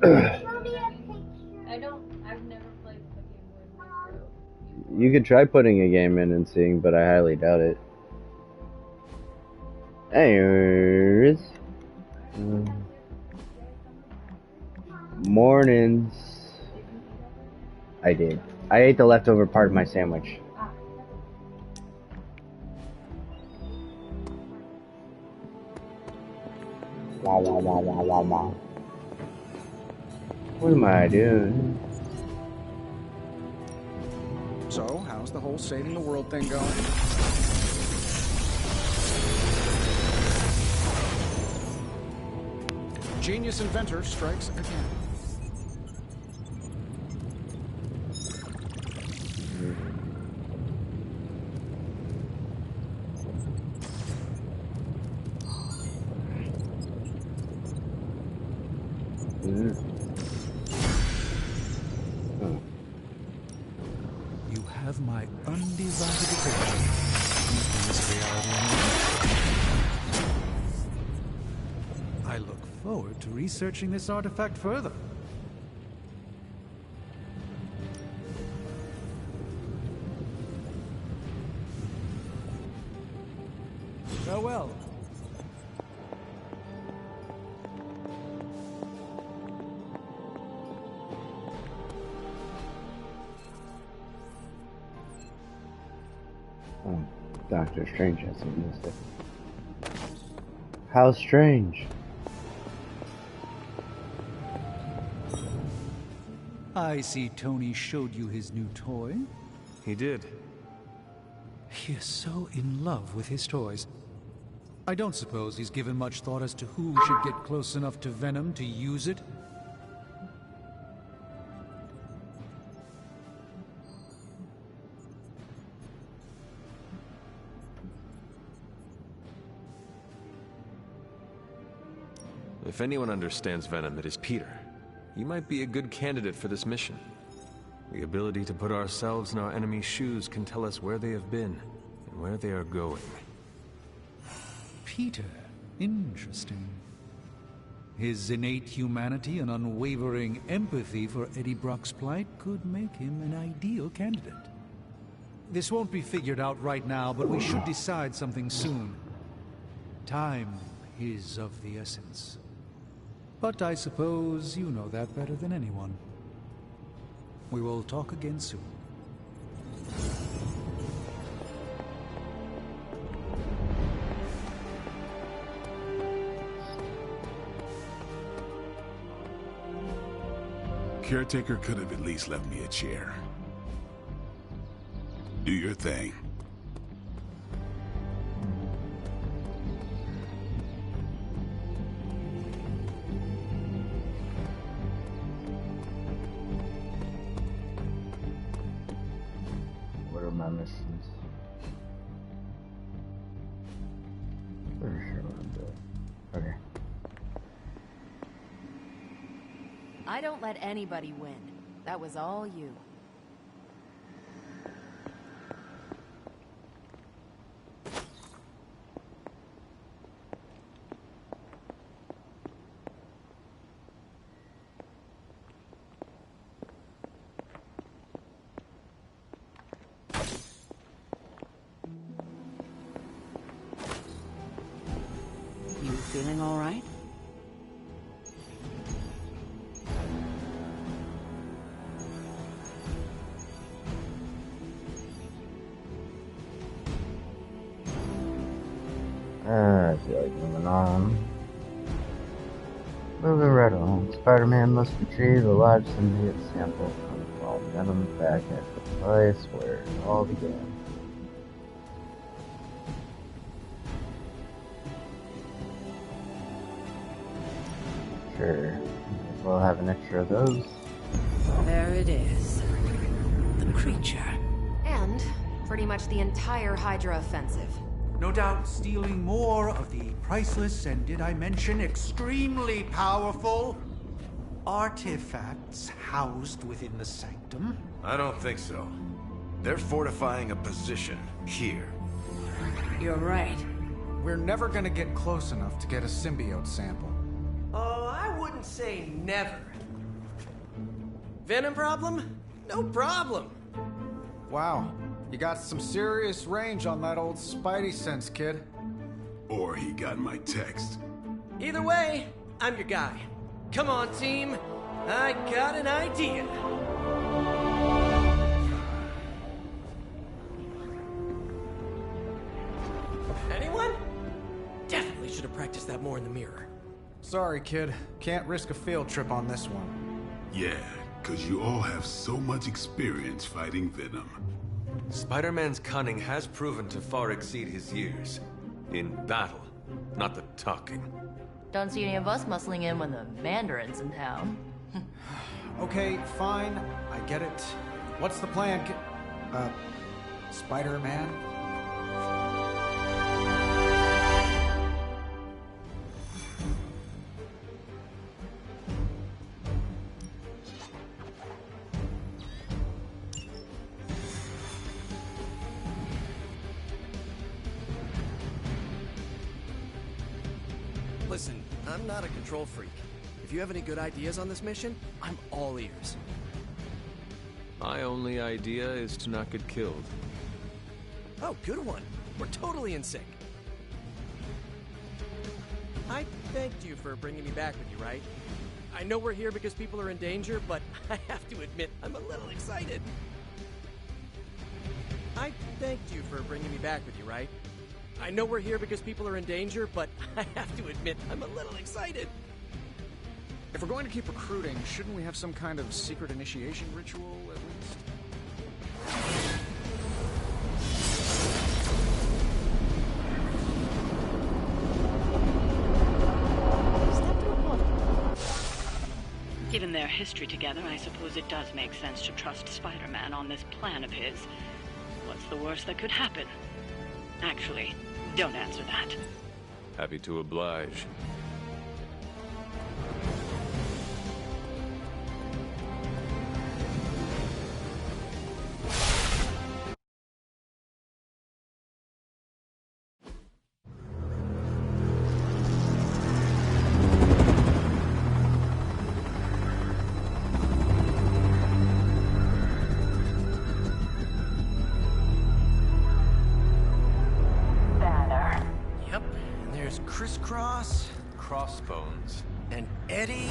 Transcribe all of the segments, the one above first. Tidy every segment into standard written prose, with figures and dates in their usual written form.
I've never played the Game Boy Micro. You could try putting a game in and seeing, but I highly doubt it. Anyways, mornings. I did. I ate the leftover part of my sandwich. Wah, wah, wah, wah, wah, wah. What am I doing? So, how's the whole saving the world thing going? Genius inventor strikes again. You have my undivided attention. Is reality? I look forward to researching this artifact further. Farewell. Doctor Strange hasn't missed it. How strange. I see Tony showed you his new toy. He did. He is so in love with his toys. I don't suppose he's given much thought as to who should get close enough to Venom to use it. If anyone understands Venom, it is Peter. He might be a good candidate for this mission. The ability to put ourselves in our enemy's shoes can tell us where they have been and where they are going. Peter. Interesting. His innate humanity and unwavering empathy for Eddie Brock's plight could make him an ideal candidate. This won't be figured out right now, but we should decide something soon. Time is of the essence. But I suppose you know that better than anyone. We will talk again soon. Caretaker could have at least left me a chair. Do your thing. What are my missions? Pretty sure what I'm doing. Okay. I don't let anybody win. That was all you. You feeling all right? I feel like moving on. Moving right on. Spider-Man must retrieve a large symbiote sample from Fall Venom back at the place where it all began. Sure. Might as well have an extra of those. There it is. The creature. And pretty much the entire Hydra offensive. No doubt stealing more of the priceless and, did I mention, extremely powerful artifacts housed within the sanctum. I don't think so. They're fortifying a position here. You're right. We're never gonna get close enough to get a symbiote sample. Oh, I wouldn't say never. Venom problem? No problem. Wow, you got some serious range on that old Spidey sense, kid. Or he got my text. Either way, I'm your guy. Come on, team. I got an idea. Anyone? Definitely should have practiced that more in the mirror. Sorry, kid. Can't risk a field trip on this one. Yeah, 'cause you all have so much experience fighting Venom. Spider-Man's cunning has proven to far exceed his years. In battle, not the talking. Don't see any of us muscling in when the Mandarin's in town. Okay, fine. I get it. What's the plan, Spider-Man? Listen, I'm not a control freak. If you have any good ideas on this mission, I'm all ears. My only idea is to not get killed. Oh, good one. We're totally in sync. I thanked you for bringing me back with you, right? I know we're here because people are in danger, but I have to admit, I'm a little excited. I thanked you for bringing me back with you, right? I know we're here because people are in danger, but I have to admit, I'm a little excited. If we're going to keep recruiting, shouldn't we have some kind of secret initiation ritual, at least? Given their history together, I suppose it does make sense to trust Spider-Man on this plan of his. What's the worst that could happen? Actually, don't answer that. Happy to oblige. Crisscross, Crossbones. and Eddie,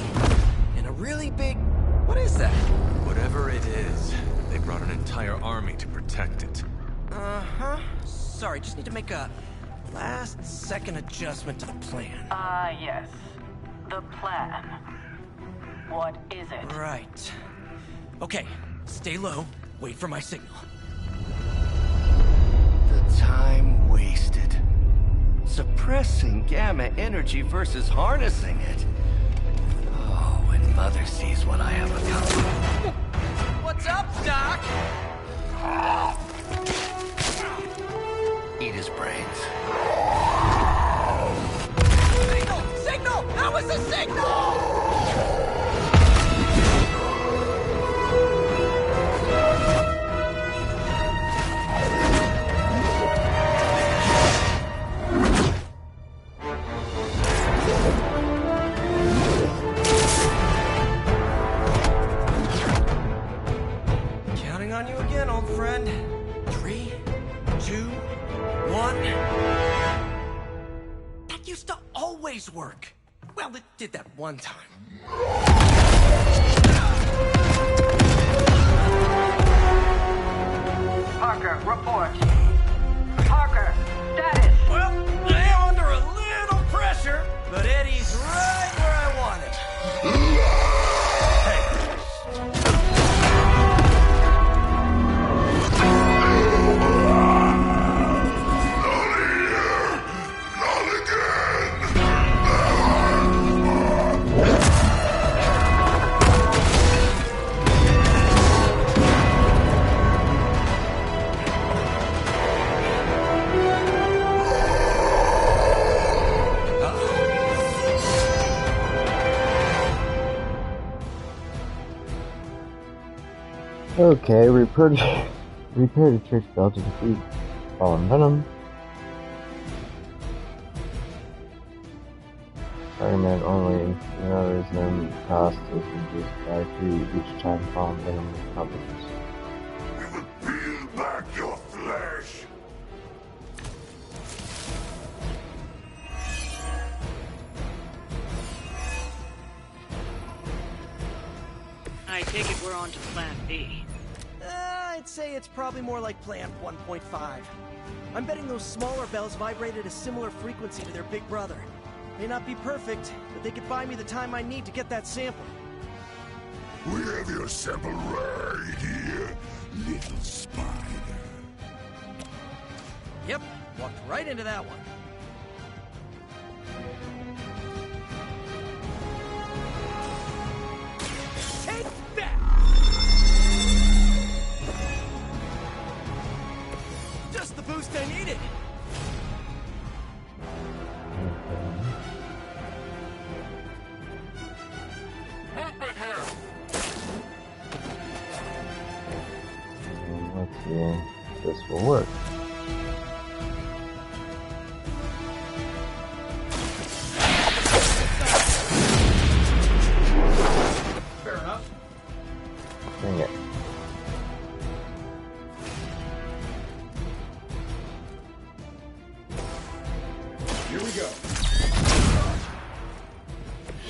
and a really big... What is that? Whatever it is, they brought an entire army to protect it. Uh-huh. Sorry, just need to make a last-second adjustment to the plan. Yes. The plan. What is it? Right. Okay, stay low, wait for my signal. The time wasted. Suppressing gamma energy versus harnessing it. Oh, when Mother sees what I have become. What's up, Doc? Eat his brains. Signal! Signal! That was a signal! Counting on you again, old friend. 3, 2, 1. That used to always work. Well, it did that one time. Parker, report. Parker, status. Well, I am under a little pressure, but Eddie's right where I want him. Okay, repair the church bell to defeat fallen Venom. Spider-Man only. The others then cost is reduced by 3 each time Fallen Venom recovers. We will peel back your flesh. I take it we're on to Plan B. I'd say it's probably more like Plan 1.5. I'm betting those smaller bells vibrate at a similar frequency to their big brother. May not be perfect, but they could buy me the time I need to get that sample. We have your sample right here, little spider. Yep, walked right into that one. Take that! Just the boost I needed. Let's see if this will work. Fair enough. Dang it. Here we go.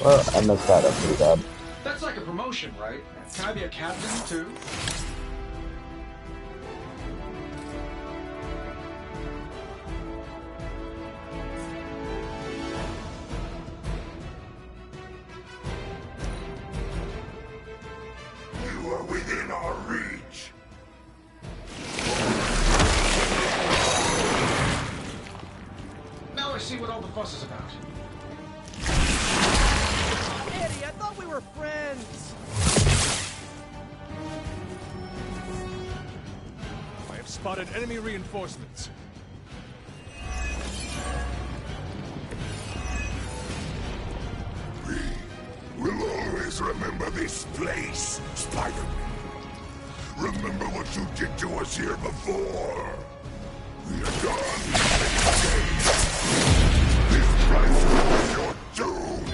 Well, I messed that up pretty bad. That's like a promotion, right? Can I be a captain, too? You are within our reach. Now I see what all the fuss is about. Eddie, I thought we were friends. I have spotted enemy reinforcements. We'll always remember this place, Spider-Man. Remember what you did to us here before. We are done. This place will be your doom.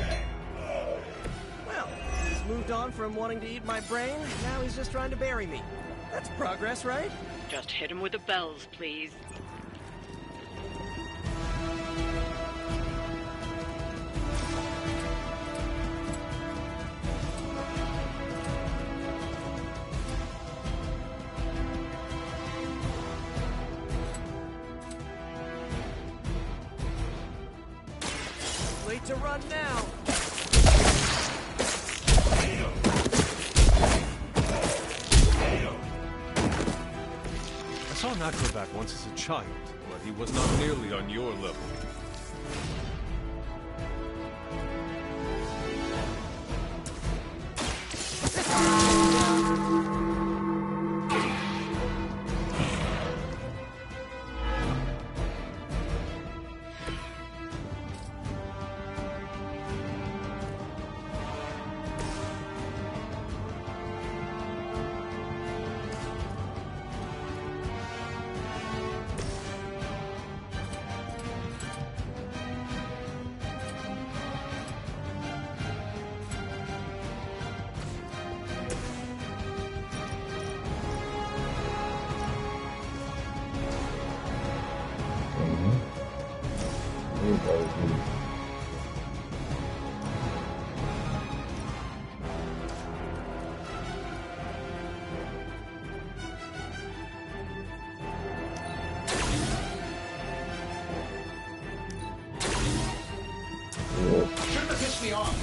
Well, he's moved on from wanting to eat my brain. Now he's just trying to bury me. That's progress, right? Just hit him with the bells, please. Late to run now. I saw an acrobat once as a child, but he was not nearly on your level. Shouldn't have pissed me off.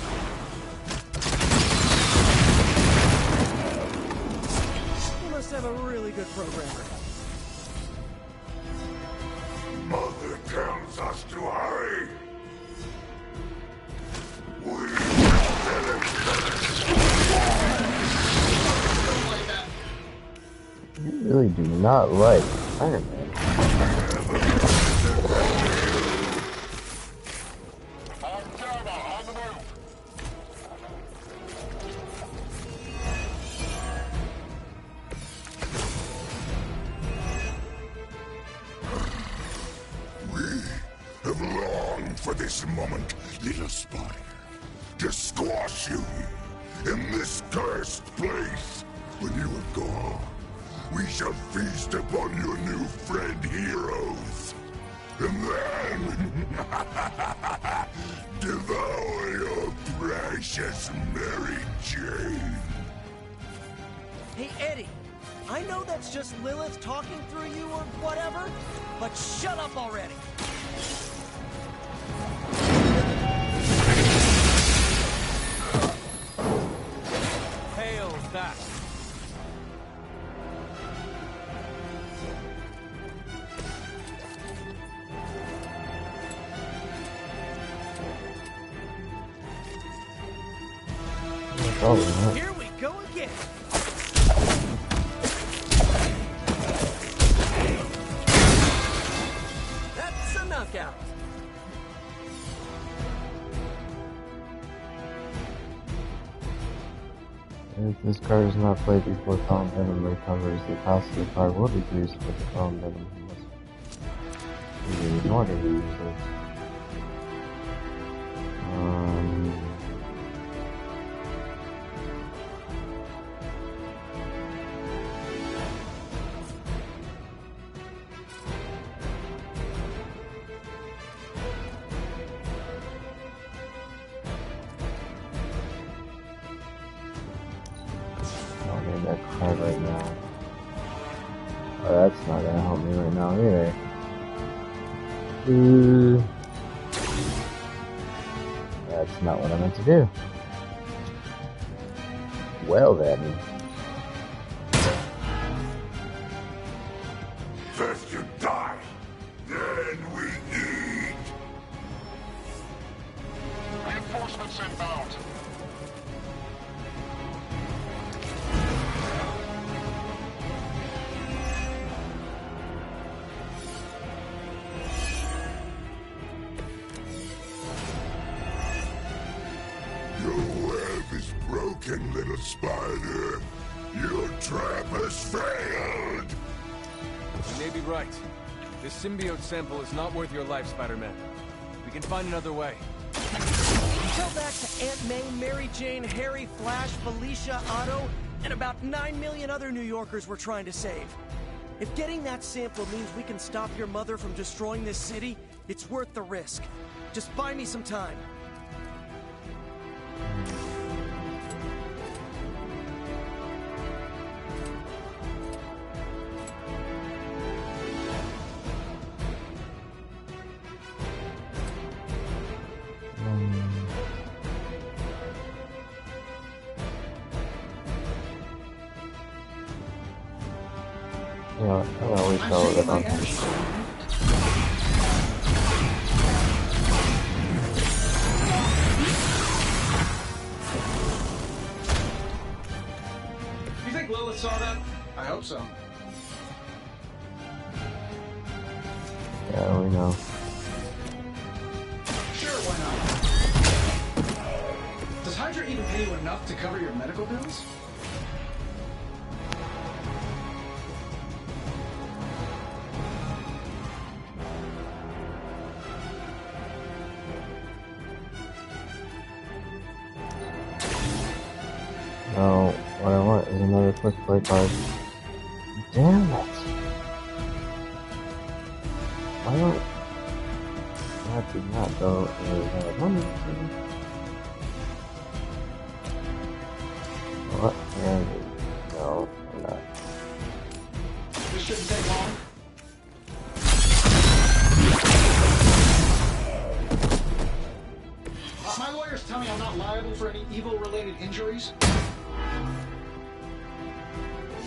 You must have a really good programmer. Mother tells us to hurry. We will You really do not like Spider-Man. have longed for this this moment, little spider, to squash you here, in this cursed place. When you are gone, we shall feast upon your new friend heroes. And then, devour your precious Mary Jane. Hey, Eddie, I know that's just Lilith talking through you or whatever, but shut up already. Hail that. Here we go again. That's a knockout. If this card is not played before Found Venom recovers, the cost of the card will decrease, but the Found Venom must be ignored if you use it. That card right now. Oh, that's not gonna help me right now either. That's not what I meant to do. Well then. First you die, then we eat. Reinforcements inbound. Broken, little spider. Your trap has failed. You may be right. This symbiote sample is not worth your life, Spider-Man. We can find another way. Tell that to Aunt May, Mary Jane, Harry, Flash, Felicia, Otto, and about 9 million other New Yorkers we're trying to save. If getting that sample means we can stop your mother from destroying this city, it's worth the risk. Just buy me some time. Yeah, I always know that I'm... You think Lilith saw that? I hope so. Yeah, we know. Sure, why not? Does Hydra even pay you enough to cover your medical bills? No, what I want is another quick play card. Damn it! Why don't that did not go as money? What? And no, I'm not. This shouldn't take long. My lawyers tell me I'm not liable for any evil-related injuries.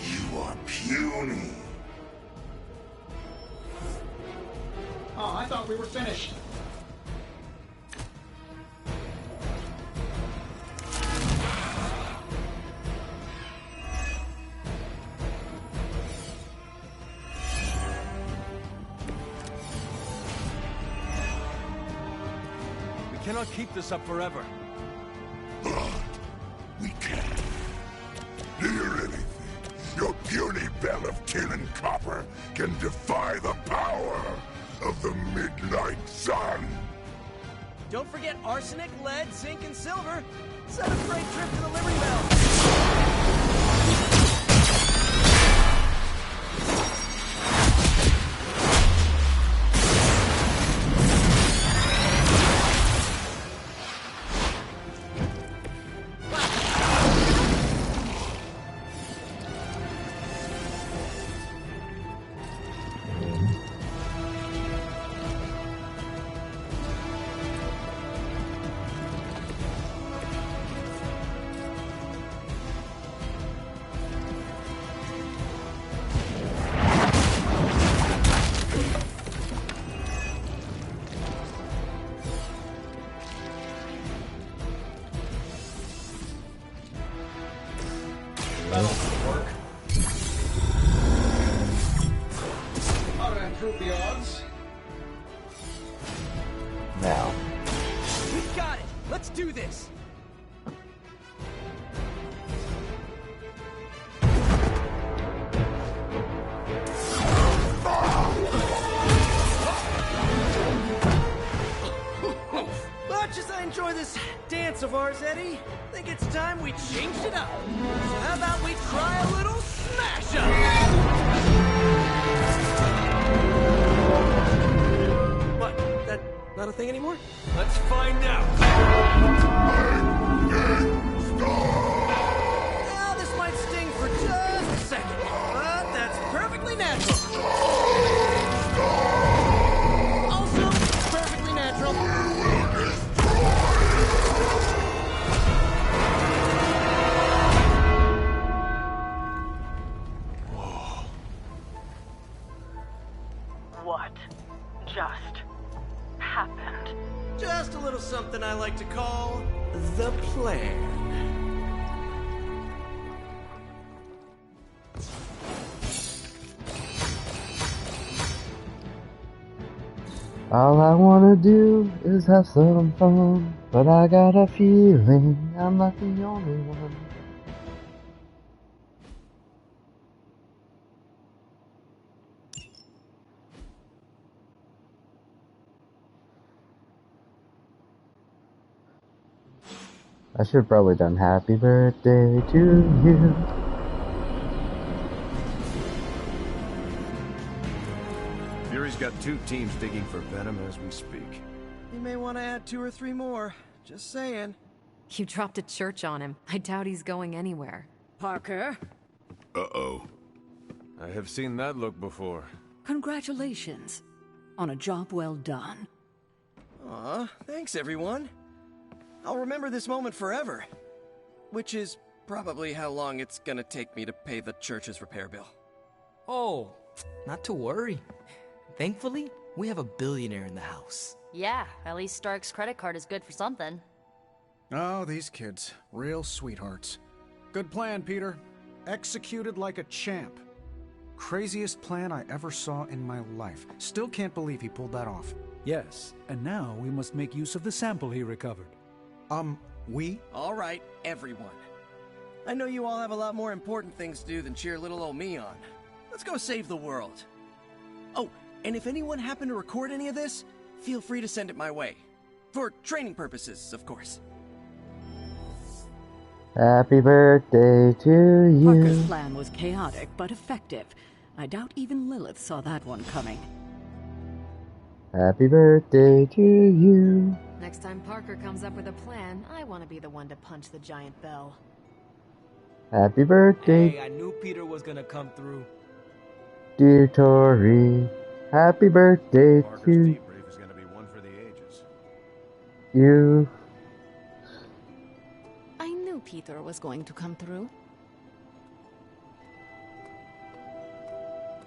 You are puny. Oh, I thought we were finished. We cannot keep this up forever. But we can. Do you really think your puny bell of tin and copper can defy the power of the midnight sun? Don't forget arsenic, lead, zinc, and silver. Set a freight trip to the Liberty Bell. Now. We got it! Let's do this! Much as I enjoy this dance of ours, Eddie, I think it's time we changed it up. So how about we try a little smash up? What? That not a thing anymore? Let's find out. Well, this might sting for just a second, but that's perfectly natural. Also, perfectly natural. What just happened? Just a little something I like to call the plan. All I wanna do is have some fun, but I got a feeling I'm not the only one. I should have probably done happy birthday to you. Fury's got 2 teams digging for Venom as we speak. You may want to add 2 or 3 more. Just saying. You dropped a church on him. I doubt he's going anywhere. Parker, Uh-oh. I have seen that look before. congratulations on a job well done. Aw, thanks everyone. I'll remember this moment forever. Which is probably how long it's gonna take me to pay the church's repair bill. Oh, not to worry. Thankfully, we have a billionaire in the house. Yeah, at least Stark's credit card is good for something. Oh, these kids. Real sweethearts. Good plan, Peter. Executed like a champ. Craziest plan I ever saw in my life. Still can't believe he pulled that off. Yes, and now we must make use of the sample he recovered. We? Alright, everyone. I know you all have a lot more important things to do than cheer little old me on. Let's go save the world. Oh, and if anyone happened to record any of this, feel free to send it my way. For training purposes, of course. Happy birthday to Parker's you. plan was chaotic but effective. I doubt even Lilith saw that one coming. Happy birthday to you. Next time Parker comes up with a plan, I want to be the one to punch the giant bell. Happy birthday, Hey, I knew Peter was gonna come through. dear Tori. Happy birthday Parker's to debrief is gonna be one for the ages. you. I knew Peter was going to come through.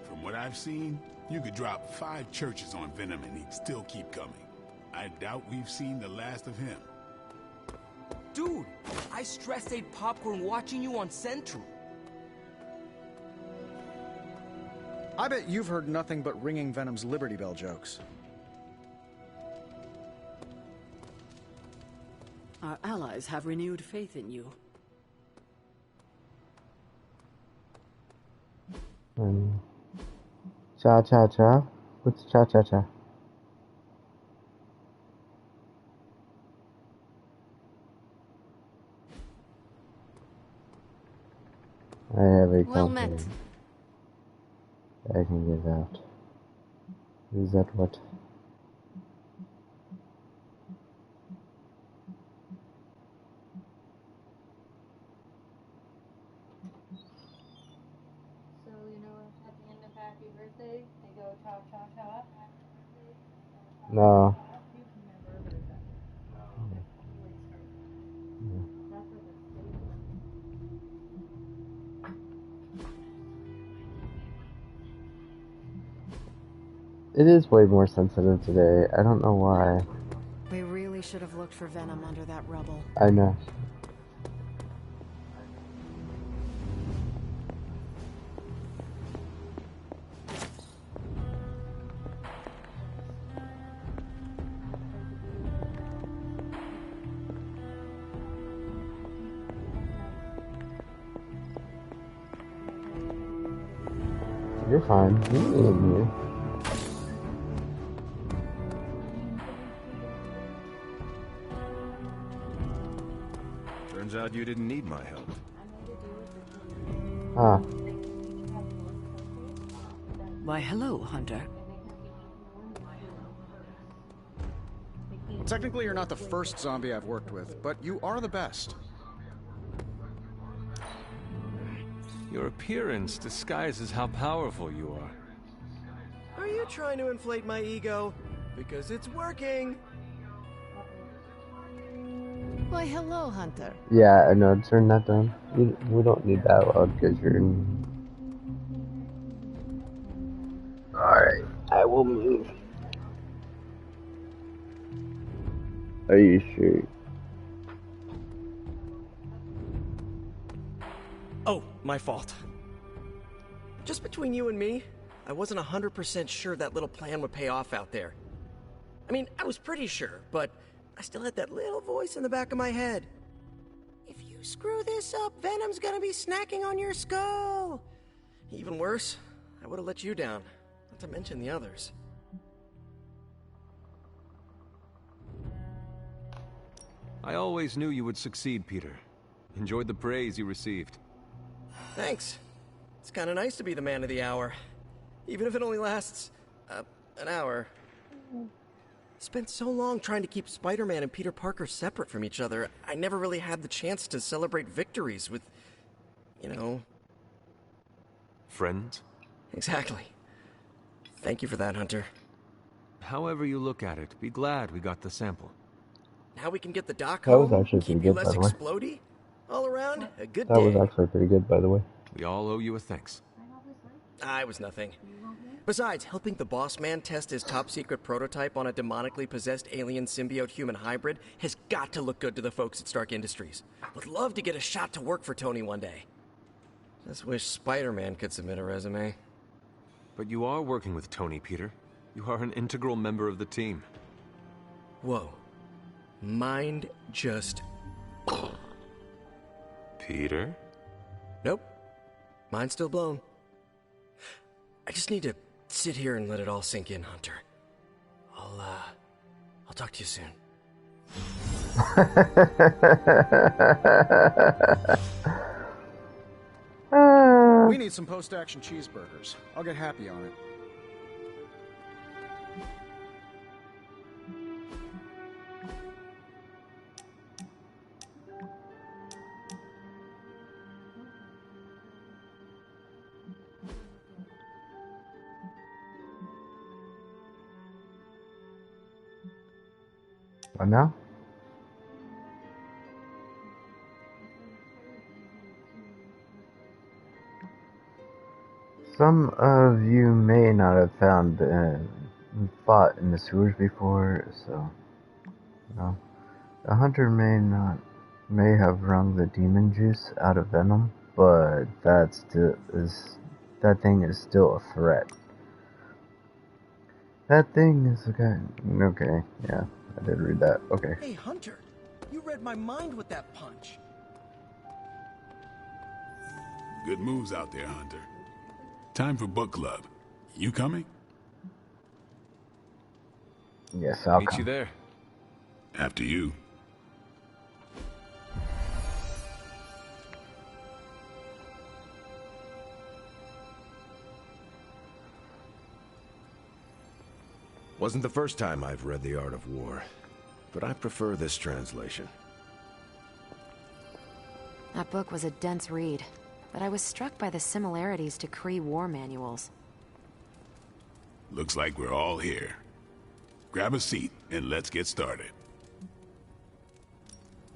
From what I've seen, you could drop 5 churches on Venom and he'd still keep coming. I doubt we've seen the last of him. Dude, I stress ate popcorn watching you on Central. I bet you've heard nothing but ringing Venom's Liberty Bell jokes. Our allies have renewed faith in you. Cha cha cha. What's cha cha cha? I have a Well met. company I can give out. Is that what? So, you know, at the end of Happy Birthday, they go cha cha cha. No. It is way more sensitive today. I don't know why. We really should have looked for Venom under that rubble. I know. You're fine. You need me. Turns out you didn't need my help. Ah. Why, hello, Hunter. Technically, you're not the first zombie I've worked with, but you are the best. Your appearance disguises how powerful you are. Are you trying to inflate my ego? Because it's working. Why, hello, Hunter. Yeah, I know. Turn that down. We don't need that loud because you're in. Alright, I will move. Are you sure? Oh, my fault. Just between you and me, I wasn't 100% sure that little plan would pay off out there. I mean, I was pretty sure, but I still had that little voice in the back of my head. If you screw this up, Venom's gonna be snacking on your skull. Even worse, I would have let you down, not to mention the others. I always knew you would succeed, Peter. Enjoyed the praise you received. Thanks. It's kind of nice to be the man of the hour. Even if it only lasts, an hour. Spent so long trying to keep Spider-Man and Peter Parker separate from each other, I never really had the chance to celebrate victories with, you know... Friends? Exactly. Thank you for that, Hunter. However you look at it, be glad we got the sample. Now we can get the doc That was home, actually pretty keep you good, by less the way. explodey. All around, a good That day. was actually pretty good, by the way. We all owe you a thanks. I was nothing. Besides, helping the boss man test his top-secret prototype on a demonically possessed alien symbiote-human hybrid has got to look good to the folks at Stark Industries. Would love to get a shot to work for Tony one day. Just wish Spider-Man could submit a resume. But you are working with Tony, Peter. You are an integral member of the team. Whoa. Mind just... Peter? Nope. Mind's still blown. I just need to sit here and let it all sink in, Hunter. I'll talk to you soon. We need some post-action cheeseburgers. I'll get Happy on it. What now? Some of you may not have found fought in the sewers before, so no. The hunter may have wrung the demon juice out of Venom, but that thing is still a threat. That thing is okay, yeah, I did read that. Okay. Hey, Hunter, you read my mind with that punch. Good moves out there, Hunter. Time for book club. You coming? Yes, I'll meet come. you there. After you. Wasn't the first time I've read The Art of War, but I prefer this translation. That book was a dense read, but I was struck by the similarities to Kree war manuals. Looks like we're all here. Grab a seat and let's get started.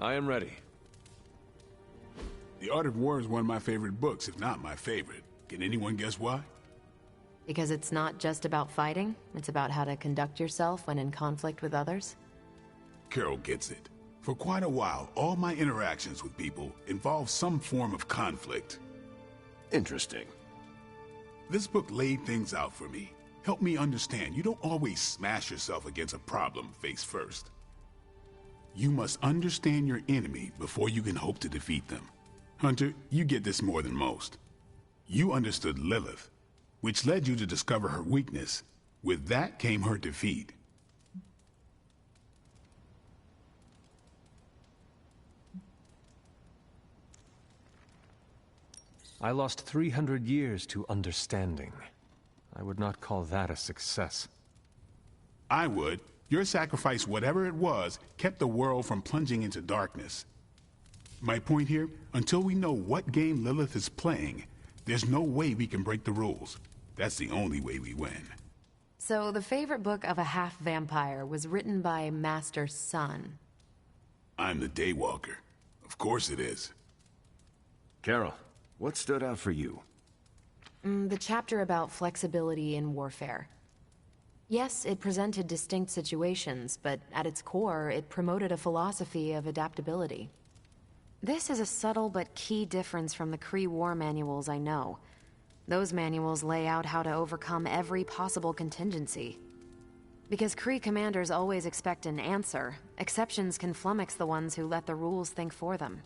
I am ready. The Art of War is one of my favorite books, if not my favorite. Can anyone guess why? Because it's not just about fighting, it's about how to conduct yourself when in conflict with others? Carol gets it. For quite a while, all my interactions with people involve some form of conflict. Interesting. This book laid things out for me. Helped me understand you don't always smash yourself against a problem face first. You must understand your enemy before you can hope to defeat them. Hunter, you get this more than most. You understood Lilith, which led you to discover her weakness. With that came her defeat. I lost 300 years to understanding. I would not call that a success. I would. Your sacrifice, whatever it was, kept the world from plunging into darkness. My point here, until we know what game Lilith is playing, there's no way we can break the rules. That's the only way we win. So the favorite book of a half-vampire was written by Master's son. I'm the Daywalker. Of course it is. Carol, what stood out for you? The chapter about flexibility in warfare. Yes, it presented distinct situations, but at its core, it promoted a philosophy of adaptability. This is a subtle but key difference from the Kree war manuals I know. Those manuals lay out how to overcome every possible contingency. Because Kree commanders always expect an answer, exceptions can flummox the ones who let the rules think for them.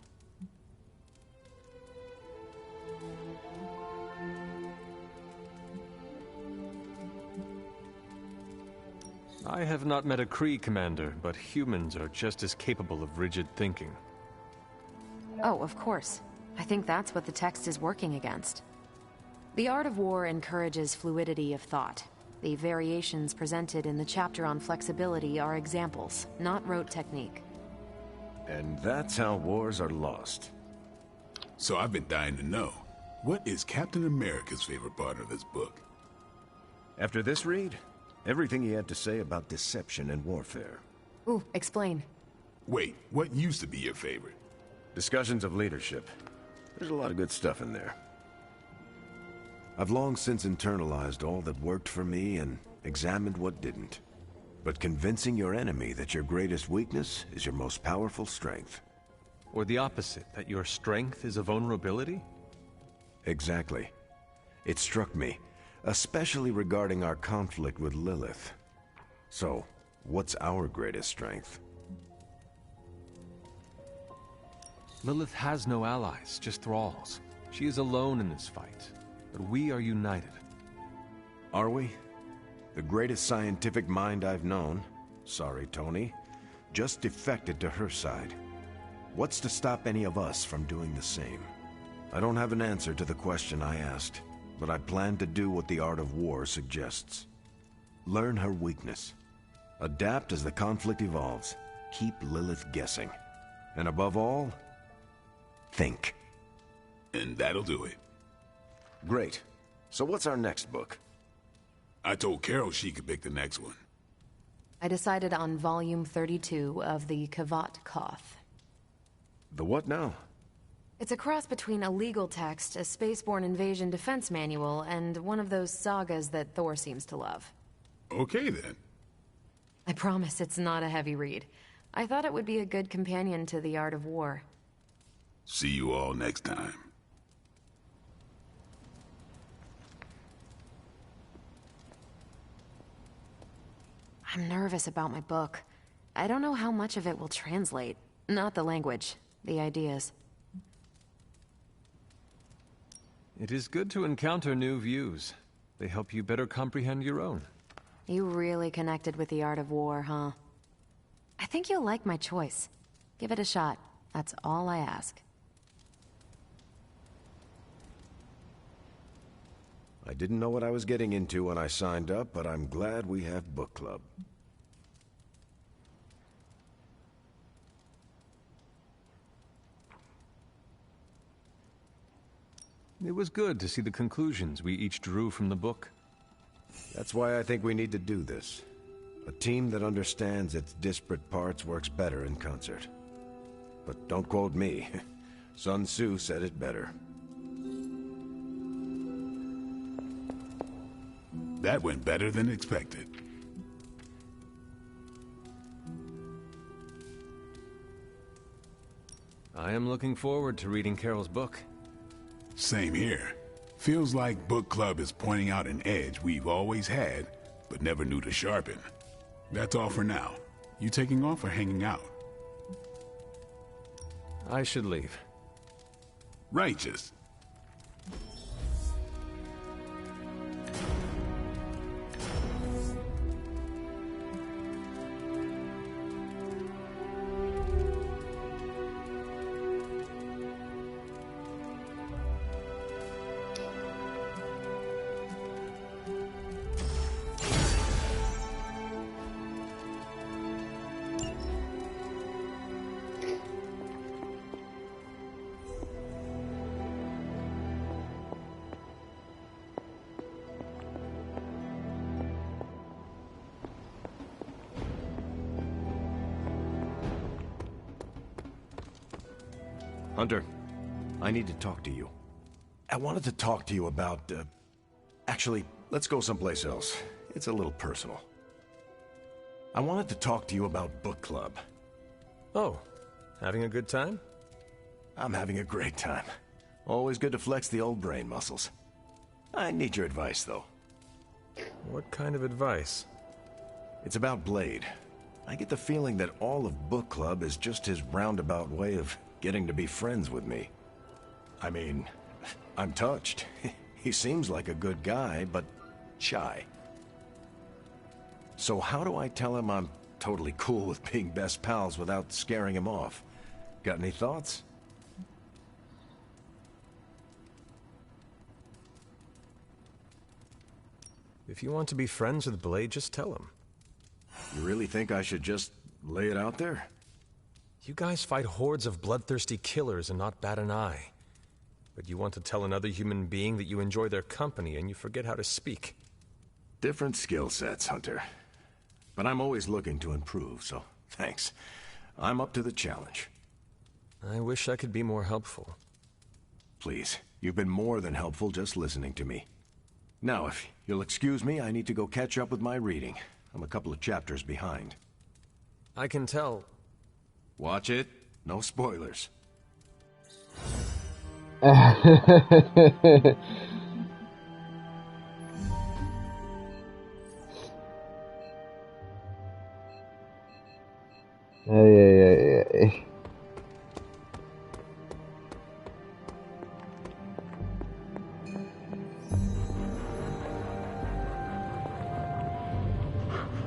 I have not met a Kree commander, but humans are just as capable of rigid thinking. Oh, of course. I think that's what the text is working against. The Art of War encourages fluidity of thought. The variations presented in the chapter on flexibility are examples, not rote technique. And that's how wars are lost. So I've been dying to know, what is Captain America's favorite part of this book? After this read, everything he had to say about deception and warfare. Ooh, explain. Wait, what used to be your favorite? Discussions of leadership. There's a lot of good stuff in there. I've long since internalized all that worked for me and examined what didn't. But convincing your enemy that your greatest weakness is your most powerful strength. Or the opposite, that your strength is a vulnerability? Exactly. It struck me, especially regarding our conflict with Lilith. So, what's our greatest strength? Lilith has no allies, just thralls. She is alone in this fight, but we are united. Are we? The greatest scientific mind I've known, sorry Tony, just defected to her side. What's to stop any of us from doing the same? I don't have an answer to the question I asked, but I plan to do what the Art of War suggests. Learn her weakness. Adapt as the conflict evolves. Keep Lilith guessing. And above all, think. And that'll do it. Great. So what's our next book? I told Carol she could pick the next one. I decided on volume 32 of the Kavat Koth. The what now? It's a cross between a legal text, a spaceborne invasion defense manual, and one of those sagas that Thor seems to love. Okay then. I promise it's not a heavy read. I thought it would be a good companion to The Art of War. See you all next time. I'm nervous about my book. I don't know how much of it will translate. Not the language, the ideas. It is good to encounter new views. They help you better comprehend your own. You really connected with The Art of War, huh? I think you'll like my choice. Give it a shot. That's all I ask. I didn't know what I was getting into when I signed up, but I'm glad we have book club. It was good to see the conclusions we each drew from the book. That's why I think we need to do this. A team that understands its disparate parts works better in concert. But don't quote me. Sun Tzu said it better. That went better than expected. I am looking forward to reading Carol's book. Same here. Feels like book club is pointing out an edge we've always had, but never knew to sharpen. That's all for now. You taking off or hanging out? I should leave. Righteous. Hunter, I need to talk to you. I wanted to talk to you about, Actually, let's go someplace else. It's a little personal. I wanted to talk to you about book club. Oh, having a good time? I'm having a great time. Always good to flex the old brain muscles. I need your advice, though. What kind of advice? It's about Blade. I get the feeling that all of book club is just his roundabout way of getting to be friends with me. I mean, I'm touched. He seems like a good guy, but shy. So how do I tell him I'm totally cool with being best pals without scaring him off? Got any thoughts? If you want to be friends with Blade, just tell him. You really think I should just lay it out there? You guys fight hordes of bloodthirsty killers and not bat an eye. But you want to tell another human being that you enjoy their company and you forget how to speak. Different skill sets, Hunter. But I'm always looking to improve, so thanks. I'm up to the challenge. I wish I could be more helpful. Please, you've been more than helpful just listening to me. Now, if you'll excuse me, I need to go catch up with my reading. I'm a couple of chapters behind. I can tell. Watch it. No spoilers. Hey.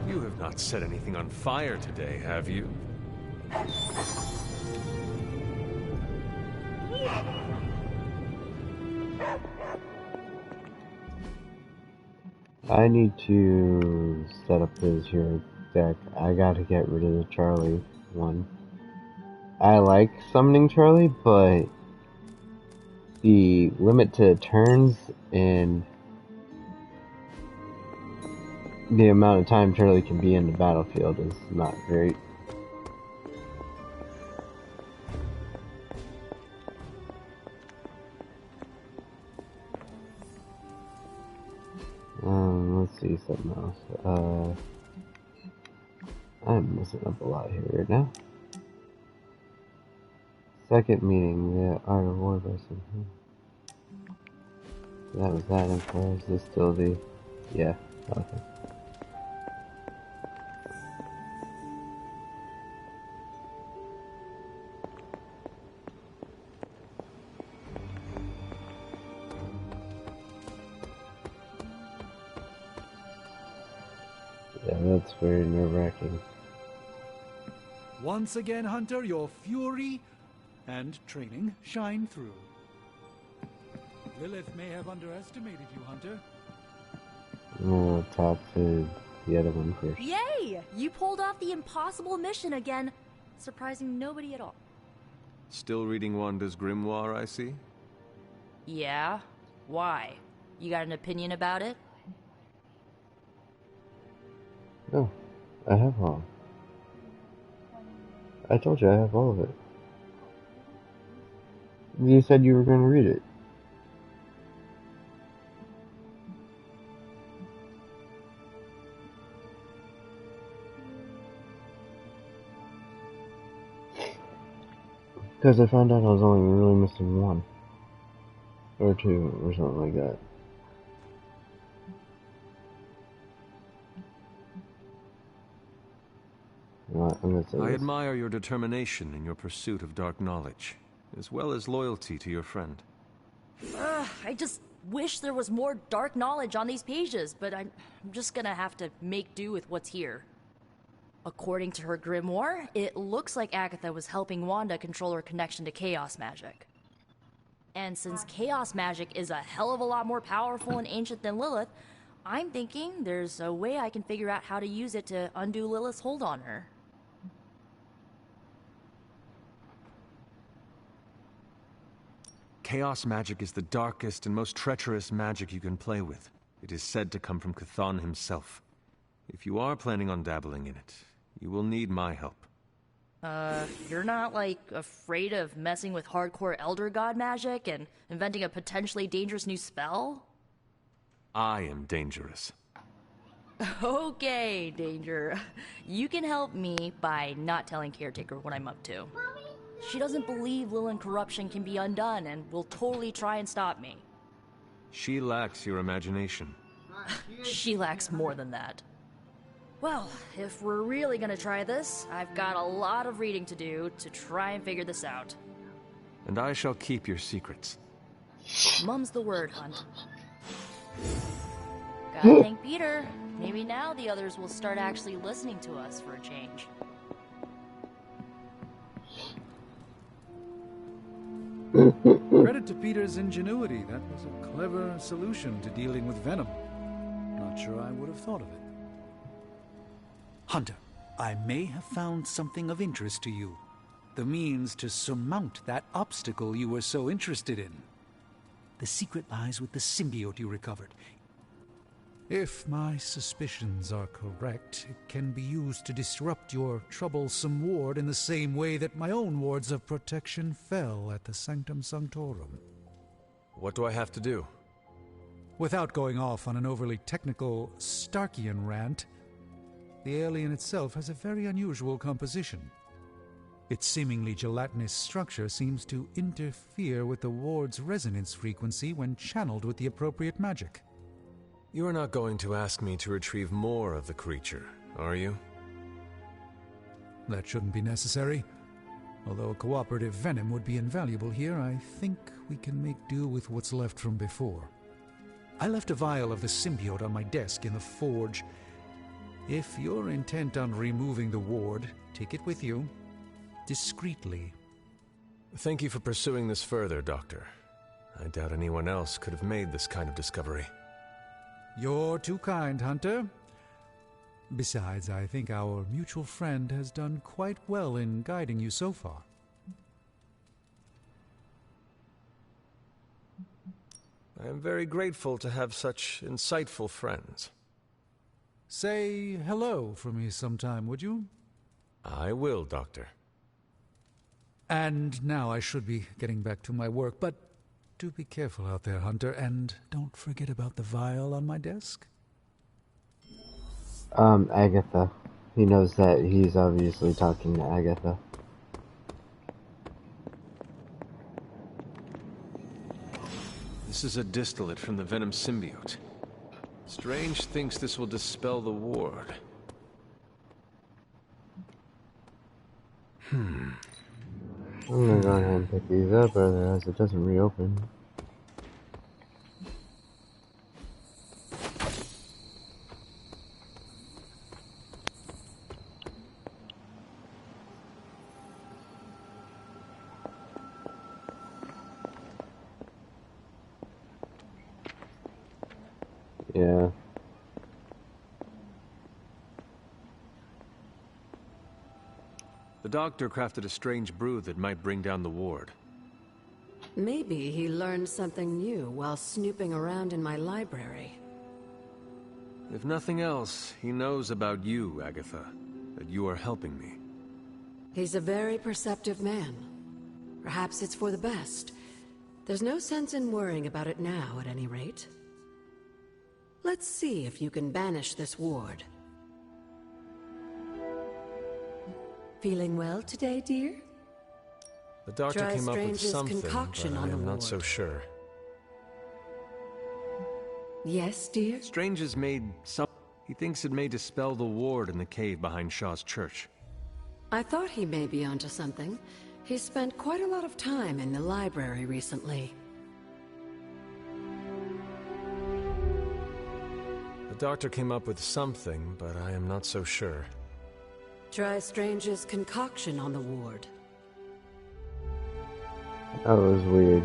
You have not set anything on fire today, have you? I need to set up this here deck. I gotta get rid of the Charlie one. I like summoning Charlie, but the limit to turns and the amount of time Charlie can be in the battlefield is not great. Let's see something else. I'm messing up a lot here right now. Second meeting, the Art of War person. That was that info. Is this still the... Yeah, okay. Yeah, that's very nerve-wracking. Once again, Hunter, your fury and training shine through. Lilith may have underestimated you, Hunter. We'll talk to the other one first. Yay! You pulled off the impossible mission again, surprising nobody at all. Still reading Wanda's grimoire, I see? Yeah? Why? You got an opinion about it? No, I have all. I told you I have all of it. You said you were going to read it. Because I found out I was only really missing one. Or two, or something like that. I admire your determination in your pursuit of dark knowledge, as well as loyalty to your friend. I just wish there was more dark knowledge on these pages, but I'm just gonna have to make do with what's here. According to her grimoire, it looks like Agatha was helping Wanda control her connection to chaos magic. And since chaos magic is a hell of a lot more powerful and ancient than Lilith, I'm thinking there's a way I can figure out how to use it to undo Lilith's hold on her. Chaos magic is the darkest and most treacherous magic you can play with. It is said to come from Chthon himself. If you are planning on dabbling in it, you will need my help. You're not, like, afraid of messing with hardcore Elder God magic and inventing a potentially dangerous new spell? I am dangerous. Okay, Danger. You can help me by not telling Caretaker what I'm up to. She doesn't believe Lilith corruption can be undone and will totally try and stop me. She lacks your imagination. She lacks more than that. Well, if we're really gonna try this, I've got a lot of reading to do to try and figure this out. And I shall keep your secrets. Mum's the word, Hunt. Gotta thank Peter. Maybe now the others will start actually listening to us for a change. Credit to Peter's ingenuity. That was a clever solution to dealing with Venom. Not sure I would have thought of it. Hunter, I may have found something of interest to you. The means to surmount that obstacle you were so interested in. The secret lies with the symbiote you recovered. If my suspicions are correct, it can be used to disrupt your troublesome ward in the same way that my own wards of protection fell at the Sanctum Sanctorum. What do I have to do? Without going off on an overly technical Starkian rant, the alien itself has a very unusual composition. Its seemingly gelatinous structure seems to interfere with the ward's resonance frequency when channeled with the appropriate magic. You are not going to ask me to retrieve more of the creature, are you? That shouldn't be necessary. Although a cooperative venom would be invaluable here, I think we can make do with what's left from before. I left a vial of the symbiote on my desk in the forge. If you're intent on removing the ward, take it with you, discreetly. Thank you for pursuing this further, Doctor. I doubt anyone else could have made this kind of discovery. You're too kind, Hunter. Besides, I think our mutual friend has done quite well in guiding you so far. I am very grateful to have such insightful friends. Say hello for me sometime, would you? I will, Doctor. And now I should be getting back to my work, but do be careful out there, Hunter, and don't forget about the vial on my desk. Agatha. He knows that he's obviously talking to Agatha. This is a distillate from the Venom symbiote. Strange thinks this will dispel the ward. I'm gonna go ahead and pick these up, otherwise it doesn't reopen. Yeah. The doctor crafted a strange brew that might bring down the ward. Maybe he learned something new while snooping around in my library. If nothing else, he knows about you, Agatha. That you are helping me. He's a very perceptive man. Perhaps it's for the best. There's no sense in worrying about it now, at any rate. Let's see if you can banish this ward. Feeling well today, dear? The doctor Try came up with Strange's something, concoction but I on the am not ward. so sure. Yes, dear? Strange has made some... He thinks it may dispel the ward in the cave behind Shaw's church. I thought he may be onto something. He spent quite a lot of time in the library recently. The doctor came up with something, but I am not so sure. Try Strange's concoction on the ward. That was weird.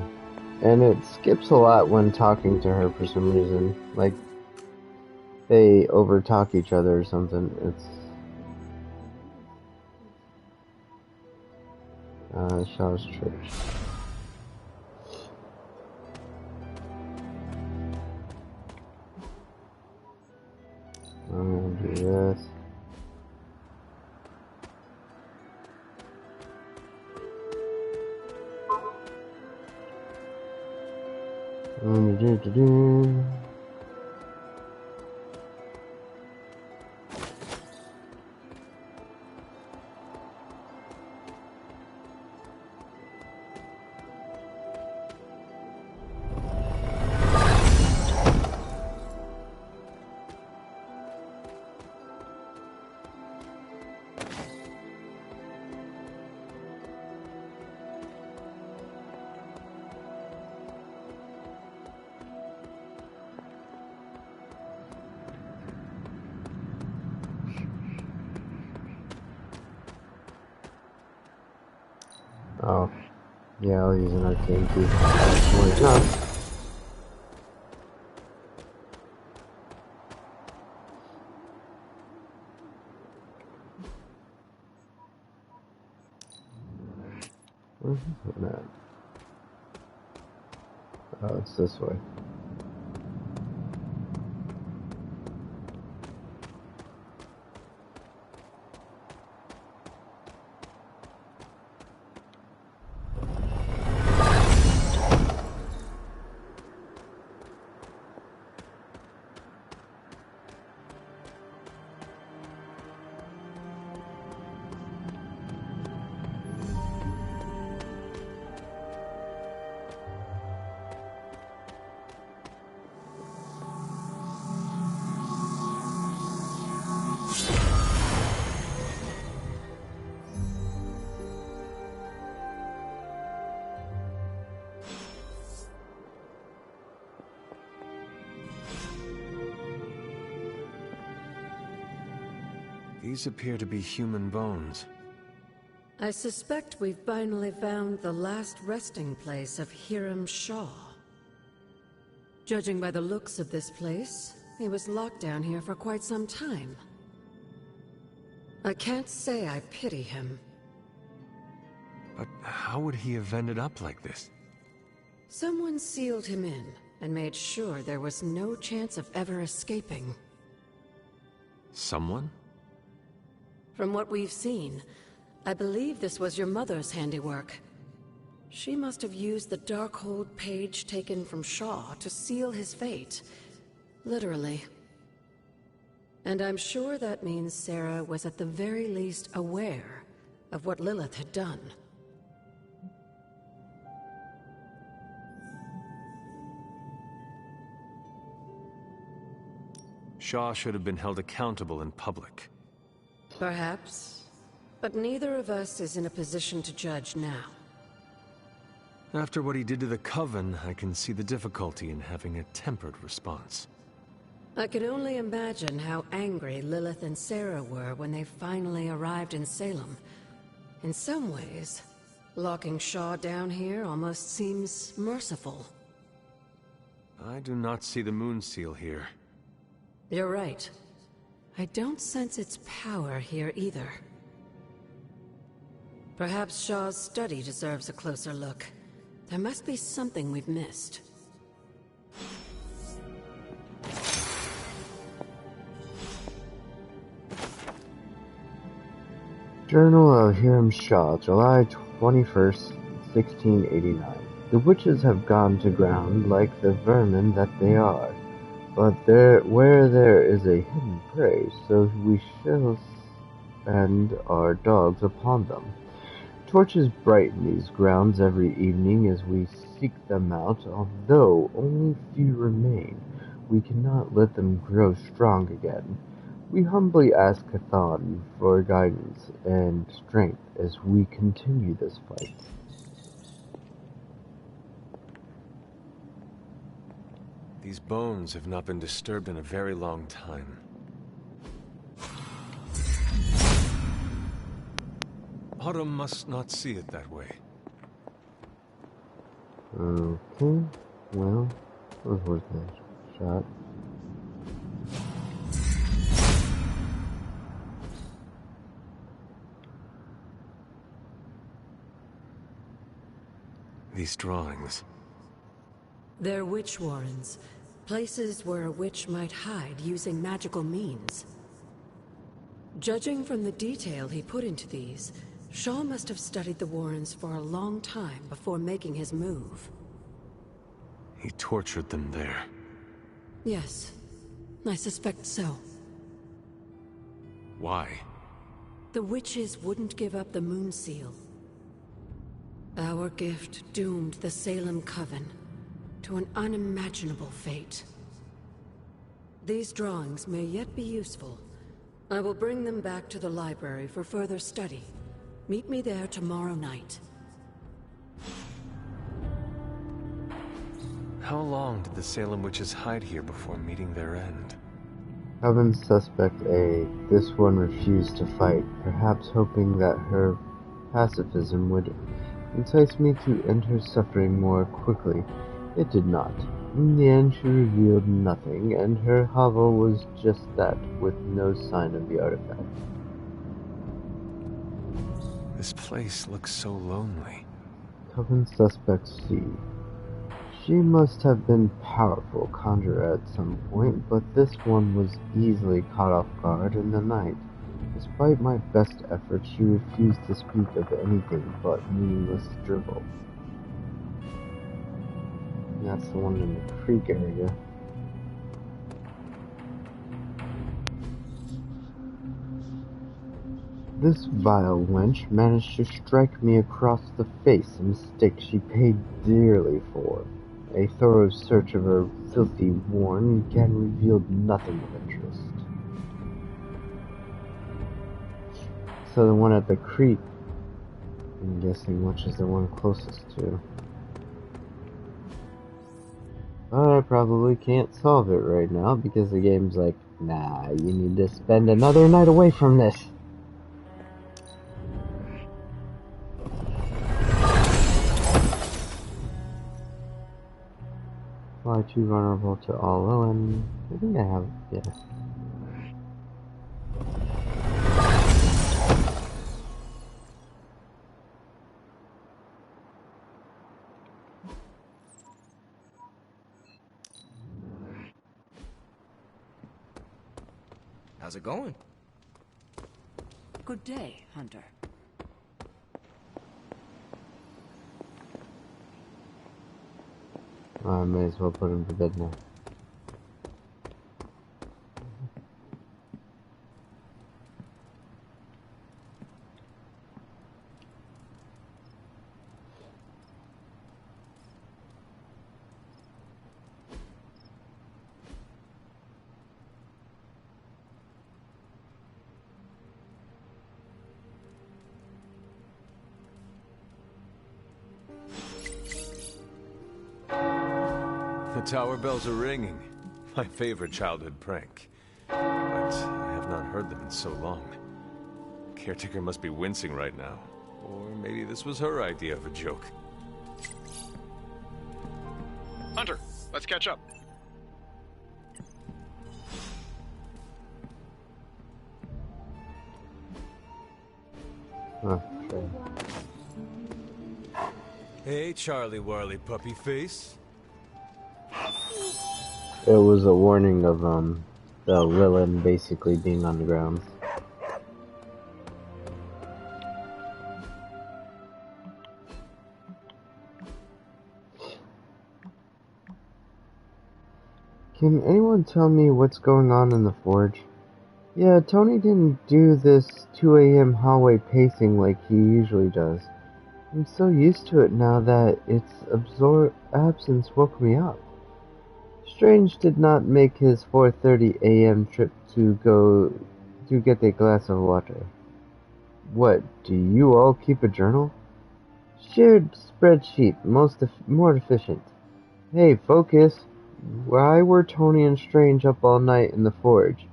And it skips a lot when talking to her for some reason. Like, they overtalk each other or something. It's... Shaw's church. I'm gonna do this. Do-do-do-do. Oh, yeah, I'll use an arcane key. Well, it's not. Where's this one at? Oh, it's this way. These appear to be human bones. I suspect we've finally found the last resting place of Hiram Shaw. Judging by the looks of this place, he was locked down here for quite some time. I can't say I pity him. But how would he have ended up like this? Someone sealed him in and made sure there was no chance of ever escaping. Someone? From what we've seen, I believe this was your mother's handiwork. She must have used the Darkhold page taken from Shaw to seal his fate. Literally. And I'm sure that means Sarah was at the very least aware of what Lilith had done. Shaw should have been held accountable in public. Perhaps. But neither of us is in a position to judge now. After what he did to the Coven, I can see the difficulty in having a tempered response. I can only imagine how angry Lilith and Sarah were when they finally arrived in Salem. In some ways, locking Shaw down here almost seems merciful. I do not see the moon seal here. You're right. I don't sense its power here either. Perhaps Shaw's study deserves a closer look. There must be something we've missed. Journal of Hiram Shaw, July 21st, 1689. The witches have gone to ground like the vermin that they are, but where there is a hidden prey, so we shall spend our dogs upon them. Torches brighten these grounds every evening as we seek them out, although only few remain. We cannot let them grow strong again. We humbly ask Cathan for guidance and strength as we continue this fight. These bones have not been disturbed in a very long time. Autumn must not see it that way. Okay, well, that was worth a shot. These drawings. They're witch warrens. Places where a witch might hide using magical means. Judging from the detail he put into these, Shaw must have studied the warrens for a long time before making his move. He tortured them there. Yes, I suspect so. Why? The witches wouldn't give up the moon seal. Our gift doomed the Salem Coven to an unimaginable fate. These drawings may yet be useful. I will bring them back to the library for further study. Meet me there tomorrow night. How long did the Salem witches hide here before meeting their end? Coven Suspect A. This one refused to fight, perhaps hoping that her pacifism would entice me to end her suffering more quickly. It did not. In the end, she revealed nothing, and her hovel was just that, with no sign of the artifact. This place looks so lonely. Coven Suspect C. She must have been powerful conjurer at some point, but this one was easily caught off guard in the night. Despite my best efforts, she refused to speak of anything but meaningless dribble. That's the one in the creek area. This vile wench managed to strike me across the face, a mistake she paid dearly for. A thorough search of her filthy warren again revealed nothing of interest. So the one at the creek, I'm guessing, which is the one closest to. But I probably can't solve it right now because the game's like, nah, you need to spend another night away from this. Fly too vulnerable to all low, and I think I have, yeah. How's it going? Good day, Hunter. I may as well put him to bed now. The tower bells are ringing. My favorite childhood prank. But I have not heard them in so long. Caretaker must be wincing right now. Or maybe this was her idea of a joke. Hunter, let's catch up. Okay. Hey, Charlie Warley puppy face. It was a warning of the Lilin basically being on the ground. Can anyone tell me what's going on in the forge? Yeah, Tony didn't do this 2 a.m. hallway pacing like he usually does. I'm so used to it now that its absence woke me up. Strange did not make his 4:30 a.m. trip to get a glass of water. What, do you all keep a journal? Shared spreadsheet, more efficient. Hey, focus. Why were Tony and Strange up all night in the forge?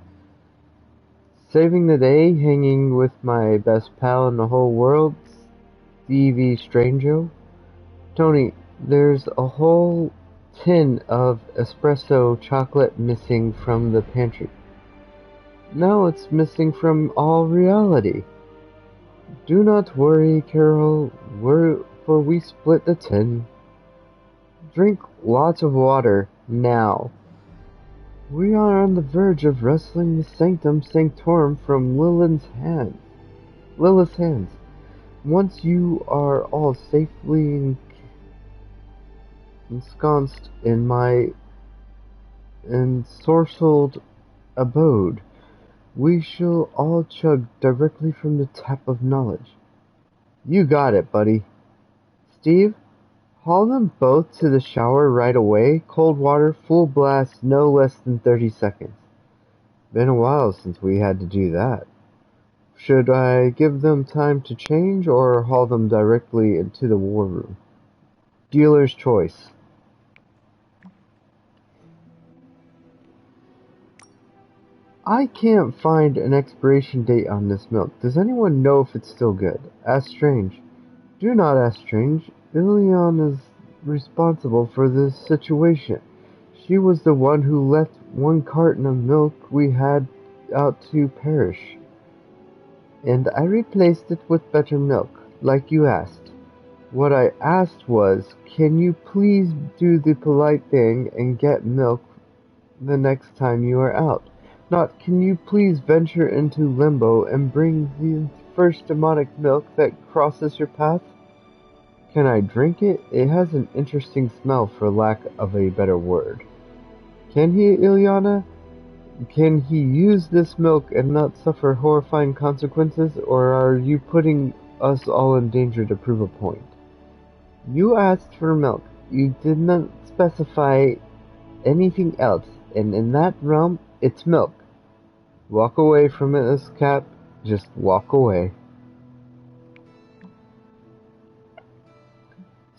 Saving the day, hanging with my best pal in the whole world, Stevie Strango? Tony, there's a whole tin of espresso chocolate missing from the pantry. Now it's missing from all reality. Do not worry, Carol, for we split the tin. Drink lots of water, now. We are on the verge of wresting the Sanctum Sanctorum from Lilith's hands. Once you are all safely ensconced in my ensorcelled abode, we shall all chug directly from the tap of knowledge. You got it, buddy. Steve, haul them both to the shower right away. Cold water, full blast, no less than 30 seconds. Been a while since we had to do that. Should I give them time to change or haul them directly into the war room? Dealer's choice. I can't find an expiration date on this milk. Does anyone know if it's still good? Ask Strange. Do not ask Strange. Ilion is responsible for this situation. She was the one who left one carton of milk we had out to perish. And I replaced it with better milk, like you asked. What I asked was, can you please do the polite thing and get milk the next time you are out? Not, can you please venture into limbo and bring the first demonic milk that crosses your path? Can I drink it? It has an interesting smell, for lack of a better word. Can he, Ilyana? Can he use this milk and not suffer horrifying consequences, or are you putting us all in danger to prove a point? You asked for milk. You did not specify anything else, and in that realm, it's milk. Walk away from it, Cap. Just walk away.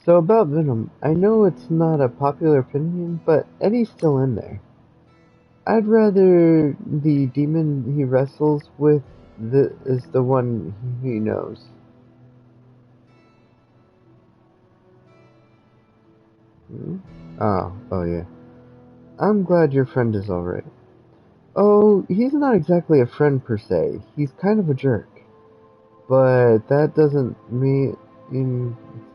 So about Venom, I know it's not a popular opinion, but Eddie's still in there. I'd rather the demon he wrestles with is the one he knows. Oh yeah. I'm glad your friend is alright. Oh, he's not exactly a friend per se. He's kind of a jerk. But that doesn't mean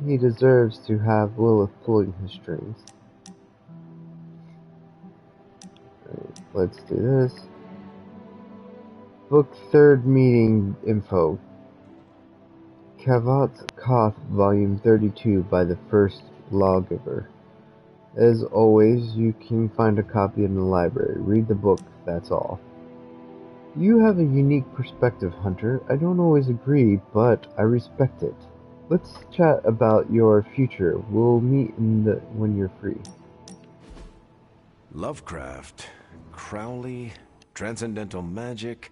he deserves to have Lilith pulling his strings. Right, let's do this. Book 3rd meeting info. Kavat Koth, Volume 32 by the First Lawgiver. As always, you can find a copy in the library. Read the book, that's all. You have a unique perspective, Hunter. I don't always agree, but I respect it. Let's chat about your future. We'll meet when you're free. Lovecraft, Crowley, transcendental magic,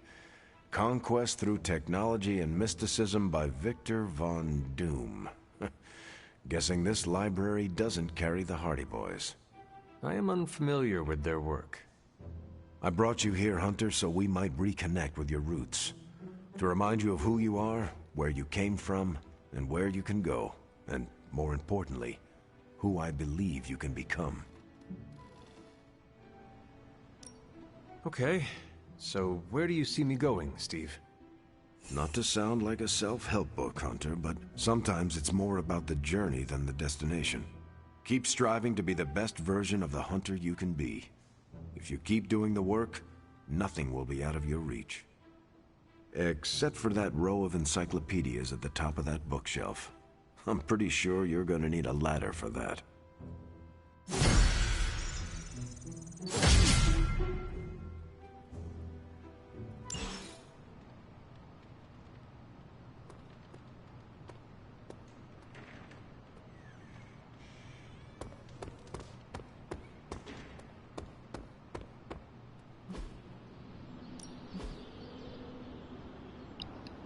conquest through technology and mysticism by Victor Von Doom. Guessing this library doesn't carry the Hardy Boys. I am unfamiliar with their work. I brought you here, Hunter, so we might reconnect with your roots. To remind you of who you are, where you came from, and where you can go. And, more importantly, who I believe you can become. Okay, so where do you see me going, Steve? Not to sound like a self-help book, Hunter, but sometimes it's more about the journey than the destination. Keep striving to be the best version of the Hunter you can be. If you keep doing the work, nothing will be out of your reach. Except for that row of encyclopedias at the top of that bookshelf. I'm pretty sure you're gonna need a ladder for that.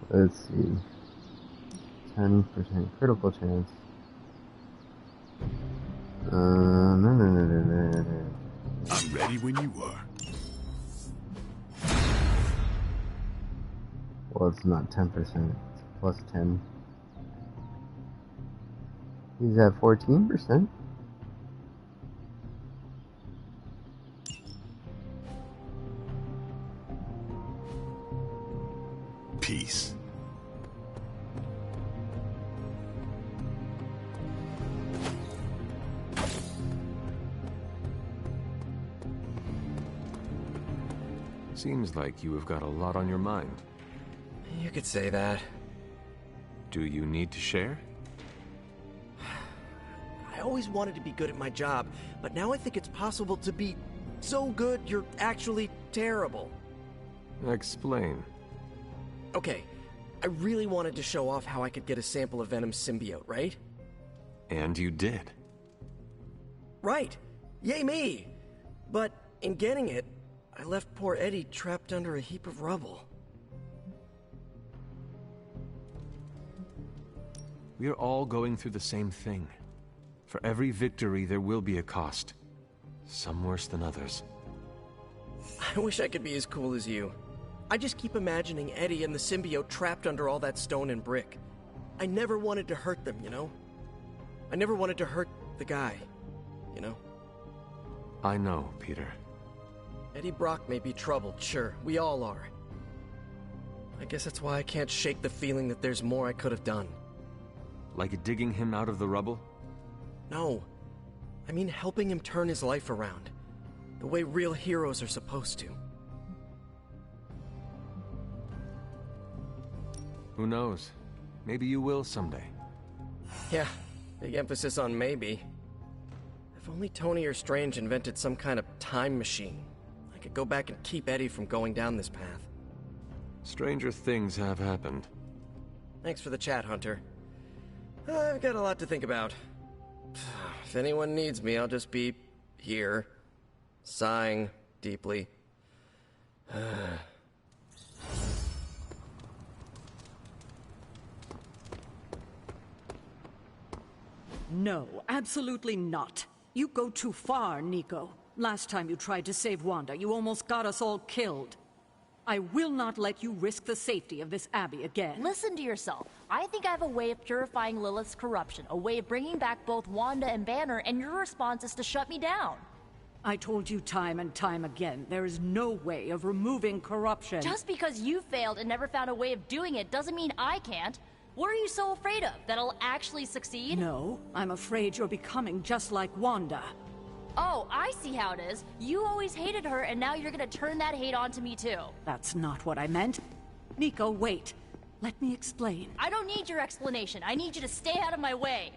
Let's see. 10% critical chance. I'm ready when you are. Well, it's not 10%. It's plus 10. He's at 14%. Peace. Seems like you have got a lot on your mind. You could say that. Do you need to share? I always wanted to be good at my job, but now I think it's possible to be so good you're actually terrible. Explain. Okay, I really wanted to show off how I could get a sample of Venom's symbiote, right? And you did. Right! Yay me! But in getting it, I left poor Eddie trapped under a heap of rubble. We are all going through the same thing. For every victory, there will be a cost. Some worse than others. I wish I could be as cool as you. I just keep imagining Eddie and the symbiote trapped under all that stone and brick. I never wanted to hurt them, you know? I never wanted to hurt the guy, you know? I know, Peter. Eddie Brock may be troubled, sure. We all are. I guess that's why I can't shake the feeling that there's more I could have done. Like digging him out of the rubble? No. I mean helping him turn his life around. The way real heroes are supposed to. Who knows? Maybe you will someday. Yeah, big emphasis on maybe. If only Tony or Strange invented some kind of time machine, I could go back and keep Eddie from going down this path. Stranger things have happened. Thanks for the chat, Hunter. I've got a lot to think about. If anyone needs me, I'll just be here, sighing deeply. No, absolutely not. You go too far, Nico. Last time you tried to save Wanda, you almost got us all killed. I will not let you risk the safety of this Abbey again. Listen to yourself. I think I have a way of purifying Lilith's corruption, a way of bringing back both Wanda and Banner, and your response is to shut me down. I told you time and time again, there is no way of removing corruption. Just because you failed and never found a way of doing it doesn't mean I can't. What are you so afraid of? That I'll actually succeed? No, I'm afraid you're becoming just like Wanda. Oh, I see how it is. You always hated her, and now you're gonna turn that hate onto me too. That's not what I meant. Nico, wait. Let me explain. I don't need your explanation. I need you to stay out of my way.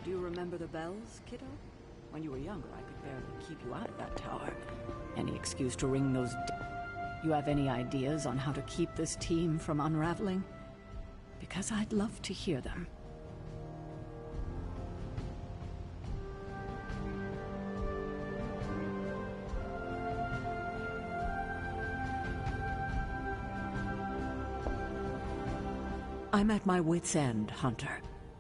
Do you remember the bells, kiddo? When you were younger, I could barely keep you out of that tower. Any excuse to ring those... You have any ideas on how to keep this team from unraveling? Because I'd love to hear them. I'm at my wit's end, Hunter.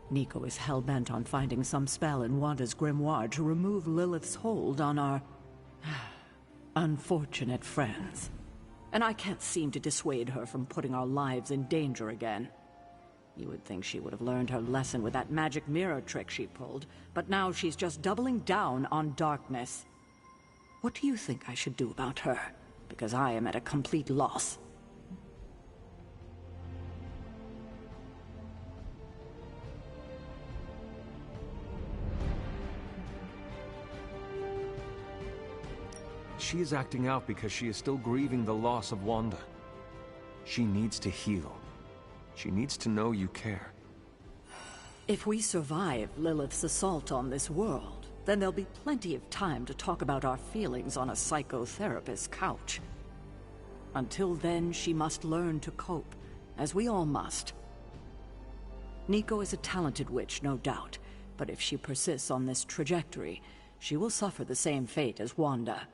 Nico is hell-bent on finding some spell in Wanda's grimoire to remove Lilith's hold on our... unfortunate friends. And I can't seem to dissuade her from putting our lives in danger again. You would think she would have learned her lesson with that magic mirror trick she pulled, but now she's just doubling down on darkness. What do you think I should do about her? Because I am at a complete loss. She is acting out because she is still grieving the loss of Wanda. She needs to heal. She needs to know you care. If we survive Lilith's assault on this world, then there'll be plenty of time to talk about our feelings on a psychotherapist's couch. Until then, she must learn to cope, as we all must. Nico is a talented witch, no doubt, but if she persists on this trajectory, she will suffer the same fate as Wanda.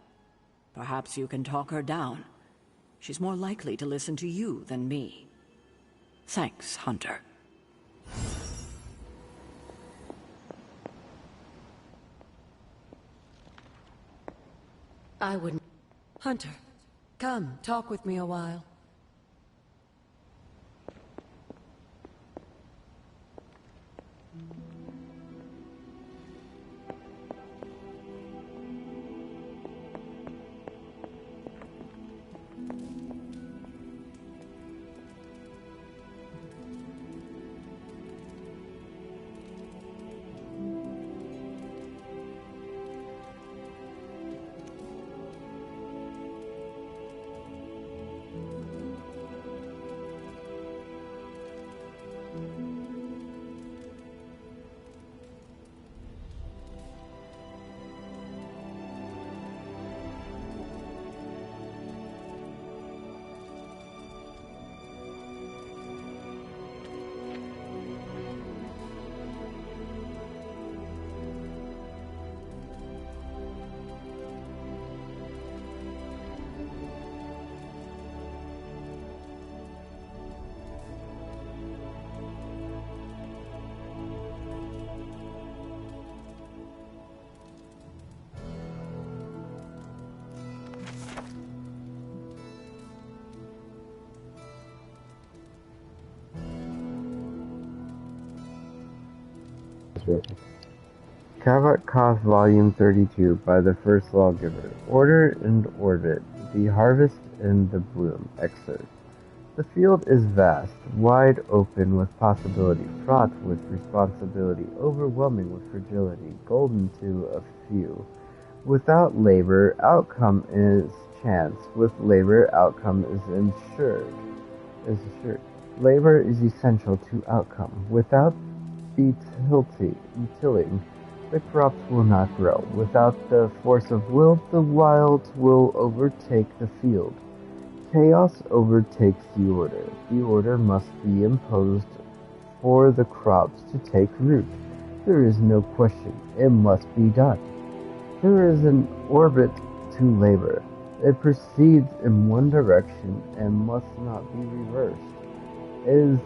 Perhaps you can talk her down. She's more likely to listen to you than me. Thanks, Hunter. I wouldn't... Hunter, come, talk with me a while. Kavak Koth Volume 32 by the First Lawgiver. Order and Orbit. The Harvest and the Bloom. Excerpt. The field is vast, wide open with possibility, fraught with responsibility, overwhelming with fragility, golden to a few. Without labor, outcome is chance. With labor, outcome is assured. Labor is essential to outcome. Without tilling, the crops will not grow. Without the force of will, the wild will overtake the field. Chaos overtakes the order. The order must be imposed for the crops to take root. There is no question. It must be done. There is an orbit to labor. It proceeds in one direction and must not be reversed.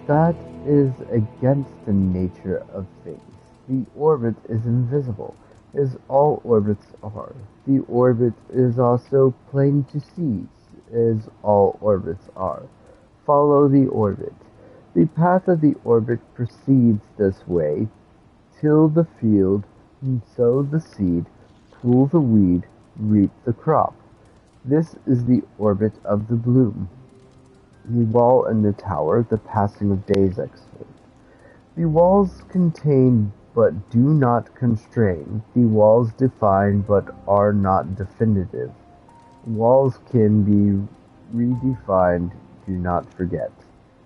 That is against the nature of things. The orbit is invisible, as all orbits are. The orbit is also plain to see, as all orbits are. Follow the orbit. The path of the orbit proceeds this way. Till the field, sow the seed, pull the weed, reap the crop. This is the orbit of the bloom. The wall and the tower, the passing of days excerpt. The walls contain but do not constrain. The walls define but are not definitive. Walls can be redefined, do not forget.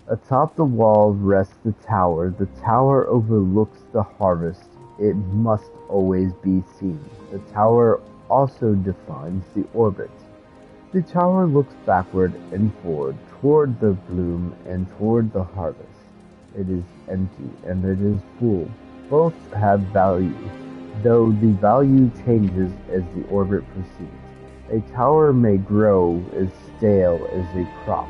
Atop the wall rests the tower. The tower overlooks the harvest. It must always be seen. The tower also defines the orbit. The tower looks backward and forward, toward the bloom and toward the harvest. It is empty and it is full. Both have value, though the value changes as the orbit proceeds. A tower may grow as stale as a crop.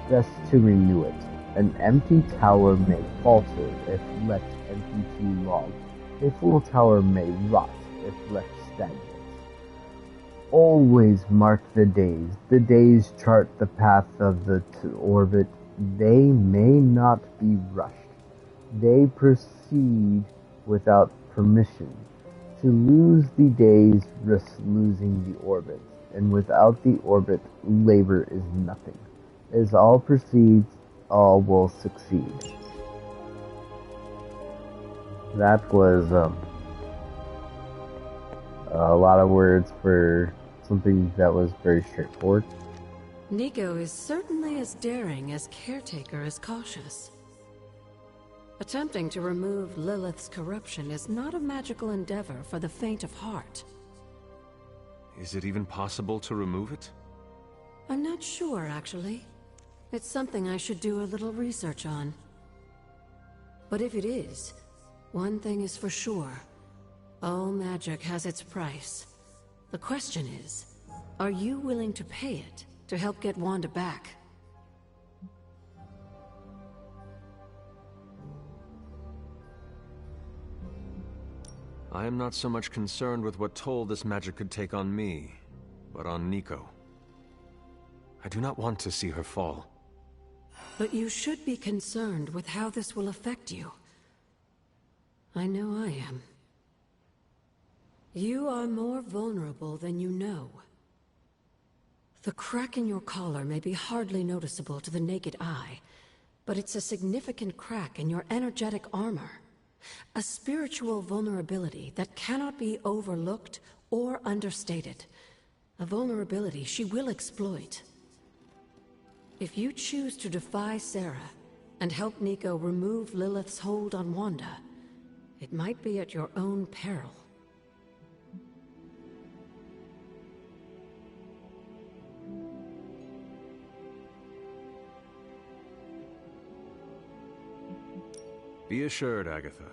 Best to renew it. An empty tower may falter if left empty too long. A full tower may rot if left stagnant. Always mark the days. The days chart the path of the orbit. They may not be rushed. They proceed without permission. To lose the days risks losing the orbits, and without the orbit, labor is nothing. As all proceeds, all will succeed. That was a lot of words for something that was very straightforward. Nico is certainly as daring as Caretaker is cautious. Attempting to remove Lilith's corruption is not a magical endeavor for the faint of heart. Is it even possible to remove it? I'm not sure, actually. It's something I should do a little research on. But if it is, one thing is for sure. All magic has its price. The question is, are you willing to pay it to help get Wanda back? I am not so much concerned with what toll this magic could take on me, but on Nico. I do not want to see her fall. But you should be concerned with how this will affect you. I know I am. You are more vulnerable than you know. The crack in your collar may be hardly noticeable to the naked eye, but it's a significant crack in your energetic armor. A spiritual vulnerability that cannot be overlooked or understated. A vulnerability she will exploit. If you choose to defy Sarah and help Nico remove Lilith's hold on Wanda, it might be at your own peril. Be assured, Agatha.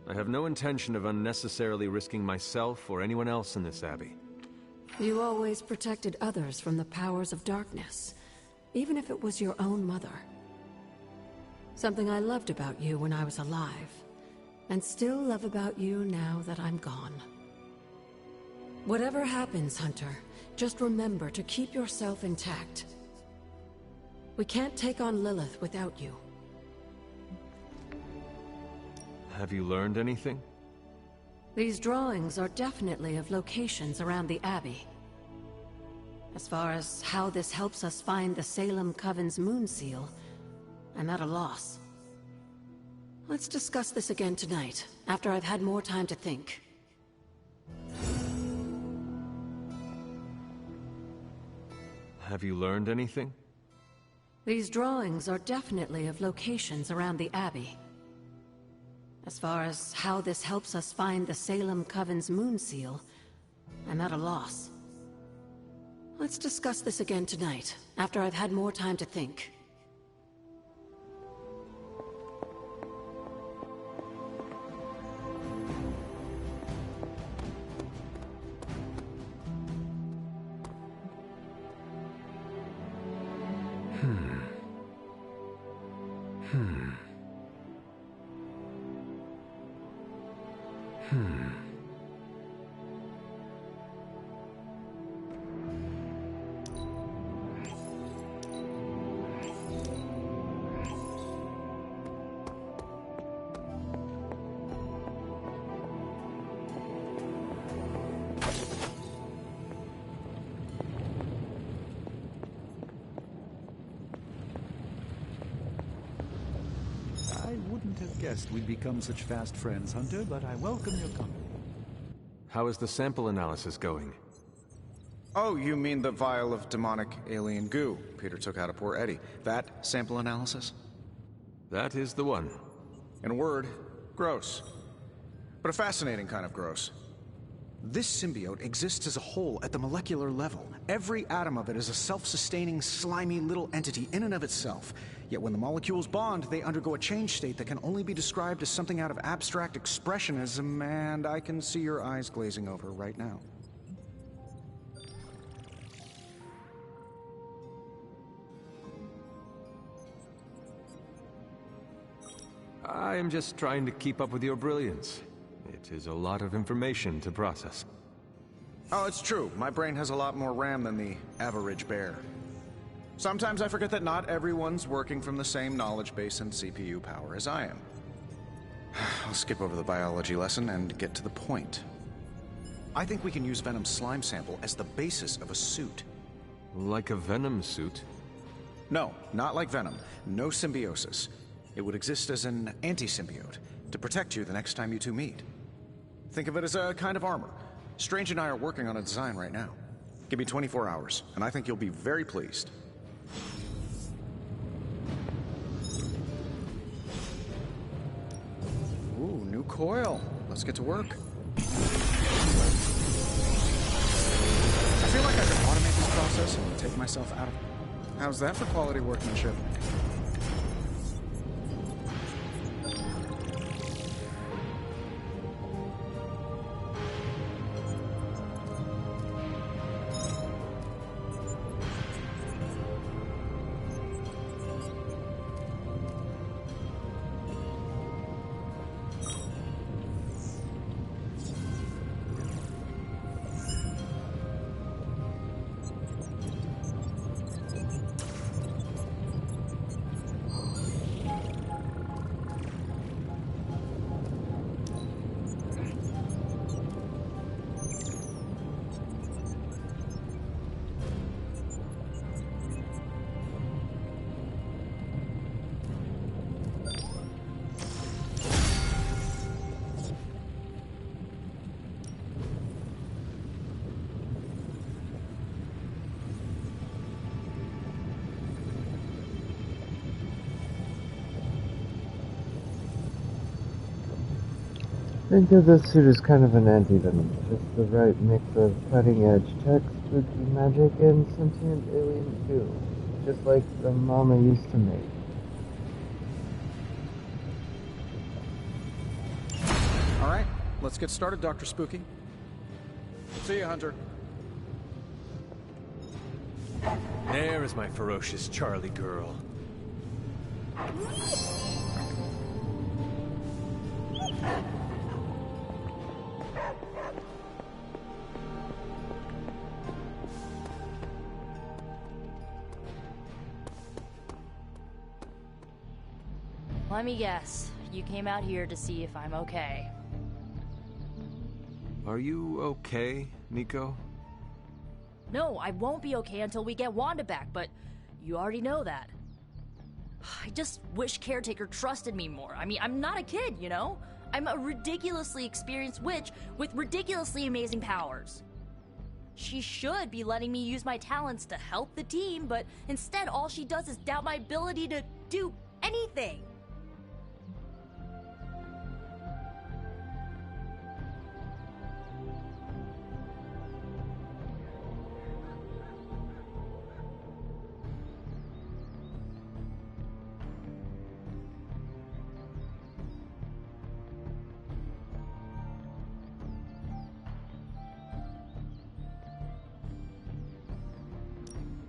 I have no intention of unnecessarily risking myself or anyone else in this abbey. You always protected others from the powers of darkness, even if it was your own mother. Something I loved about you when I was alive, and still love about you now that I'm gone. Whatever happens, Hunter, just remember to keep yourself intact. We can't take on Lilith without you. Have you learned anything? These drawings are definitely of locations around the Abbey. As far as how this helps us find the Salem Coven's moon seal, I'm at a loss. Let's discuss this again tonight, after I've had more time to think. Have you learned anything? These drawings are definitely of locations around the Abbey. As far as how this helps us find the Salem Coven's moon seal, I'm at a loss. Let's discuss this again tonight, after I've had more time to think. I wouldn't have guessed we'd become such fast friends, Hunter, but I welcome your company. How is the sample analysis going? Oh, you mean the vial of demonic alien goo Peter took out of poor Eddie. That sample analysis? That is the one. In a word, gross. But a fascinating kind of gross. This symbiote exists as a whole at the molecular level. Every atom of it is a self-sustaining, slimy little entity in and of itself. Yet when the molecules bond, they undergo a change state that can only be described as something out of abstract expressionism, and I can see your eyes glazing over right now. I am just trying to keep up with your brilliance. It is a lot of information to process. Oh, it's true. My brain has a lot more RAM than the average bear. Sometimes I forget that not everyone's working from the same knowledge base and CPU power as I am. I'll skip over the biology lesson and get to the point. I think we can use Venom's slime sample as the basis of a suit. Like a Venom suit? No, not like Venom. No symbiosis. It would exist as an anti-symbiote, to protect you the next time you two meet. Think of it as a kind of armor. Strange and I are working on a design right now. Give me 24 hours, and I think you'll be very pleased. Ooh, new coil. Let's get to work. I feel like I could automate this process and take myself out of it. How's that for quality workmanship? Think of this suit as kind of an anti-venom, just the right mix of cutting-edge tech, spooky magic, and sentient alien goo, just like the mama used to make. Alright, let's get started, Dr. Spooky. See you, Hunter. There is my ferocious Charlie girl. Let me guess. You came out here to see if I'm okay. Are you okay, Nico? No, I won't be okay until we get Wanda back, but you already know that. I just wish Caretaker trusted me more. I mean, I'm not a kid, you know? I'm a ridiculously experienced witch with ridiculously amazing powers. She should be letting me use my talents to help the team, but instead all she does is doubt my ability to do anything.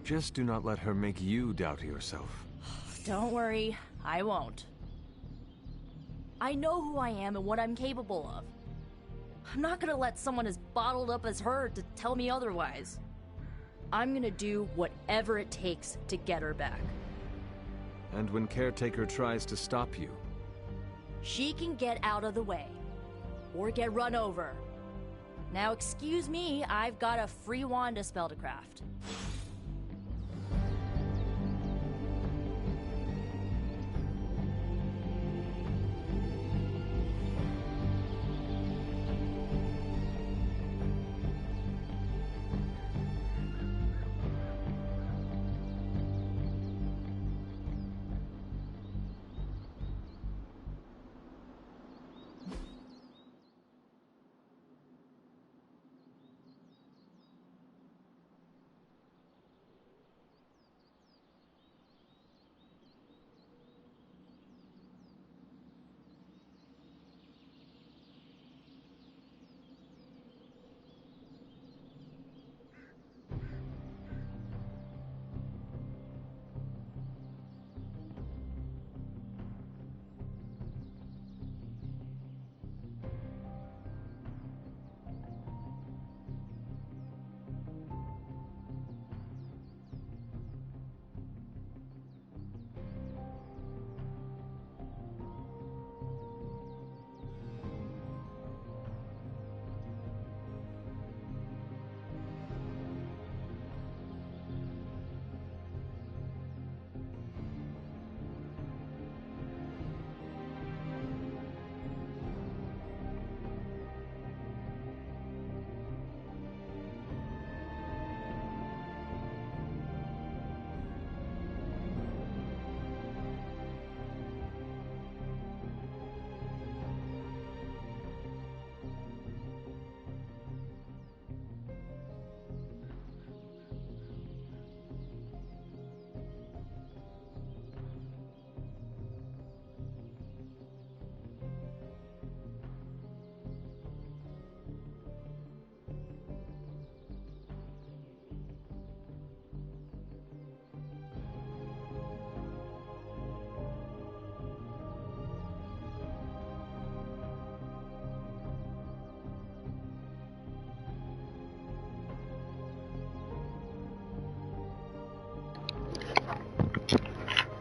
Just do not let her make you doubt yourself. Don't worry, I won't. I know who I am and what I'm capable of. I'm not gonna let someone as bottled up as her to tell me otherwise. I'm gonna do whatever it takes to get her back. And when Caretaker tries to stop you? She can get out of the way. Or get run over. Now excuse me, I've got a free Wanda spell to craft.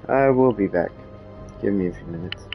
I will be back. Give me a few minutes.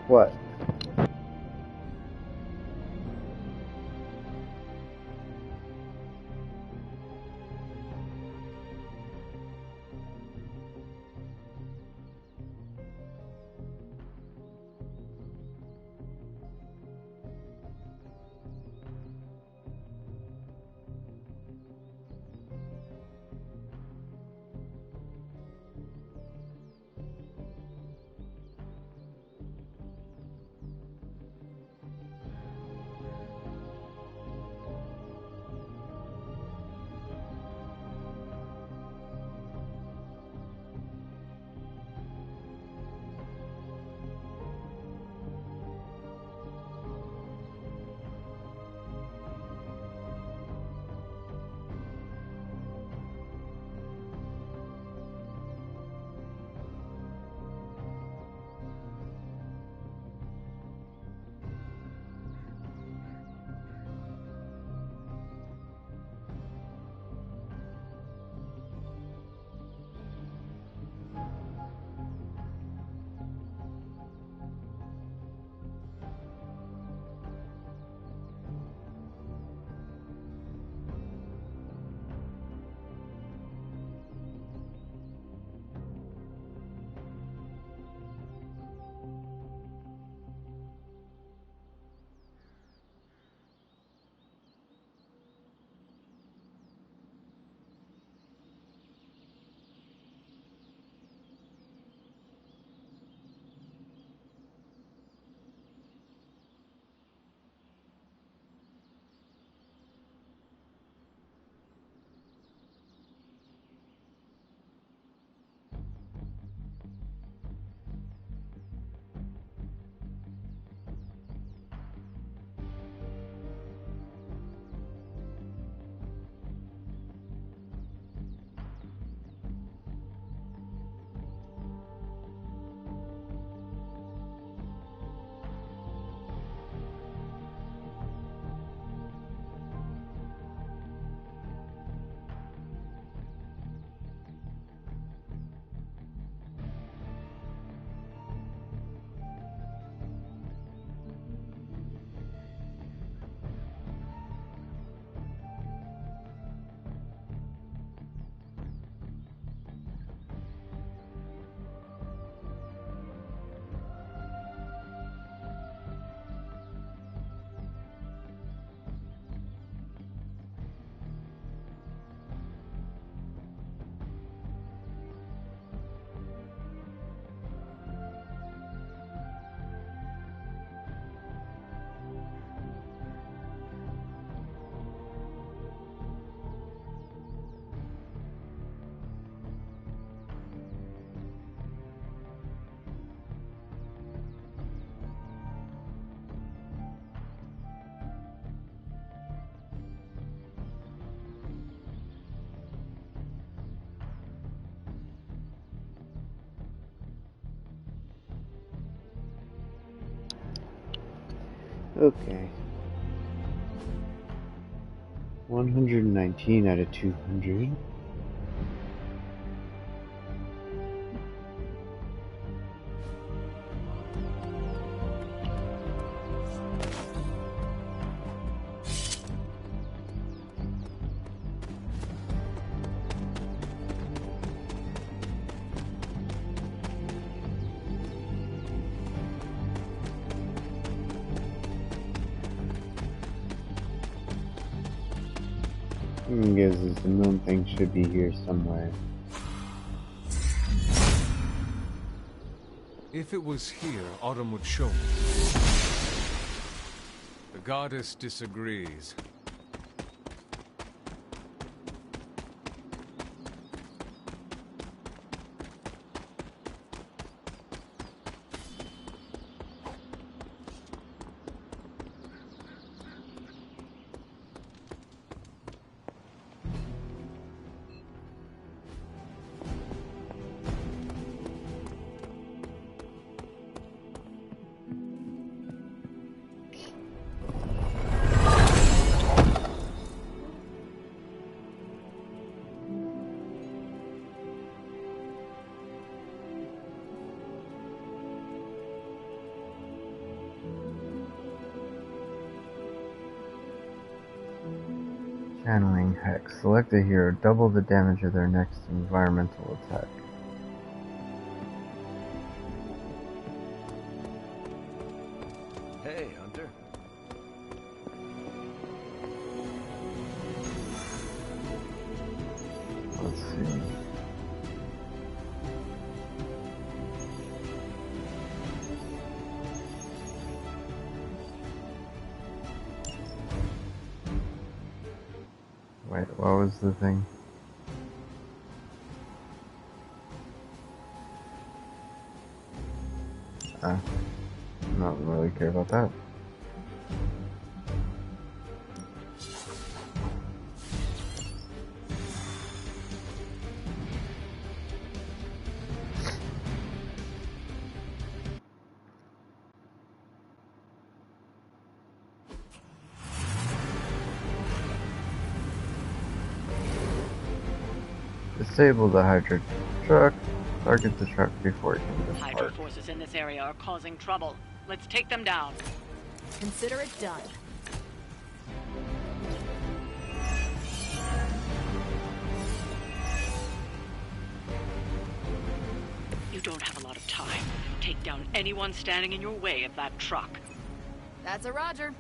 What? Okay. 119 out of 200. Guesses the moon thing should be here somewhere. If it was here, Autumn would show me. The goddess disagrees. Channeling Hex. Select a hero. Double the damage of their next environmental attack. Hey, Hunter. Let's see. Wait, what was the thing? I don't really care about that. Disable the Hydra truck. Target the truck before it can Hydra depart. forces in this area are causing trouble. Let's take them down. Consider it done. You don't have a lot of time. Take down anyone standing in your way of that truck. That's a Roger.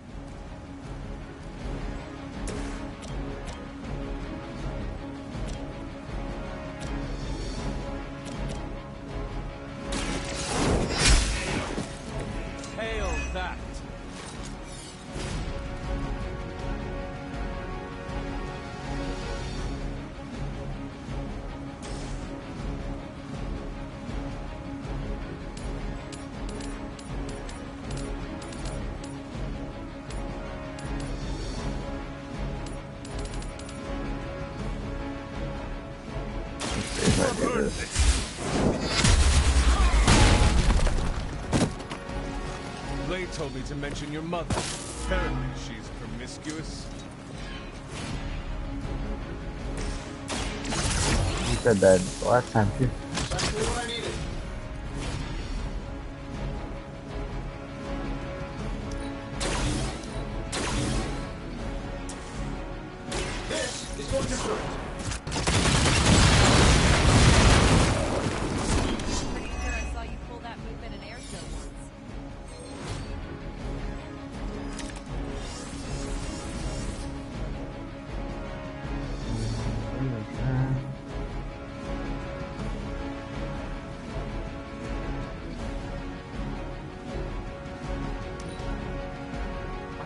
Hail that! If I do this. Blade told me to mention your mother. Apparently she's promiscuous. You said that the last time too. Exactly what I needed. This is going to hurt. Pretty sure I saw you pull that move in an air show once.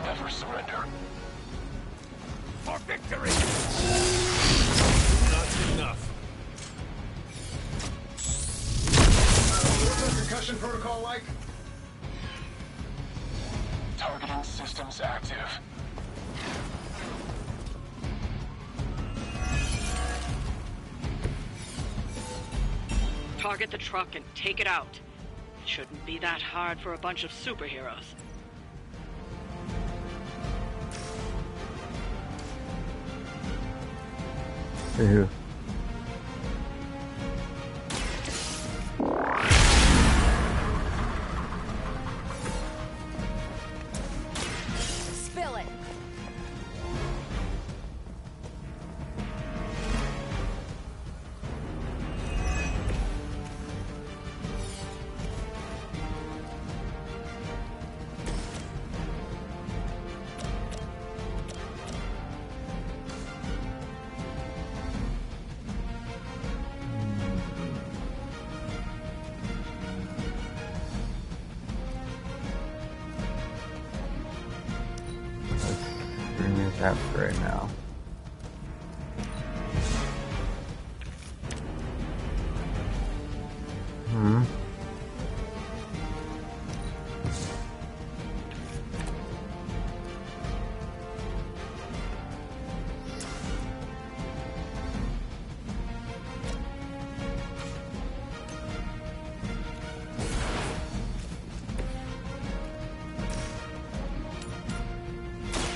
Never surrender. For victory! Not enough. What's the concussion protocol like? Targeting systems active. Target the truck and take it out. It shouldn't be that hard for a bunch of superheroes. Ew. Spill it. Remove that for right now.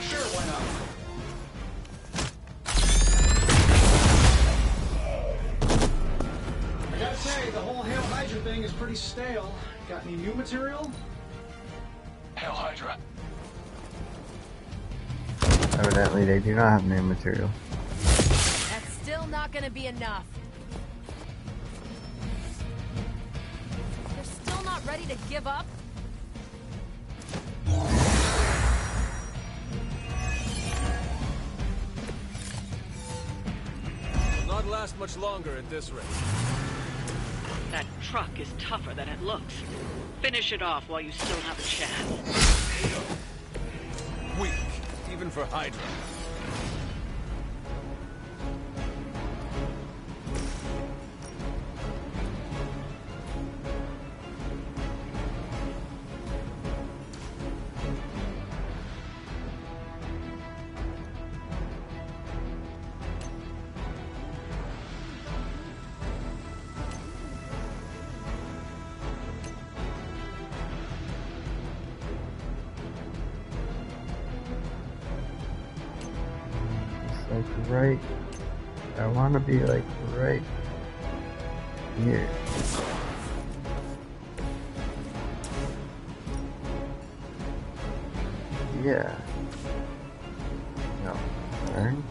Sure, why not? I gotta say, the whole Hail Hydra thing is pretty stale. Got any new material? Hail Hydra. Evidently, they do not have new material. That's still not gonna be enough. They're still not ready to give up? Will not last much longer at this rate. That truck is tougher than it looks. Finish it off while you still have a chance. Weak, even for Hydra. Like right, I want to be like right here. Yeah. No. Turn.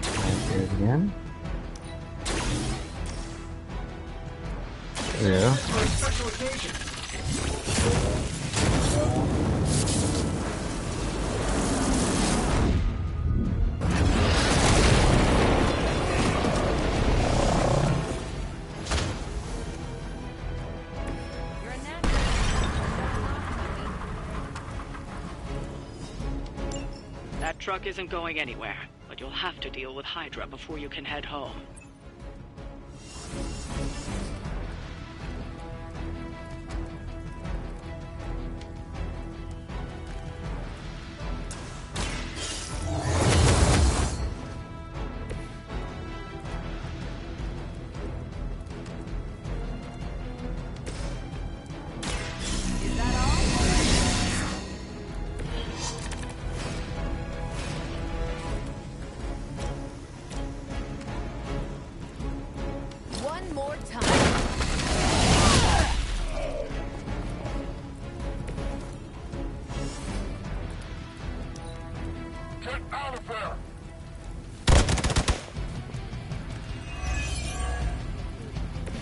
Do it again. There we go. Special occasion. That truck isn't going anywhere, but you'll have to deal with Hydra before you can head home.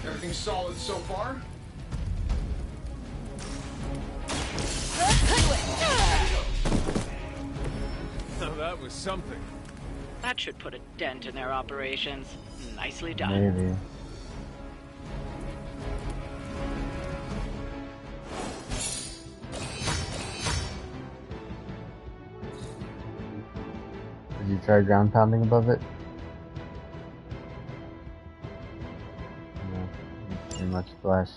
Everything's solid so far? Now that was something. That should put a dent in their operations. Nicely done. Maybe. Did you try ground pounding above it? No, too much splash.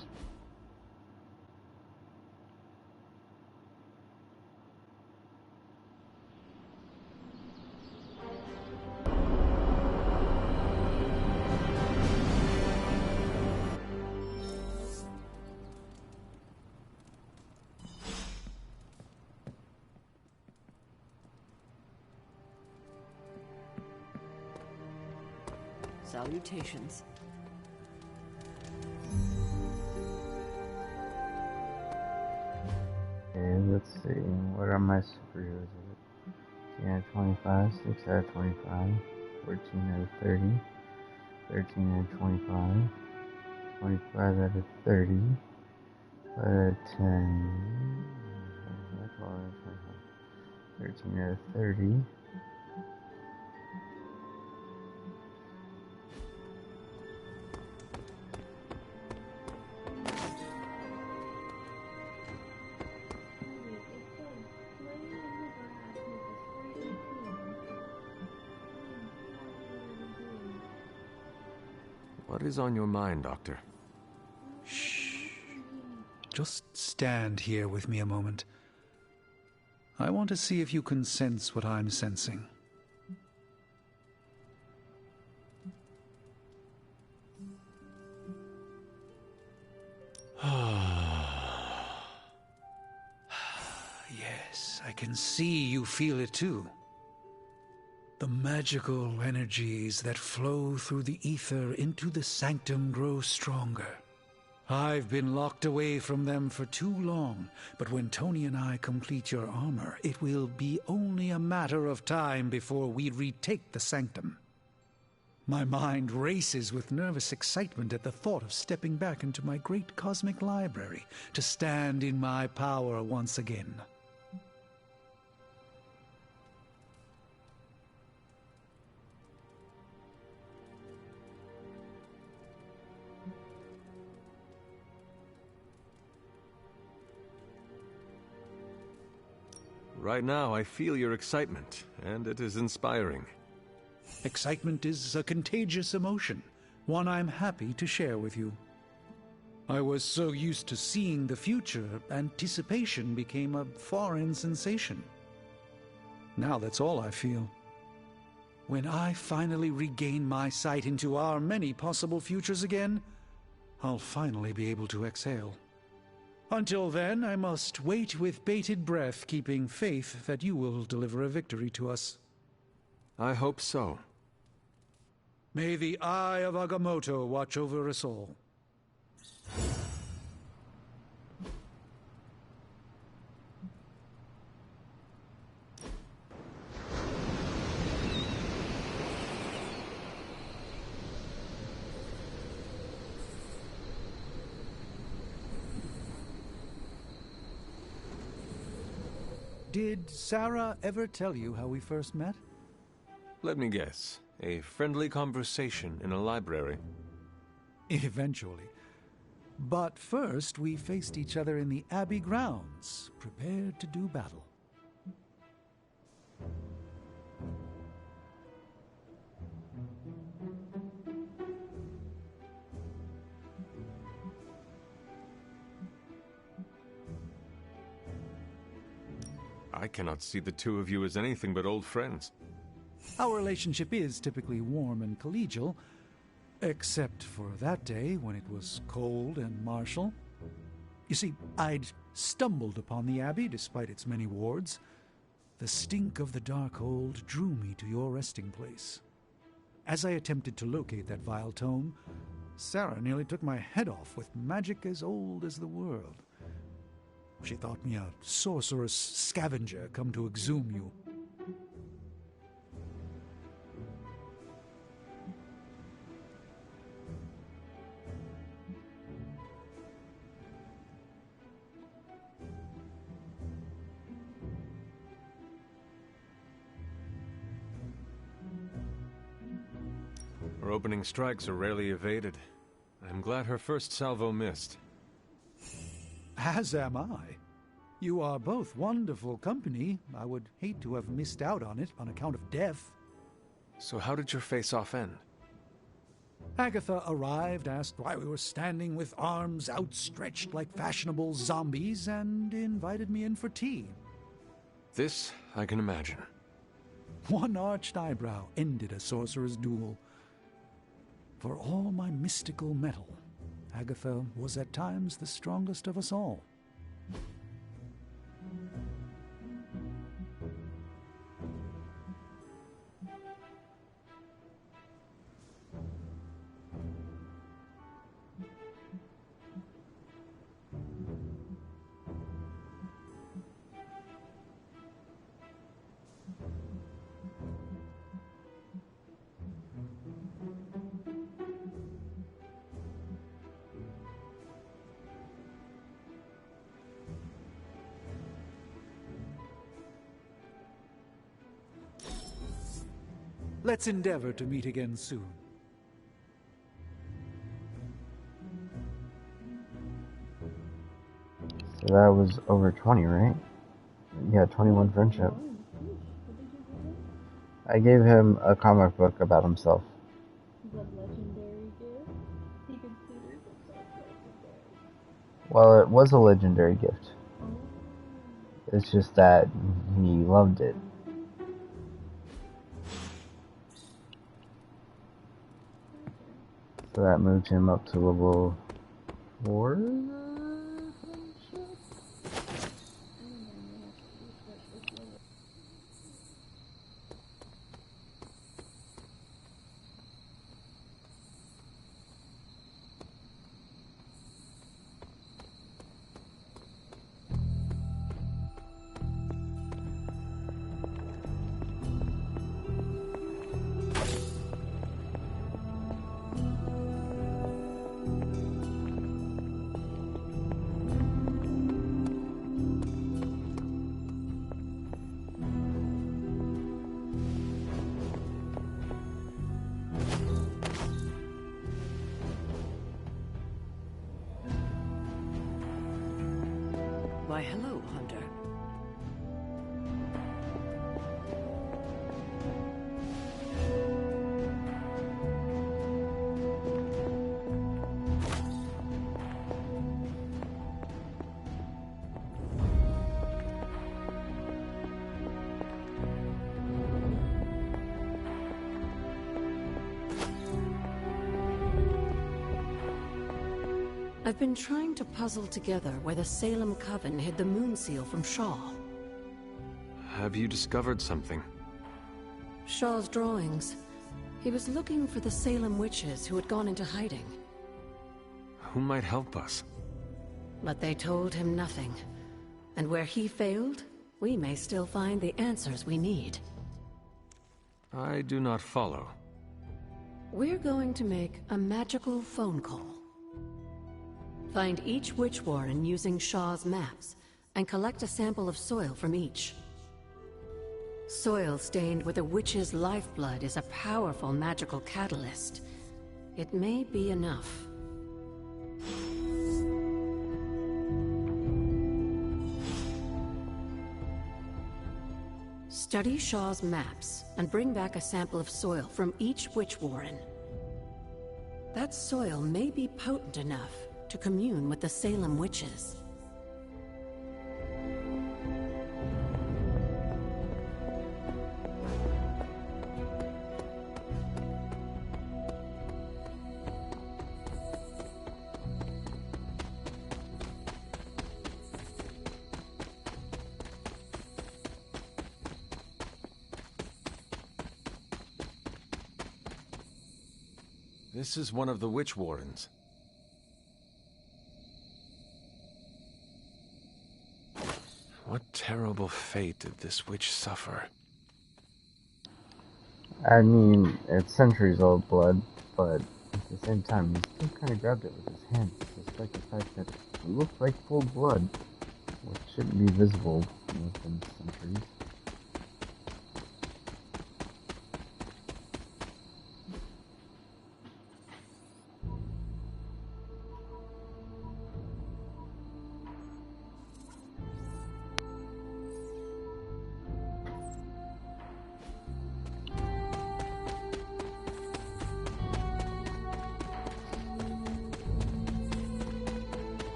Salutations. Okay, let's see. What are my superheroes? 10 out of 25, 6 out of 25, 14 out of 30, 13 out of 25, 25 out of 30, 5 out of 10, 12 out of 25, 13 out of 30. What is on your mind, Doctor? Shh. Just stand here with me a moment. I want to see if you can sense what I'm sensing. Yes, I can see you feel it too. The magical energies that flow through the ether into the sanctum grow stronger. I've been locked away from them for too long, but when Tony and I complete your armor, it will be only a matter of time before we retake the sanctum. My mind races with nervous excitement at the thought of stepping back into my great cosmic library to stand in my power once again. Right now, I feel your excitement, and it is inspiring. Excitement is a contagious emotion, one I'm happy to share with you. I was so used to seeing the future, anticipation became a foreign sensation. Now that's all I feel. When I finally regain my sight into our many possible futures again, I'll finally be able to exhale. Until then, I must wait with bated breath, keeping faith that you will deliver a victory to us. I hope so. May the Eye of Agamotto watch over us all. Did Sarah ever tell you how we first met? Let me guess. A friendly conversation in a library. Eventually. But first, we faced each other in the Abbey grounds, prepared to do battle. I cannot see the two of you as anything but old friends. Our relationship is typically warm and collegial, except for that day when it was cold and martial. You see, I'd stumbled upon the Abbey despite its many wards. The stink of the Darkhold drew me to your resting place. As I attempted to locate that vile tome, Sarah nearly took my head off with magic as old as the world. She thought me a sorcerous scavenger come to exhume you. Her opening strikes are rarely evaded. I'm glad her first salvo missed. As am I. You are both wonderful company. I would hate to have missed out on it on account of death. So how did your face-off end? Agatha arrived, asked why we were standing with arms outstretched like fashionable zombies, and invited me in for tea. This I can imagine. One arched eyebrow ended a sorcerer's duel. For all my mystical mettle, Agatha was at times the strongest of us all. Let's endeavor to meet again soon. So that was over 20, right? Yeah, 21 friendship. I gave him a comic book about himself. Well, it was a legendary gift. It's just that he loved it. So that moved him up to level 4? Why, hello, Hunter. I've been trying to puzzle together where the Salem Coven hid the moon seal from Shaw. Have you discovered something? Shaw's drawings. He was looking for the Salem witches who had gone into hiding. Who might help us? But they told him nothing. And where he failed, we may still find the answers we need. I do not follow. We're going to make a magical phone call. Find each witch warren using Shaw's maps, and collect a sample of soil from each. Soil stained with a witch's lifeblood is a powerful magical catalyst. It may be enough. Study Shaw's maps, and bring back a sample of soil from each witch warren. That soil may be potent enough to commune with the Salem witches. This is one of the witch warrens. What terrible fate did this witch suffer? I mean, it's centuries-old blood, but at the same time, he still kind of grabbed it with his hands, despite the fact that it looked like full blood, which shouldn't be visible within centuries.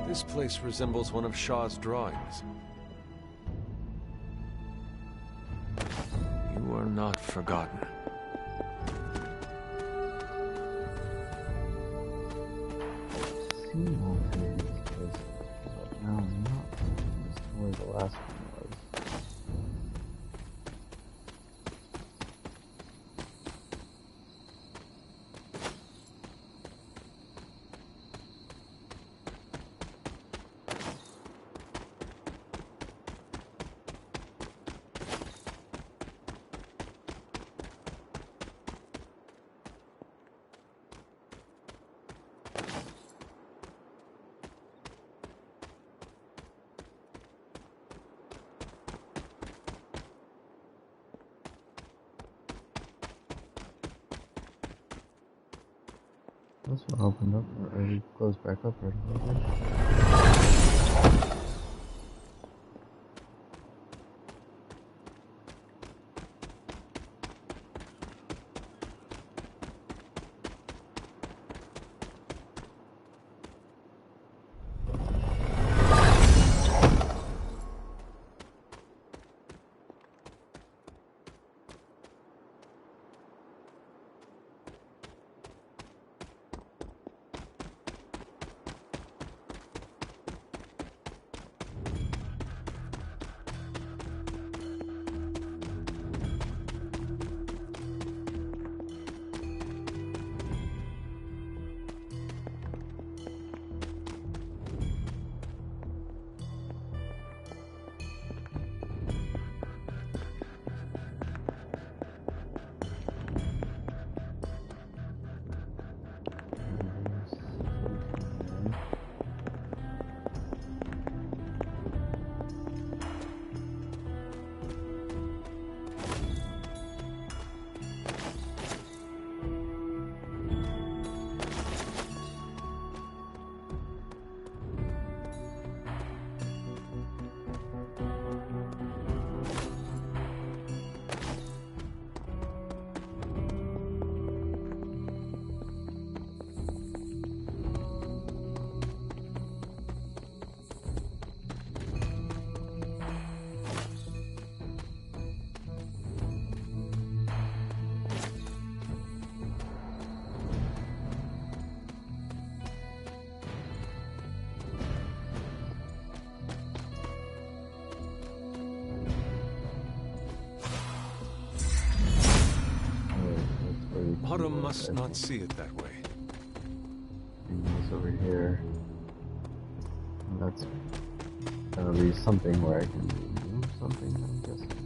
This place resembles one of Shaw's drawings. You are not forgotten. Seen all three of these places, but now I'm not as to where the last one was. This one opened up, or closed back up right away. Autumn must not see it that way. It's over here. And that's gonna be something where I can move something, I'm guessing.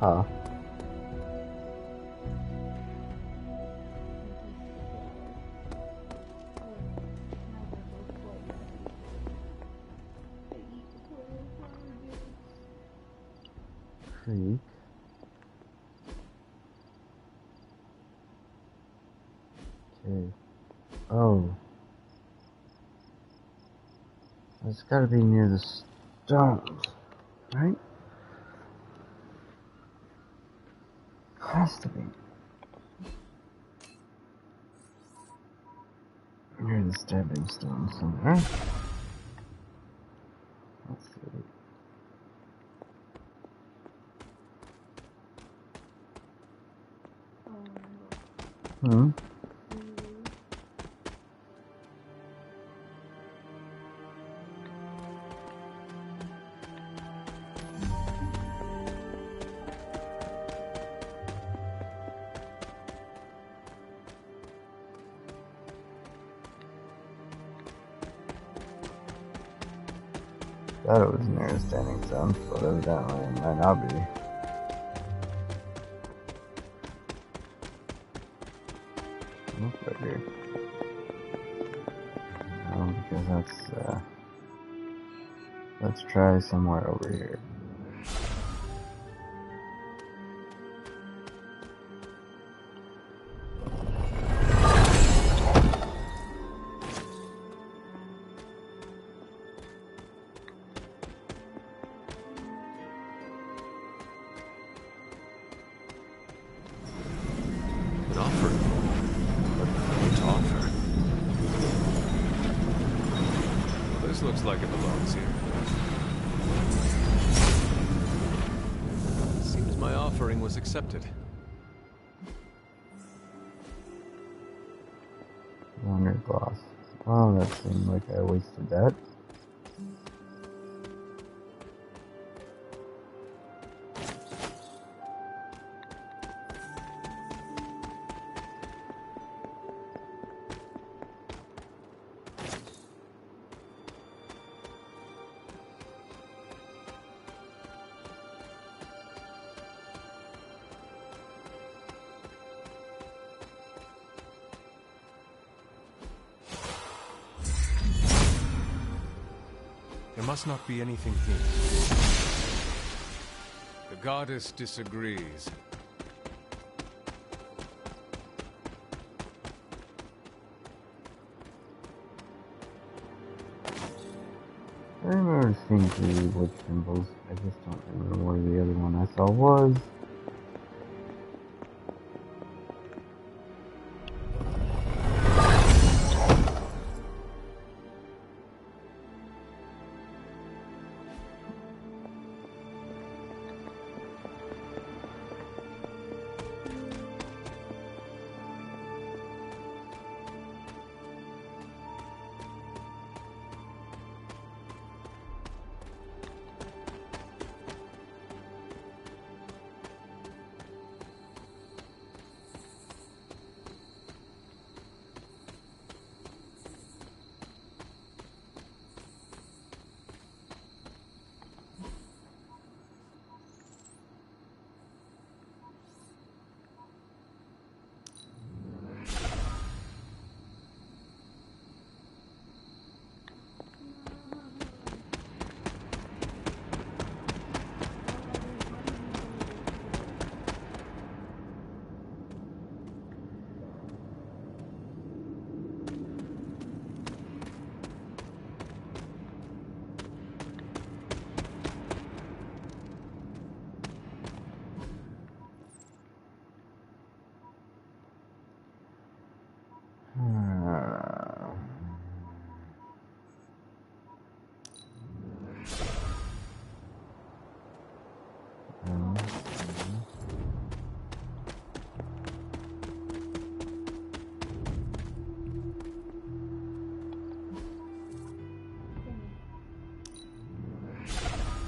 Oh. Creek. Okay. Oh. It's gotta be near the stones, right? Has to be. Near the stepping stone somewhere. Let's see. Hmm? Thought it was near a standing stone, but evidently it might not be. Look right here. Because let's try somewhere over here. An offer? What to offer? Well, this looks like it belongs here. Seems my offering was accepted. Wonder gloss. Well, that seemed like I wasted that. There must not be anything here. The goddess disagrees. I remember seeing the wood symbols. I just don't remember where the other one I saw was.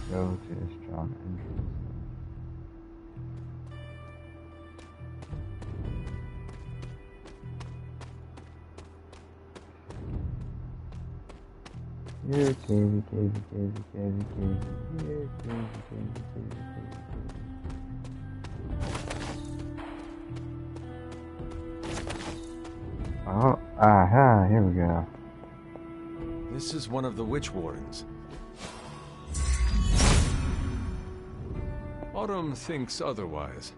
Go to a strong entrance. Here, cavey, cavey, cavey, cavey, cavey. Here, cavey, cavey, cavey, cavey, cavey. Oh, aha, here we go. This is one of the witch wardens. Autumn thinks otherwise.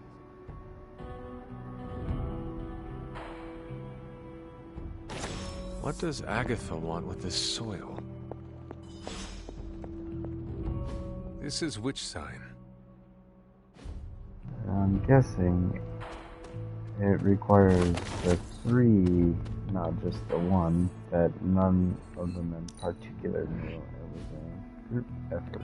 What does Agatha want with this soil? This is which sign? I'm guessing it requires the 3, not just the 1, that none of them in particular knew it was a group effort.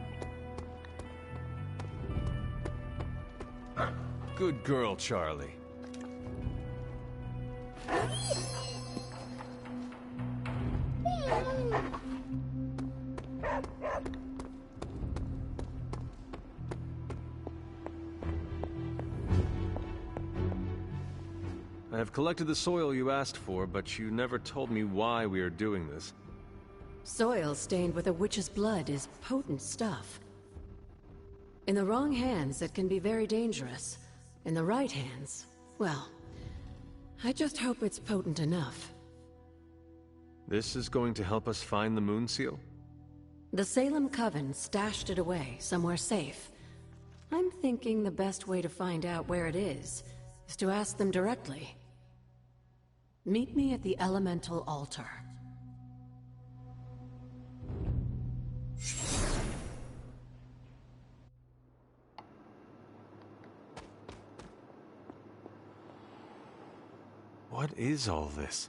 Good girl, Charlie. I have collected the soil you asked for, but you never told me why we are doing this. Soil stained with a witch's blood is potent stuff. In the wrong hands, it can be very dangerous. In the right hands, well, I just hope it's potent enough. This is going to help us find the moon seal? The Salem Coven stashed it away somewhere safe. I'm thinking the best way to find out where it is to ask them directly. Meet me at the Elemental Altar. What is all this?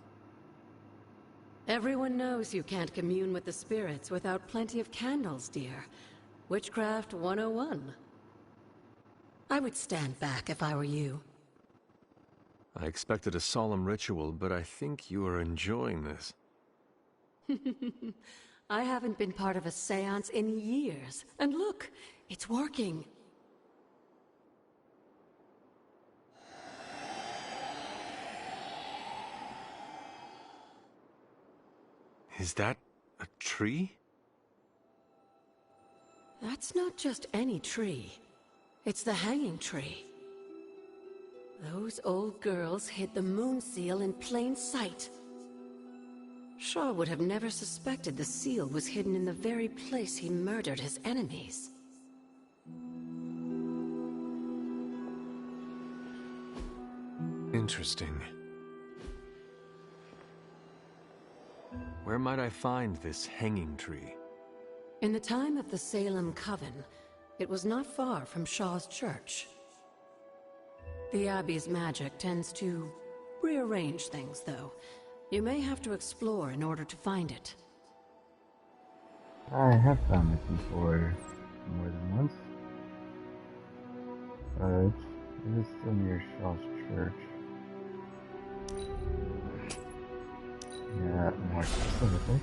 Everyone knows you can't commune with the spirits without plenty of candles, dear. Witchcraft 101. I would stand back if I were you. I expected a solemn ritual, but I think you are enjoying this. I haven't been part of a seance in years. And look, it's working. Is that a tree? That's not just any tree. It's the hanging tree. Those old girls hid the moon seal in plain sight. Shaw would have never suspected the seal was hidden in the very place he murdered his enemies. Interesting. Where might I find this hanging tree? In the time of the Salem Coven, it was not far from Shaw's church. The Abbey's magic tends to rearrange things, though. You may have to explore in order to find it. I have found it before, more than once. It is still near Shaw's church. Yeah, more specifically.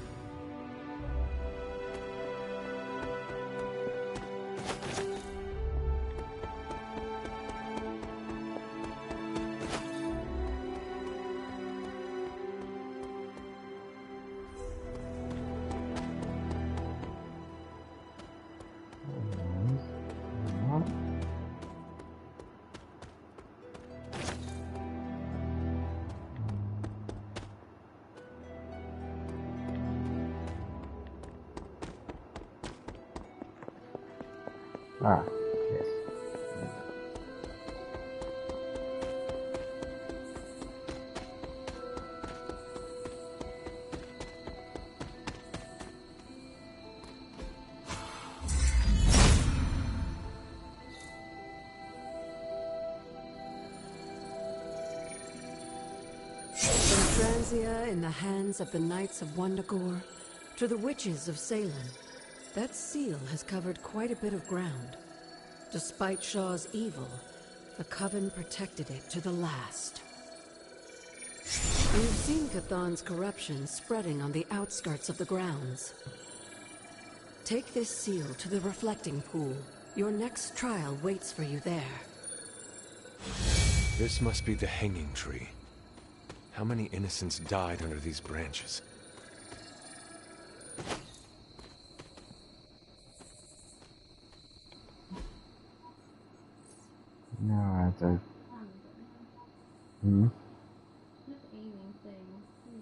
Ah, yes. From Transia in the hands of the Knights of Wundagore to the Witches of Salem, that seal has covered quite a bit of ground. Despite Shaw's evil, the Coven protected it to the last. You've seen Cathan's corruption spreading on the outskirts of the grounds. Take this seal to the reflecting pool. Your next trial waits for you there. This must be the hanging tree. How many innocents died under these branches? No, it's a... Hmm? Just aiming things.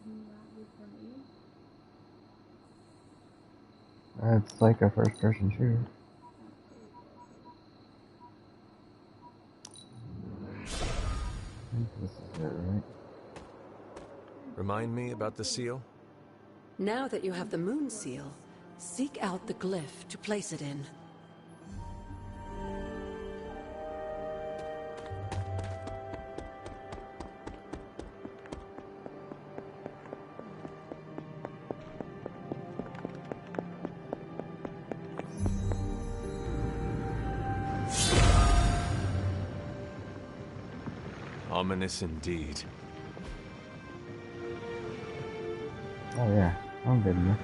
it's like a first-person shooter. I think this is it, right? Remind me about the seal? Now that you have the moon seal, seek out the glyph to place it in. Ominous indeed. Oh yeah, I'm good enough.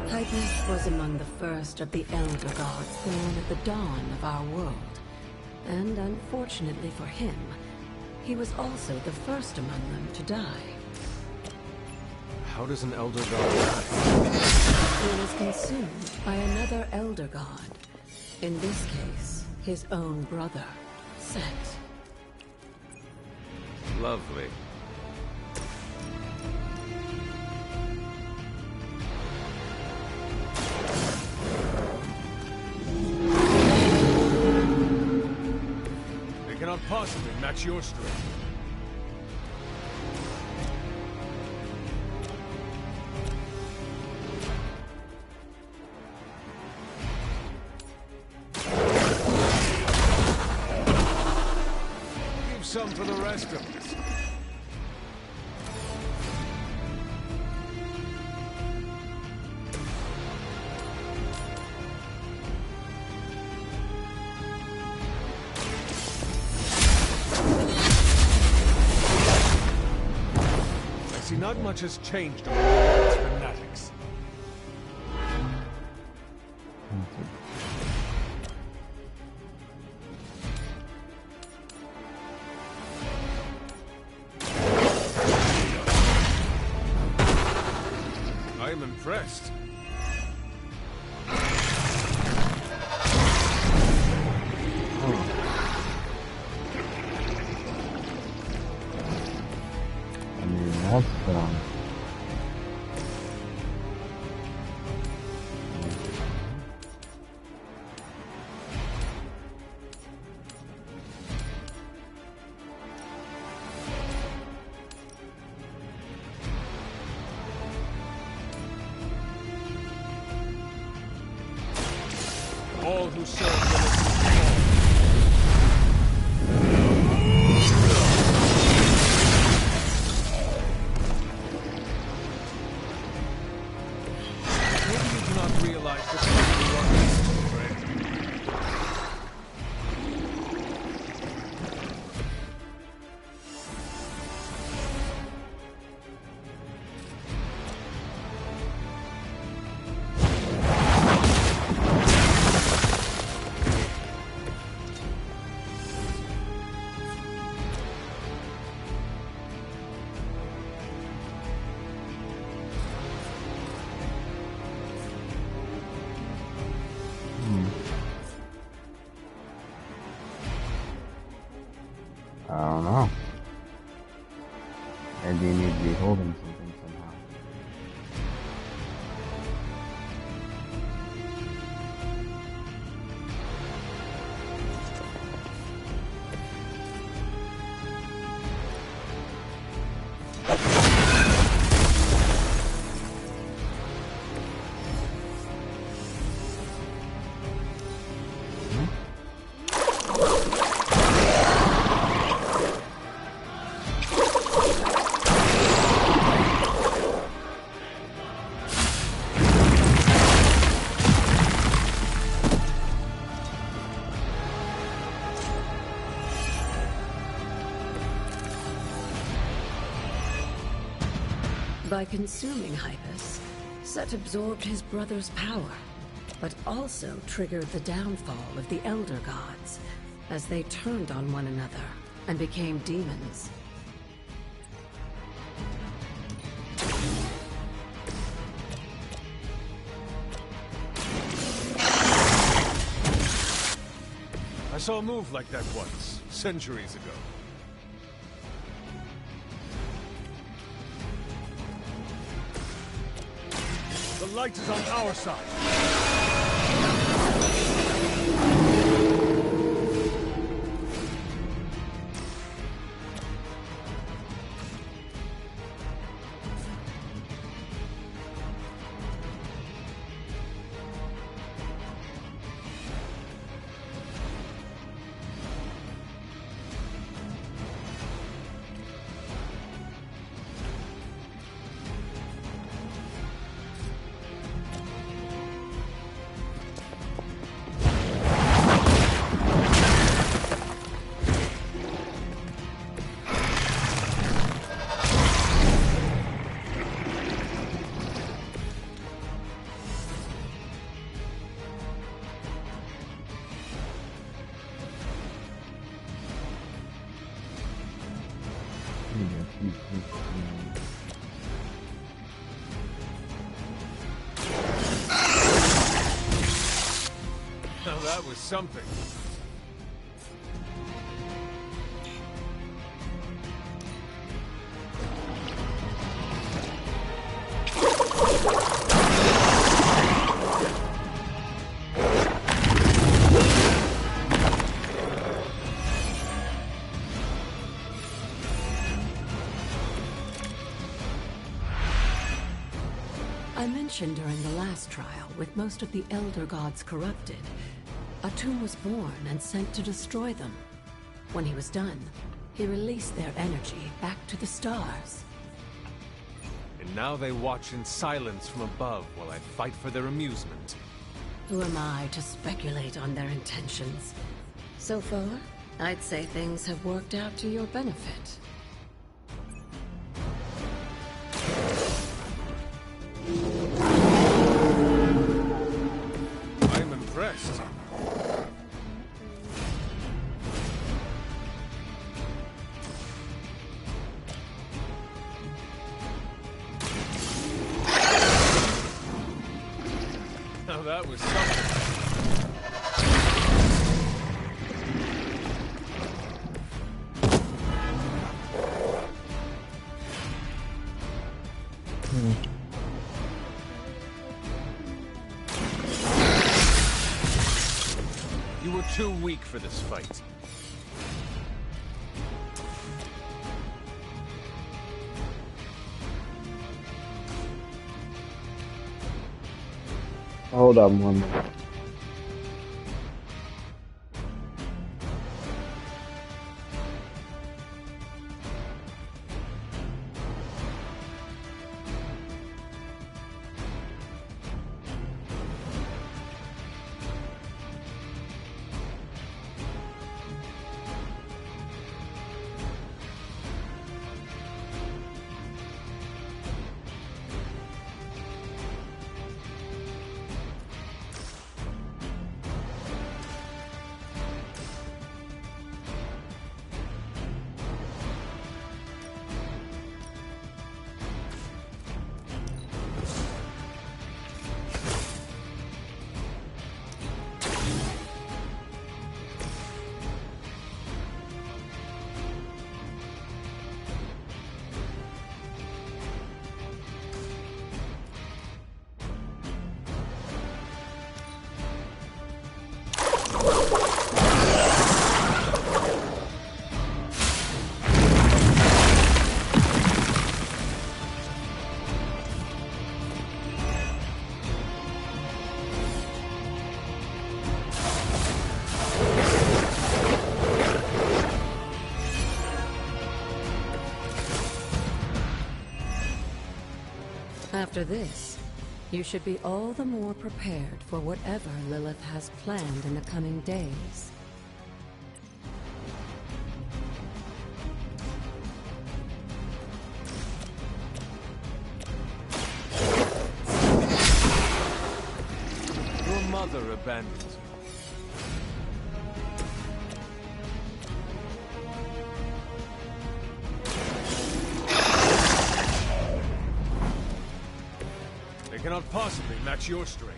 Hypus was among the first of the Elder Gods born at the dawn of our world. And unfortunately for him, he was also the first among them to die. How does an Elder God die? He was consumed by another Elder God. In this case, his own brother, Set. Lovely. They cannot possibly match your strength. Some for the rest of us. I see not much has changed among these fanatics. I am impressed. I mean, that's All who serve the maybe you do not realize that you are missing, friend. I don't know. Maybe you need to be holding something somehow. By consuming Hypus, Set absorbed his brother's power, but also triggered the downfall of the Elder Gods, as they turned on one another and became demons. I saw a move like that once, centuries ago. The light is on our side. Now that was something. I mentioned during the last trial, with most of the Elder Gods corrupted, a tomb was born and sent to destroy them. When he was done, he released their energy back to the stars. And now they watch in silence from above while I fight for their amusement. Who am I to speculate on their intentions? So far, I'd say things have worked out to your benefit. I'm impressed. Now that was something. You were too weak for this fight. Hold on one minute. After this, you should be all the more prepared for whatever Lilith has planned in the coming days. Your mother abandoned you. They cannot possibly match your strength.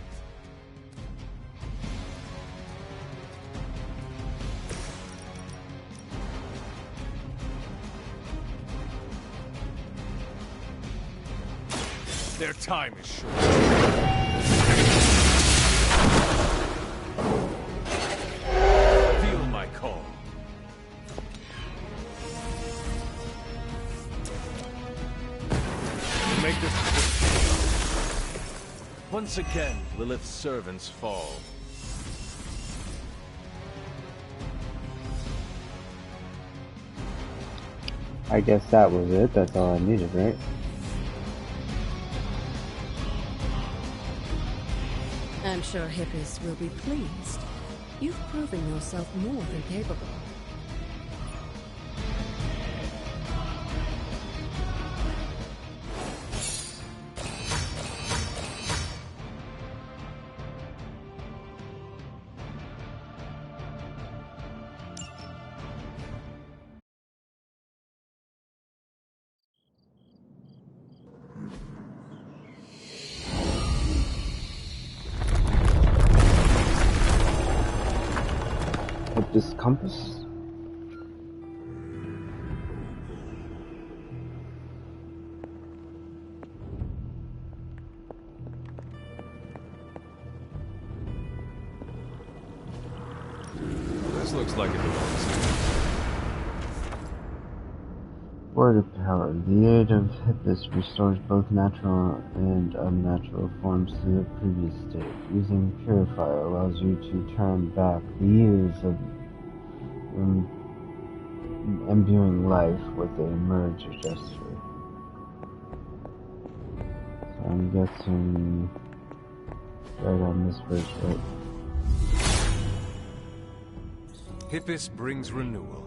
Their time is short. Feel my call. Make this quick. Once again, Lilith's servants fall. I guess that was it. That's all I needed, right? I'm sure Hippis will be pleased. You've proven yourself more than capable. With this compass? This looks like it belongs here. Word of power. The aid of Hippis restores both natural and unnatural forms to their previous state. Using Purifier allows you to turn back the years of imbuing life with a merge gesture. So I'm guessing right on this bridge, right? Hippis brings renewal.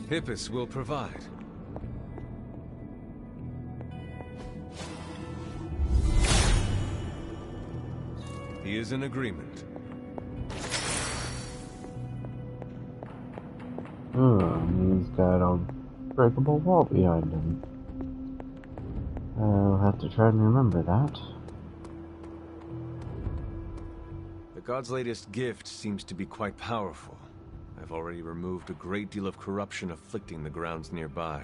Hippis will provide. He is in agreement. He's got a breakable wall behind him. I'll have to try and remember that. The god's latest gift seems to be quite powerful. I've already removed a great deal of corruption afflicting the grounds nearby.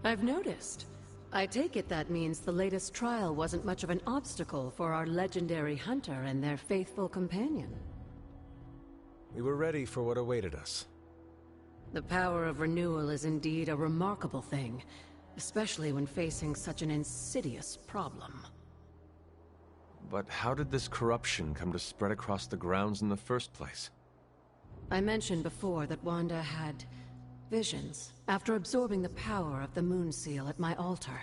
I've noticed. I take it that means the latest trial wasn't much of an obstacle for our legendary hunter and their faithful companion. We were ready for what awaited us. The power of renewal is indeed a remarkable thing, especially when facing such an insidious problem. But how did this corruption come to spread across the grounds in the first place? I mentioned before that Wanda had visions after absorbing the power of the Moon Seal at my altar.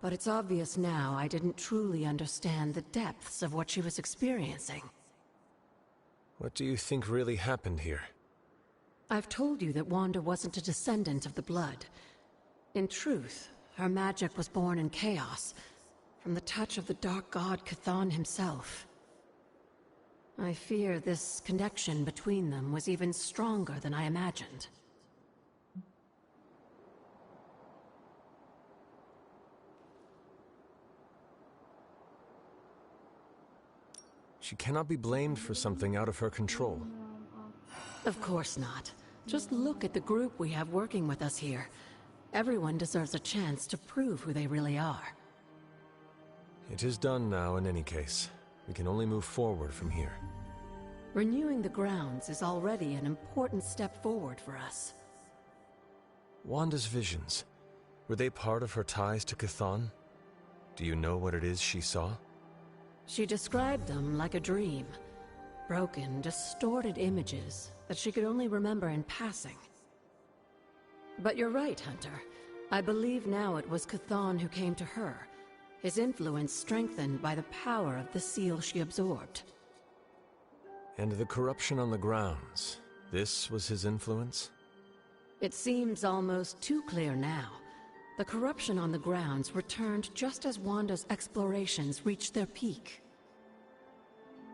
But it's obvious now I didn't truly understand the depths of what she was experiencing. What do you think really happened here? I've told you that Wanda wasn't a descendant of the Blood. In truth, her magic was born in chaos, from the touch of the Dark God Chthon himself. I fear this connection between them was even stronger than I imagined. She cannot be blamed for something out of her control. Of course not. Just look at the group we have working with us here. Everyone deserves a chance to prove who they really are. It is done now in any case. We can only move forward from here. Renewing the grounds is already an important step forward for us. Wanda's visions, were they part of her ties to Chthon? Do you know what it is she saw? She described them like a dream. Broken, distorted images that she could only remember in passing. But you're right, Hunter. I believe now it was Chthon who came to her, his influence strengthened by the power of the seal she absorbed. And the corruption on the grounds, this was his influence? It seems almost too clear now. The corruption on the grounds returned just as Wanda's explorations reached their peak.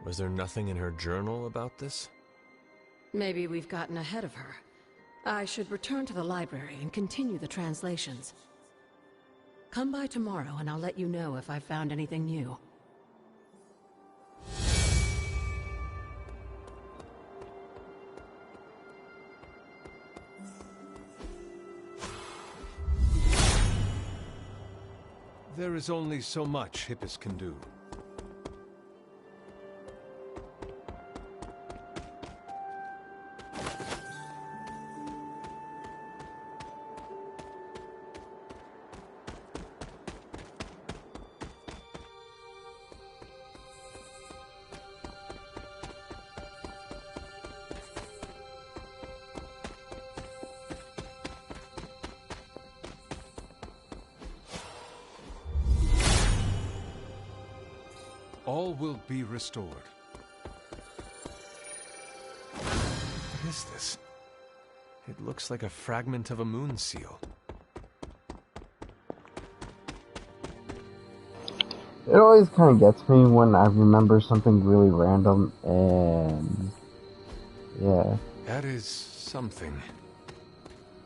Was there nothing in her journal about this? Maybe we've gotten ahead of her. I should return to the library and continue the translations. Come by tomorrow and I'll let you know if I've found anything new. There is only so much Hippus can do. All will be restored. What is this? It looks like a fragment of a moon seal. It always kind of gets me when I remember something really random, and yeah. That is something.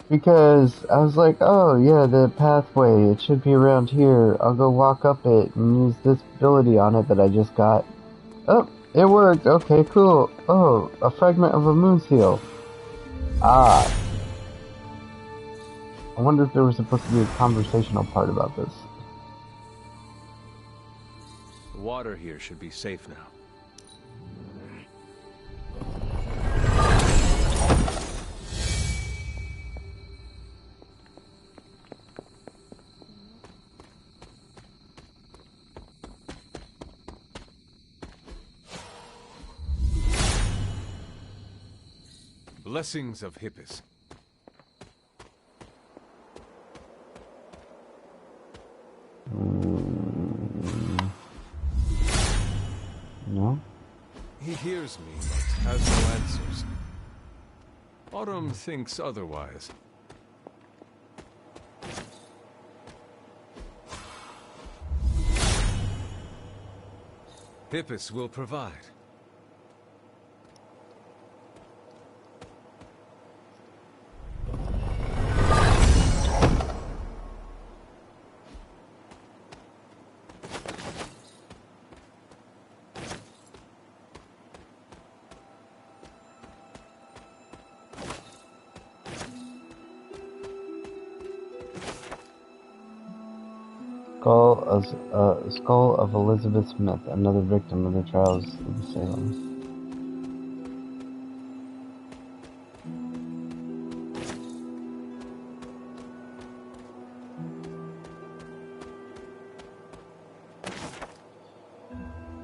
Because I was like, oh yeah, the pathway, it should be around here. I'll go walk up it and use this ability on it that I just got. Oh, it worked. Okay, cool. Oh, a fragment of a moon seal. Ah. I wonder if there was supposed to be a conversational part about this. The water here should be safe now. Blessings of Hippus. No? He hears me, but has no answers. Autumn thinks otherwise. Hippus will provide. Skull of Elizabeth Smith, another victim of the trials of Salem.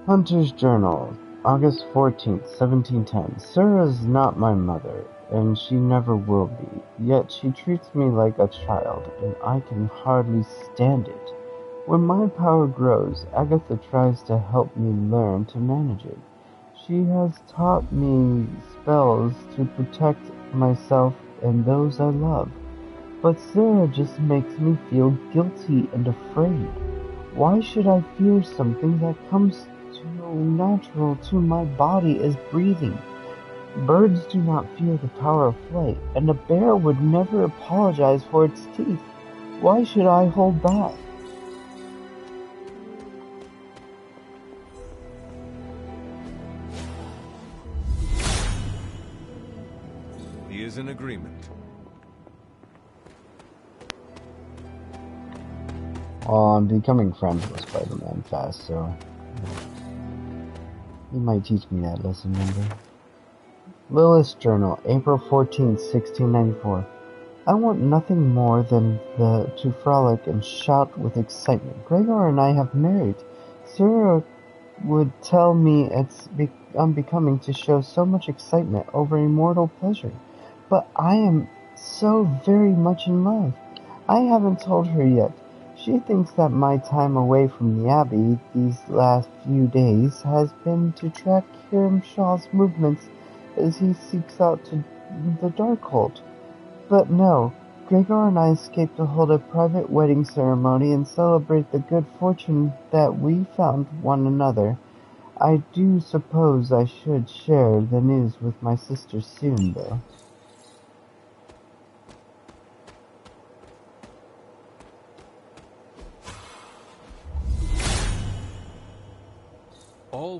Hunter's Journal, August 14th, 1710. Sarah's not my mother, and she never will be, yet she treats me like a child, and I can hardly stand it. When my power grows, Agatha tries to help me learn to manage it. She has taught me spells to protect myself and those I love, but Sarah just makes me feel guilty and afraid. Why should I fear something that comes so natural to my body as breathing? Birds do not fear the power of flight, and a bear would never apologize for its teeth. Why should I hold back? He is in agreement. Well, I'm becoming friends with Spider-Man fast, so he might teach me that lesson one day. Lilith's Journal, April 14th, 1694. I want nothing more than to frolic and shout with excitement. Gregor and I have married. Sarah would tell me it's unbecoming to show so much excitement over a mortal pleasure. But I am so very much in love. I haven't told her yet. She thinks that my time away from the Abbey these last few days has been to track Hiram Shaw's movements as he seeks out to the Darkhold. But no, Gregor and I escaped to hold a private wedding ceremony and celebrate the good fortune that we found one another. I do suppose I should share the news with my sister soon, though.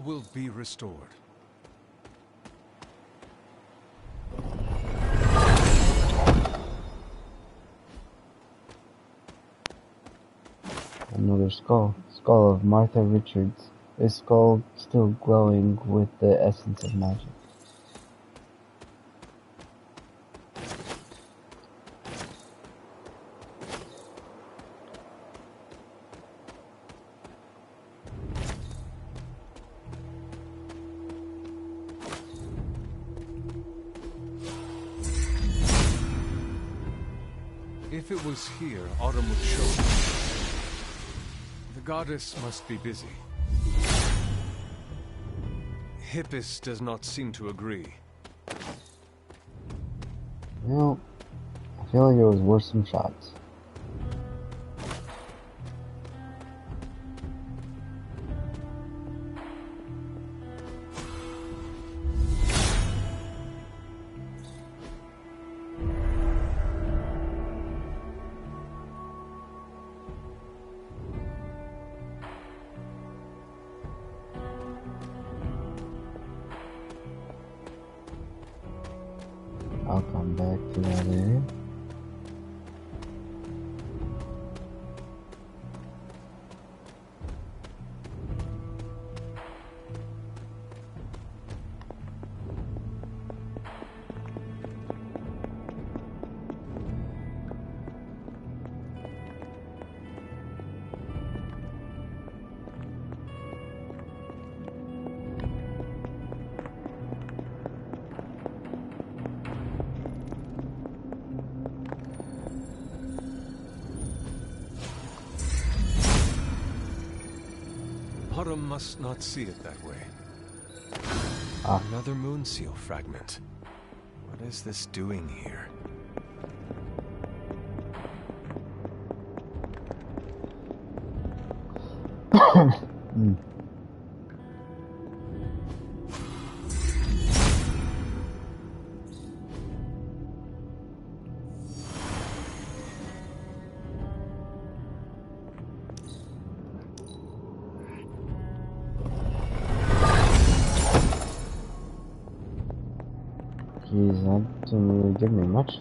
will be restored. Another skull. Skull of Martha Richards. A skull still glowing with the essence of magic. If it was here, Autumn would show me. The goddess must be busy. Hippus does not seem to agree. Well, I feel like it was worth some shots. I'll come back to that area. Autumn must not see it that way. Another moon seal fragment. What is this doing here? Jeez, that didn't really give me much.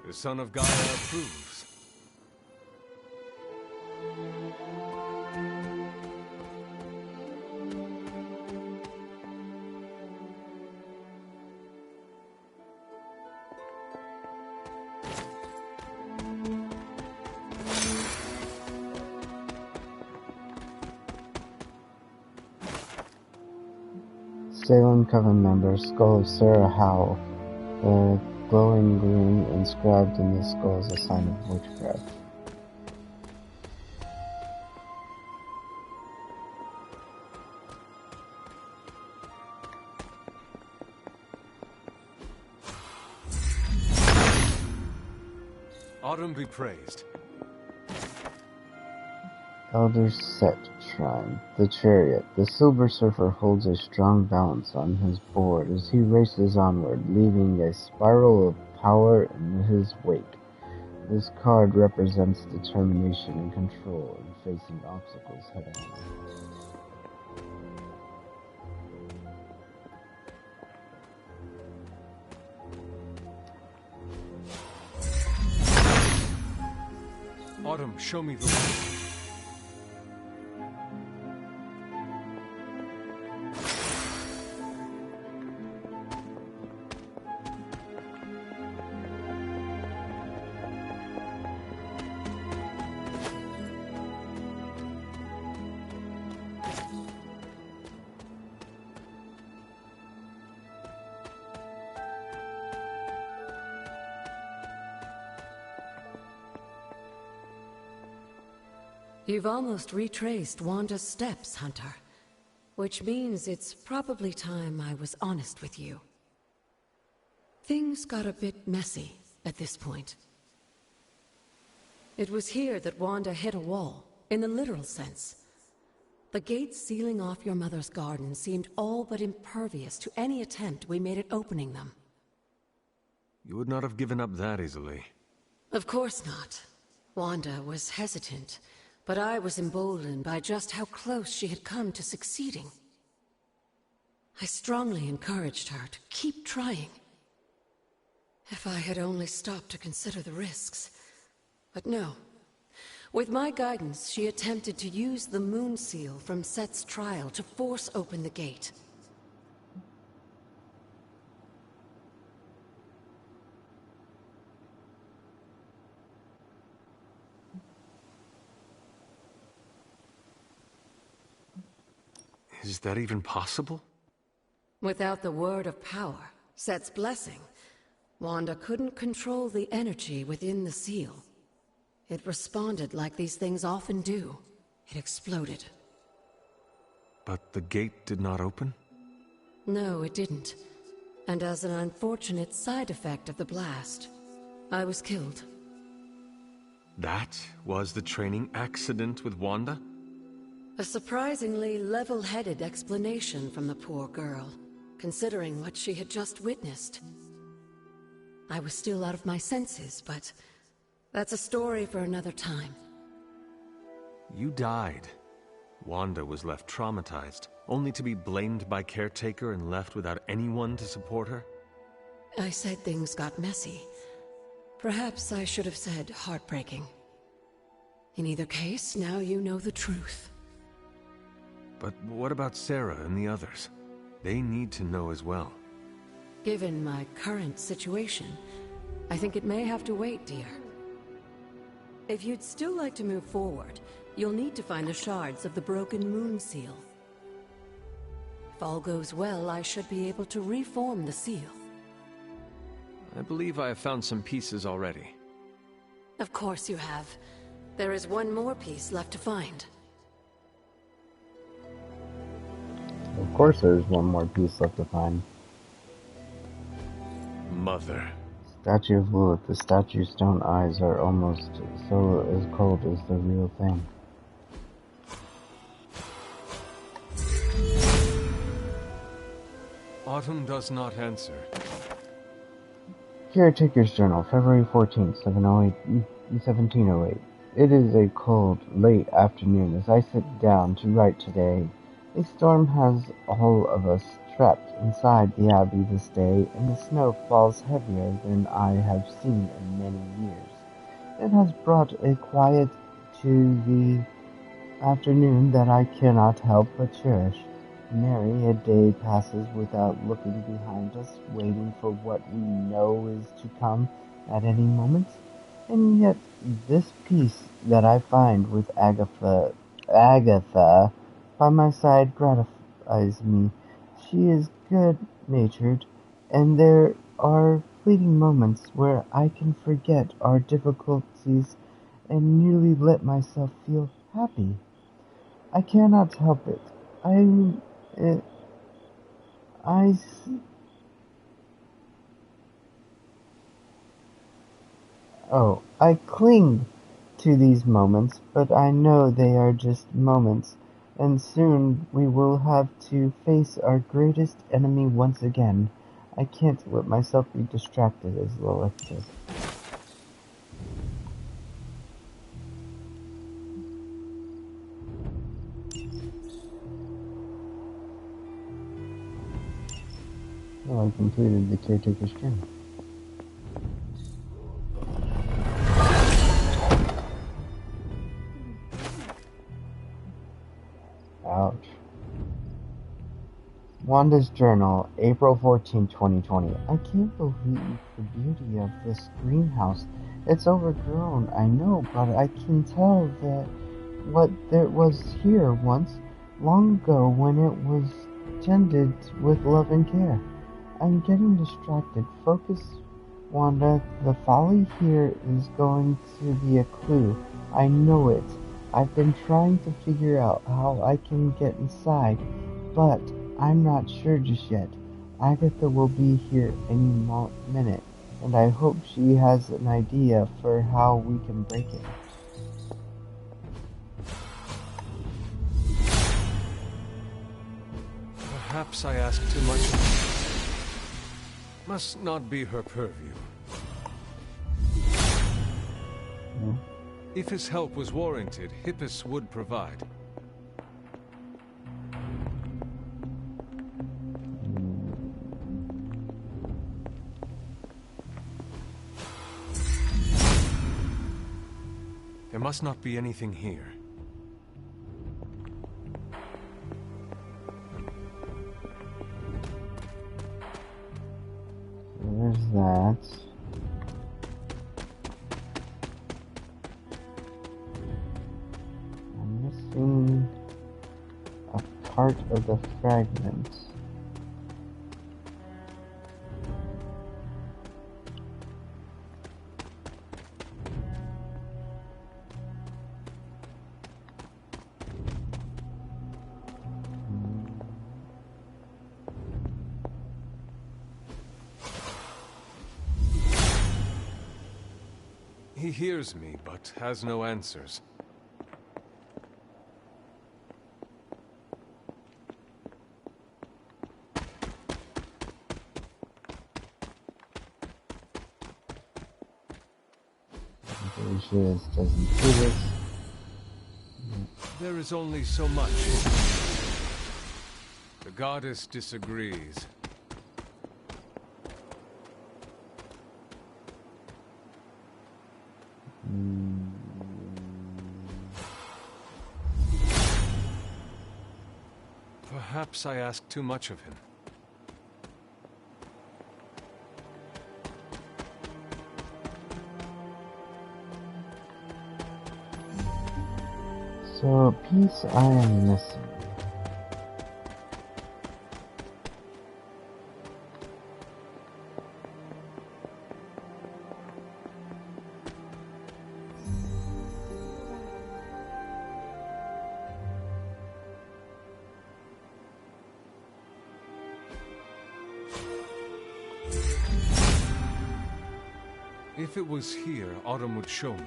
The son of Gaia approves. Salem Coven member, skull of Sarah Howell. The glowing green inscribed in the skull is a sign of witchcraft. Autumn be praised. Elder Set Shrine. The Chariot. The Silver Surfer holds a strong balance on his board as he races onward, leaving a spiral of power in his wake. This card represents determination and control in facing obstacles head-on. Autumn, show me the way. You've almost retraced Wanda's steps, Hunter. Which means it's probably time I was honest with you. Things got a bit messy at this point. It was here that Wanda hit a wall, in the literal sense. The gates sealing off your mother's garden seemed all but impervious to any attempt we made at opening them. You would not have given up that easily. Of course not. Wanda was hesitant, but I was emboldened by just how close she had come to succeeding. I strongly encouraged her to keep trying. If I had only stopped to consider the risks. But no. With my guidance, she attempted to use the moon seal from Set's trial to force open the gate. Is that even possible? Without the word of power, Set's blessing, Wanda couldn't control the energy within the seal. It responded like these things often do. It exploded. But the gate did not open? No, it didn't. And as an unfortunate side effect of the blast, I was killed. That was the training accident with Wanda? A surprisingly level-headed explanation from the poor girl, considering what she had just witnessed. I was still out of my senses, but that's a story for another time. You died. Wanda was left traumatized, only to be blamed by Caretaker and left without anyone to support her? I said things got messy. Perhaps I should have said heartbreaking. In either case, now you know the truth. But what about Sarah and the others? They need to know as well. Given my current situation, I think it may have to wait, dear. If you'd still like to move forward, you'll need to find the shards of the broken moon seal. If all goes well, I should be able to reform the seal. I believe I have found some pieces already. Of course you have. There is one more piece left to find. Of course there's one more piece left to find. Mother. Statue of Lilith. The statue's stone eyes are almost so as cold as the real thing. Autumn does not answer. Caretaker's Journal, February 14th, 1708. It is a cold, late afternoon as I sit down to write today. A storm has all of us trapped inside the Abbey this day, and the snow falls heavier than I have seen in many years. It has brought a quiet to the afternoon that I cannot help but cherish. Nary a day passes without looking behind us, waiting for what we know is to come at any moment. And yet, this peace that I find with Agatha by my side gratifies me. She is good-natured, and there are fleeting moments where I can forget our difficulties and merely let myself feel happy. I cannot help it. I cling to these moments, but I know they are just moments, and soon we will have to face our greatest enemy once again. I can't let myself be distracted, as Lilith says. Well, I completed the Caretaker's Journal. Ouch. Wanda's Journal, April 14, 2020. I can't believe the beauty of this greenhouse. It's overgrown, I know, but I can tell that what there was here once, long ago, when it was tended with love and care. I'm getting distracted. Focus, Wanda. The folly here is going to be a clue. I know it. I've been trying to figure out how I can get inside, but I'm not sure just yet. Agatha will be here any minute, and I hope she has an idea for how we can break it. Perhaps I ask too much of her. Must not be her purview. If his help was warranted, Hippus would provide. There must not be anything here. There's that. I'm missing a part of the fragment. He hears me, but has no answers. Just doesn't do this. There is only so much. The goddess disagrees. Perhaps I ask too much of him. So, a piece I am missing. If it was here, Autumn would show me.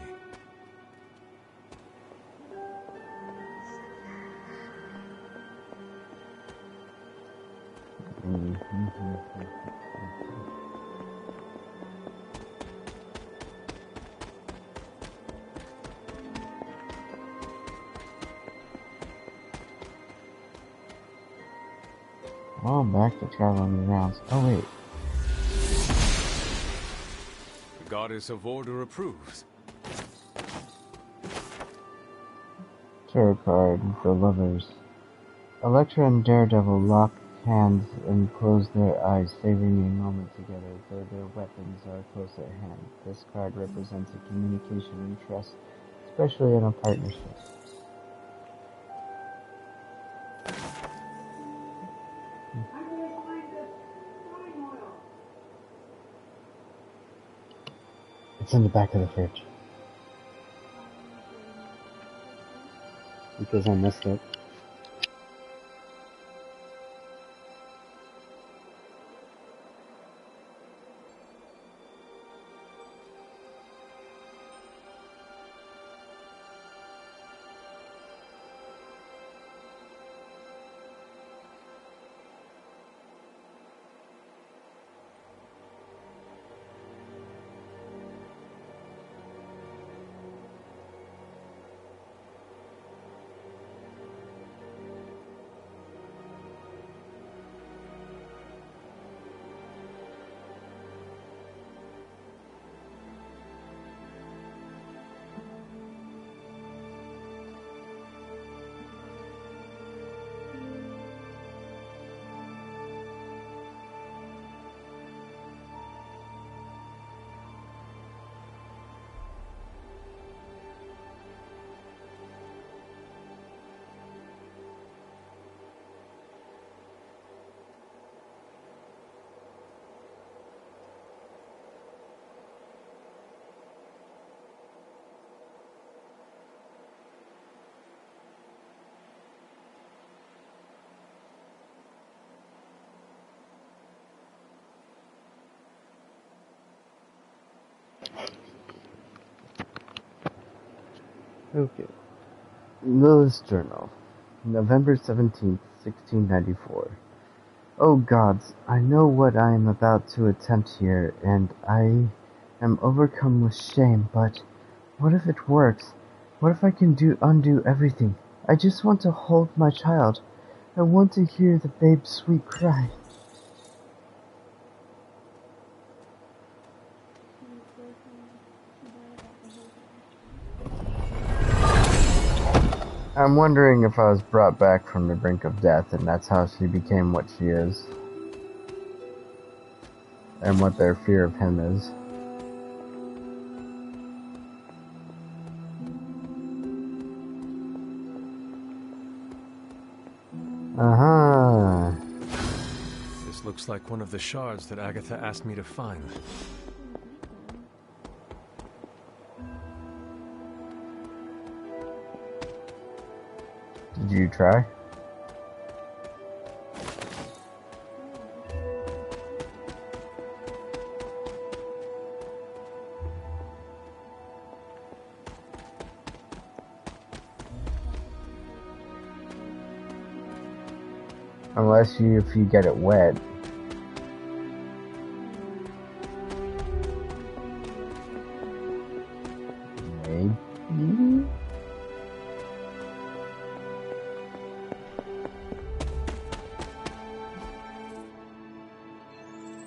Oh, back to traveling rounds. Oh, wait. The goddess of order approves. Tarot card, the lovers. Elektra and Daredevil lock hands and close their eyes, savoring a moment together, though their weapons are close at hand. This card represents a communication and trust, especially in a partnership. It's in the back of the fridge. Because I messed up. Okay. Lilith's Journal. November 17th, 1694. Oh gods, I know what I am about to attempt here, and I am overcome with shame, but what if it works? What if I can undo everything? I just want to hold my child. I want to hear the babe's sweet cry. I'm wondering if I was brought back from the brink of death, and that's how she became what she is. And what their fear of him is. Uh-huh. This looks like one of the shards that Agatha asked me to find. Did you try? Unless if you get it wet. Maybe?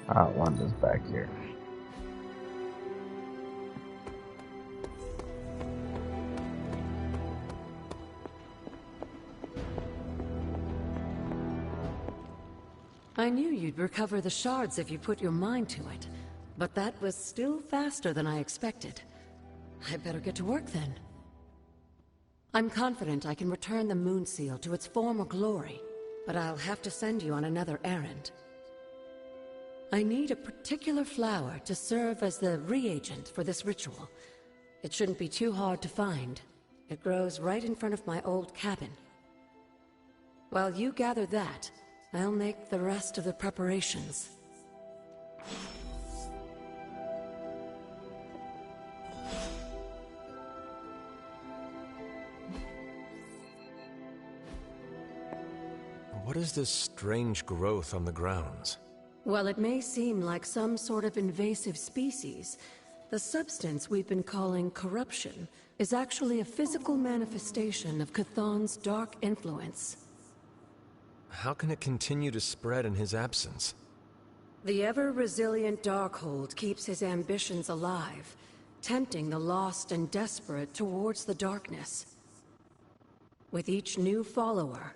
Ah, Wanda's back here. I knew you'd recover the shards if you put your mind to it, but that was still faster than I expected. I better get to work then. I'm confident I can return the moon seal to its former glory, but I'll have to send you on another errand. I need a particular flower to serve as the reagent for this ritual. It shouldn't be too hard to find. It grows right in front of my old cabin. While you gather that, I'll make the rest of the preparations. What is this strange growth on the grounds? While it may seem like some sort of invasive species, the substance we've been calling corruption is actually a physical manifestation of Chthon's dark influence. How can it continue to spread in his absence? The ever-resilient Darkhold keeps his ambitions alive, tempting the lost and desperate towards the darkness. With each new follower,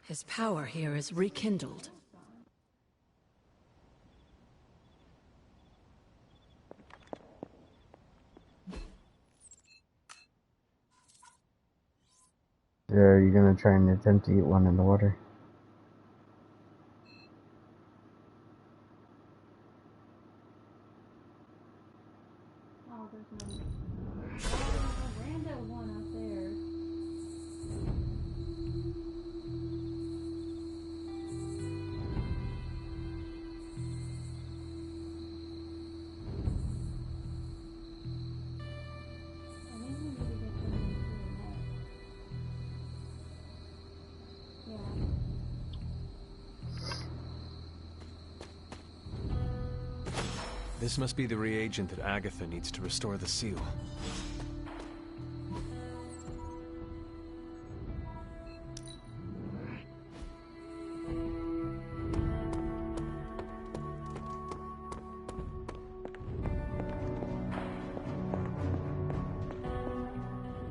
his power here is rekindled. Are you gonna try and attempt to eat one in the water? Oh, there's no. Oh, random one out there. I think we need to get some into the net. Yeah. This must be the reagent that Agatha needs to restore the seal.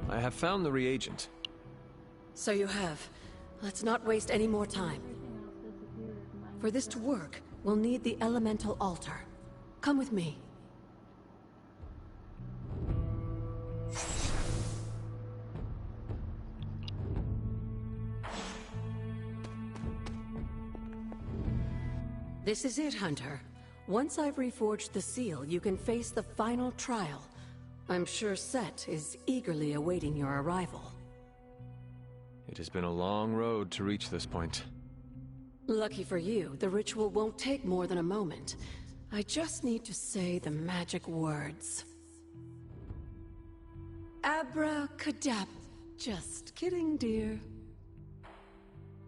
I have found the reagent. So you have. Let's not waste any more time. For this to work, we'll need the elemental altar. Come with me. This is it, Hunter. Once I've reforged the seal, you can face the final trial. I'm sure Set is eagerly awaiting your arrival. It has been a long road to reach this point. Lucky for you, the ritual won't take more than a moment. I just need to say the magic words. Abracadabra. Just kidding, dear.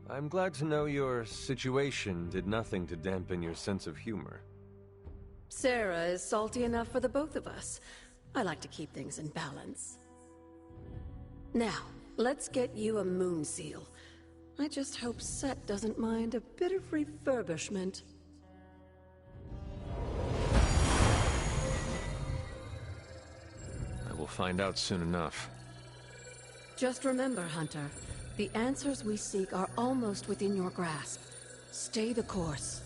I'm glad to know your situation did nothing to dampen your sense of humor. Sarah is salty enough for the both of us. I like to keep things in balance. Now, let's get you a moon seal. I just hope Set doesn't mind a bit of refurbishment. I will find out soon enough. Just remember, Hunter, the answers we seek are almost within your grasp. Stay the course.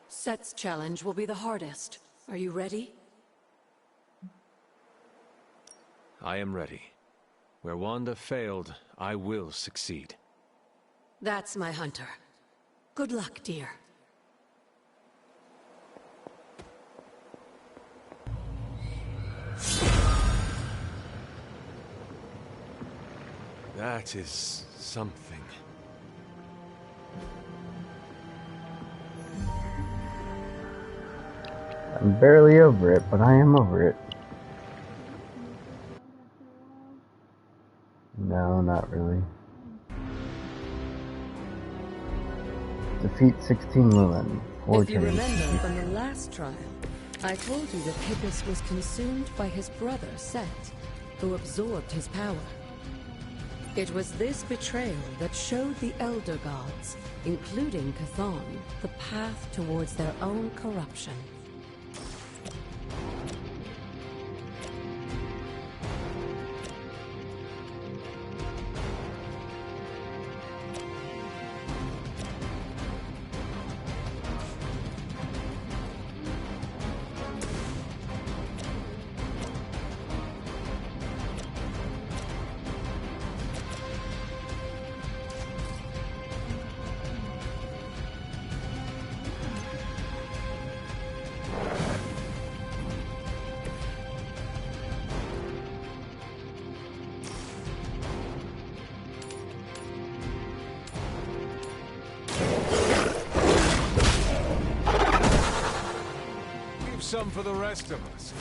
Set's challenge will be the hardest. Are you ready? I am ready. Where Wanda failed, I will succeed. That's my Hunter. Good luck, dear. That is something. I'm barely over it, but I am over it. No, not really. Defeat 16 Lilin. 4 If you turns. remember from the last trial, I told you that Hippus was consumed by his brother, Set, who absorbed his power. It was this betrayal that showed the Elder Gods, including Chthon, the path towards their own corruption. Some for the rest of us.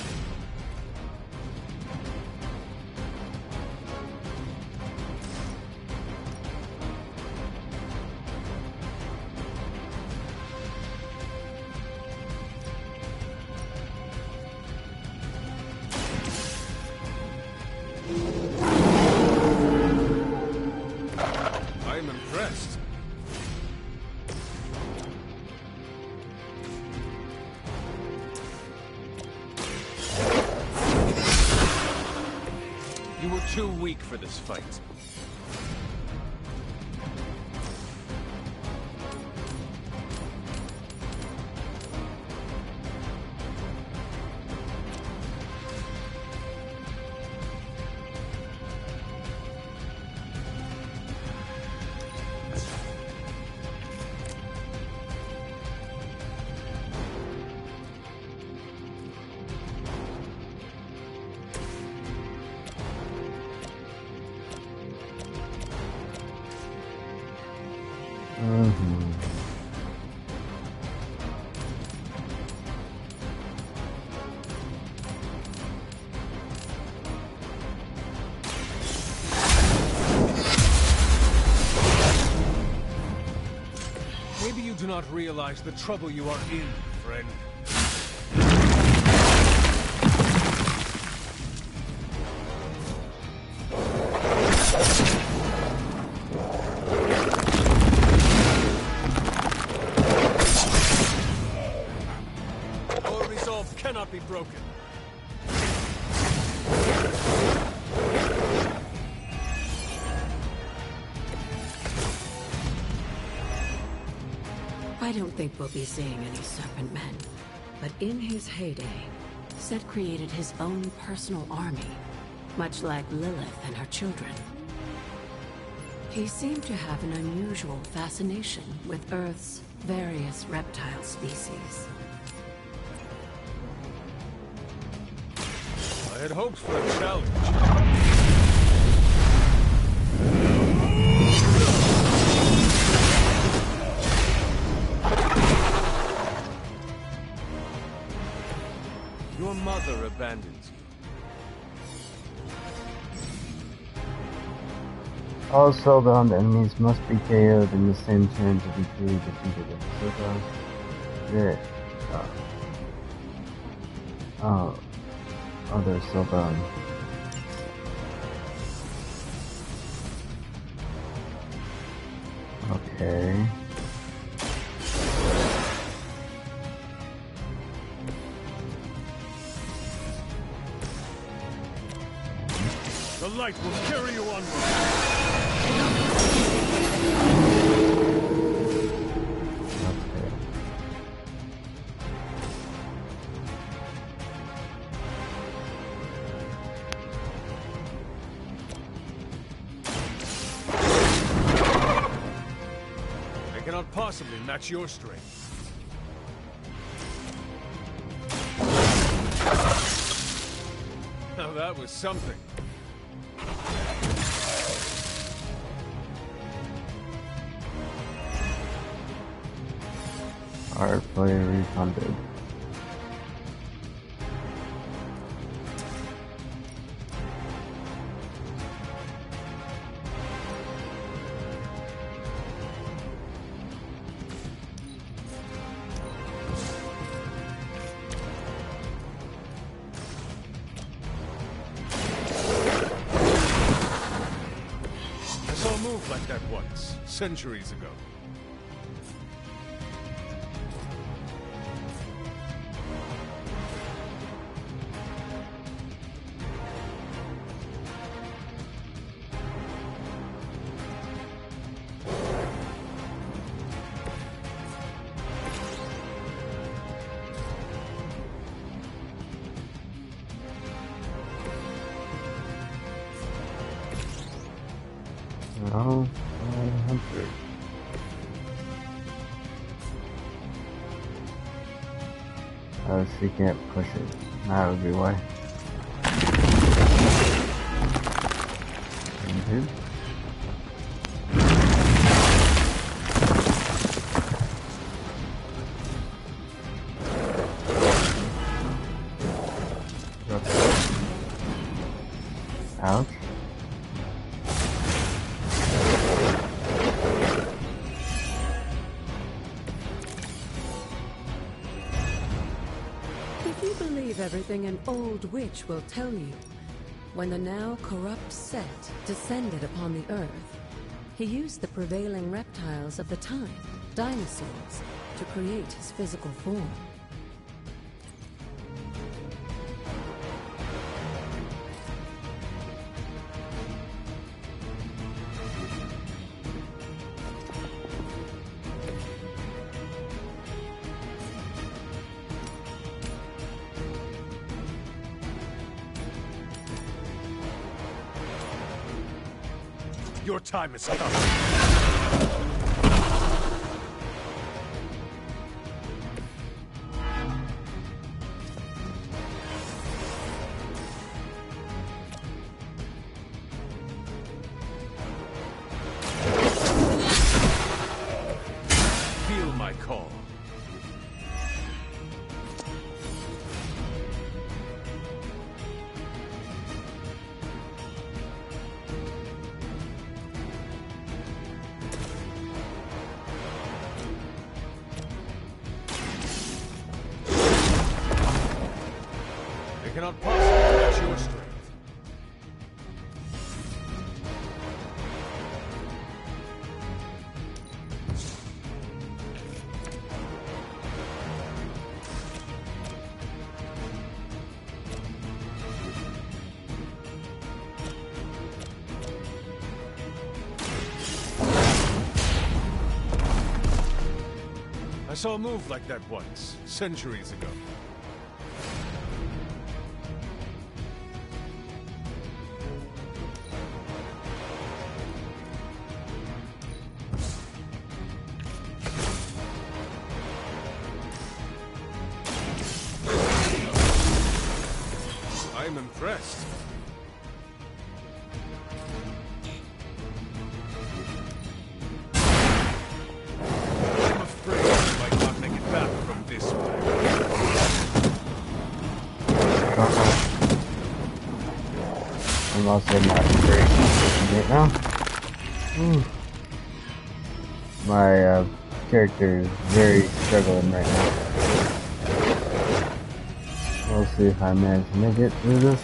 I'm impressed. You were too weak for this fight. Maybe you do not realize the trouble you are in, friend. Our resolve cannot be broken. I don't think we'll be seeing any Serpent Men, but in his heyday, Set created his own personal army, much like Lilith and her children. He seemed to have an unusual fascination with Earth's various reptile species. I had hoped for a challenge. Your mother abandons you. All spellbound enemies must be KO'd in the same turn to be truly defeated. There. Oh, they're spellbound. Okay. The light will carry you onward. They cannot possibly match your strength. Now that was something. Our player refunded. I saw a move like that once, centuries ago. No, 100. Oh, she can't push it. That would be why. Mhm. Ouch. If you believe everything an old witch will tell you, when the now corrupt Set descended upon the Earth, he used the prevailing reptiles of the time, dinosaurs, to create his physical form. Your time is come. Feel my call. They cannot possibly match your strength. I saw a move like that once, centuries ago. dressed. I'm afraid I might not make it back from this way. I'm also not very right now. Ooh. My character is very struggling right now. We'll see if I manage to make it through this.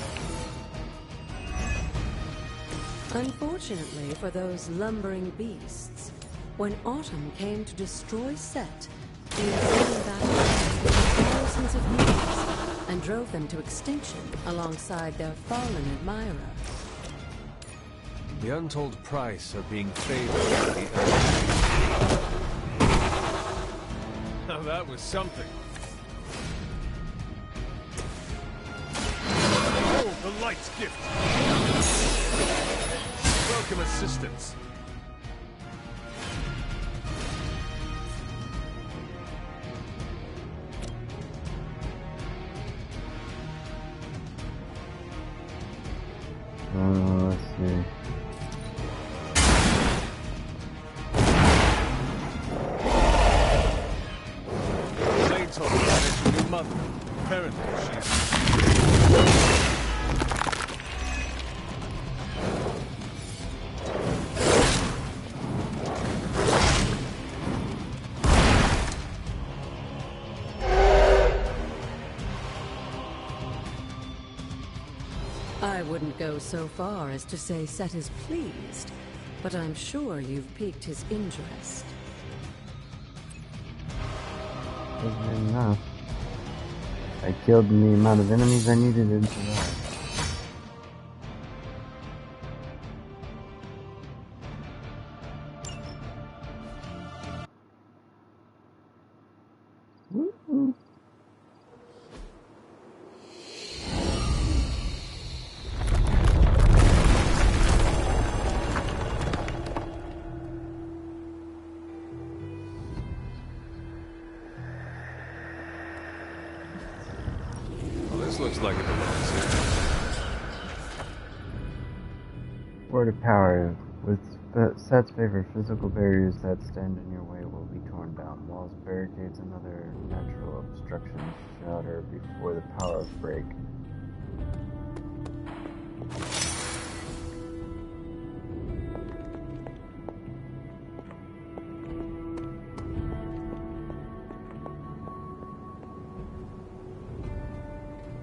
Unfortunately for those lumbering beasts, when Autumn came to destroy Set, the insane battle lasted thousands of years and drove them to extinction alongside their fallen admirer. The untold price of being favored by the earth. Now that was something. Oh, the light's gift. Welcome assistance. Let's see. Your mother. Apparently she's... I wouldn't go so far as to say Set is pleased, but I'm sure you've piqued his interest. Wasn't enough. I killed the amount of enemies I needed to survive. This looks like it belongs here. Word of power. With Set's favor, physical barriers that stand in your way will be torn down. Walls, barricades, and other natural obstructions shatter before the power of break.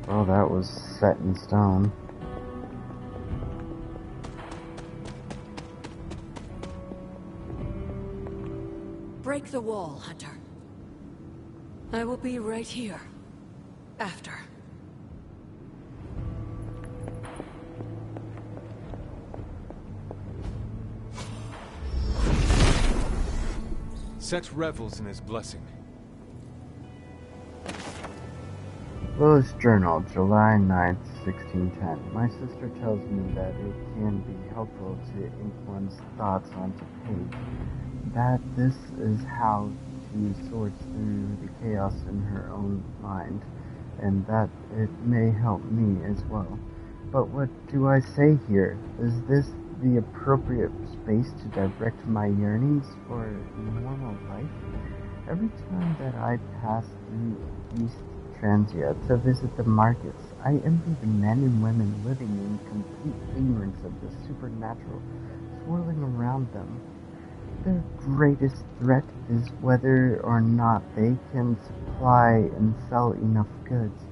Well, that was set in stone. Break the wall, Hunter. I will be right here. After. Set revels in his blessing. Lilith's Journal, July 9th, 1610. My sister tells me that it can be helpful to ink one's thoughts onto page. That this is how she sorts through the chaos in her own mind, and that it may help me as well. But what do I say here? Is this the appropriate space to direct my yearnings for normal life? Every time that I pass through East Transia to visit the markets, I envy the men and women living in complete ignorance of the supernatural swirling around them. Their greatest threat is whether or not they can supply and sell enough goods.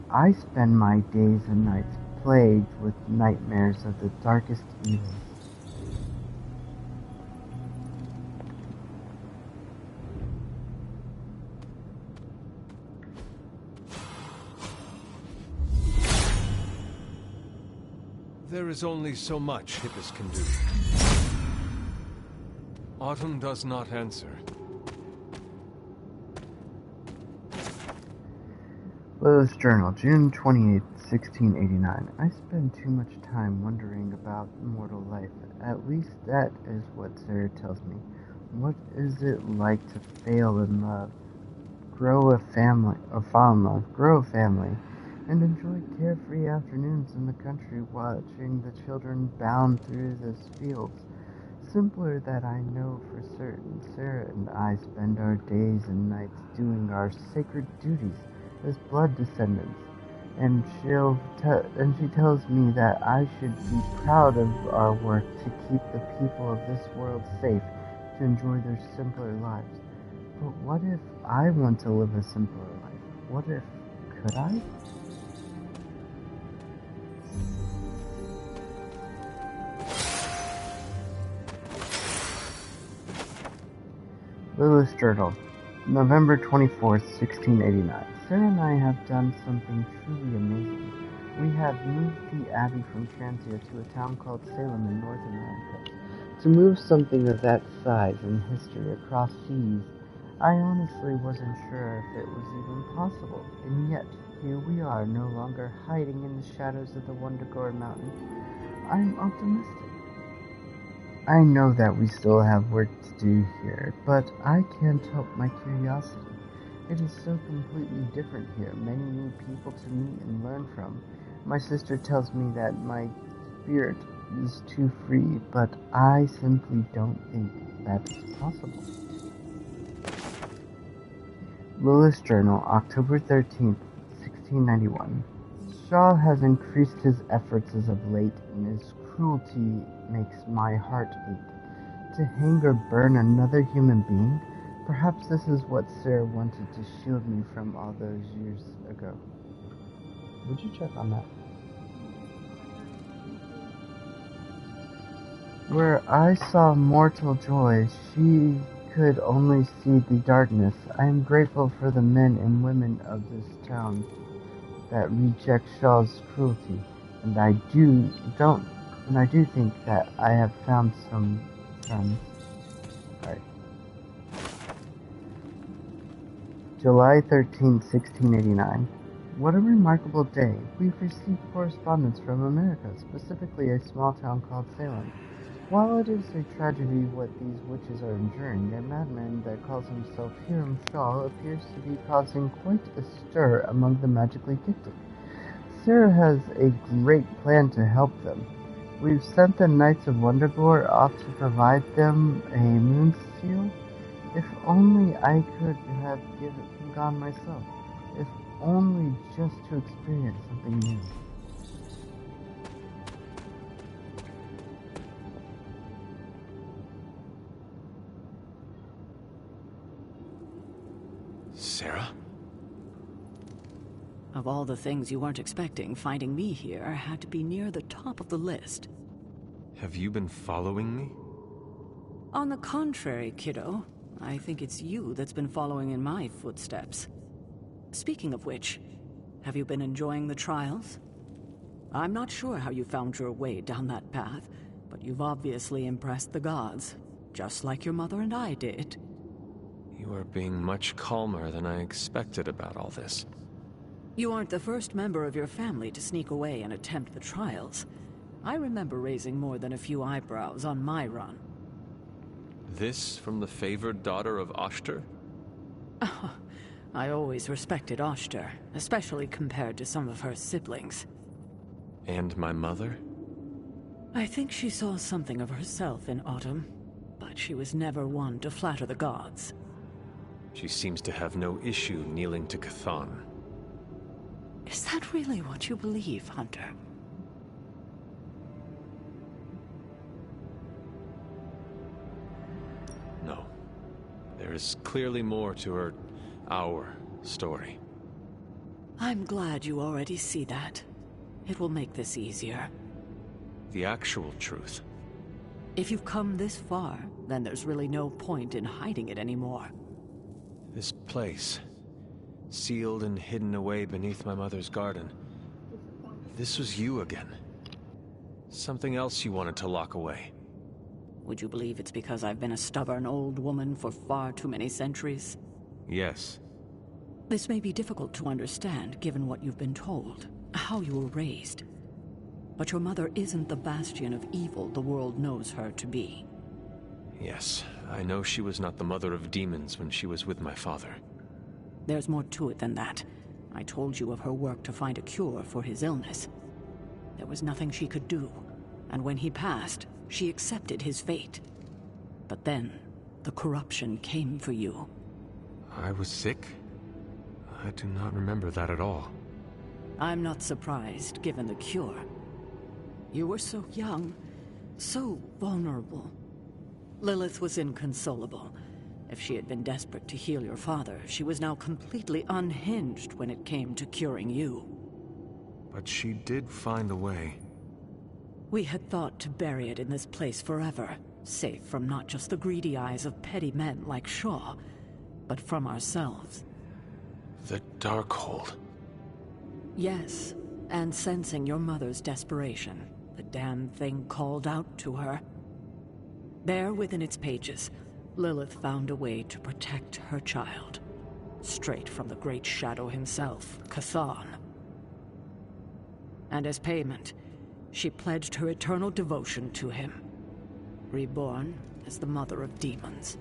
I spend my days and nights plagued with nightmares of the darkest evils. There is only so much Hippus can do. Autumn does not answer. Lilith's Journal, June 28th, 1689. I spend too much time wondering about mortal life. At least that is what Sarah tells me. What is it like to fail in love? Grow a family, and enjoy carefree afternoons in the country watching the children bound through the fields. Simpler that I know for certain, Sarah and I spend our days and nights doing our sacred duties as blood descendants, and she tells me that I should be proud of our work to keep the people of this world safe, to enjoy their simpler lives. But what if I want to live a simpler life? What if, could I? Lilith's Journal, November 24th, 1689. Sarah and I have done something truly amazing. We have moved the Abbey from Transia to a town called Salem in North America. To move something of that size and history across seas, I honestly wasn't sure if it was even possible, and yet here we are, no longer hiding in the shadows of the Wundagore Mountains. I'm optimistic. I know that we still have work to do here, but I can't help my curiosity. It is so completely different here, many new people to meet and learn from. My sister tells me that my spirit is too free, but I simply don't think that is possible. Lilith's Journal, October 13th, 1691. Shaw has increased his efforts as of late, and his cruelty makes my heart ache. To hang or burn another human being? Perhaps this is what Sarah wanted to shield me from all those years ago. Would you check on that? Where I saw mortal joy, she could only see the darkness. I am grateful for the men and women of this town that reject Shaw's cruelty, and I do think that I have found some friends. Alright. July 13, 1689. What a remarkable day. We've received correspondence from America, specifically a small town called Salem. While it is a tragedy what these witches are enduring, a madman that calls himself Hiram Shaw appears to be causing quite a stir among the magically gifted. Sarah has a great plan to help them. We've sent the Knights of Wundagore off to provide them a moon seal. If only I could have gone myself. If only just to experience something new. Sarah? Of all the things you weren't expecting, finding me here had to be near the top of the list. Have you been following me? On the contrary, kiddo, I think it's you that's been following in my footsteps. Speaking of which, have you been enjoying the trials? I'm not sure how you found your way down that path, but you've obviously impressed the gods, just like your mother and I did. You are being much calmer than I expected about all this. You aren't the first member of your family to sneak away and attempt the trials. I remember raising more than a few eyebrows on my run. This from the favored daughter of Oshter? I always respected Oshter, especially compared to some of her siblings. And my mother? I think she saw something of herself in Autumn, but she was never one to flatter the gods. She seems to have no issue kneeling to Chthon. Is that really what you believe, Hunter? No. There is clearly more to our story. I'm glad you already see that. It will make this easier. The actual truth. If you've come this far, then there's really no point in hiding it anymore. This place, sealed and hidden away beneath my mother's garden. This was you again. Something else you wanted to lock away. Would you believe it's because I've been a stubborn old woman for far too many centuries? Yes. This may be difficult to understand given what you've been told, how you were raised. But your mother isn't the bastion of evil the world knows her to be. Yes, I know she was not the mother of demons when she was with my father. There's more to it than that. I told you of her work to find a cure for his illness. There was nothing she could do, and when he passed, she accepted his fate. But then, the corruption came for you. I was sick? I do not remember that at all. I'm not surprised, given the cure. You were so young, so vulnerable. Lilith was inconsolable. If she had been desperate to heal your father, she was now completely unhinged when it came to curing you. But she did find a way. We had thought to bury it in this place forever, safe from not just the greedy eyes of petty men like Shaw, but from ourselves. The Darkhold. Yes, and sensing your mother's desperation, the damn thing called out to her. There within its pages, Lilith found a way to protect her child. Straight from the Great Shadow himself, Chthon. And as payment, she pledged her eternal devotion to him. Reborn as the Mother of Demons.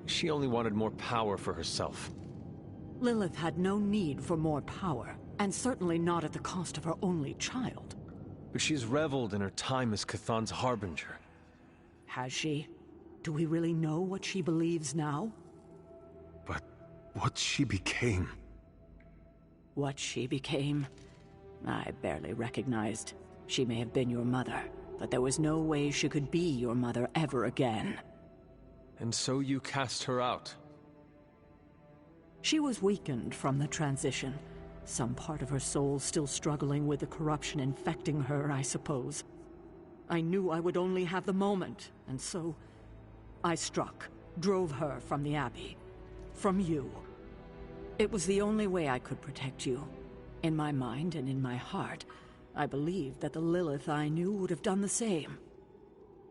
She only wanted more power for herself. Lilith had no need for more power, and certainly not at the cost of her only child. But she's reveled in her time as Chthon's harbinger. Has she? Do we really know what she believes now? But what she became... What she became? I barely recognized. She may have been your mother, but there was no way she could be your mother ever again. And so you cast her out? She was weakened from the transition. Some part of her soul still struggling with the corruption infecting her, I suppose. I knew I would only have the moment, and so... I struck, drove her from the Abbey. From you. It was the only way I could protect you. In my mind and in my heart, I believed that the Lilith I knew would have done the same.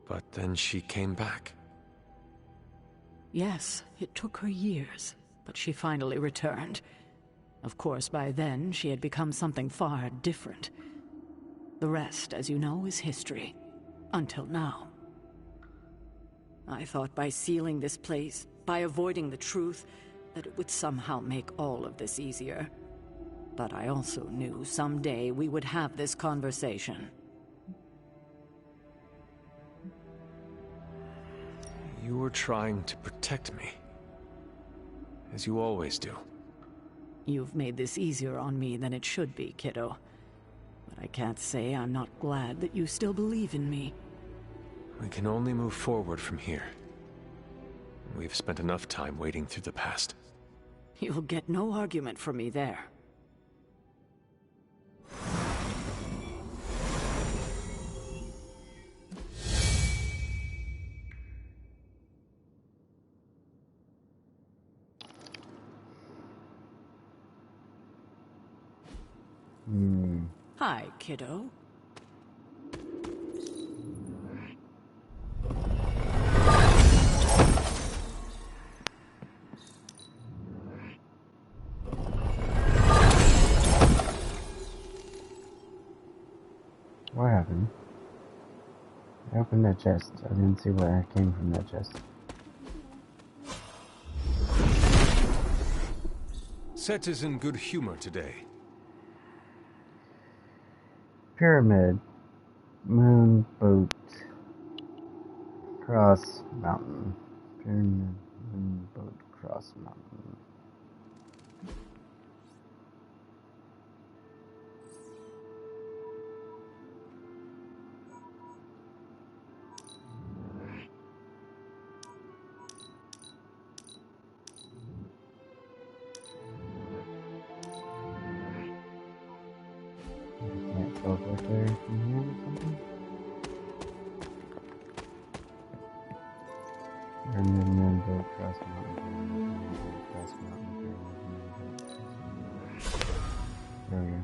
But then she came back. Yes, it took her years, but she finally returned. Of course, by then, she had become something far different. The rest, as you know, is history. Until now. I thought by sealing this place, by avoiding the truth, that it would somehow make all of this easier. But I also knew someday we would have this conversation. You were trying to protect me. As you always do. You've made this easier on me than it should be, kiddo. But I can't say I'm not glad that you still believe in me. We can only move forward from here. We've spent enough time wading through the past. You'll get no argument from me there. Hi, kiddo. What happened? I opened that chest. I didn't see what came from that chest. Set is in good humor today. Pyramid. Moon boat. Cross mountain. Pyramid. Moon boat. Cross mountain. Over there from here or something? Pyramid, moon boat, cross mountain, cross mountain, there we go.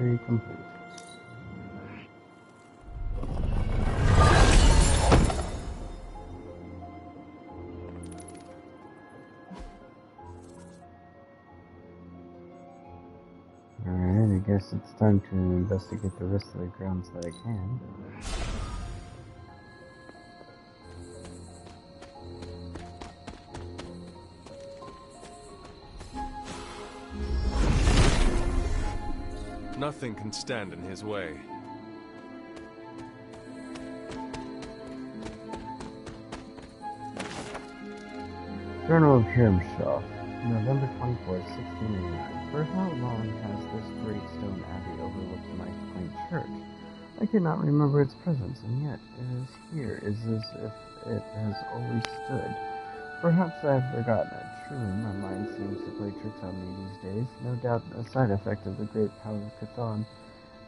Mystery complete. Alright, I guess it's time to investigate the rest of the grounds that I can. Nothing can stand in his way. Journal of Hiramshaw, November 24th, 1689. For how long has this great stone abbey overlooked my quaint church? I cannot remember its presence, and yet it is here, as if it has always stood. Perhaps I have forgotten it. Truly, my mind seems to play tricks on me these days. No doubt a side effect of the great power of Cthulhu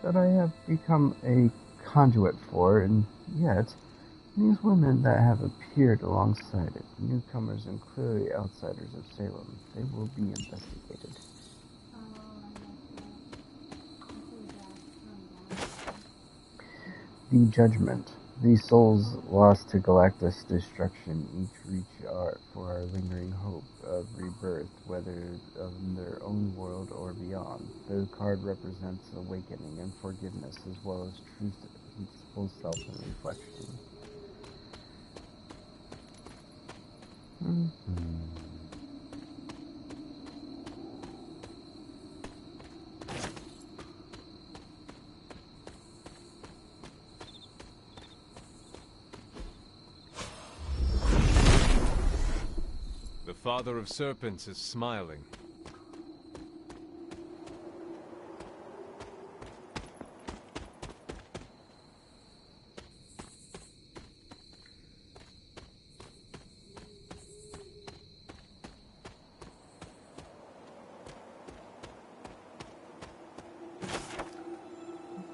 that I have become a conduit for, and yet these women that have appeared alongside it, newcomers and clearly outsiders of Salem, they will be investigated. The Judgment. These souls lost to Galactus' destruction each reach for our lingering hope of rebirth, whether of their own world or beyond. The card represents awakening and forgiveness, as well as truthful self and reflection. The Father of Serpents is smiling.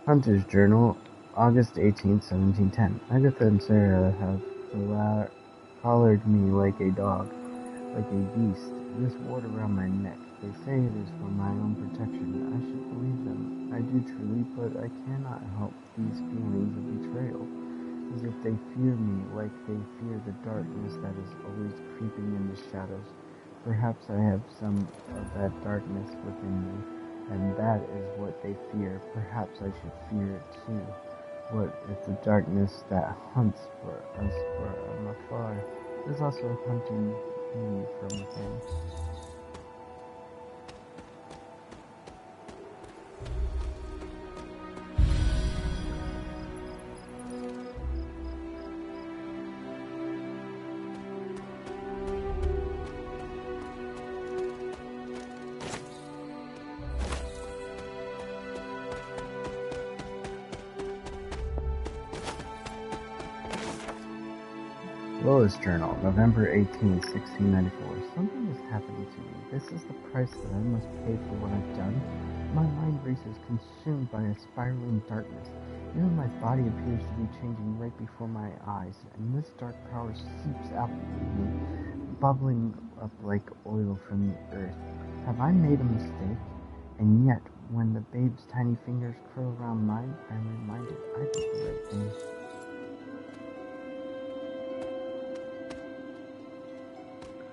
Hunter's Journal, August 18, 1710. Agatha and Sarah have collared me like a dog, like a beast. This ward around my neck. They say it is for my own protection. I should believe them. I do truly, but I cannot help these feelings of betrayal, as if they fear me like they fear the darkness that is always creeping in the shadows. Perhaps I have some of that darkness within me, and that is what they fear. Perhaps I should fear it too. What if the darkness that hunts for us from afar is also hunting me from within? Lois Journal, November 18, 1694. Something is happening to me. This is the price that I must pay for what I've done. My mind races consumed by a spiraling darkness. Even my body appears to be changing right before my eyes, and this dark power seeps out of me, bubbling up like oil from the earth. Have I made a mistake? And yet, when the babe's tiny fingers curl around mine, I am reminded I did the right thing.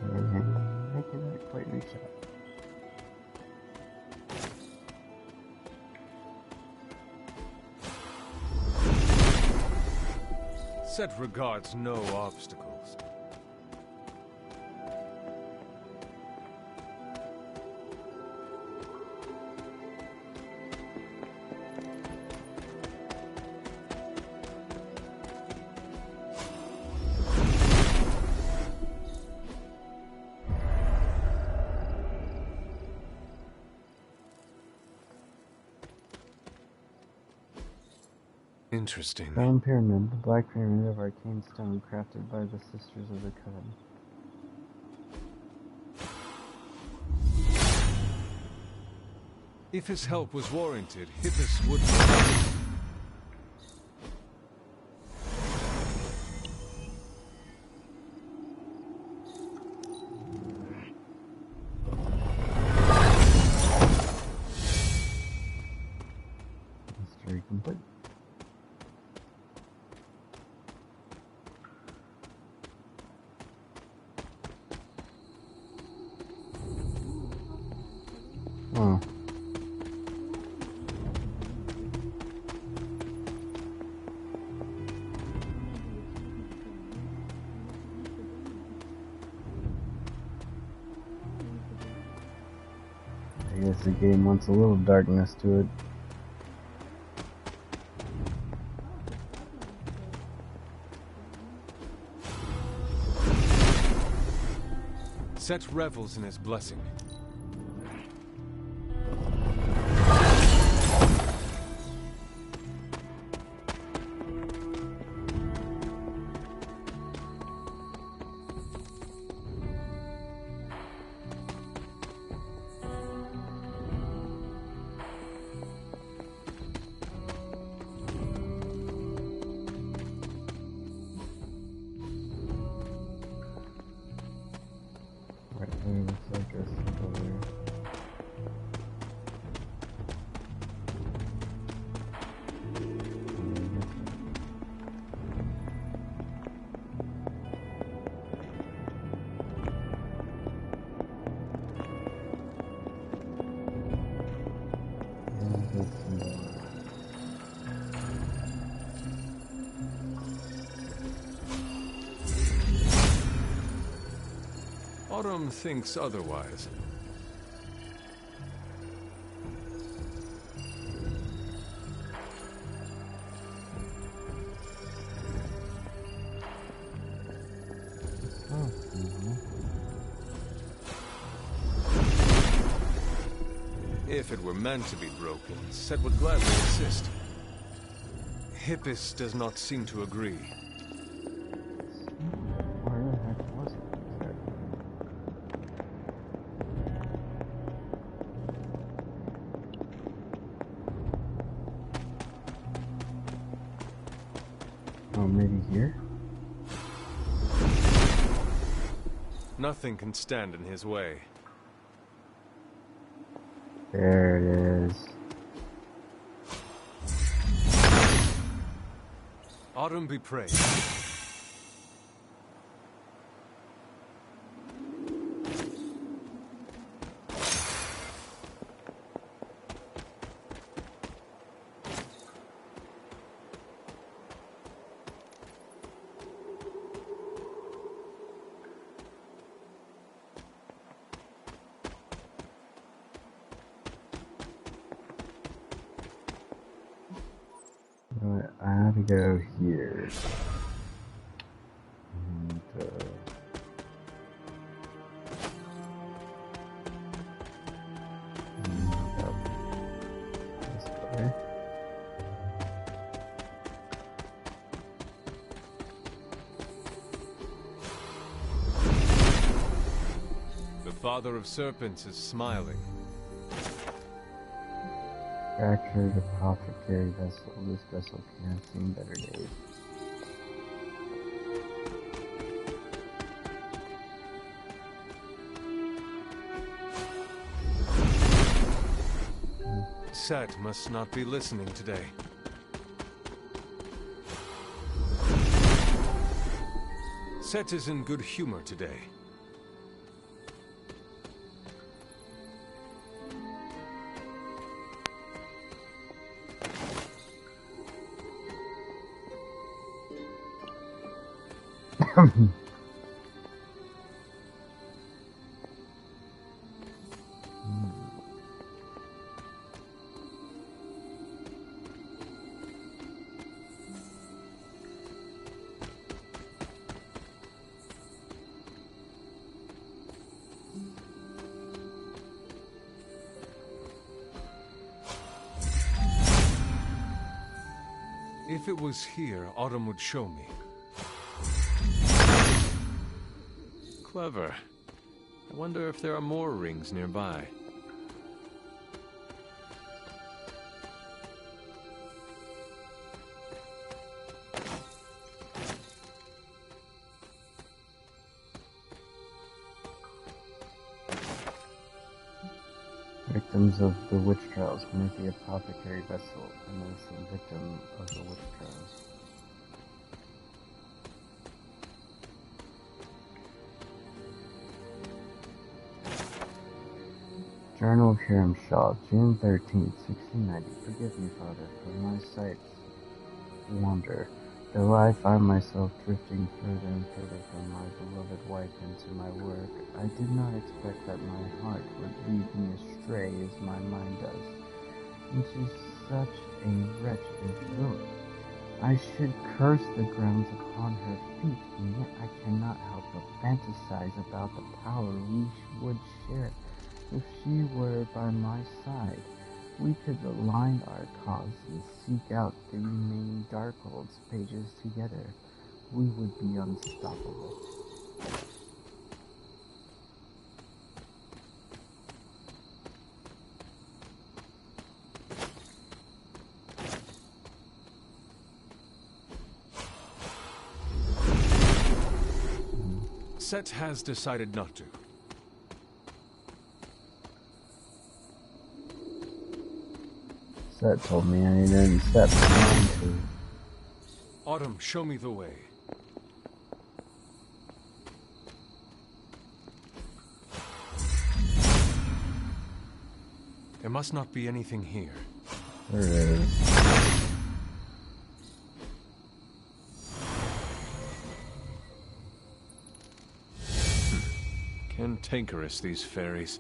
I cannot quite reach that. Set regards no obstacles. Interesting. Stone Pyramid, the Black Pyramid of arcane stone crafted by the Sisters of the Coven. If his help was warranted, Hippus would... Oh. I guess the game wants a little darkness to it. Set revels in his blessing. Looks like there's people there. Autumn thinks otherwise. If it were meant to be broken, Set would gladly assist. Hippus does not seem to agree. Where the heck was it? Oh, maybe here? Nothing can stand in his way. There it is. Autumn be praised. I have to go here. And, up this way. The father of serpents is smiling. Fractured apothecary vessel. This vessel can have seen better days. Set must not be listening today. Set is in good humor today. If it was here, Autumn would show me. Clever. I wonder if there are more rings nearby. Victims of the witch trials beneath the apothecary vessel, and is the victim of the witch trials. Journal of Hiram Shaw, June 13th, 1690. Forgive me, Father, for my sights wander. Though I find myself drifting further and further from my beloved wife into my work, I did not expect that my heart would lead me astray as my mind does, into such a wretched ruin. I should curse the grounds upon her feet, and yet I cannot help but fantasize about the power we would share if she were by my side. We could align our cause and seek out the remaining Darkhold's pages together. We would be unstoppable. Set has decided not to. Set told me I didn't step on to. Autumn, show me the way. There must not be anything here. There is. Cantankerous, these fairies.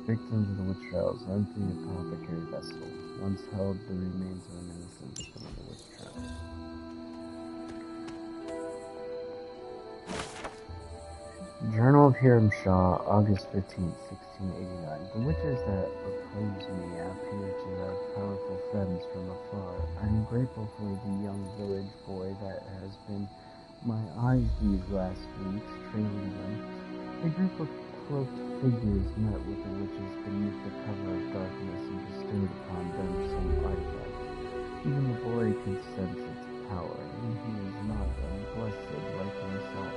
Victims of the witch trials, empty apothecary vessel. Once held the remains of an innocent victim of the witch trials. Journal of Hiram Shaw, August 15th, 1689. The witches that oppose me appear to have powerful friends from afar. I am grateful for the young village boy that has been my eyes these last weeks, trailing them. A group of cloaked figures met with the witches beneath the cover of darkness and bestowed upon them some artifact. Even the boy can sense its power, and he is not unblessed like myself.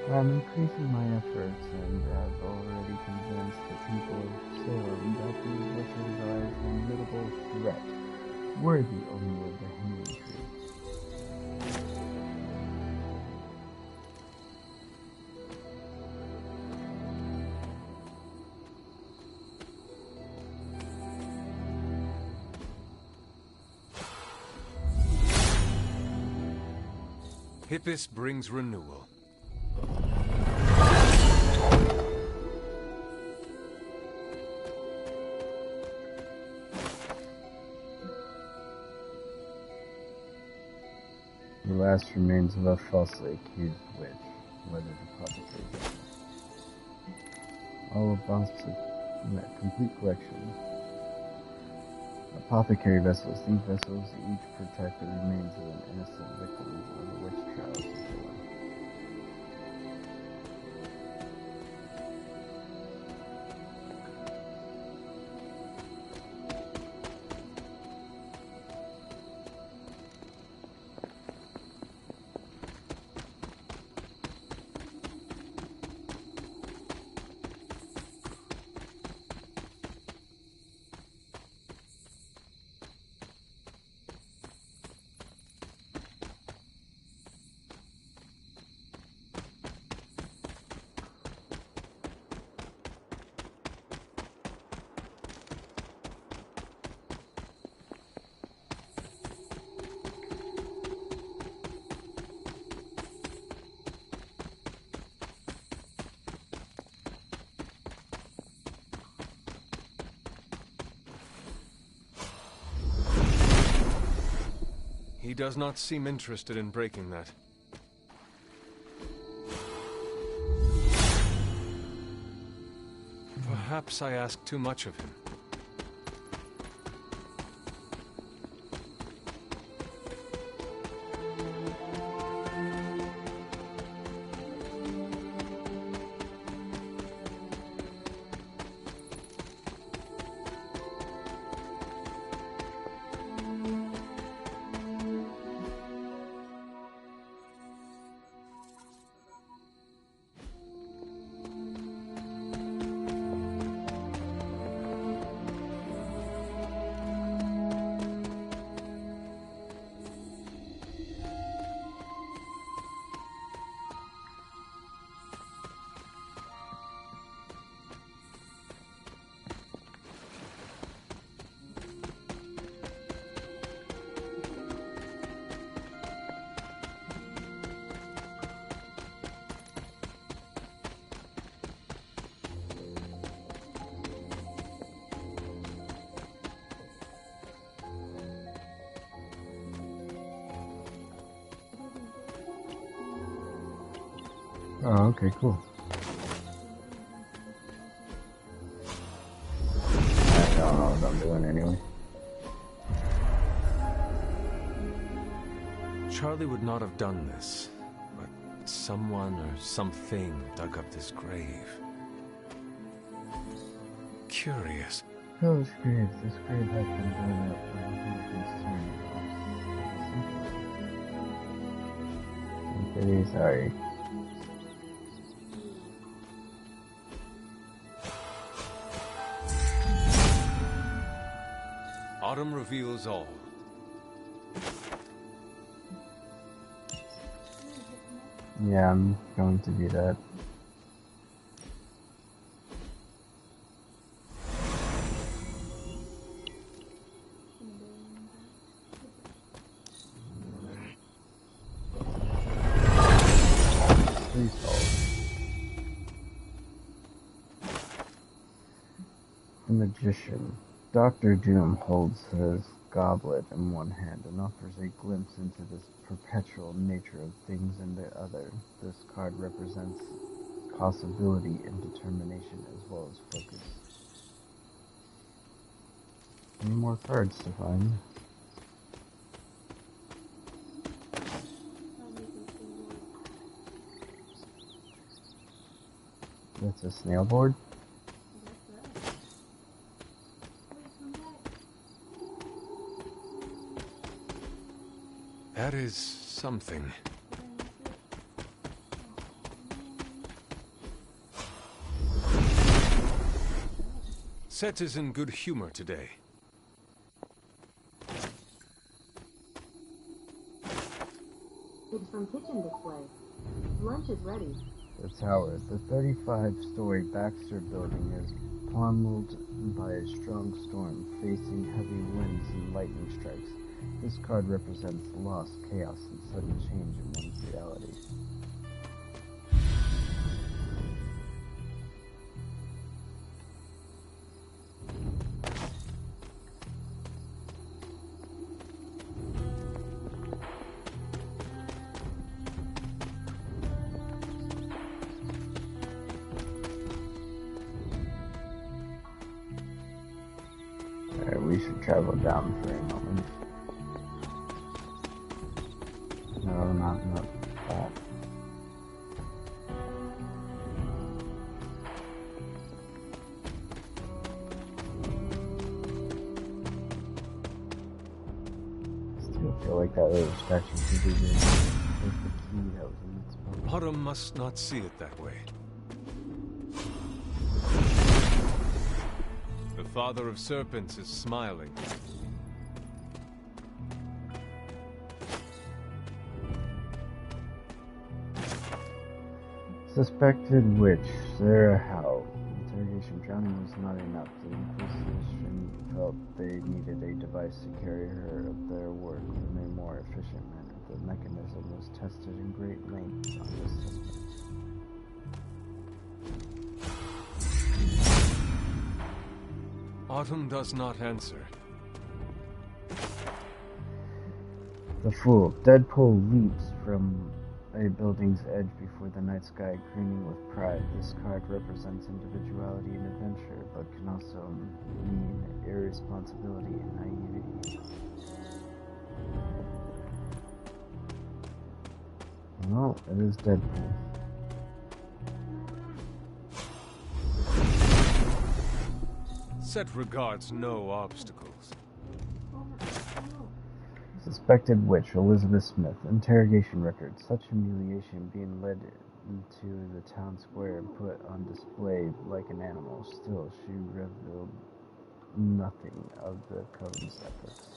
I am increasing my efforts and have already convinced the people of Salem that these witches are a formidable threat, worthy only of the hanging tree. Hippus brings renewal. The last remains of a falsely accused witch, weathered apothecary vessel. All of Boston, complete collection. Apothecary vessels. These vessels each protect the remains of an innocent victim of the witch trials of Salem. He does not seem interested in breaking that. Perhaps I ask too much of him. Oh, okay, cool. I don't know what I'm doing anyway. Charlie would not have done this, but someone or something dug up this grave. Curious. This grave has been dug up for concern. I'm pretty sorry. Autumn reveals all. Yeah, I'm going to do that. Please hold. The magician. Dr. Doom holds his goblet in one hand and offers a glimpse into this perpetual nature of things in the other. This card represents possibility and determination as well as focus. Any more cards to find? That's a snail board? That is something. Set is in good humor today. It's from kitchen display. Lunch is ready. The tower. The 35-story Baxter building is pummeled by a strong storm, facing heavy winds and lightning strikes. This card represents loss, chaos, and sudden change in one's reality. Alright, we should travel down for a moment. No, not that. Still feel like that little statue could be the key that was in its pocket. Autumn must not see it that way. The Father of Serpents is smiling. Suspected witch, Sarah Howe. Interrogation. Drowning was not enough. The Inquisition felt they needed a device to carry her of their work in a more efficient manner. The mechanism was tested in great length on this suspect. Autumn does not answer. The Fool. Deadpool leaps from a building's edge before the night sky, grinning with pride. This card represents individuality and adventure, but can also mean irresponsibility and naivety. Well, it is Deadpool. Set regards no obstacles. Suspected witch, Elizabeth Smith. Interrogation record. Such humiliation being led into the town square and put on display like an animal. Still, she revealed nothing of the covenant's efforts.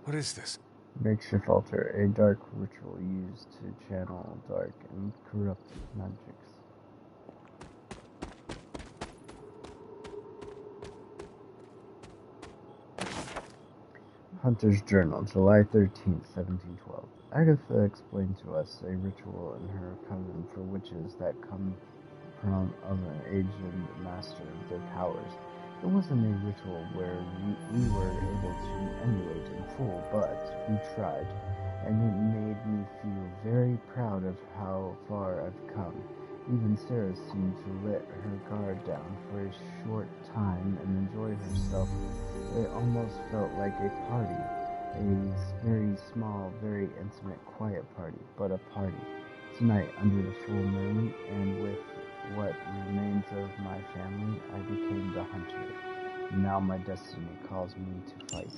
What is this? Makeshift altar, a dark ritual used to channel dark and corrupt magics. Hunter's Journal, July 13th, 1712. Agatha explained to us a ritual in her coven for witches that come from of an aged master of their powers. It wasn't a ritual where we were able to emulate in full, but we tried, and it made me feel very proud of how far I've come. Even Sarah seemed to let her guard down for a short time and enjoy herself. It almost felt like a party, a very small, very intimate, quiet party, but a party. Tonight, under the full moon, and with what remains of my family, I became the hunter. Now my destiny calls me to fight.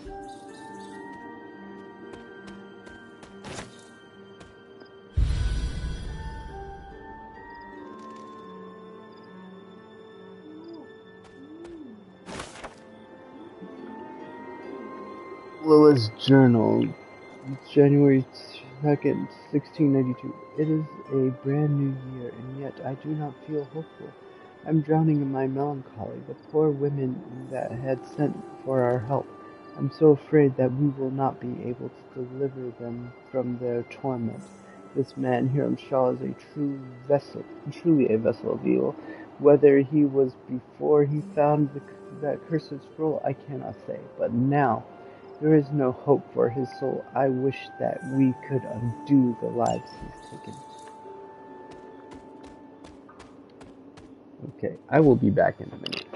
Lila's Journal, January 2nd, 1692. It is a brand new year, and yet I do not feel hopeful. I'm drowning in my melancholy, the poor women that had sent for our help. I'm so afraid that we will not be able to deliver them from their torment. This man, Hiram Shaw, is a truly a vessel of evil. Whether he was before he found that cursed scroll, I cannot say. But now, there is no hope for his soul. I wish that we could undo the lives he's taken. Okay, I will be back in a minute.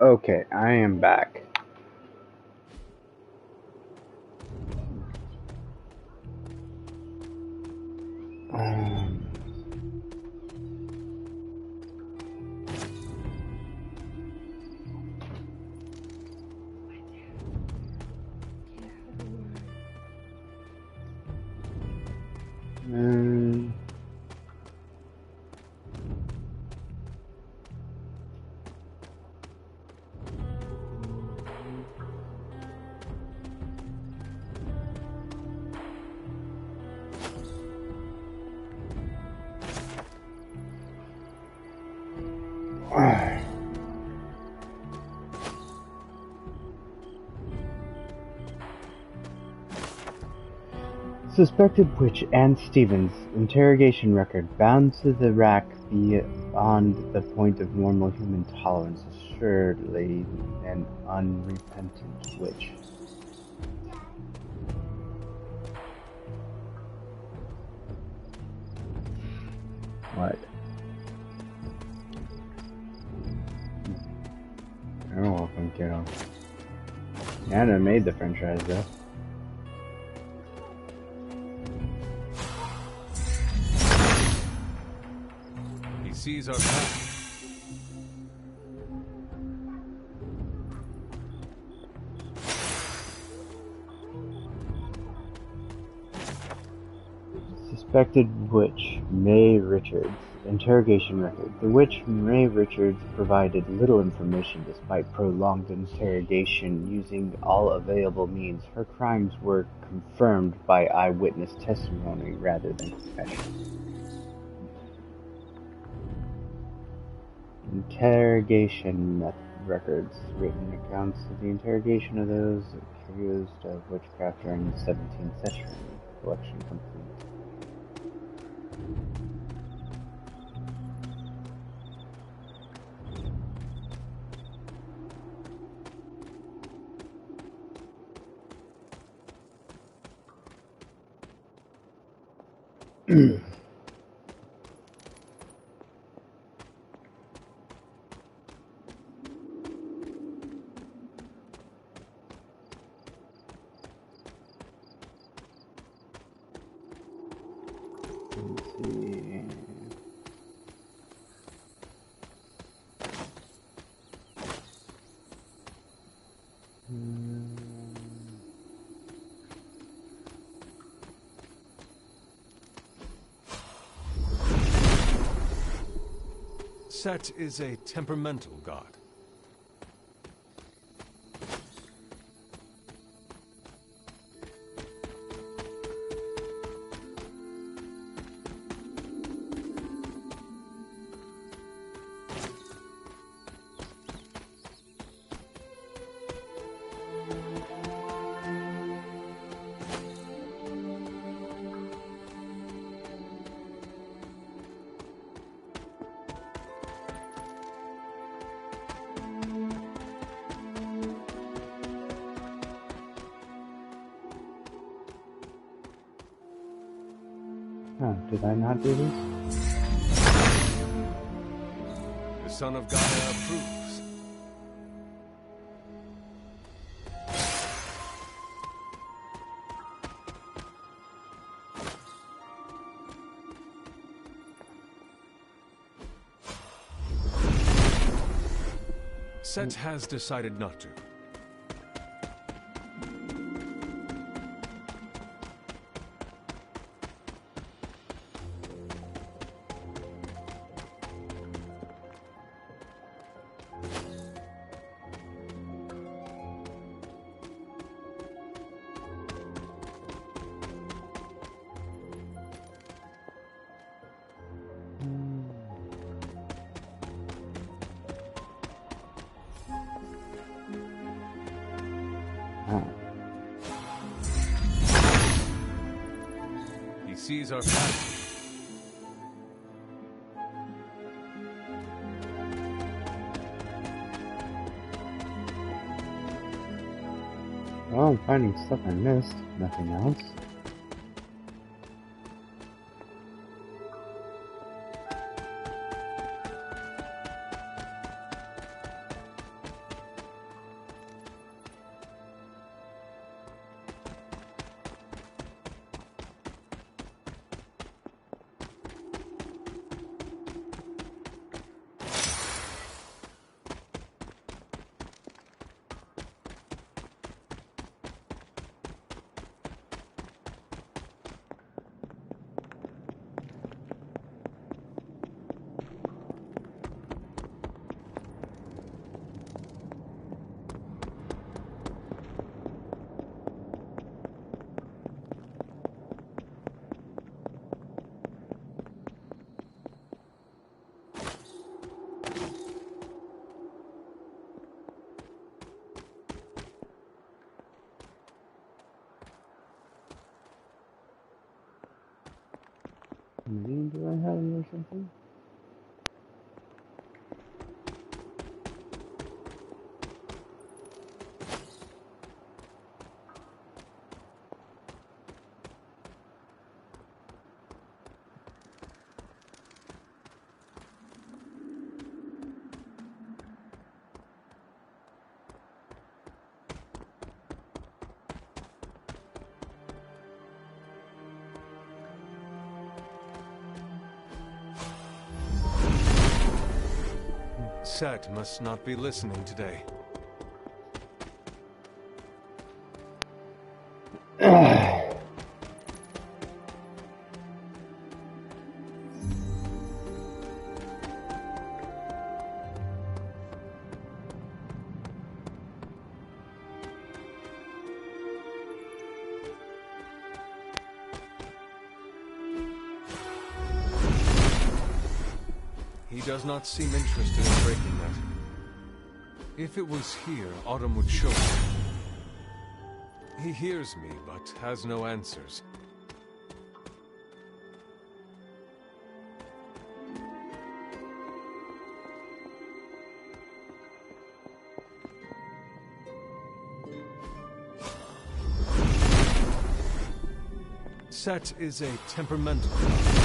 Okay, I am back. Suspected witch Anne Stevens, interrogation record, bound to the rack beyond the point of normal human tolerance, assuredly an unrepentant witch. What? You're welcome, kiddo. Anna made the franchise, though. He sees our path. Suspected witch May Richards, interrogation record. The witch May Richards provided little information despite prolonged interrogation using all available means. Her crimes were confirmed by eyewitness testimony rather than confession. Interrogation records. Written accounts of the interrogation of those accused of witchcraft during the 17th century. Collection complete. Set is a temperamental god. Oh, did I not do this? The Son of Gaia approves. Set has decided not to. He sees our path. Well, I'm finding stuff I missed. Nothing else. many do I have or something? Set must not be listening today. He does not seem interested in breaking that. If it was here, Autumn would show me. He hears me, but has no answers. Set is a temperamental god.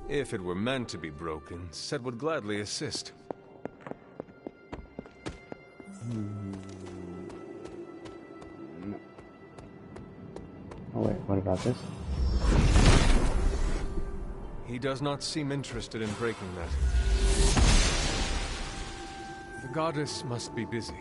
If it were meant to be broken, Set would gladly assist. Oh wait, what about this? He does not seem interested in breaking that. The goddess must be busy.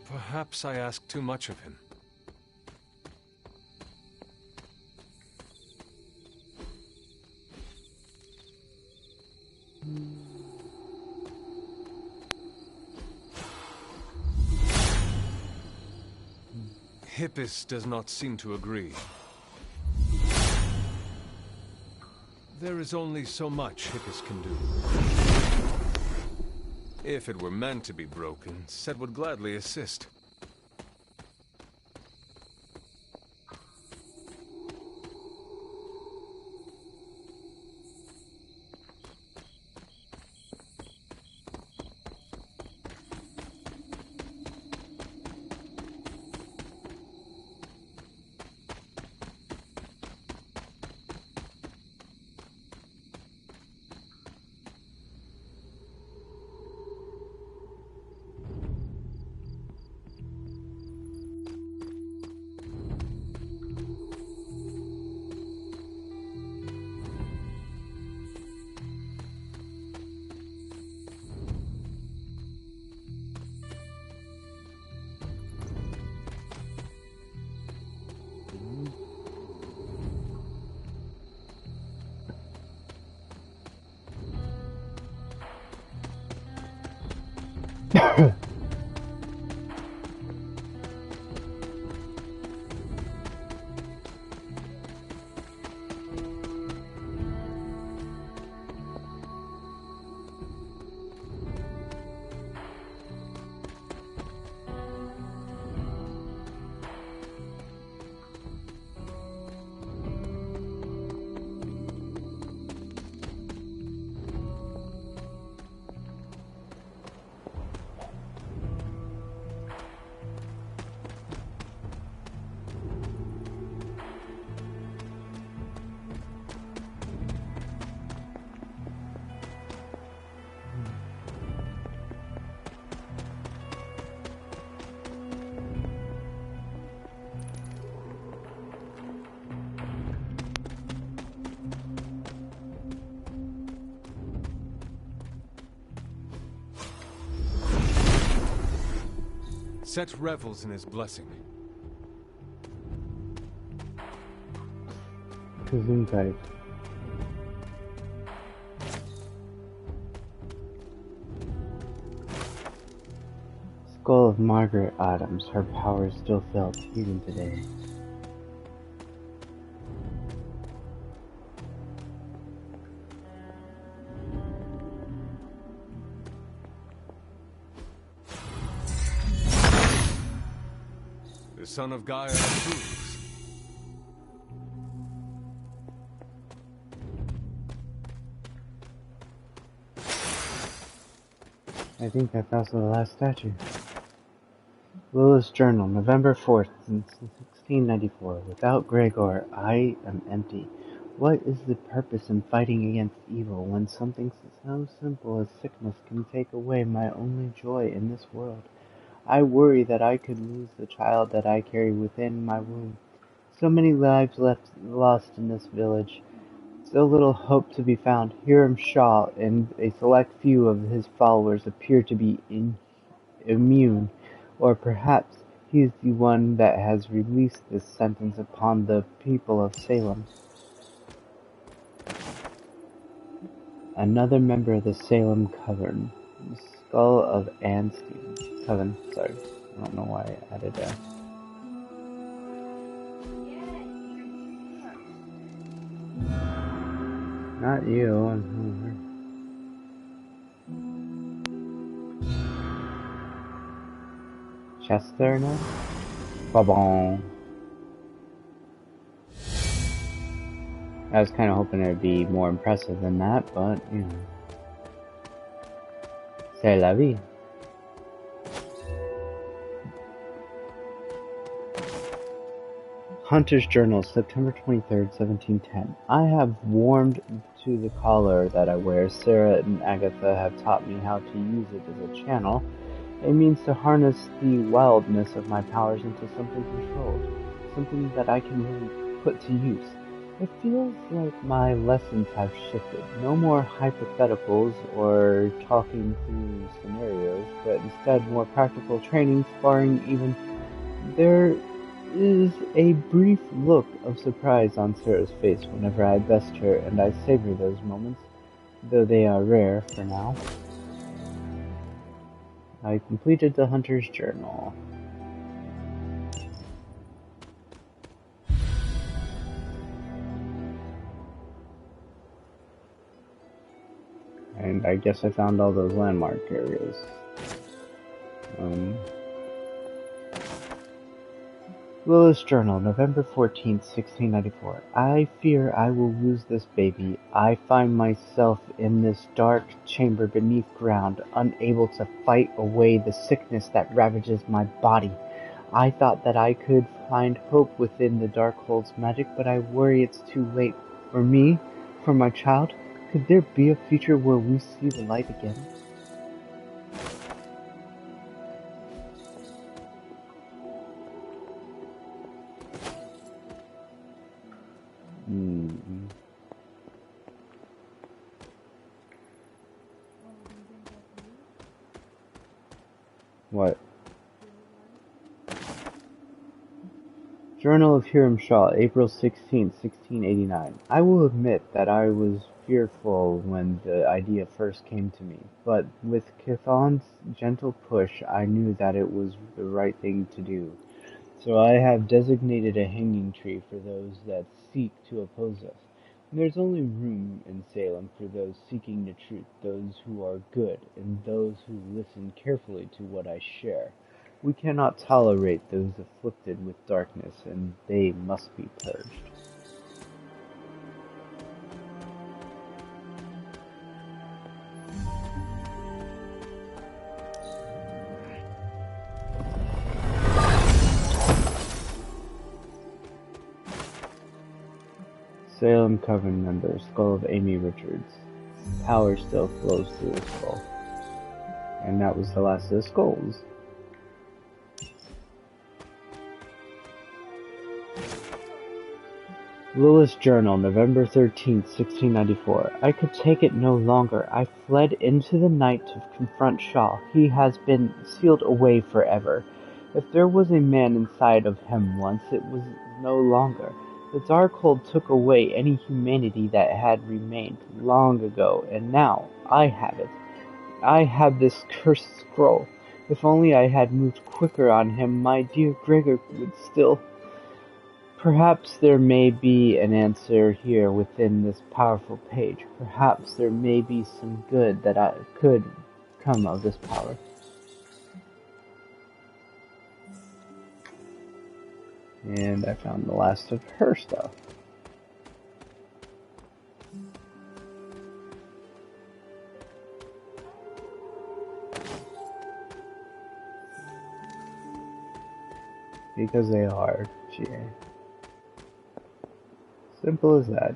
Perhaps I ask too much of him. Hippus does not seem to agree. There is only so much Hippus can do. If it were meant to be broken, Set would gladly assist. Set revels in his blessing. Gesundheit. Skull of Margaret Adams. Her power is still felt even today. The son of Gaia approves. I think that's also the last statue. Lilith's Journal, November 4th, 1694. Without Gregor, I am empty. What is the purpose in fighting against evil when something so simple as sickness can take away my only joy in this world? I worry that I could lose the child that I carry within my womb. So many lives lost in this village. So little hope to be found. Hiram Shaw and a select few of his followers appear to be immune, or perhaps he is the one that has released this sentence upon the people of Salem. Another member of the Salem Coven. The skull of Anne Stevens. Coven, sorry. I don't know why I added that. Not you. Chester now? Ba-bong. I was kind of hoping it would be more impressive than that, but, you know. C'est la vie. Hunter's Journal, September 23rd, 1710. I have warmed to the collar that I wear. Sarah and Agatha have taught me how to use it as a channel. It means to harness the wildness of my powers into something controlled, something that I can really put to use. It feels like my lessons have shifted. No more hypotheticals or talking through scenarios, but instead more practical training, sparring even. There is a brief look of surprise on Sarah's face whenever I best her, and I savor those moments, though they are rare for now. I completed the Hunter's Journal. And I guess I found all those landmark areas. Lilith's Journal, November 14th, 1694. I fear I will lose this baby. I find myself in this dark chamber beneath ground, unable to fight away the sickness that ravages my body. I thought that I could find hope within the Darkhold's magic, but I worry it's too late. For me, for my child, could there be a future where we see the light again? What? Journal of Hiram Shaw, April 16, 1689. I will admit that I was fearful when the idea first came to me, but with Chthon's gentle push, I knew that it was the right thing to do. So I have designated a hanging tree for those that seek to oppose us. There's only room in Salem for those seeking the truth, those who are good, and those who listen carefully to what I share. We cannot tolerate those afflicted with darkness, and they must be purged. Salem Coven member, skull of Amy Richards. Power still flows through the skull. And that was the last of the skulls. Lilith's Journal, November 13th, 1694. I could take it no longer. I fled into the night to confront Shaw. He has been sealed away forever. If there was a man inside of him once, it was no longer. The Darkhold took away any humanity that had remained long ago, and now I have it. I have this cursed scroll. If only I had moved quicker on him, my dear Gregor would still... Perhaps there may be an answer here within this powerful page. Perhaps there may be some good that could come of this power. And I found the last of her stuff. Because they are GA. Simple as that.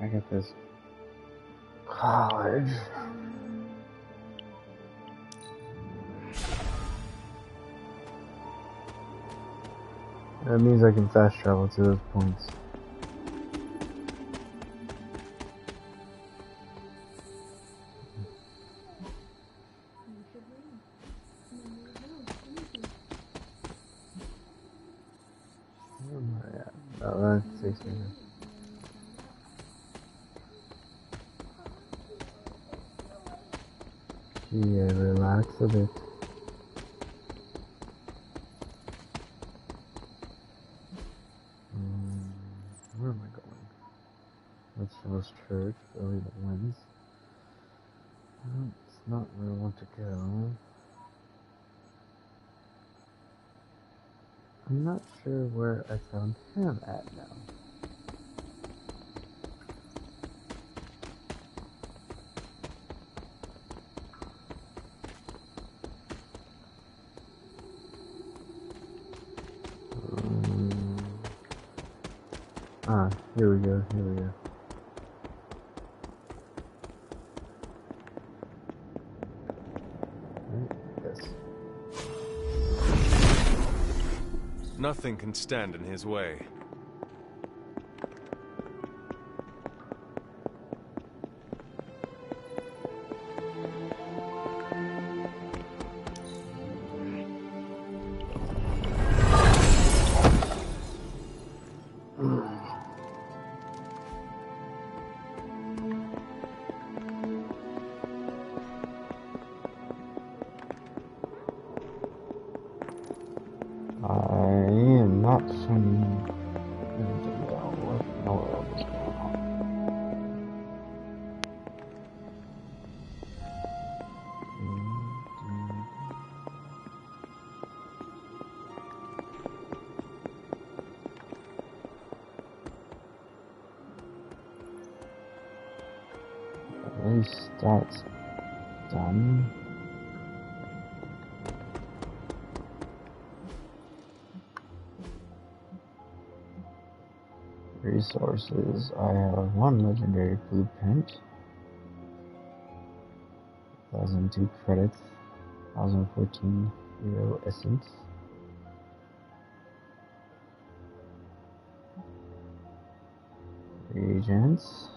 I got this college. That means I can fast travel to those points. Where am I at? Oh, that takes me there. Yeah, relax a bit. Where am I going? Let's finish church, early that wins. It's not where I want to go. I'm not sure where I found him at now. Here we go, here we go. Yes. Nothing can stand in his way. I am not finding anything at all. What in the world is going on? At least that's done. Resources. I have one legendary blueprint, 1,002 credits, 1,014 hero essence. Reagents.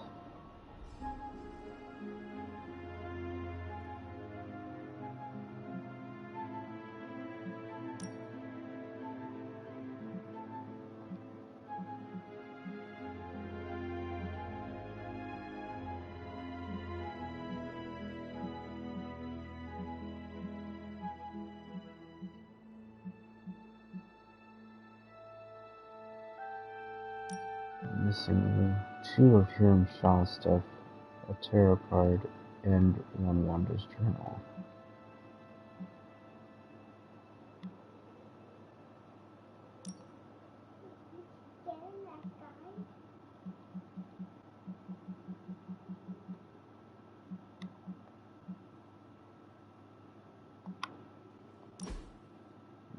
Missing 2 of Hiram Shaw's stuff, a tarot card, and one Wanda's journal.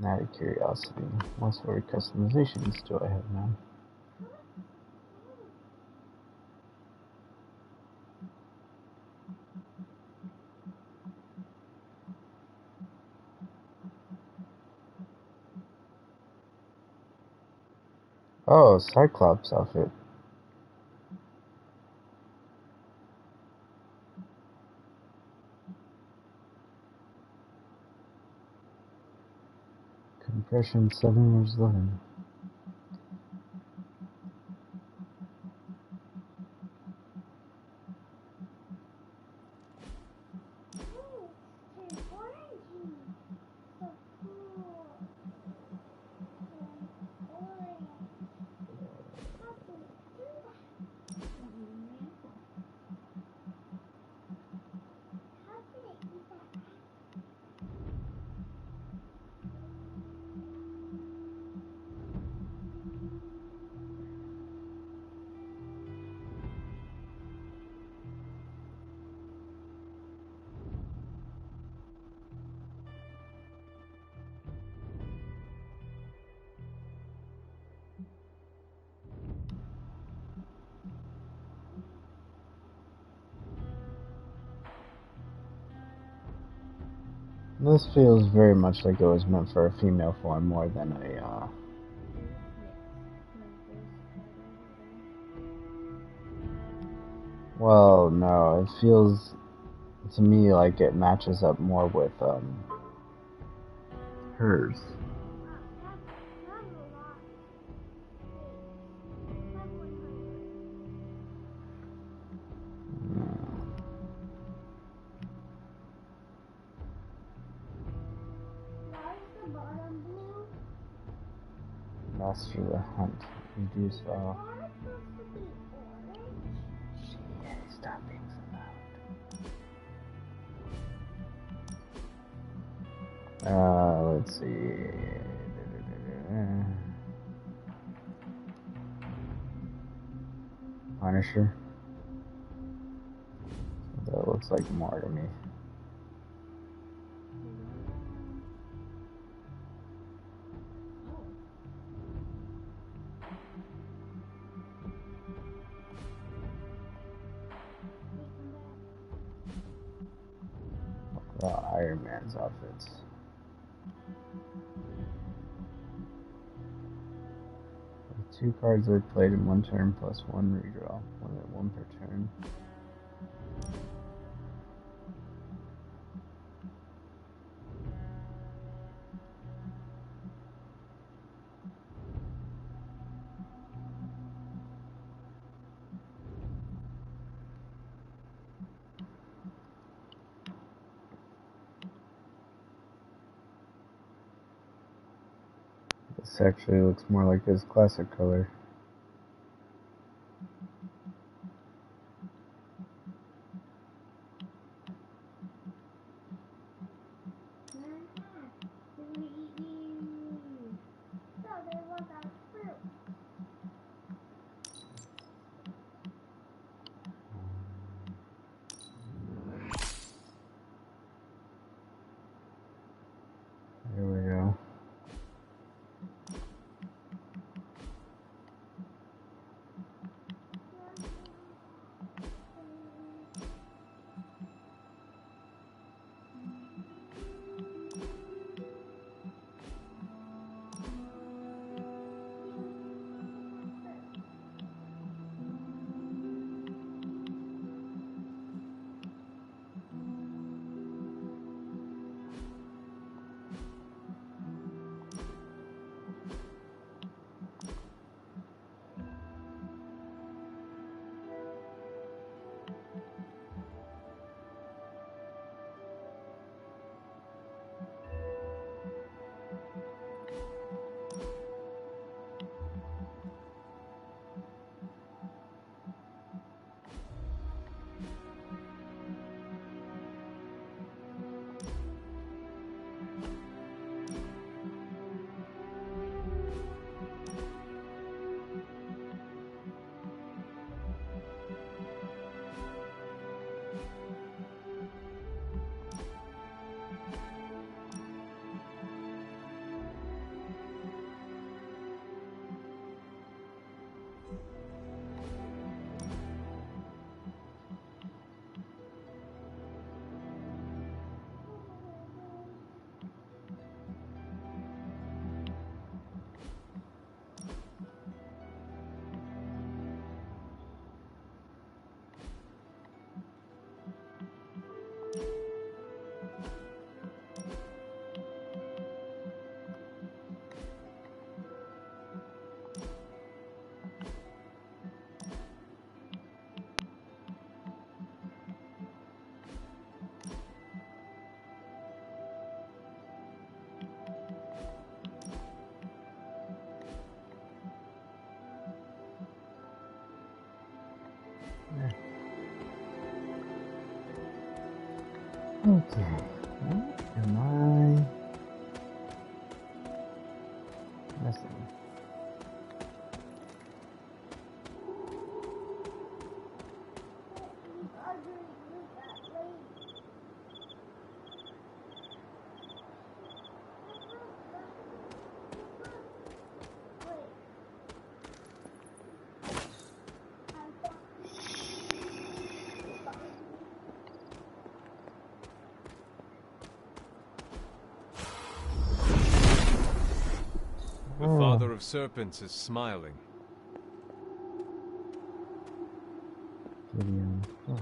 Out of curiosity, what sort of customizations do I have now? Oh, Cyclops outfit. Compression 7 years 11. This feels very much like it was meant for a female form more than a, Well, no, it feels to me like it matches up more with, hers. Master the hunt. Reduce all. Stop being so loud. Let's see. Punisher. That looks like more to me. Iron Man's outfits. With 2 cards are played in 1 turn plus 1 redraw. Limit 1 per turn. This actually looks more like his classic color. There we go. Okay, what am I missing? The father of serpents is smiling. Oh.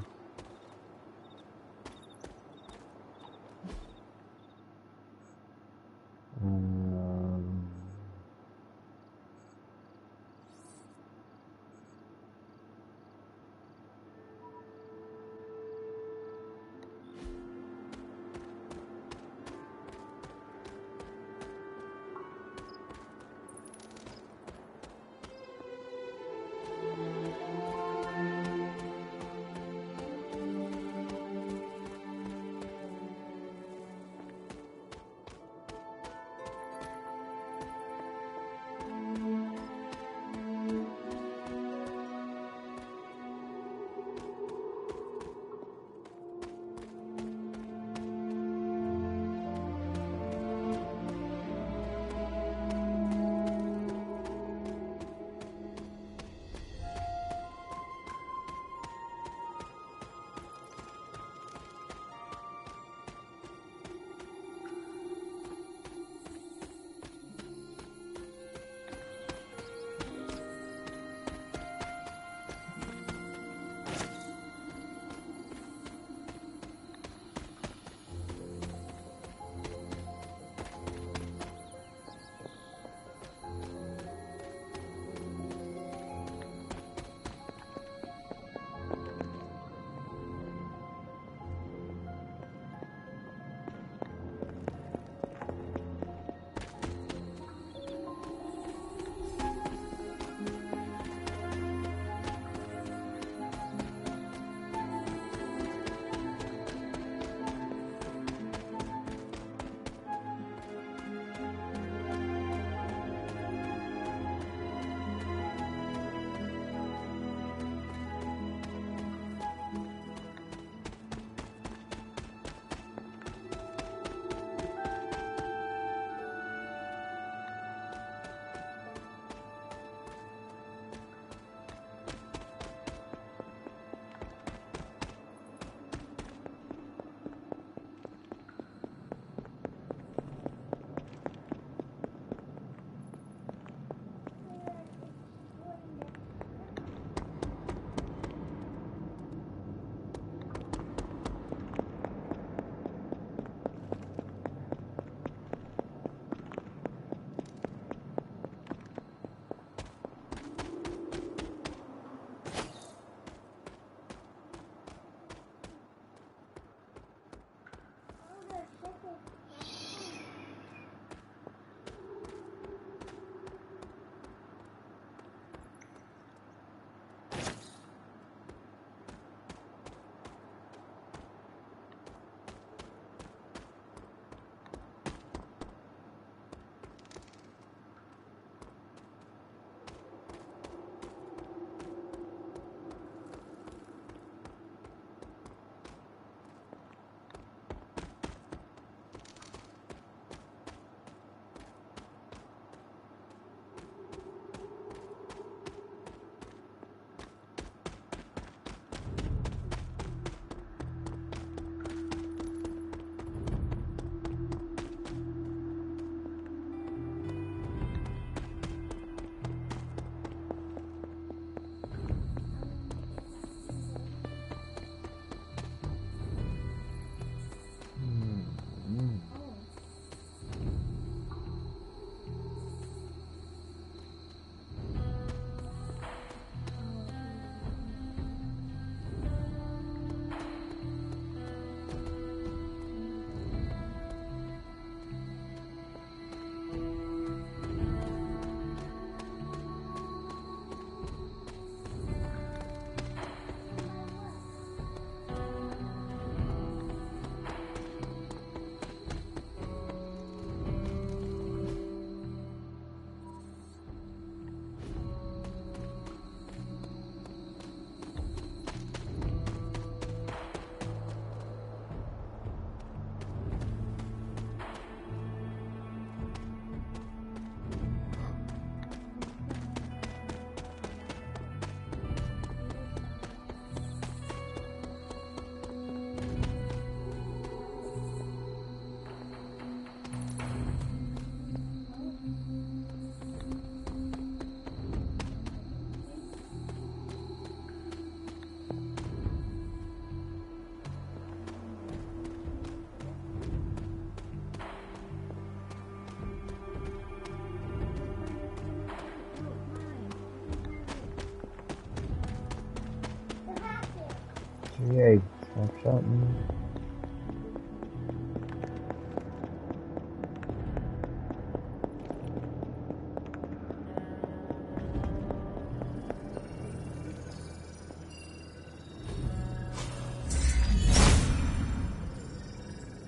Yay, stop shouting.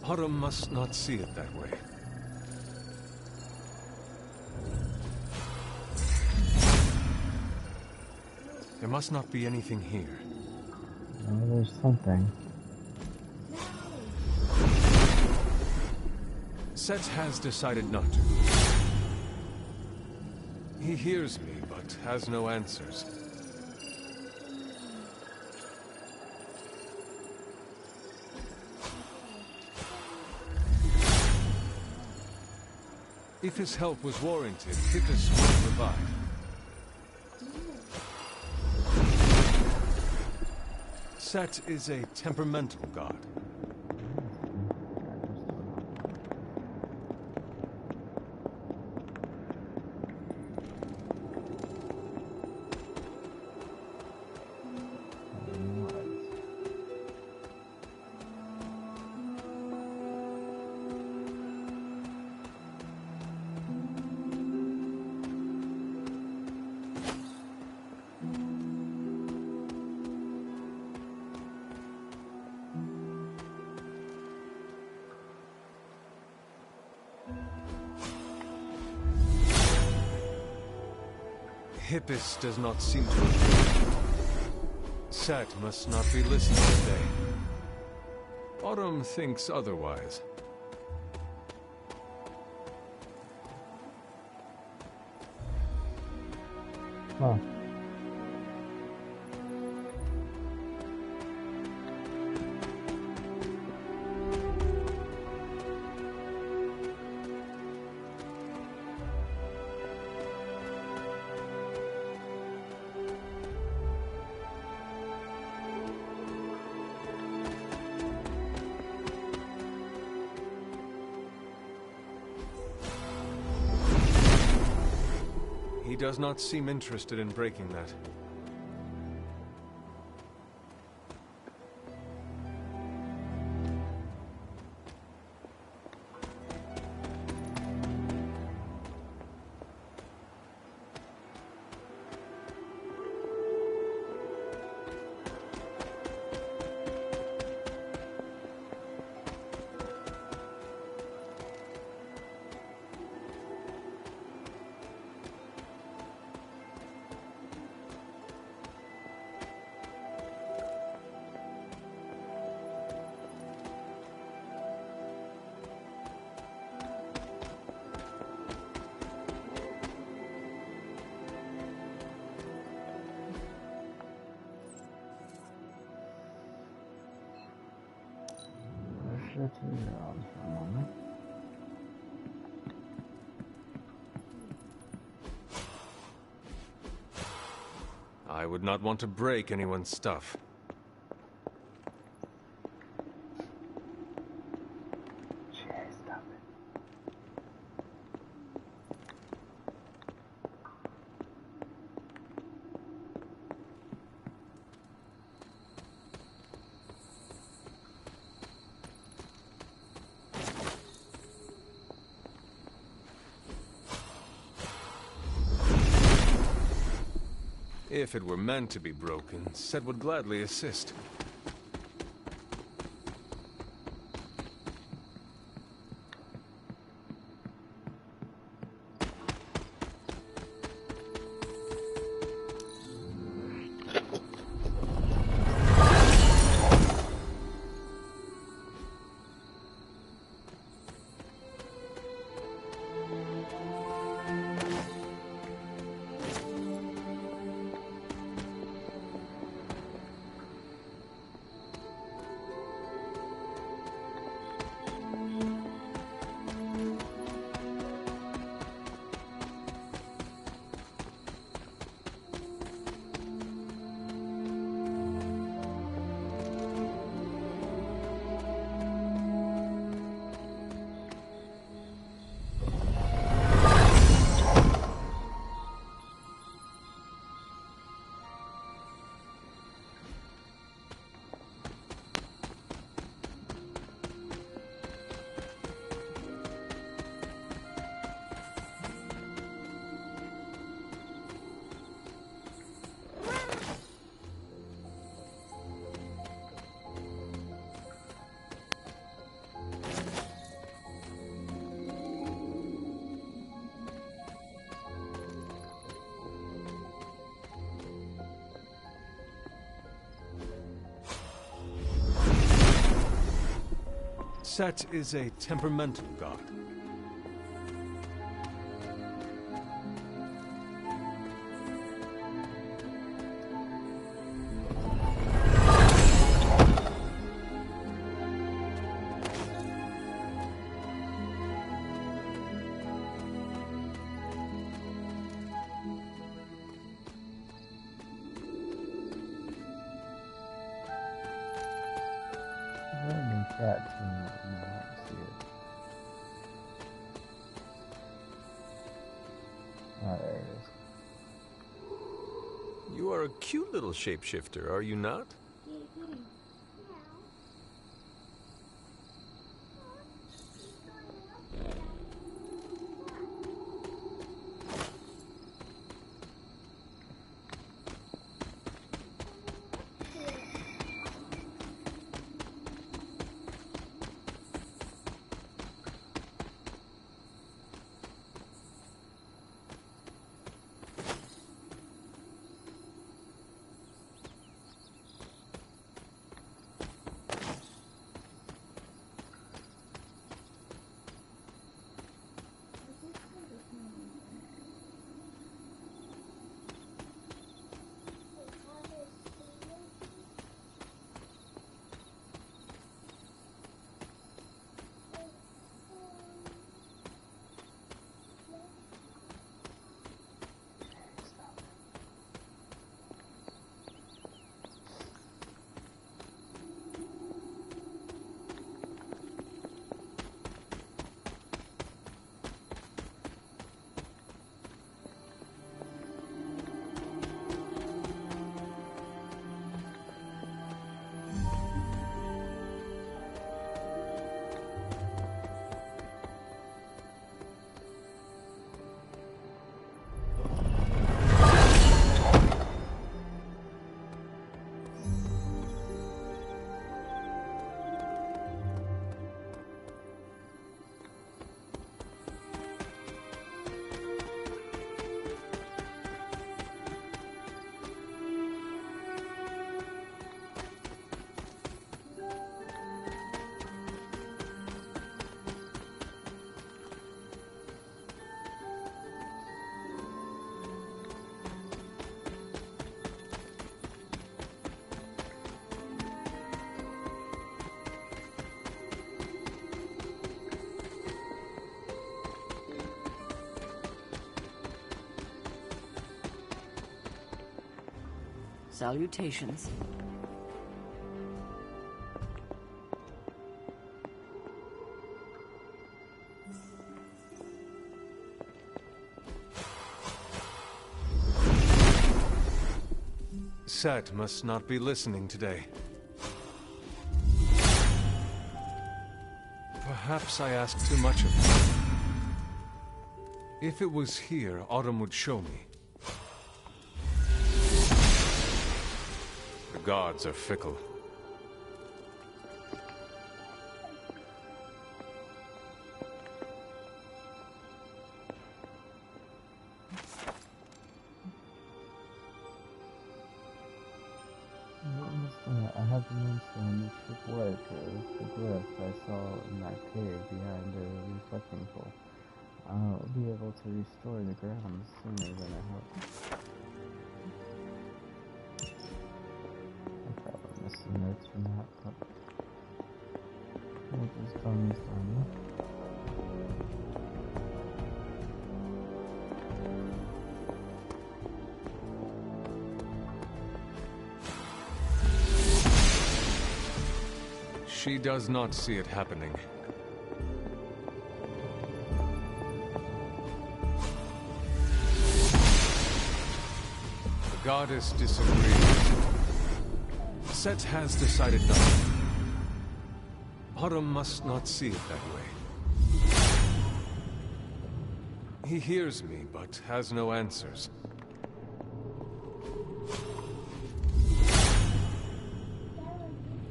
Autumn must not see it that way. There must not be anything here. Oh, there's something. Set has decided not to. He hears me, but has no answers. If his help was warranted, Hippus would revive. Set is a temperamental god. Hippus does not seem to agree. Set must not be listened to today. Autumn thinks otherwise. Huh. He does not seem interested in breaking that. I would not want to break anyone's stuff. If it were meant to be broken, Set would gladly assist. Set is a temperamental god. You are a cute little shapeshifter, are you not? Salutations. Set must not be listening today. Perhaps I asked too much of him. If it was here, Autumn would show me. The gods are fickle. I have to mention the ship workers, the glyph I saw in that cave behind the reflecting pool. I'll be able to restore the ground sooner than I hoped. I probably missed some notes from that, but what was done is done. She does not see it happening. The goddess disagrees. Set has decided not. Autumn must not see it that way. He hears me, but has no answers.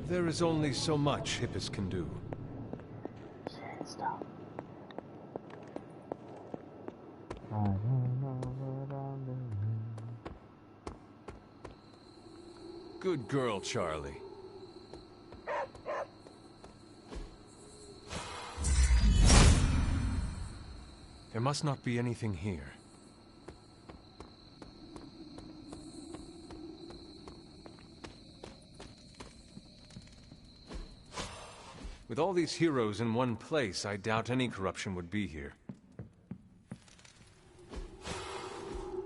There is only so much Hippus can do. Stop. I don't know what I'm doing. Good girl, Charlie. There must not be anything here. With all these heroes in one place, I doubt any corruption would be here.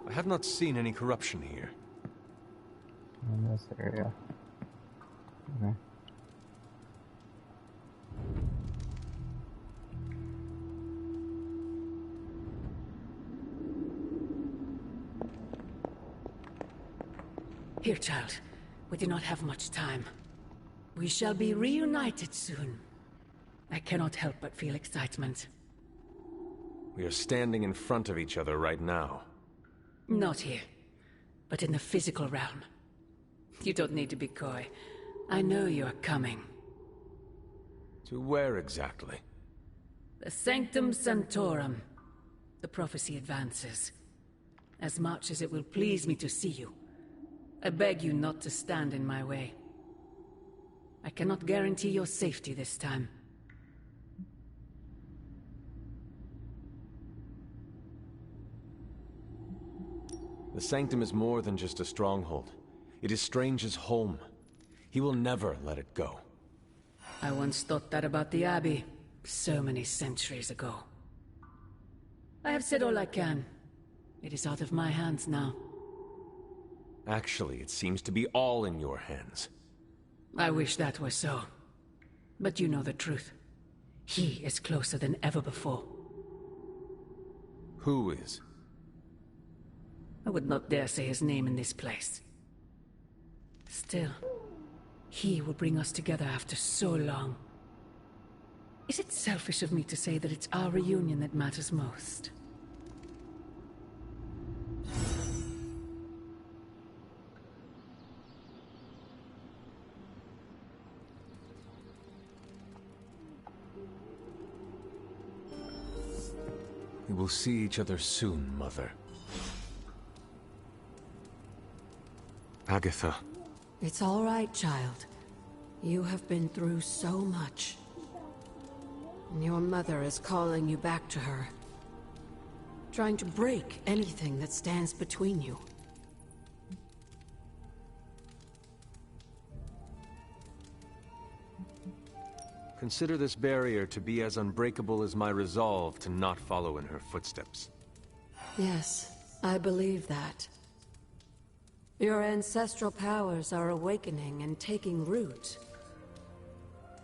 I have not seen any corruption here. In this area. Okay. Here, child. We do not have much time. We shall be reunited soon. I cannot help but feel excitement. We are standing in front of each other right now. Not here, but in the physical realm. You don't need to be coy. I know you are coming. To where exactly? The Sanctum Sanctorum. The prophecy advances. As much as it will please me to see you, I beg you not to stand in my way. I cannot guarantee your safety this time. The Sanctum is more than just a stronghold. It is Strange's home. He will never let it go. I once thought that about the Abbey, so many centuries ago. I have said all I can. It is out of my hands now. Actually, it seems to be all in your hands. I wish that were so. But you know the truth. He is closer than ever before. Who is? I would not dare say his name in this place. Still, he will bring us together after so long. Is it selfish of me to say that it's our reunion that matters most? We will see each other soon, Mother. Agatha. It's all right, child. You have been through so much. And your mother is calling you back to her. Trying to break anything that stands between you. Consider this barrier to be as unbreakable as my resolve to not follow in her footsteps. Yes, I believe that. Your ancestral powers are awakening and taking root.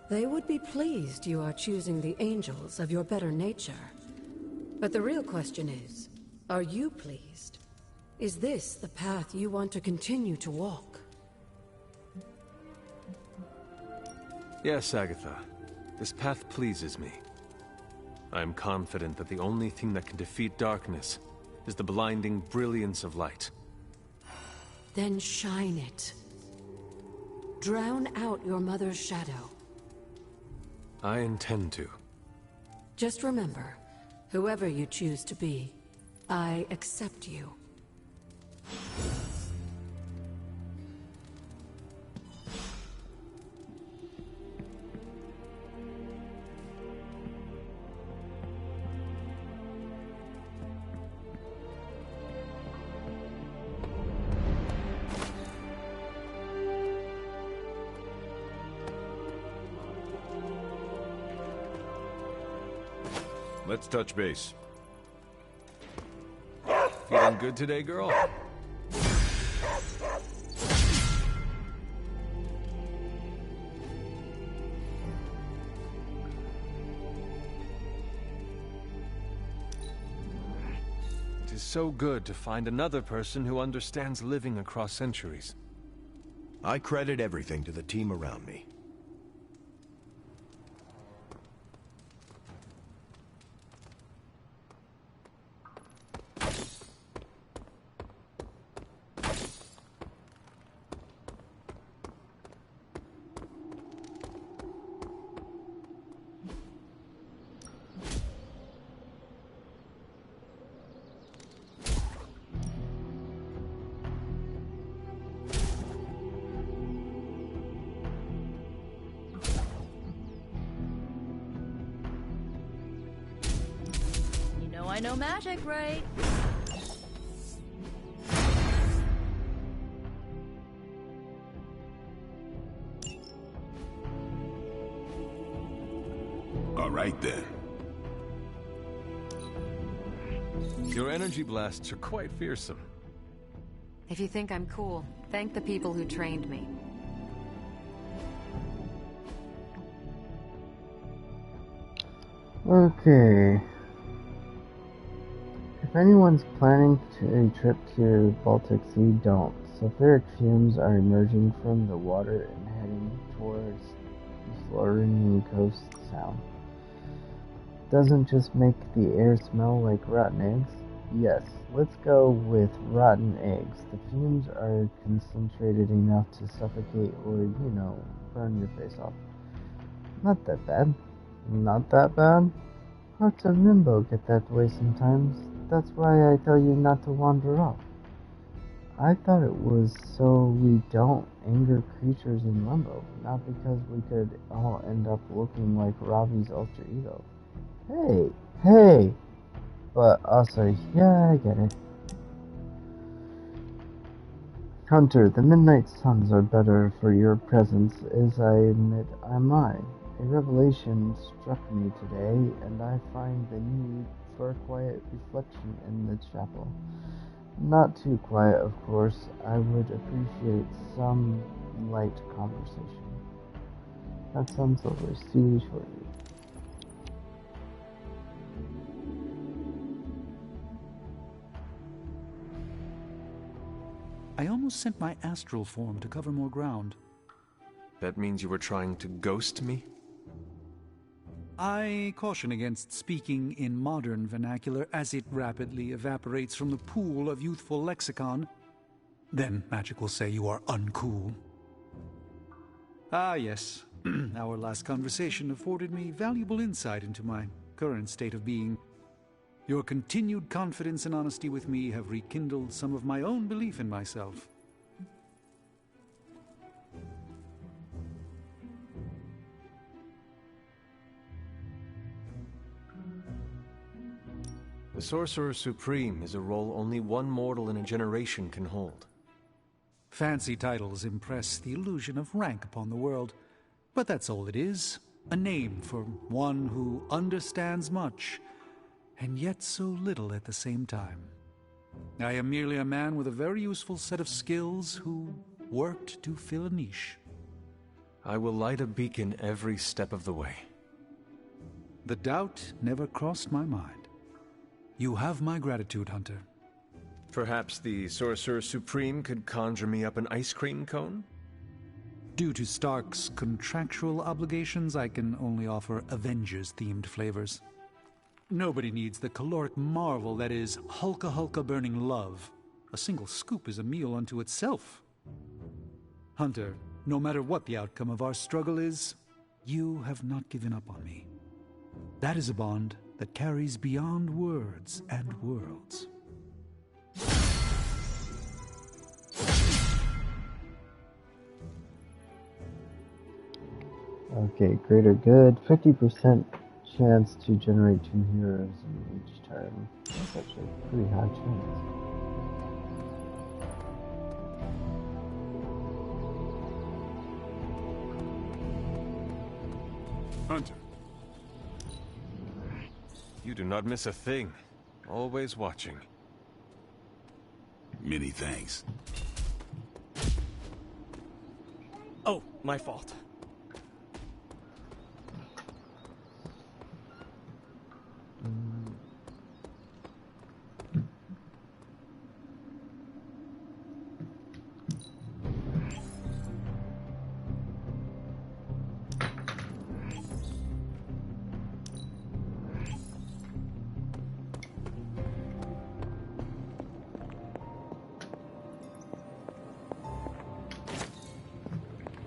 They would be pleased you are choosing the angels of your better nature. But the real question is, are you pleased? Is this the path you want to continue to walk? Yes, Agatha. This path pleases me. I am confident that the only thing that can defeat darkness is the blinding brilliance of light. Then shine it. Drown out your mother's shadow. I intend to. Just remember, whoever you choose to be, I accept you. Let's touch base. Feeling good today, girl? It is so good to find another person who understands living across centuries. I credit everything to the team around me. I know magic, right? All right then. Your energy blasts are quite fearsome. If you think I'm cool, thank the people who trained me. Okay. If anyone's planning a trip to Baltic Sea, don't. Sulfuric fumes are emerging from the water and heading towards the Florian coast sound. Doesn't just make the air smell like rotten eggs? Yes, let's go with rotten eggs. The fumes are concentrated enough to suffocate or, burn your face off. Not that bad. Not that bad? Hearts of Nimbo get that way sometimes. That's why I tell you not to wander off. I thought it was so we don't anger creatures in limbo, not because we could all end up looking like Robbie's alter ego. Hey! But also, yeah, I get it. Hunter, the Midnight Suns are better for your presence, as I admit am I. A revelation struck me today, and I find the need for quiet reflection in the chapel. Not too quiet, of course. I would appreciate some light conversation. That sounds lovely. See you shortly. I almost sent my astral form to cover more ground. That means you were trying to ghost me? I caution against speaking in modern vernacular as it rapidly evaporates from the pool of youthful lexicon. Then magic will say you are uncool. Ah, yes. Our last conversation afforded me valuable insight into my current state of being. Your continued confidence and honesty with me have rekindled some of my own belief in myself. The Sorcerer Supreme is a role only one mortal in a generation can hold. Fancy titles impress the illusion of rank upon the world, but that's all it is. A name for one who understands much, and yet so little at the same time. I am merely a man with a very useful set of skills who worked to fill a niche. I will light a beacon every step of the way. The doubt never crossed my mind. You have my gratitude, Hunter. Perhaps the Sorcerer Supreme could conjure me up an ice cream cone? Due to Stark's contractual obligations, I can only offer Avengers-themed flavors. Nobody needs the caloric marvel that is Hulka burning love. A single scoop is a meal unto itself. Hunter, no matter what the outcome of our struggle is, you have not given up on me. That is a bond that carries beyond words and worlds. Okay, greater good. 50% chance to generate 2 heroes in each turn. That's actually a pretty high chance. Hunter. You do not miss a thing. Always watching. Many thanks. Oh, my fault.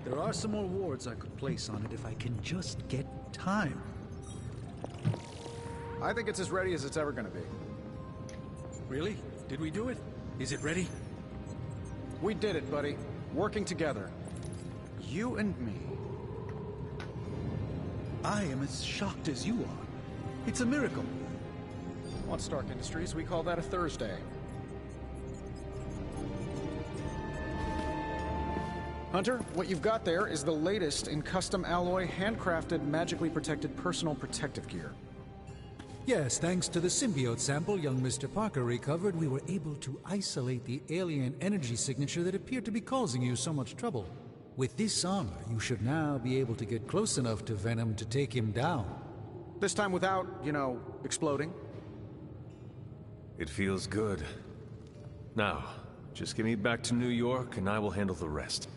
There are some more wards I could place on it if I can just get time. I think it's as ready as it's ever gonna be. Really? Did we do it? Is it ready? We did it, buddy. Working together. You and me. I am as shocked as you are. It's a miracle. On Stark Industries, we call that a Thursday. Hunter, what you've got there is the latest in custom alloy, handcrafted, magically protected personal protective gear. Yes, thanks to the symbiote sample young Mr. Parker recovered, we were able to isolate the alien energy signature that appeared to be causing you so much trouble. With this armor, you should now be able to get close enough to Venom to take him down. This time without, exploding. It feels good. Now, just get me back to New York and I will handle the rest.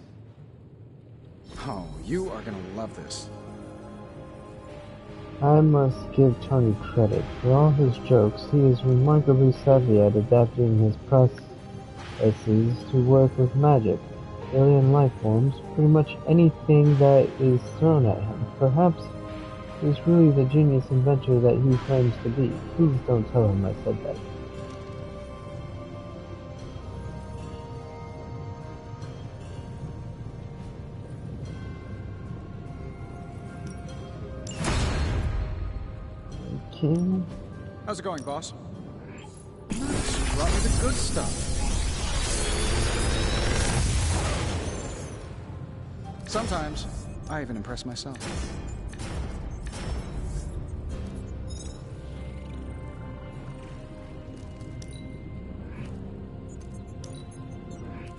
Oh, you are gonna love this. I must give Tony credit. For all his jokes, he is remarkably savvy at adapting his processes to work with magic, alien life forms, pretty much anything that is thrown at him. Perhaps he's really the genius inventor that he claims to be. Please don't tell him I said that. Okay. How's it going, boss? Nice. Brought me the good stuff. Sometimes, I even impress myself.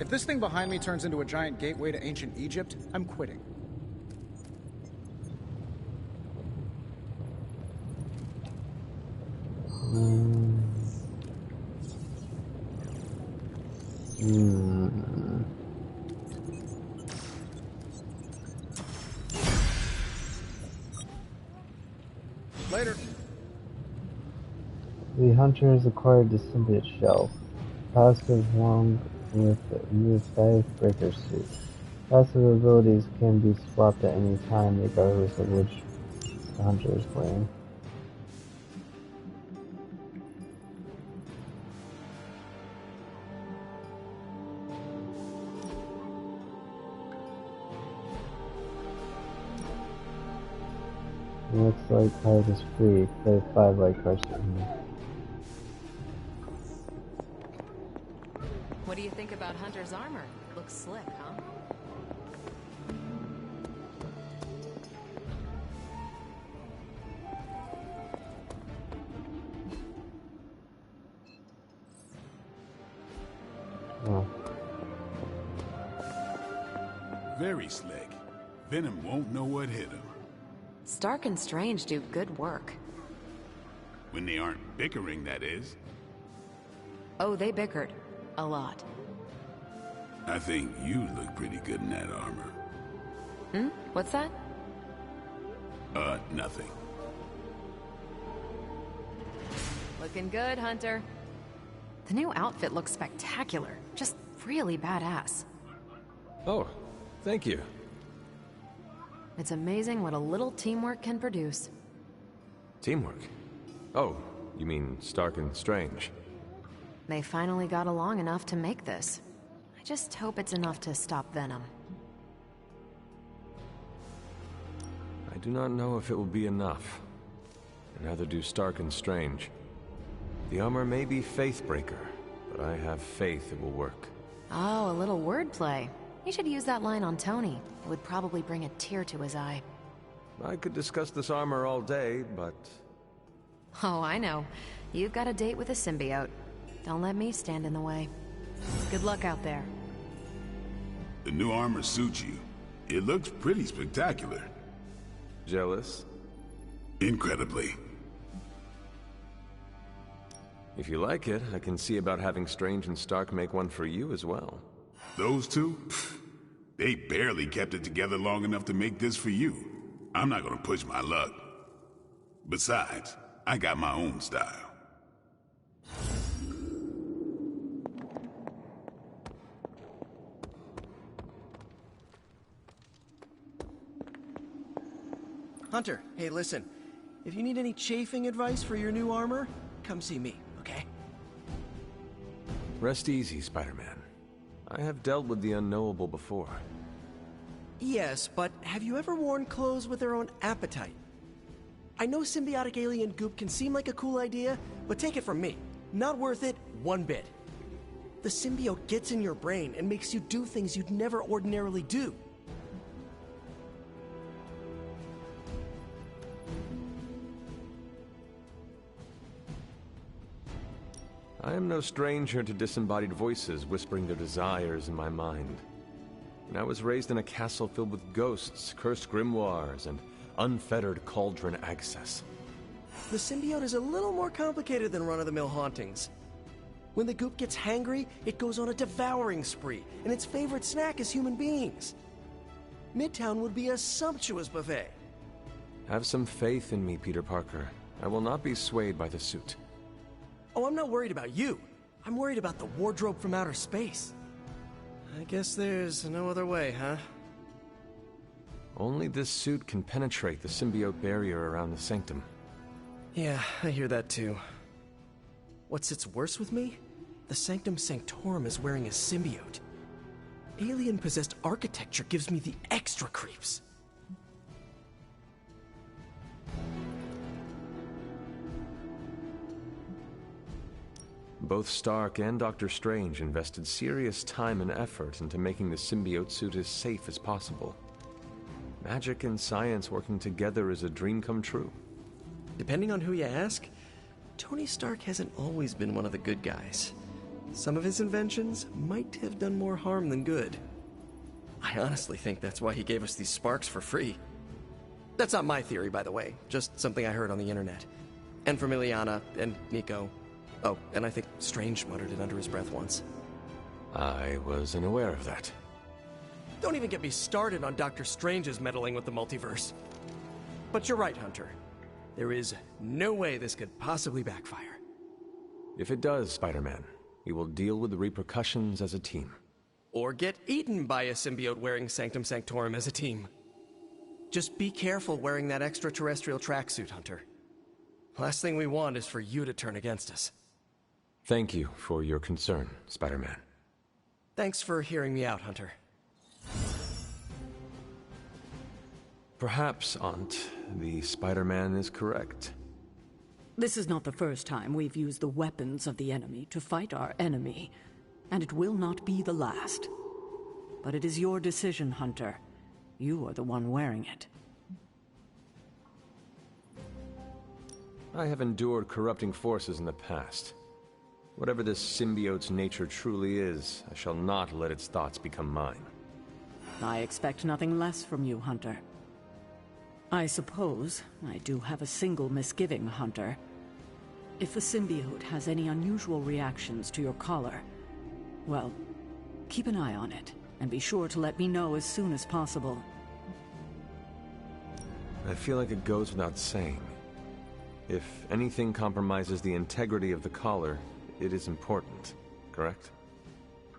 If this thing behind me turns into a giant gateway to ancient Egypt, I'm quitting. Later. The hunter has acquired the symbiote shell. Passive along with new breaker suit. Passive abilities can be swapped at any time regardless of which the hunter is wearing. Looks like card is free. Play 5 like cards. What do you think about Hunter's armor? Looks slick, huh? Oh. Very slick. Venom won't know what hit him. Stark and Strange do good work. When they aren't bickering, that is. Oh, they bickered. A lot. I think you look pretty good in that armor. What's that? Nothing. Looking good, Hunter. The new outfit looks spectacular. Just really badass. Oh, thank you. It's amazing what a little teamwork can produce. Teamwork? Oh, you mean Stark and Strange. They finally got along enough to make this. I just hope it's enough to stop Venom. I do not know if it will be enough. And neither do Stark and Strange. The armor may be Faithbreaker, but I have faith it will work. Oh, a little wordplay. You should use that line on Tony. It would probably bring a tear to his eye. I could discuss this armor all day, but... Oh, I know. You've got a date with a symbiote. Don't let me stand in the way. Good luck out there. The new armor suits you. It looks pretty spectacular. Jealous? Incredibly. If you like it, I can see about having Strange and Stark make one for you as well. Those two? Pfft, they barely kept it together long enough to make this for you. I'm not gonna push my luck. Besides, I got my own style. Hunter, hey, listen. If you need any chafing advice for your new armor, come see me, okay? Rest easy, Spider-Man. I have dealt with the unknowable before. Yes, but have you ever worn clothes with their own appetite? I know symbiotic alien goop can seem like a cool idea, but take it from me, not worth it one bit. The symbiote gets in your brain and makes you do things you'd never ordinarily do. I am no stranger to disembodied voices whispering their desires in my mind. And I was raised in a castle filled with ghosts, cursed grimoires, and unfettered cauldron access. The symbiote is a little more complicated than run-of-the-mill hauntings. When the goop gets hangry, it goes on a devouring spree, and its favorite snack is human beings. Midtown would be a sumptuous buffet. Have some faith in me, Peter Parker. I will not be swayed by the suit. Oh, I'm not worried about you. I'm worried about the wardrobe from outer space. I guess there's no other way, huh? Only this suit can penetrate the symbiote barrier around the sanctum. Yeah, I hear that too. What sits worse with me? The Sanctum Sanctorum is wearing a symbiote. Alien-possessed architecture gives me the extra creeps. Both Stark and Dr. Strange invested serious time and effort into making the symbiote suit as safe as possible. Magic and science working together is a dream come true. Depending on who you ask, Tony Stark hasn't always been one of the good guys. Some of his inventions might have done more harm than good. I honestly think that's why he gave us these sparks for free. That's not my theory, by the way, just something I heard on the internet. And from Ileana and Nico. Oh, and I think Strange muttered it under his breath once. I wasn't aware of that. Don't even get me started on Dr. Strange's meddling with the multiverse. But you're right, Hunter. There is no way this could possibly backfire. If it does, Spider-Man, we will deal with the repercussions as a team. Or get eaten by a symbiote wearing Sanctum Sanctorum as a team. Just be careful wearing that extraterrestrial tracksuit, Hunter. Last thing we want is for you to turn against us. Thank you for your concern, Spider-Man. Thanks for hearing me out, Hunter. Perhaps, Aunt, the Spider-Man is correct. This is not the first time we've used the weapons of the enemy to fight our enemy, and it will not be the last. But it is your decision, Hunter. You are the one wearing it. I have endured corrupting forces in the past. Whatever this symbiote's nature truly is, I shall not let its thoughts become mine. I expect nothing less from you, Hunter. I suppose I do have a single misgiving, Hunter. If the symbiote has any unusual reactions to your collar, well, keep an eye on it, and be sure to let me know as soon as possible. I feel like it goes without saying. If anything compromises the integrity of the collar, it is important, correct?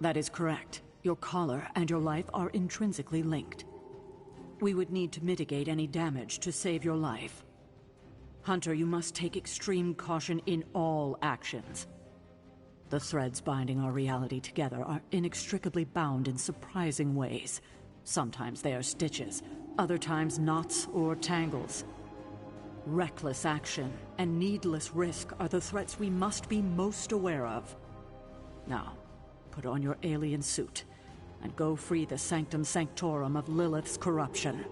That is correct. Your collar and your life are intrinsically linked. We would need to mitigate any damage to save your life. Hunter, you must take extreme caution in all actions. The threads binding our reality together are inextricably bound in surprising ways. Sometimes they are stitches, other times knots or tangles. Reckless action and needless risk are the threats we must be most aware of. Now, put on your alien suit and go free the Sanctum Sanctorum of Lilith's corruption.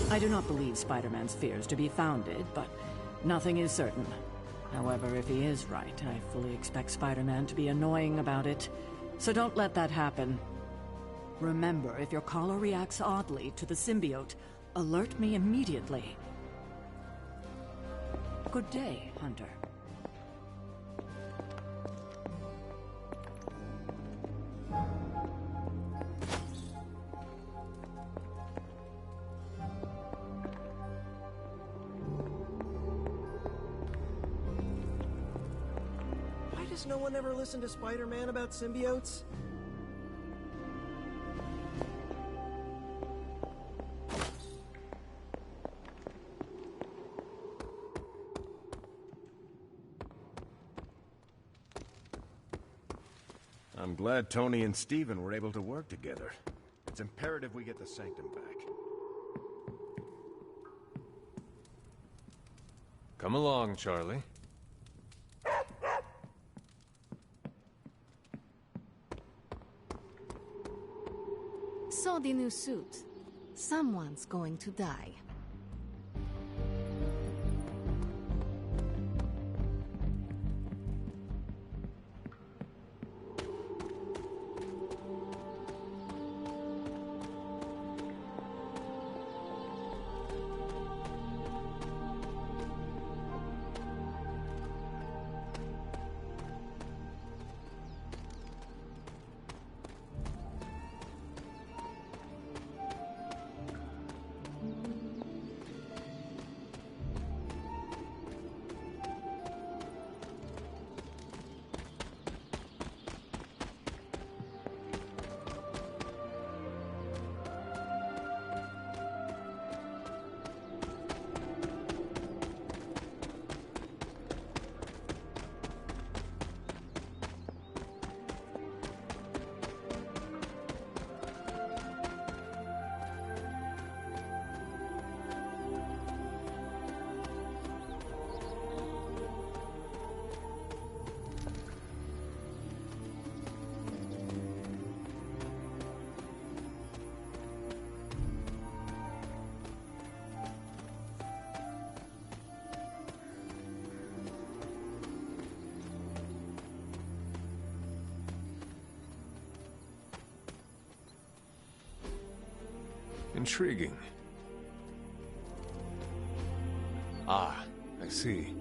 I do not believe Spider-Man's fears to be founded, but nothing is certain. However, if he is right, I fully expect Spider-Man to be annoying about it, so don't let that happen. Remember, if your collar reacts oddly to the symbiote, alert me immediately. Good day, Hunter. Why does no one ever listen to Spider-Man about symbiotes? I'm glad Tony and Steven were able to work together. It's imperative we get the Sanctum back. Come along, Charlie. So the new suit. Someone's going to die. Intriguing. Ah, I see.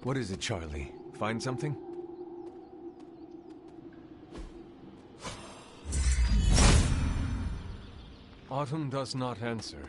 What is it, Charlie? Find something? Autumn does not answer.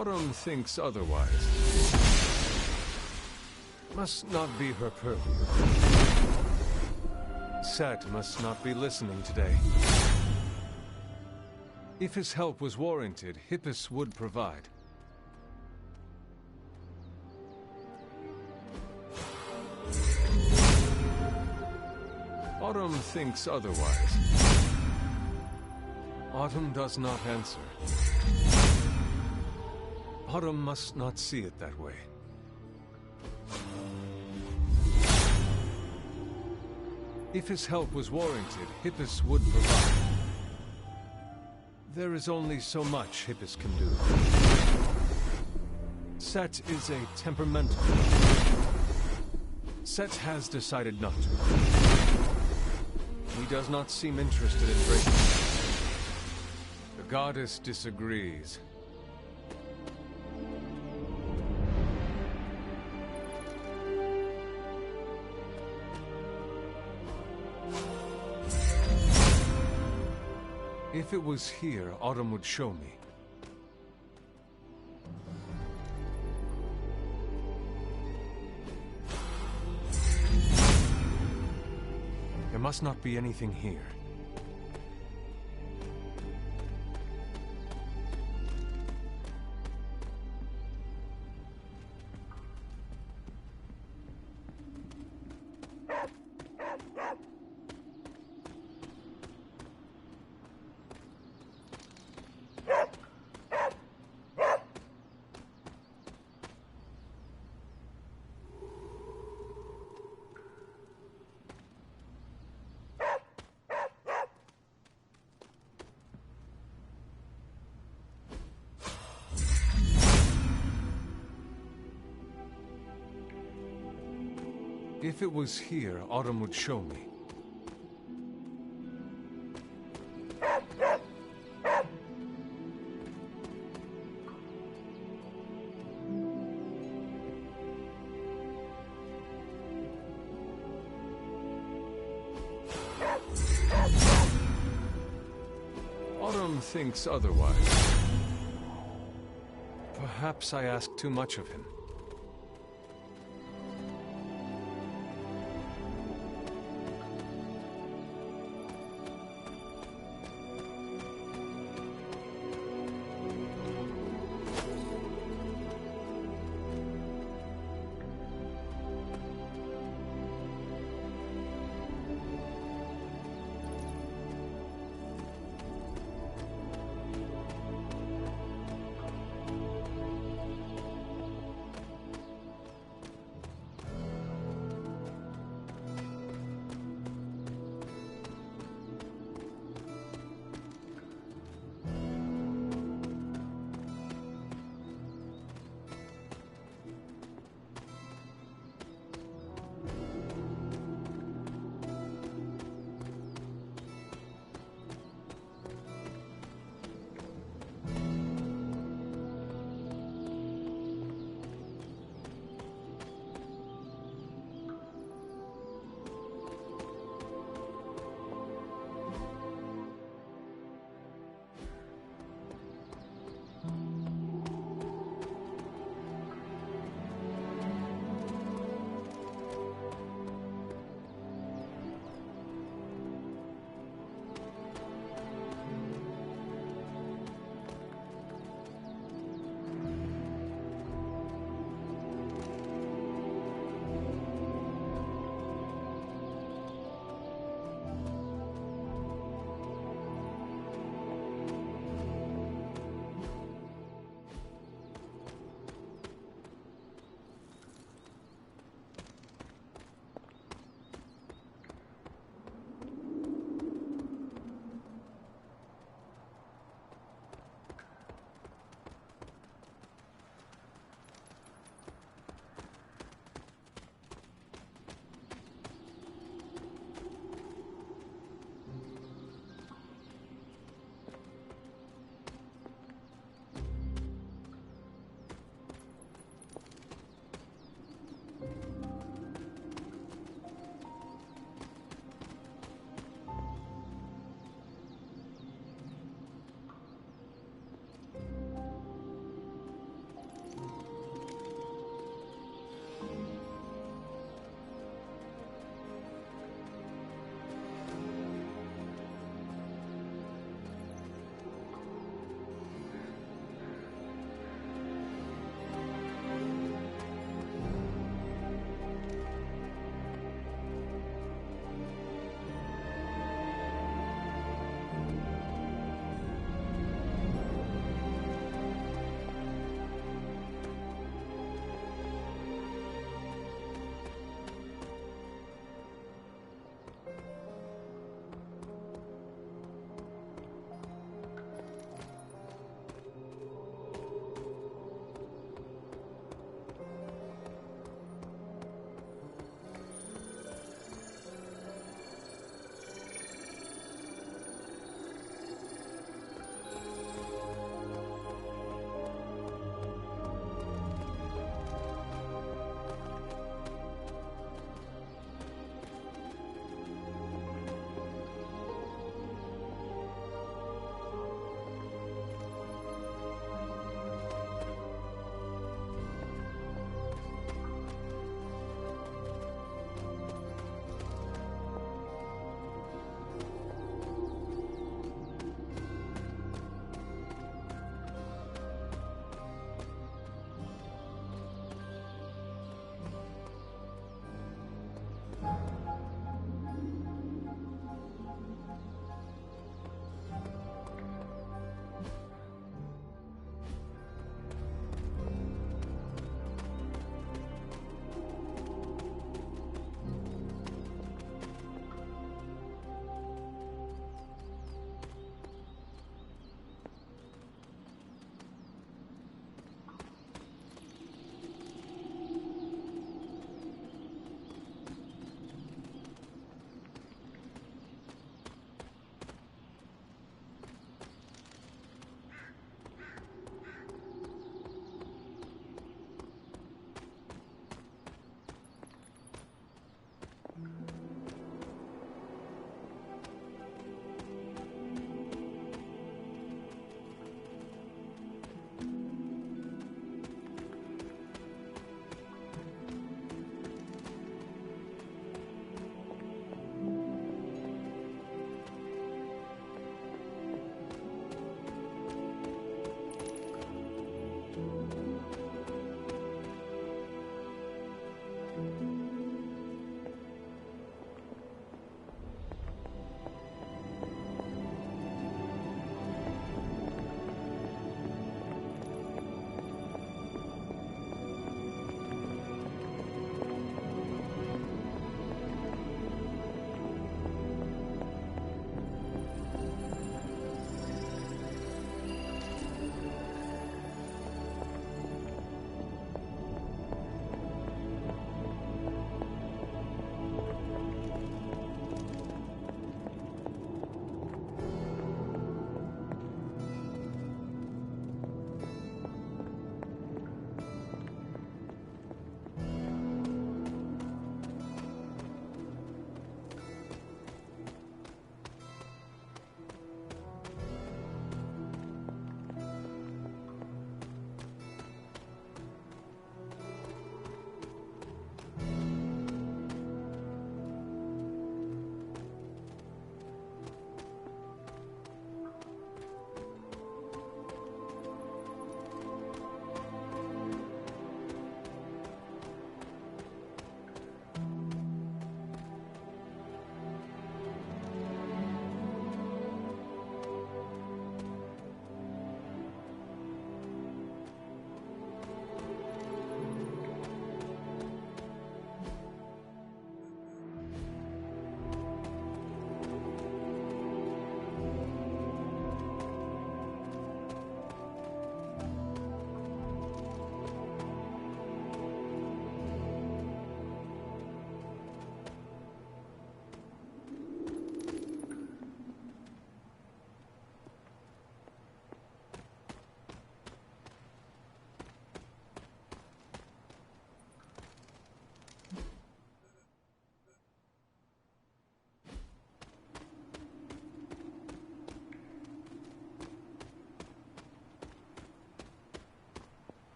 Autumn thinks otherwise. Must not be her purview. Set must not be listening today. If his help was warranted, Hippus would provide. Autumn thinks otherwise. Autumn does not answer. Autumn must not see it that way. If his help was warranted, Hippus would provide. There is only so much Hippus can do. Set is a temperamental. Set has decided not to. He does not seem interested in breaking. The goddess disagrees. If it was here, Autumn would show me. There must not be anything here. If it was here, Autumn would show me. Autumn thinks otherwise. Perhaps I ask too much of him.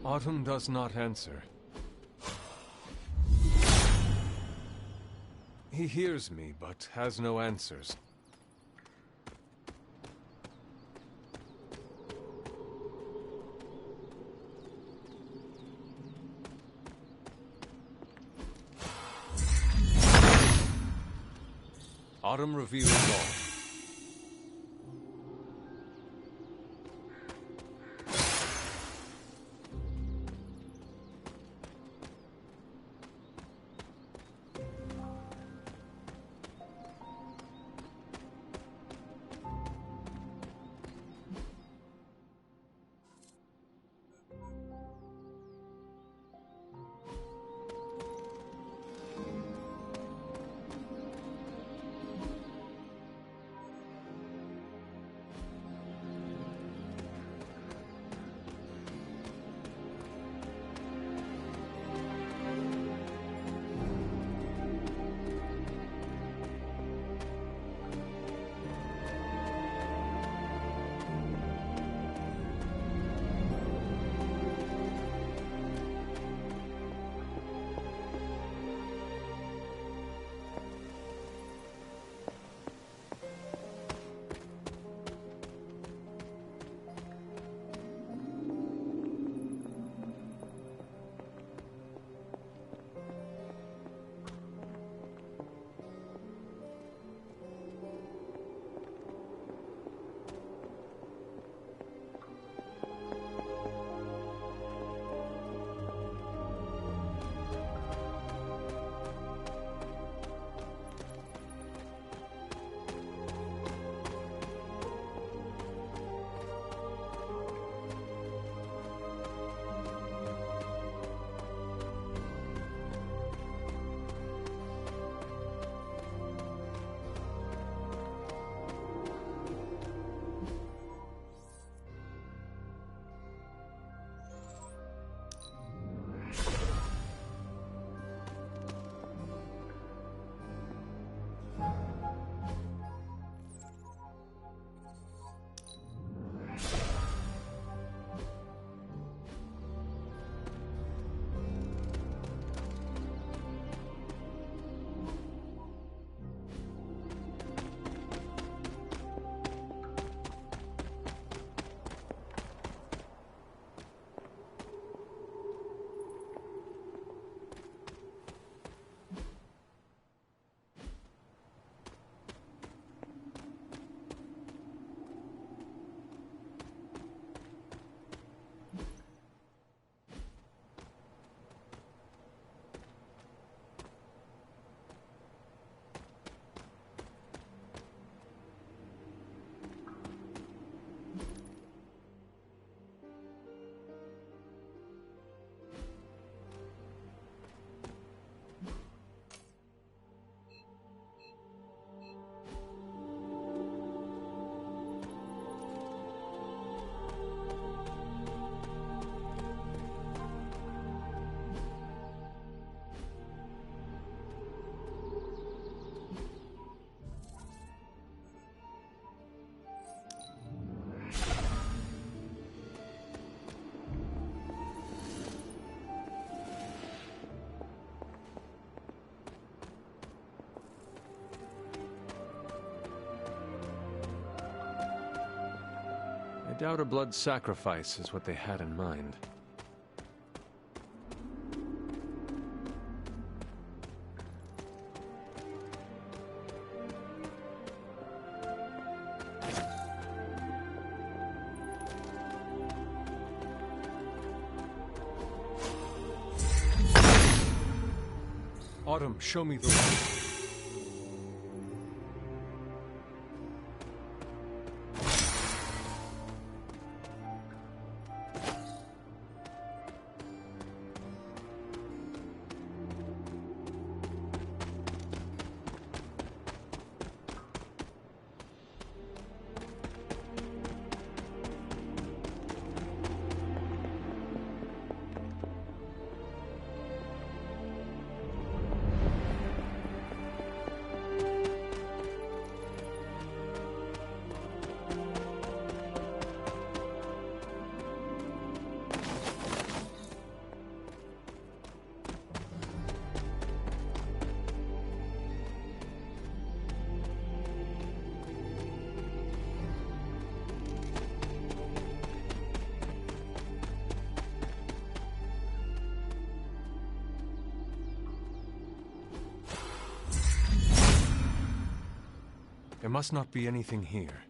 Autumn does not answer. He hears me, but has no answers. Autumn reveals all. I doubt a blood sacrifice is what they had in mind. Autumn, show me the way. There must not be anything here.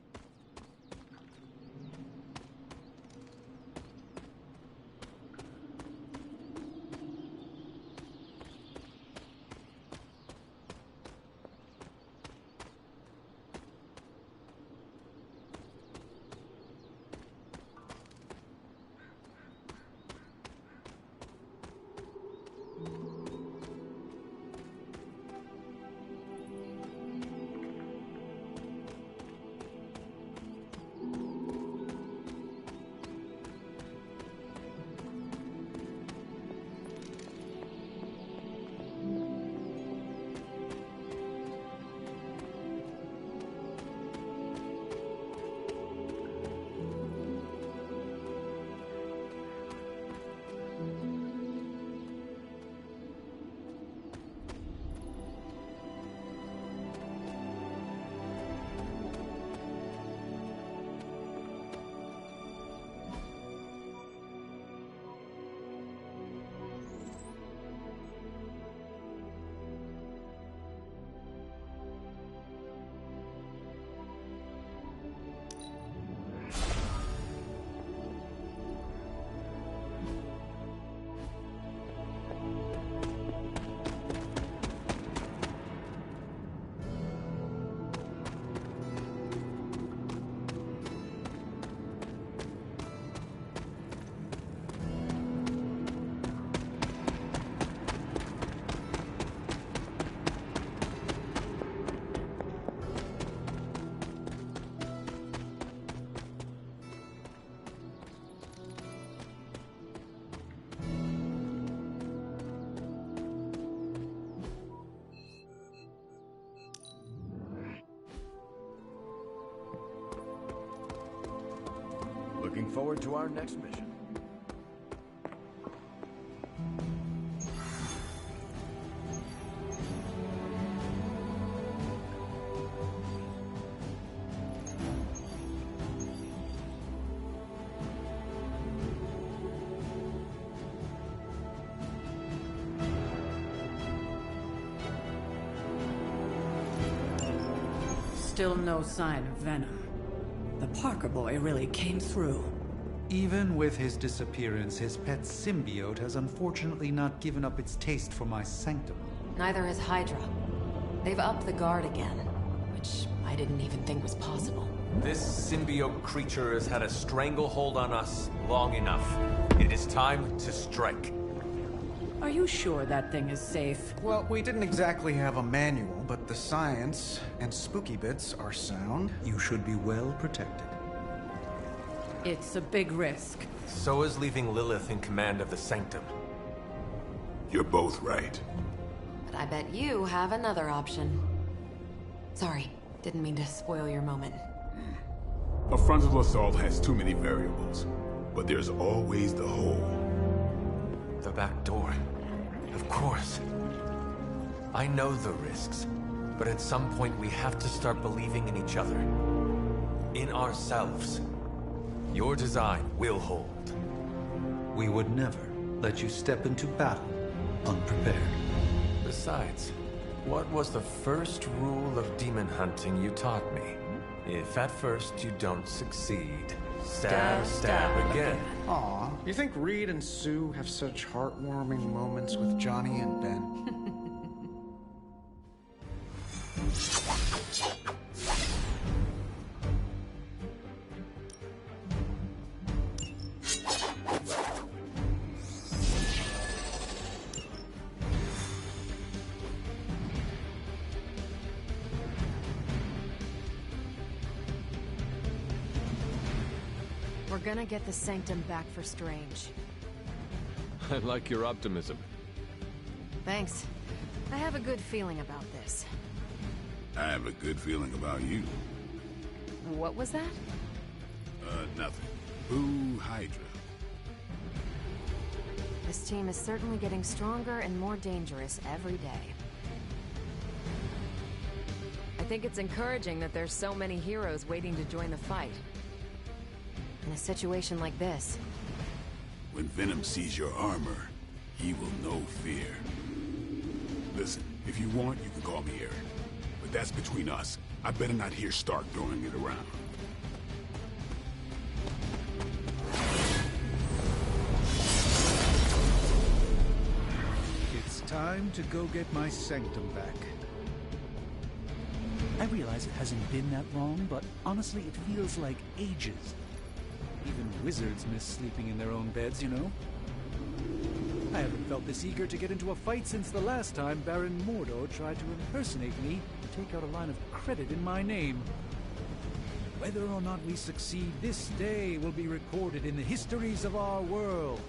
Looking forward to our next mission. Still no sign of Venom. The Parker boy really came through. Even with his disappearance, his pet symbiote has unfortunately not given up its taste for my sanctum. Neither has Hydra. They've upped the guard again, which I didn't even think was possible. This symbiote creature has had a stranglehold on us long enough. It is time to strike. Are you sure that thing is safe? Well, we didn't exactly have a manual, but the science and spooky bits are sound. You should be well protected. It's a big risk. So is leaving Lilith in command of the Sanctum. You're both right. But I bet you have another option. Sorry, didn't mean to spoil your moment. A frontal assault has too many variables, but there's always the hole. The back door. Of course. I know the risks, but at some point we have to start believing in each other. In ourselves. Your design will hold. We would never let you step into battle unprepared. Besides, what was the first rule of demon hunting you taught me? If at first you don't succeed, stab again. Aw, you think Reed and Sue have such heartwarming moments with Johnny and Ben? We're gonna get the Sanctum back for Strange. I like your optimism. Thanks. I have a good feeling about this. I have a good feeling about you. What was that? Nothing. Boo Hydra. This team is certainly getting stronger and more dangerous every day. I think it's encouraging that there's so many heroes waiting to join the fight. In a situation like this... When Venom sees your armor, he will know fear. Listen, if you want, you can call me Eric. But that's between us. I better not hear Stark throwing it around. It's time to go get my sanctum back. I realize it hasn't been that long, but honestly, it feels like ages. Even wizards miss sleeping in their own beds, you know? I haven't felt this eager to get into a fight since the last time Baron Mordo tried to impersonate me and take out a line of credit in my name. Whether or not we succeed, this day will be recorded in the histories of our world.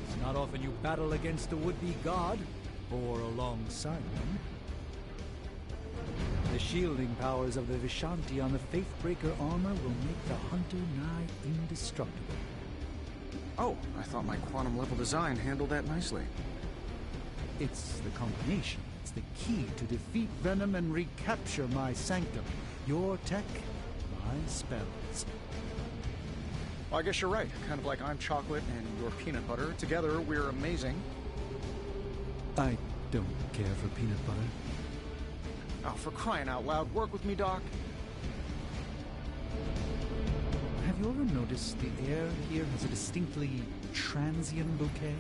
It's not often you battle against a would-be god, or alongside one. The shielding powers of the Vishanti on the Faithbreaker armor will make the hunter nigh indestructible. Oh, I thought my quantum level design handled that nicely. It's the combination. It's the key to defeat Venom and recapture my sanctum. Your tech, my spells. Well, I guess you're right. Kind of like I'm chocolate and you're peanut butter. Together, we're amazing. I don't care for peanut butter. Oh, for crying out loud, work with me, Doc. Have you ever noticed the air here has a distinctly transient bouquet?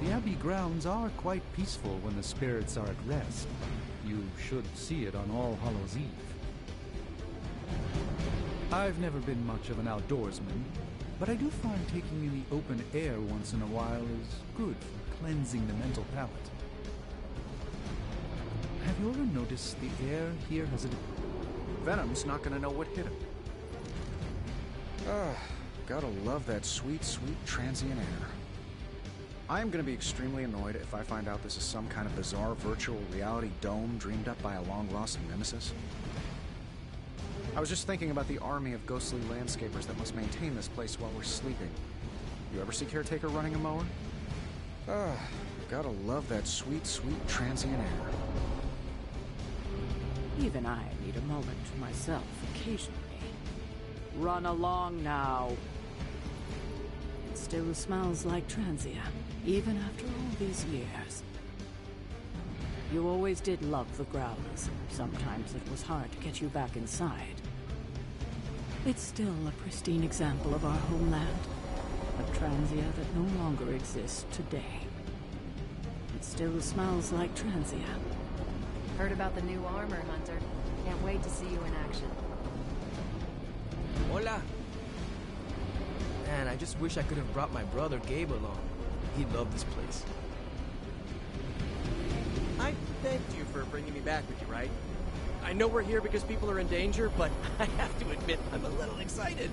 The Abbey grounds are quite peaceful when the spirits are at rest. You should see it on All Hallows Eve. I've never been much of an outdoorsman, but I do find taking in the open air once in a while is good for cleansing the mental palate. Have you ever noticed the air here has a... Venom's not gonna know what hit him. Gotta love that sweet, sweet transient air. I am gonna be extremely annoyed if I find out this is some kind of bizarre virtual reality dome dreamed up by a long-lost nemesis. I was just thinking about the army of ghostly landscapers that must maintain this place while we're sleeping. You ever see Caretaker running a mower? Gotta love that sweet, sweet transient air. Even I need a moment to myself occasionally. Run along now. It still smells like Transia, even after all these years. You always did love the Growlers. Sometimes it was hard to get you back inside. It's still a pristine example of our homeland. A Transia that no longer exists today. It still smells like Transia. Heard about the new armor, Hunter. Can't wait to see you in action. Hola. Man, I just wish I could have brought my brother Gabe along. He'd love this place. I thanked you for bringing me back with you, right? I know we're here because people are in danger, but I have to admit I'm a little excited.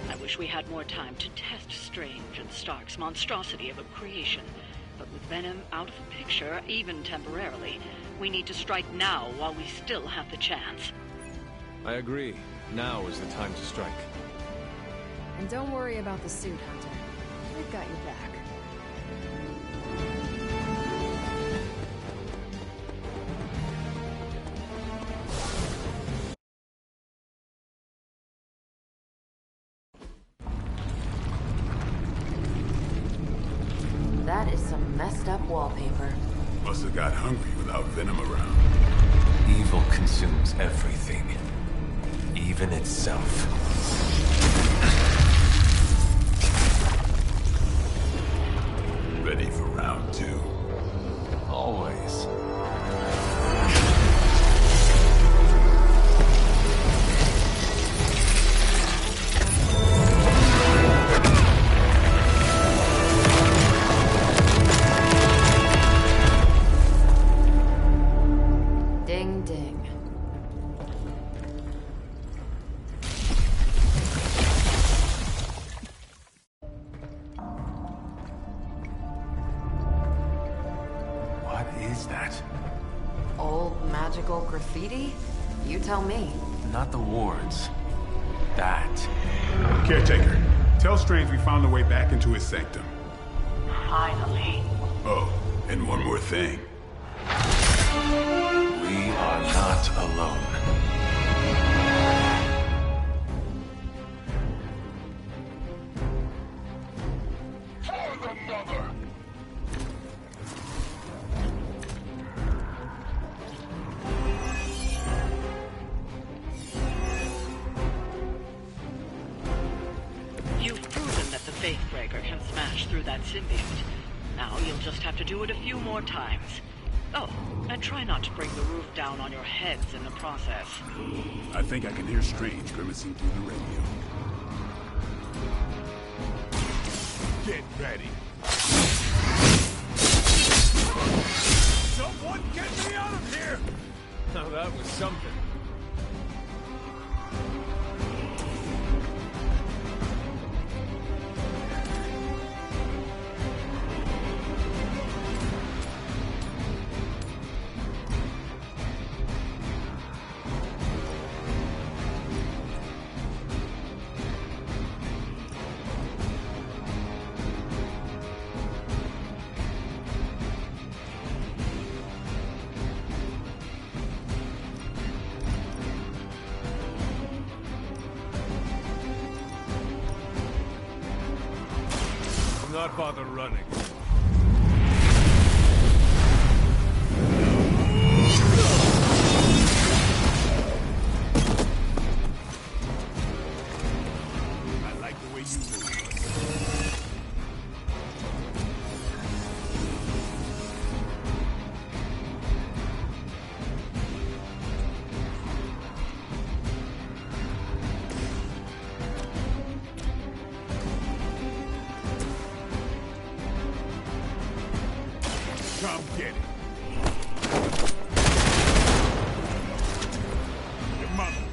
I wish we had more time to test Strange and Stark's monstrosity of a creation. But with Venom out of the picture, even temporarily, we need to strike now while we still have the chance. I agree. Now is the time to strike. And don't worry about the suit, Hunter. We've got your back. That is some messed up wallpaper. Must have got hungry without Venom around. Evil consumes everything. Even itself. Ready for round two? Always. Ding ding. What is that? Old magical graffiti? You tell me. Not the wards. That. Caretaker, tell Strange we found a way back into his sanctum. Finally. Oh, and one more thing. We are not alone. Parker can smash through that symbiote. Now you'll just have to do it a few more times. Oh, and try not to bring the roof down on your heads in the process. I think I can hear Strange grimacing through the radio. Get ready. Someone get me out of here! Now that was something. Not bother running. I like the way you move. Come get it. Your mother.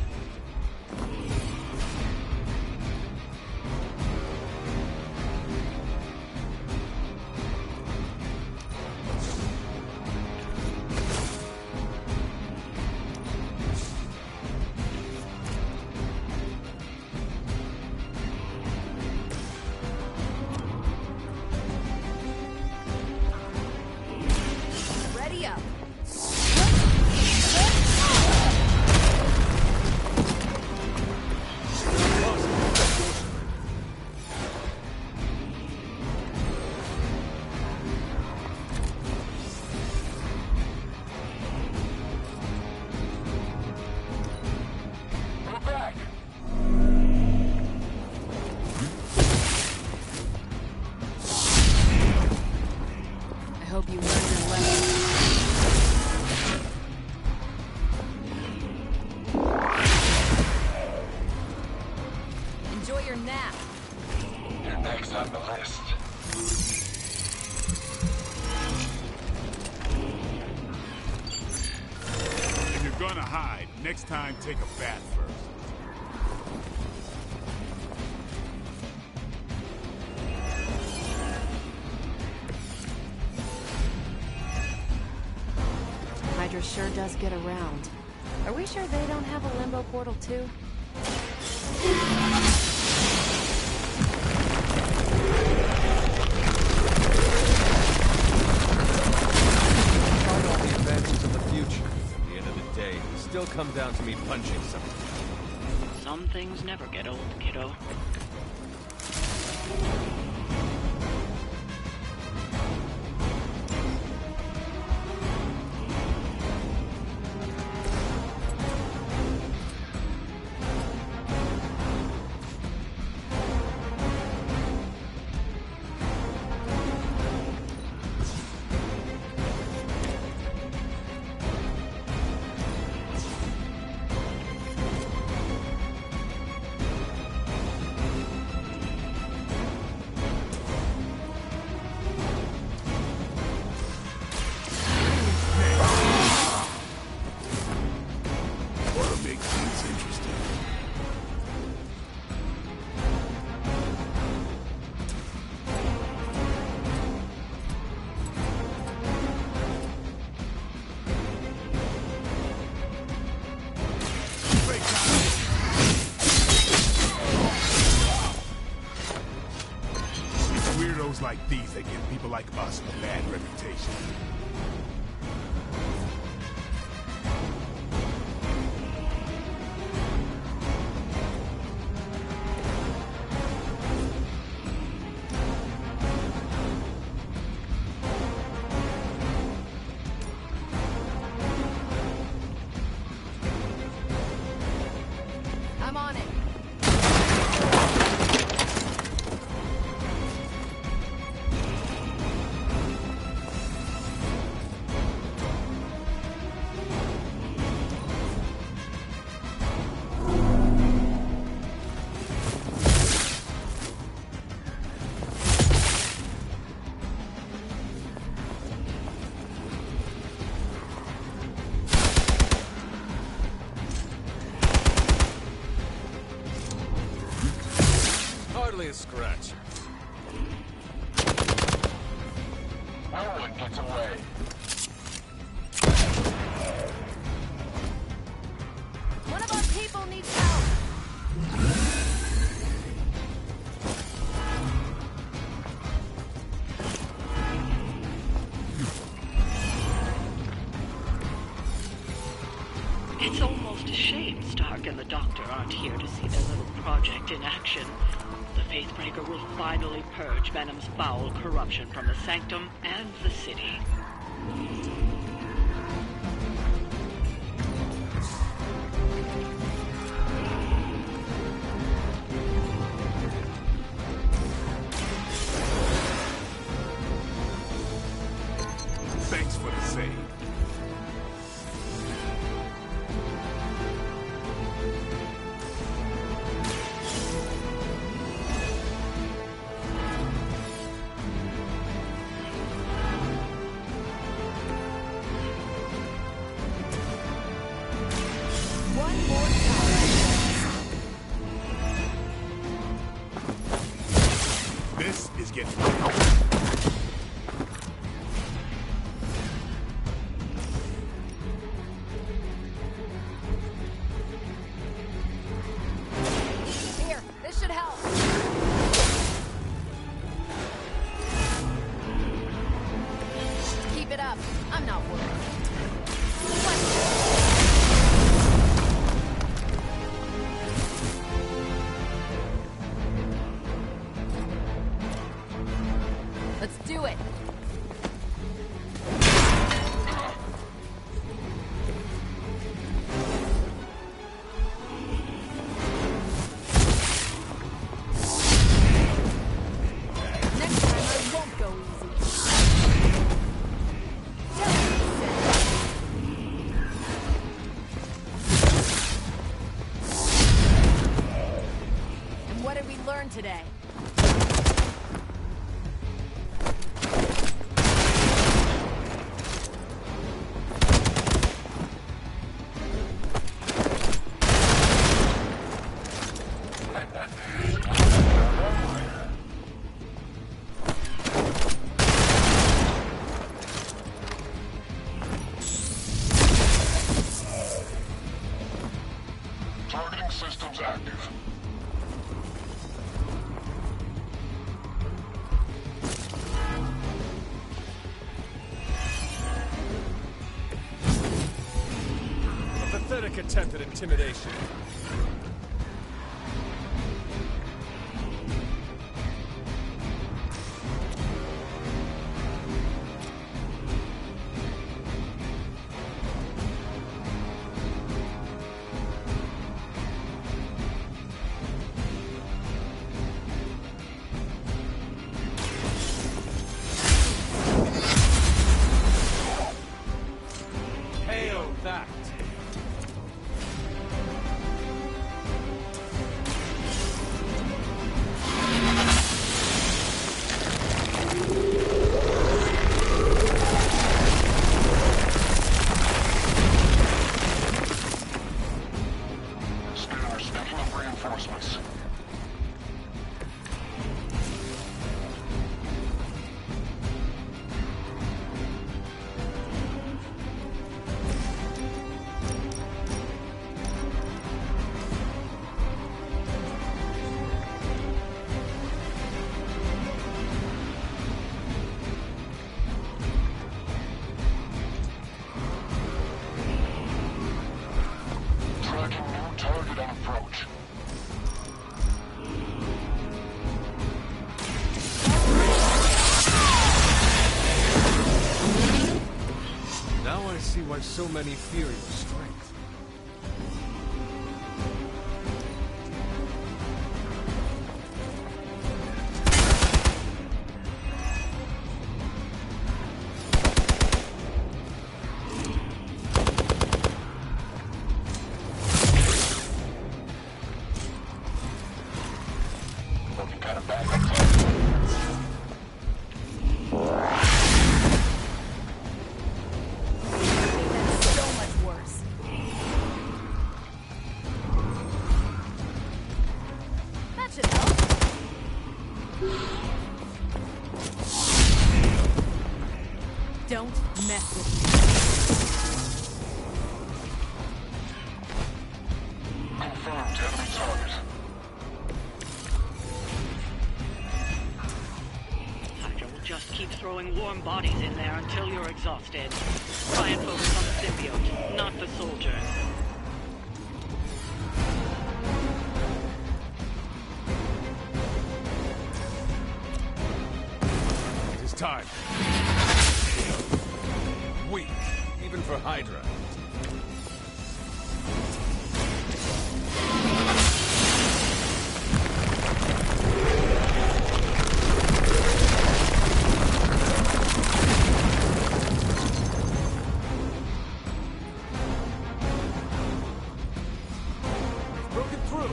Ready up. Go back. I hope you learned your lesson. Enjoy your nap. You're next on the list. If you're gonna hide, next time take a bath first. Hydra sure does get around. Are we sure they don't have a limbo portal too? Count on the advances of the future. At the end of the day, it'll still come down to me punching someone. Some things never get old, kiddo. Weirdos like these that give people like us a bad reputation. I'm on it. barely a scratch. No one gets away. One of our people needs help. It's almost a shame Stark and the Doctor aren't here to see their little project in action. The Faithbreaker will finally purge Venom's foul corruption from the Sanctum and the city. Thanks for the save. One more time. This is getting... Here, this should help. Keep it up. I'm not worried. Let's do it. Next time I won't go easy. And what did we learn today? Targeting systems active. A pathetic attempt at intimidation. Hail that! Scanner speaking of reinforcements. Tracking new target on approach. Now I see why so many fear your strength. Looking kind of bad. That's so much worse. mess with me. Confirmed enemy target. Hydra will just keep throwing warm bodies in there until you're exhausted. Try and focus on the symbiote, not the soldiers. It is time. Weak, even for Hydra. Broken through.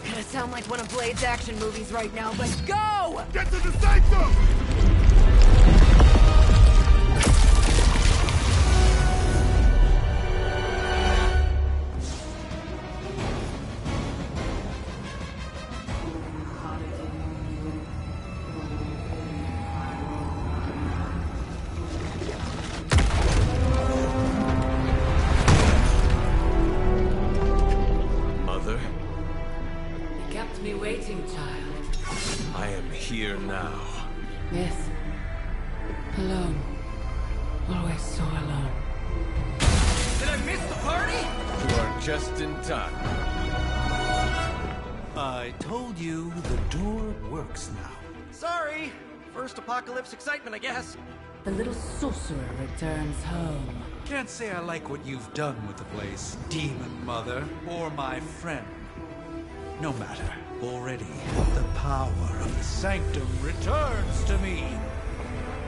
Gonna sound like one of Blade's action movies right now, but go! Get to the sanctum! Mother, You kept me waiting, child. I am here now. Yes. Alone. Always so alone. Did I miss the party? You are just in time. I told you the door works now. Sorry. First apocalypse excitement, I guess. The little sorcerer returns home. Can't say I like what you've done with the place, Demon Mother, or my friend. No matter. Already, the power of the Sanctum returns to me.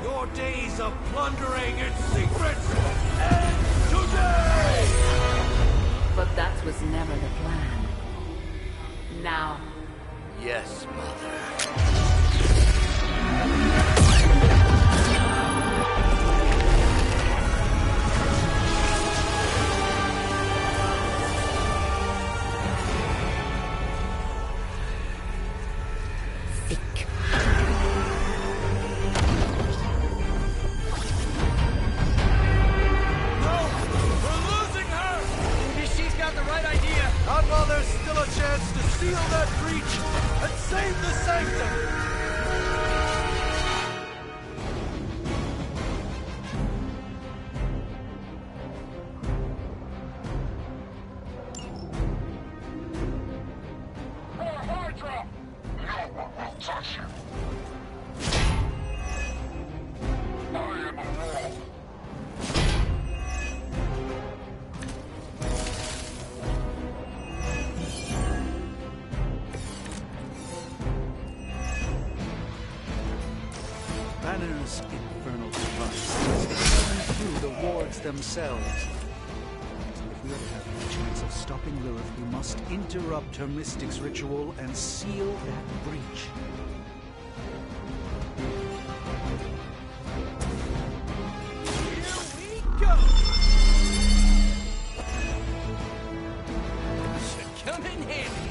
Your days of plundering its secrets end today! But that was never the plan. Now, Yes, Mother. Maybe she's got the right idea. Not while there's still a chance to seal that breach and save the Sanctum! Hydra! No one will touch you. I am a wall. Banner's infernal device is through the wards themselves. If we are to have any chance of stopping Lilith, we must interrupt her mystic's ritual and seal that breach. Should come in handy.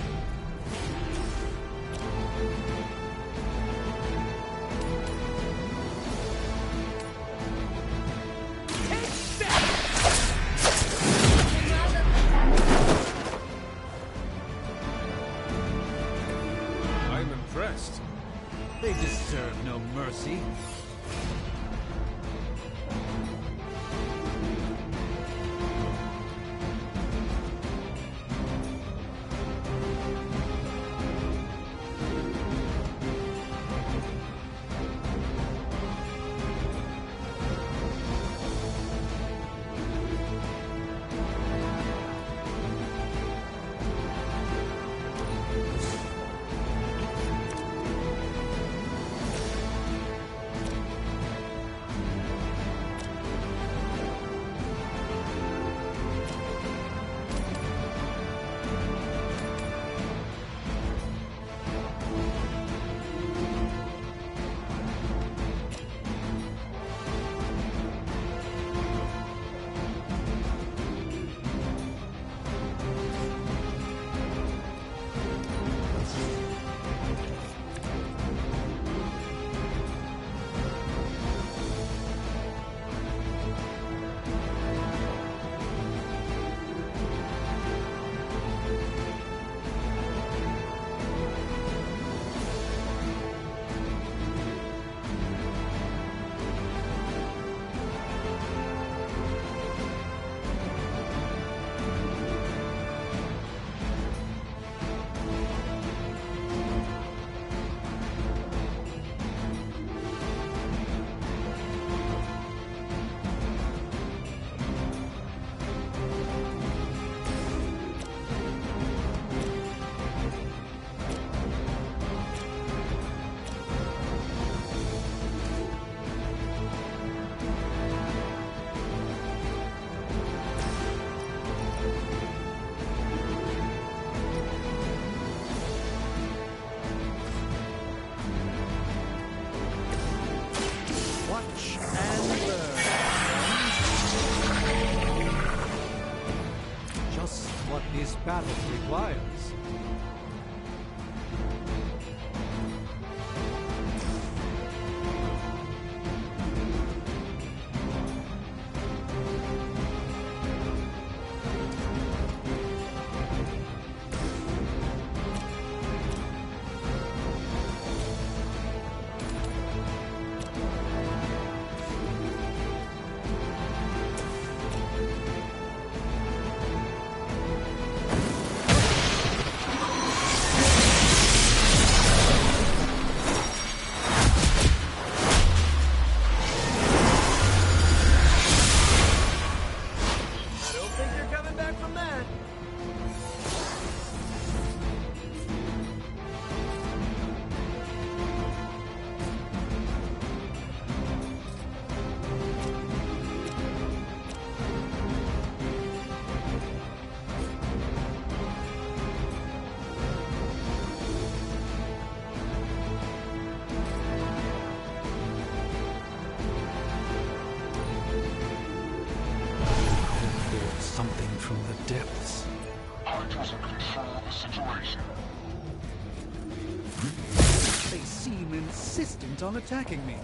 I'm impressed. They deserve no mercy. this battle requires. Something from the depths. Hydra's in control of the situation. They seem insistent on attacking me.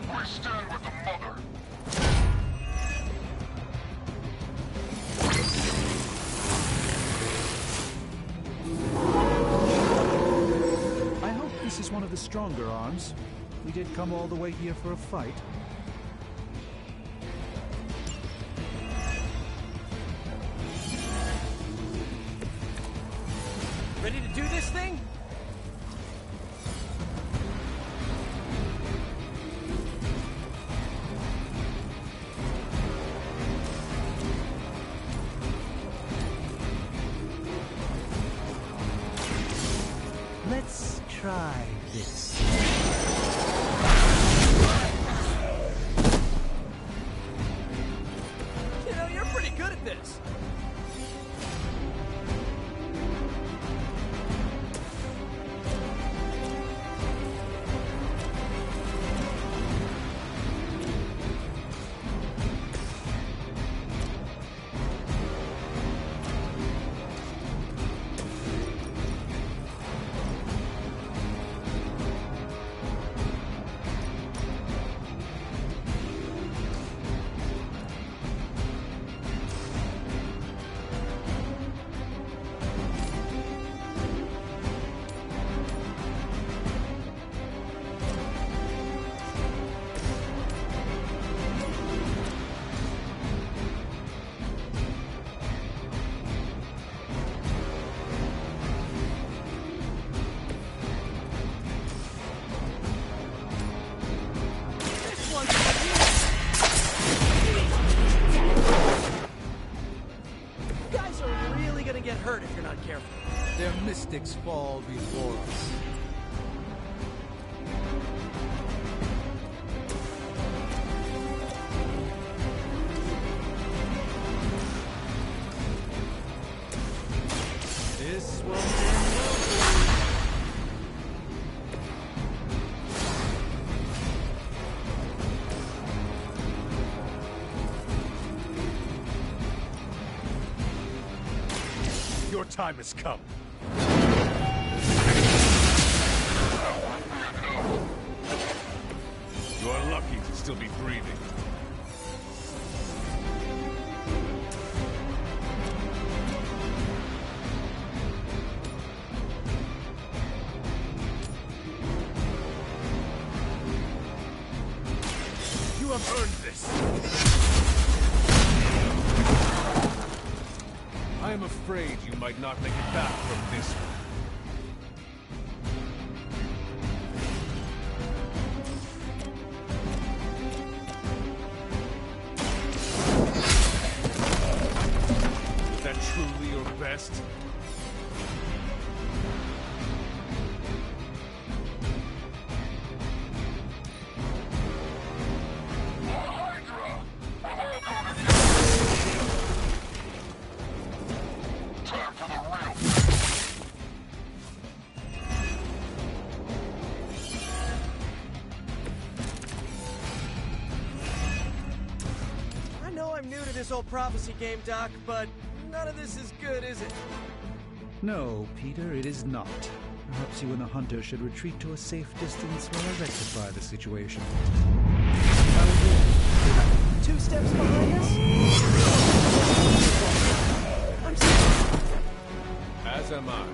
We stand with the mother. This is one of the stronger arms. We did come all the way here for a fight. Ready to do this thing? Let's try this. You know, you're pretty good at this. Get hurt if you're not careful. Their mystics fall before us. This will end well. Your time has come. You are lucky to still be breathing. You have earned this. I am afraid you might not make it back from this one. Is that truly your best? old prophecy game, Doc, but none of this is good, is it? No, Peter, it is not. Perhaps you and the hunter should retreat to a safe distance while I rectify the situation. I will go 2 steps behind us? I'm As am I.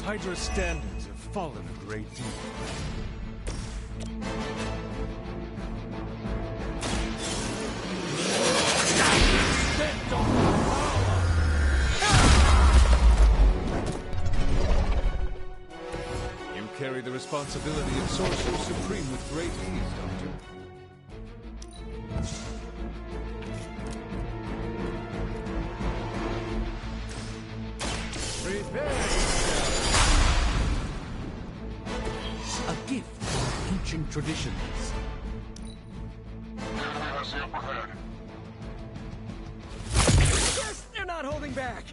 Hydra's standards have fallen a great deal. You carry the responsibility of Sorcerer Supreme with great ease, Doctor. a gift from ancient traditions. Yes, they're not holding back.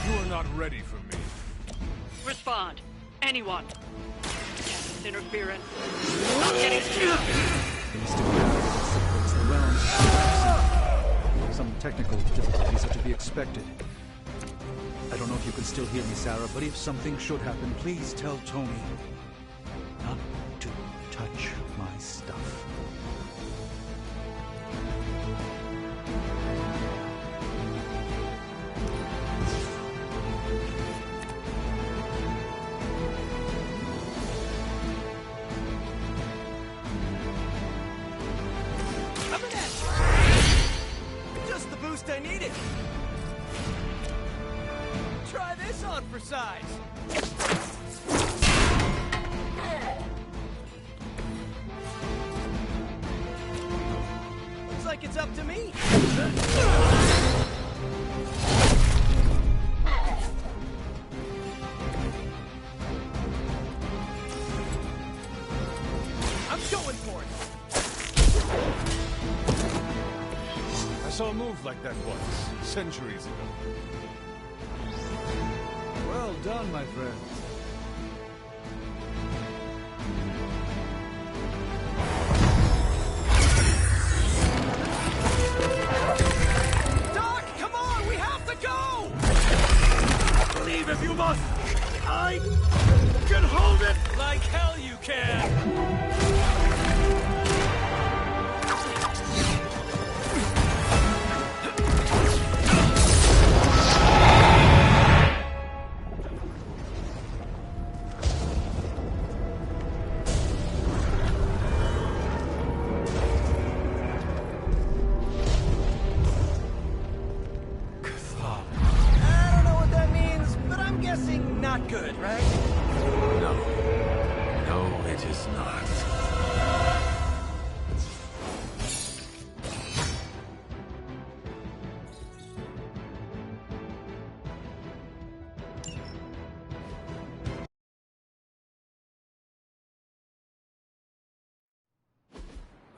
You are not ready for me. Respond. Anyone. Yes, interference. Not getting through. Separates the realms of galaxy. Some technical difficulties are to be expected. I don't know if you can still hear me, Sarah, but if something should happen, please tell Tony not to touch my stuff. Just the boost I needed. Try this on for size. Looks like it's up to me. I'm going for it. I saw a move like that once, centuries ago. Well done, my friend. Doc, come on, we have to go! Leave if you must! I can hold it! Like hell you can! I don't know what that means, but I'm guessing not good, right? No. No, it is not.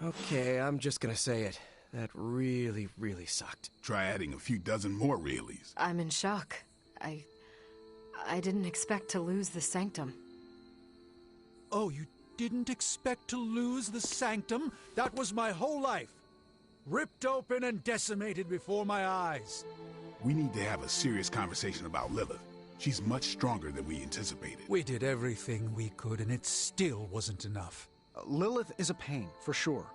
Okay, I'm just gonna say it. That really, really sucked. Try adding a few dozen more reallys. I'm in shock. I didn't expect to lose the sanctum. Oh, you didn't expect to lose the sanctum? That was my whole life. Ripped open and decimated before my eyes. We need to have a serious conversation about Lilith. She's much stronger than we anticipated. We did everything we could, and it still wasn't enough. Lilith is a pain, for sure.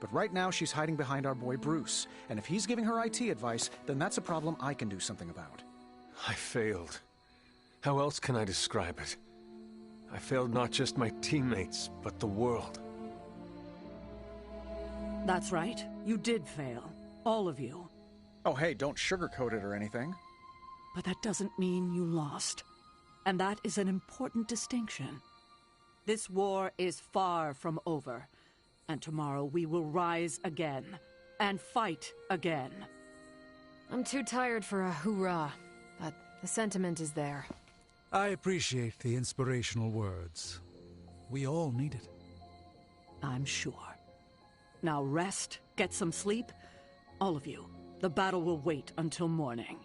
But right now, she's hiding behind our boy Bruce. And if he's giving her IT advice, then that's a problem I can do something about. I failed. How else can I describe it? I failed not just my teammates, but the world. That's right. You did fail. All of you. Oh, hey, don't sugarcoat it or anything. But that doesn't mean you lost. And that is an important distinction. This war is far from over. And tomorrow we will rise again. and fight again. I'm too tired for a hoorah, but the sentiment is there. I appreciate the inspirational words. We all need it. I'm sure. Now rest, get some sleep. All of you. The battle will wait until morning.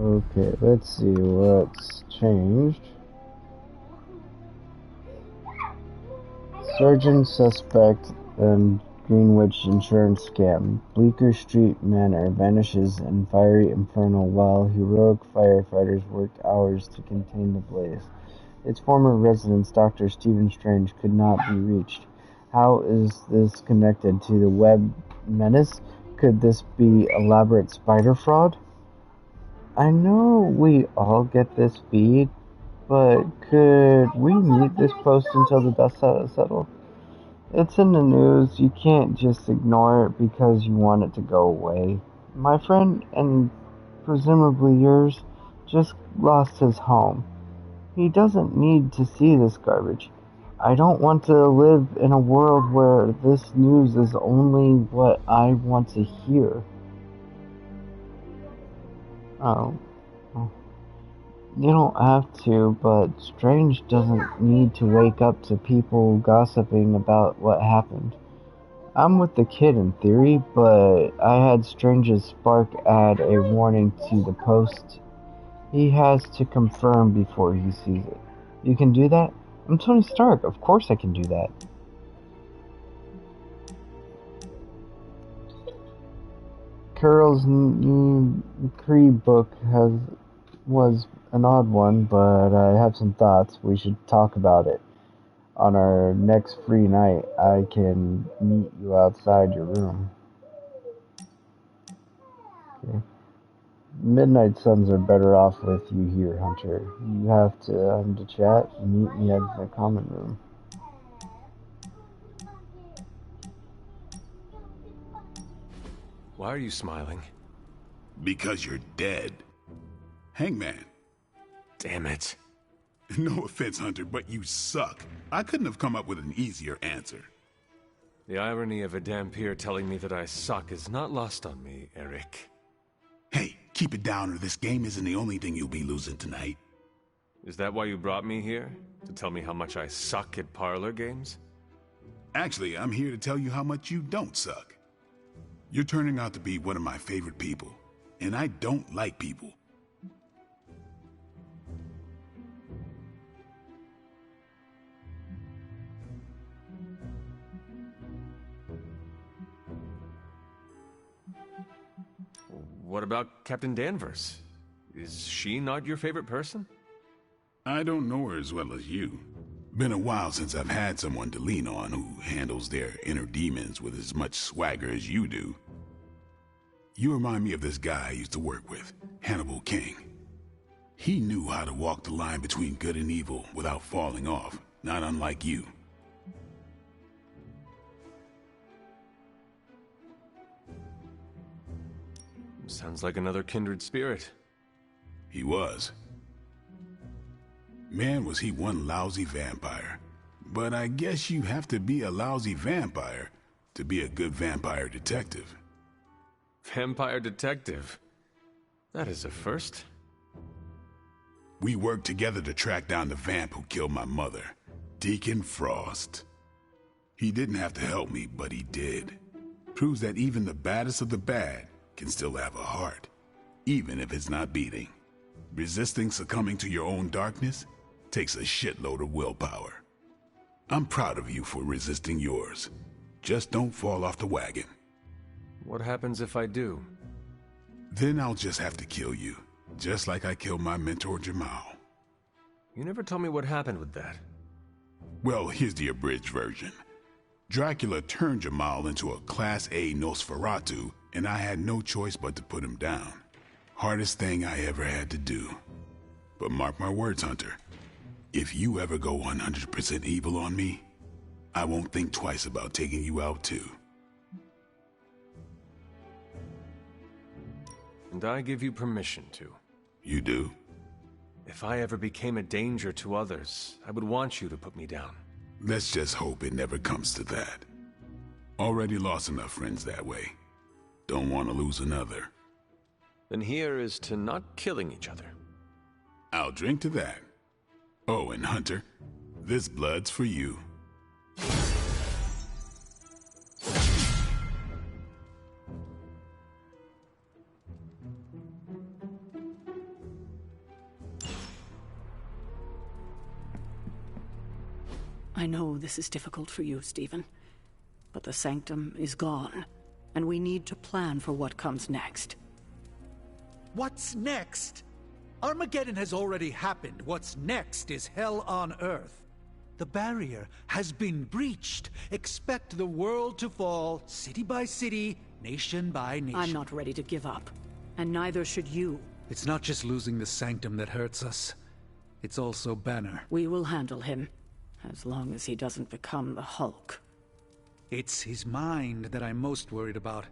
Okay, let's see what's changed. Surgeon suspect and Greenwich insurance scam. Bleecker Street Manor vanishes in fiery inferno while heroic firefighters work hours to contain the blaze. Its former residents, Dr. Stephen Strange, could not be reached. How is this connected to the web menace? Could this be elaborate spider fraud? I know we all get this feed, but could we mute this post until the dust settles? It's in the news. You can't just ignore it because you want it to go away. My friend, and presumably yours, just lost his home. He doesn't need to see this garbage. I don't want to live in a world where this news is only what I want to hear. Oh. You don't have to, but Strange doesn't need to wake up to people gossiping about what happened. I'm with the kid in theory, but I had Strange's spark add a warning to the post. He has to confirm before he sees it. You can do that? I'm Tony Stark, of course I can do that. Carol's new Kree book was an odd one, but I have some thoughts. We should talk about it. On our next free night, I can meet you outside your room. Okay. Midnight Suns are better off with you here, Hunter. You have to chat and meet me at the common room. Why are you smiling? Because you're dead. Hangman. Damn it. No offense, Hunter, but you suck. I couldn't have come up with an easier answer. The irony of a Dampier telling me that I suck is not lost on me, Eric. Hey, keep it down or this game isn't the only thing you'll be losing tonight. Is that why you brought me here? To tell me how much I suck at parlor games? Actually, I'm here to tell you how much you don't suck. You're turning out to be one of my favorite people, and I don't like people. What about Captain Danvers? Is she not your favorite person? I don't know her as well as you. Been a while since I've had someone to lean on who handles their inner demons with as much swagger as you do. You remind me of this guy I used to work with, Hannibal King. He knew how to walk the line between good and evil without falling off, not unlike you. Sounds like another kindred spirit. He was. Man, was he one lousy vampire. But I guess you have to be a lousy vampire to be a good vampire detective. Vampire detective? That is a first. We worked together to track down the vamp who killed my mother, Deacon Frost. He didn't have to help me, but he did. Proves that even the baddest of the bad can still have a heart, even if it's not beating. Resisting succumbing to your own darkness takes a shitload of willpower. I'm proud of you for resisting yours. Just don't fall off the wagon. What happens if I do? Then I'll just have to kill you. Just like I killed my mentor Jamal. You never told me what happened with that. Well, here's the abridged version. Dracula turned Jamal into a Class A Nosferatu, and I had no choice but to put him down. Hardest thing I ever had to do. But mark my words, Hunter. If you ever go 100% evil on me, I won't think twice about taking you out too. And I give you permission to. You do? If I ever became a danger to others, I would want you to put me down. Let's just hope it never comes to that. Already lost enough friends that way. Don't want to lose another. Then here is to not killing each other. I'll drink to that. Oh, and Hunter, this blood's for you. I know this is difficult for you, Stephen, but the Sanctum is gone, and we need to plan for what comes next. What's next? Armageddon has already happened. What's next is hell on Earth. The barrier has been breached. Expect the world to fall, city by city, nation by nation. I'm not ready to give up, and neither should you. It's not just losing the Sanctum that hurts us. It's also Banner. We will handle him, as long as he doesn't become the Hulk. It's his mind that I'm most worried about.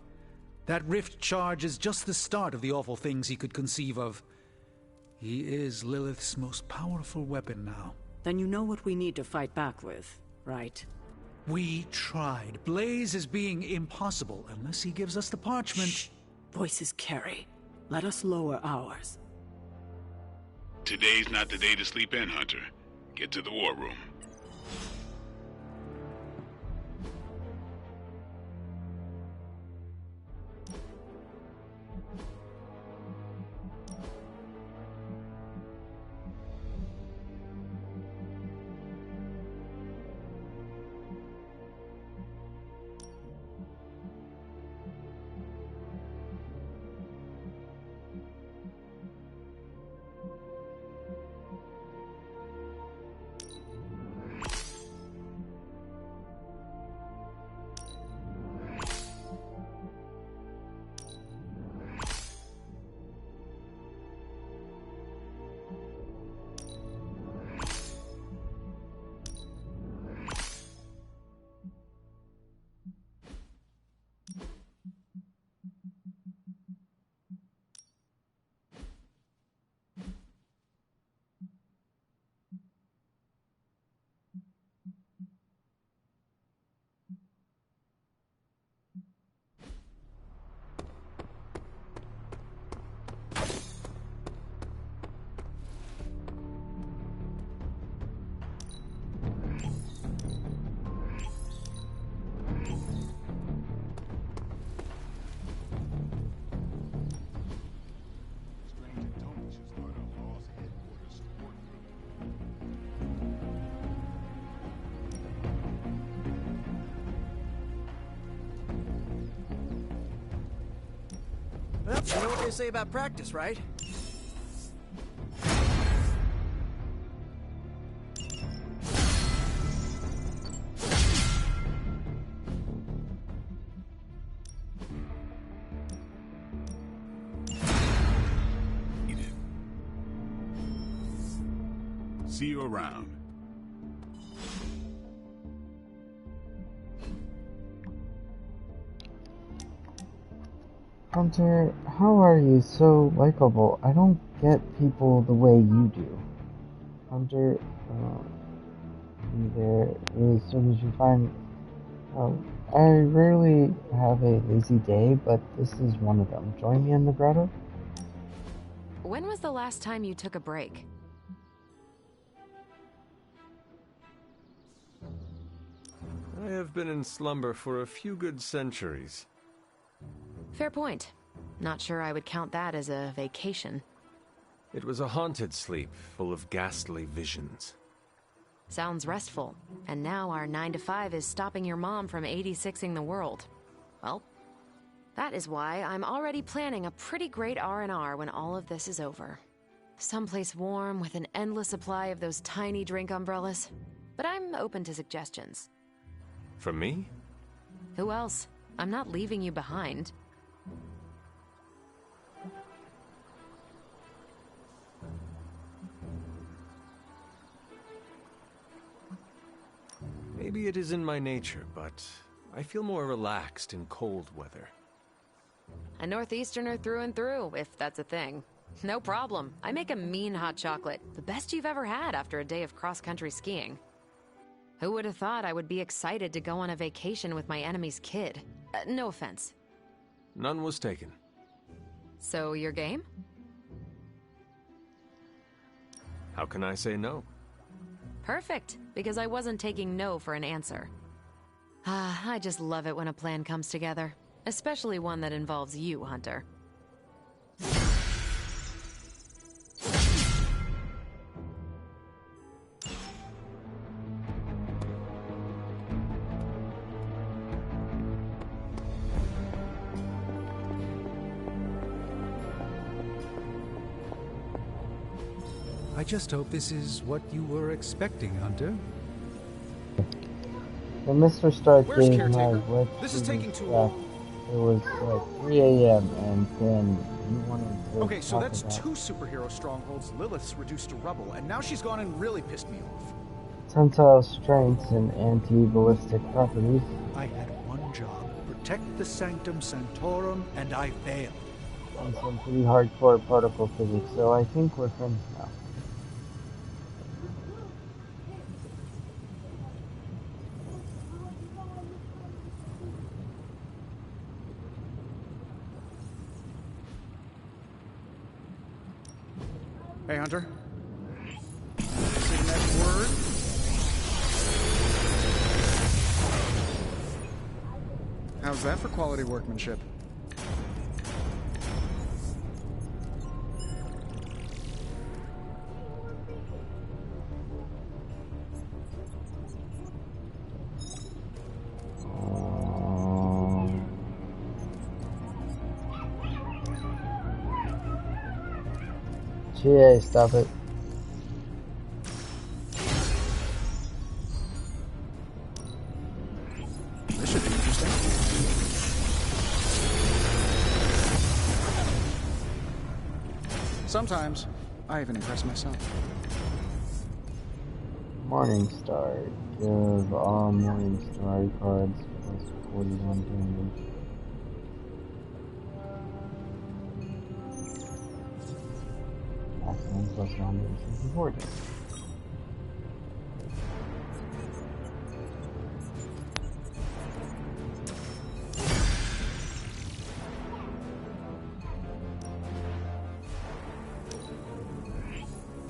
That rift charge is just the start of the awful things he could conceive of. He is Lilith's most powerful weapon now. Then you know what we need to fight back with, right? We tried. Blaze is being impossible unless he gives us the parchment. Shh. Voices carry. Let us lower ours. Today's not the day to sleep in, Hunter. Get to the war room. Well, you know what they say about practice, right? See you around. Hunter, how are you so likable? I don't get people the way you do. Hunter, there, as soon as you find... I rarely have a lazy day, but this is one of them. Join me in the grotto? When was the last time you took a break? I have been in slumber for a few good centuries. Fair point. Not sure I would count that as a vacation. It was a haunted sleep, full of ghastly visions. Sounds restful. And now our 9 to 5 is stopping your mom from 86ing the world. Well, That is why I'm already planning a pretty great R&R when all of this is over. Someplace warm with an endless supply of those tiny drink umbrellas. But I'm open to suggestions. From me? Who else? I'm not leaving you behind. Maybe it is in my nature, but I feel more relaxed in cold weather. A Northeasterner through and through, if that's a thing. No problem. I make a mean hot chocolate. The best you've ever had after a day of cross-country skiing. Who would have thought I would be excited to go on a vacation with my enemy's kid? No offense. None was taken. So, your game? How can I say no? Perfect, because I wasn't taking no for an answer. I just love it when a plan comes together. Especially one that involves you, Hunter. I just hope this is what you were expecting, Hunter. When Mr. Stark Where's gave my Caretaker? web This is taking too back, long. it was like 3 a.m. and then you wanted to Okay, so talk that's about 2 superhero strongholds Lilith's reduced to rubble, and now she's gone and really pissed me off. tensile strengths and anti-ballistic properties. I had one job: protect the Sanctum Sanctorum, and I failed. And some pretty hardcore particle physics, so I think we're friends now. Hey, Hunter. Say the next word. How's that for quality workmanship? GA, stop it. This should be interesting. Sometimes, I even impress myself. Morningstar. Give all Morningstar cards plus 41 damage. Maximum plus 164 damage.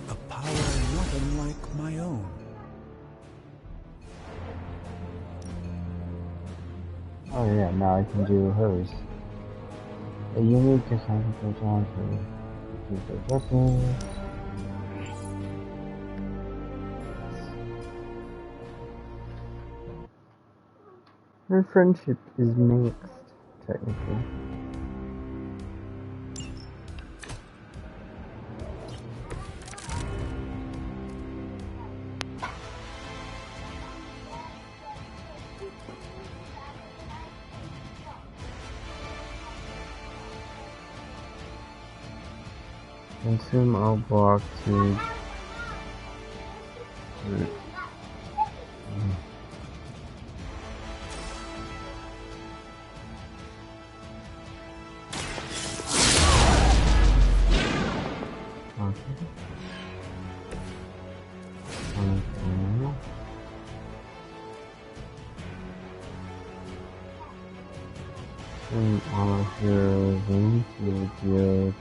A power not unlike my own. Oh yeah, now I can do hers. A unique assignment goes on for weapons. Her friendship is mixed, technically. Consume all block to all heroes into deal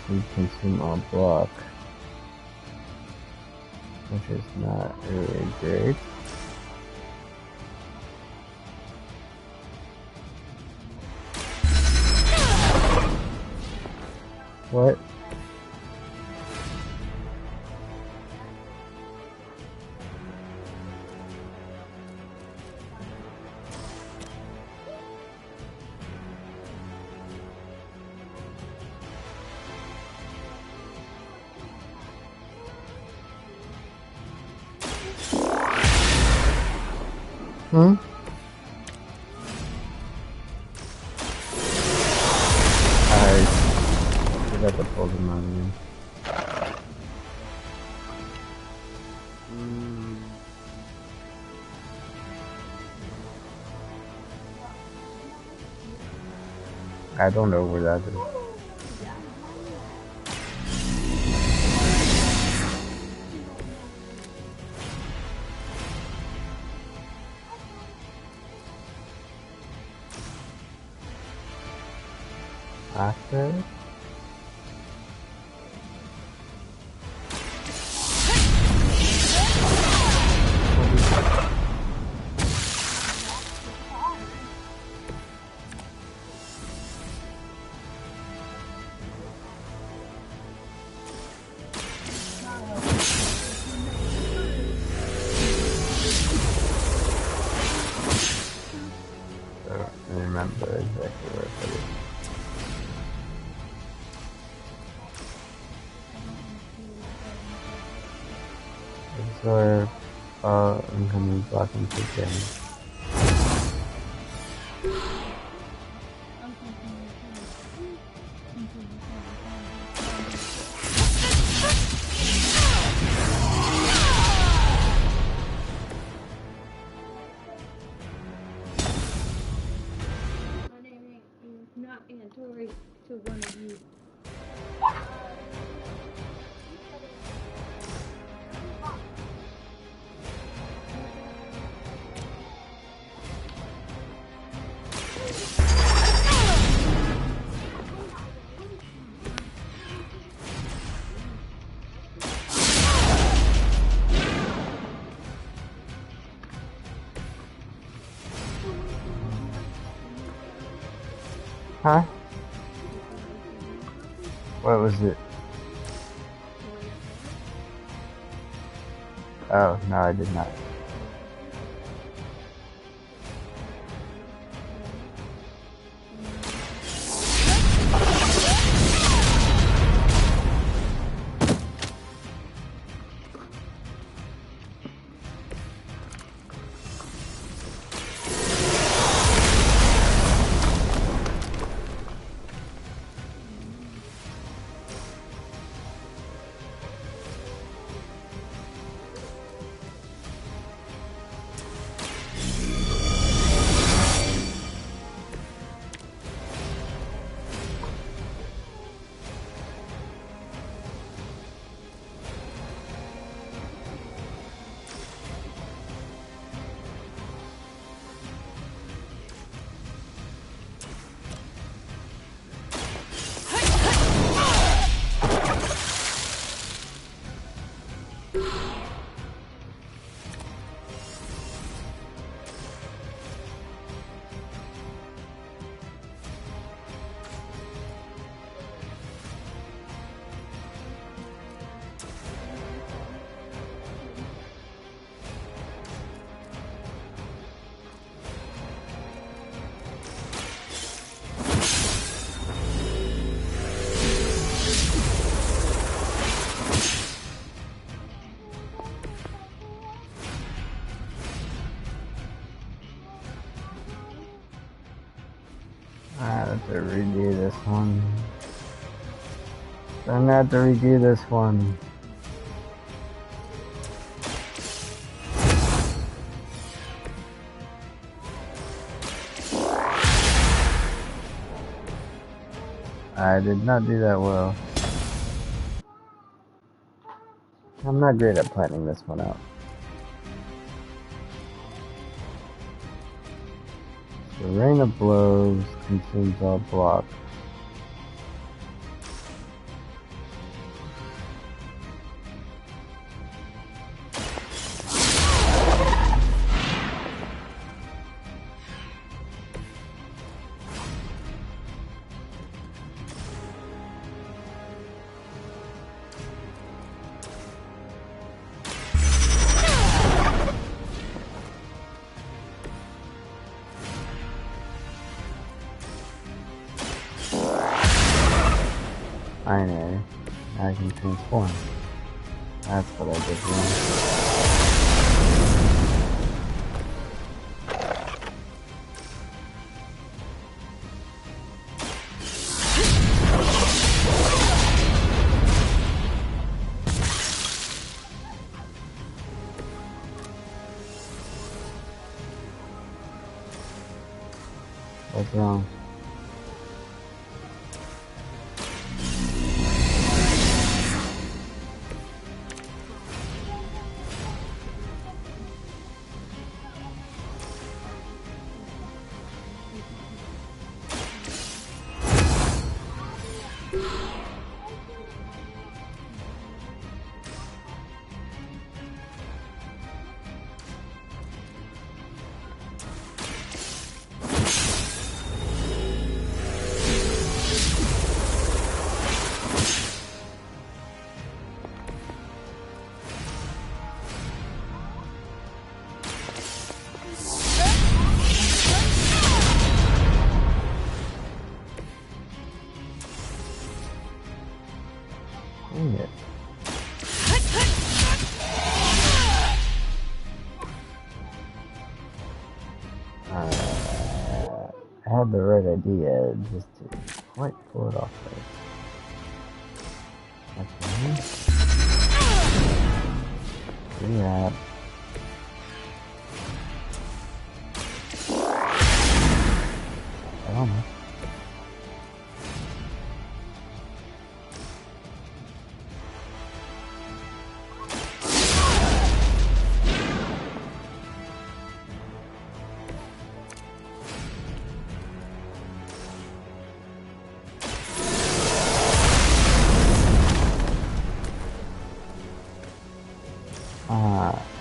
to consume all block, which is not really great. What? Hmm? I forgot to pull them out again. I don't know where that is. Access? Don't remember exactly where it is. This is where incoming blocking damage. Not Antori to one of you. Huh? What was it? Oh, no, I did not. I have to redo this one. I'm gonna have to redo this one. I did not do that well. I'm not great at planning this one out. The rain of blows consumes all block. I know. I can transform. That's what I did wrong. What's wrong? Dang it. I had the right idea, just didn't quite pull it off there. Okay. Yeah. I don't know.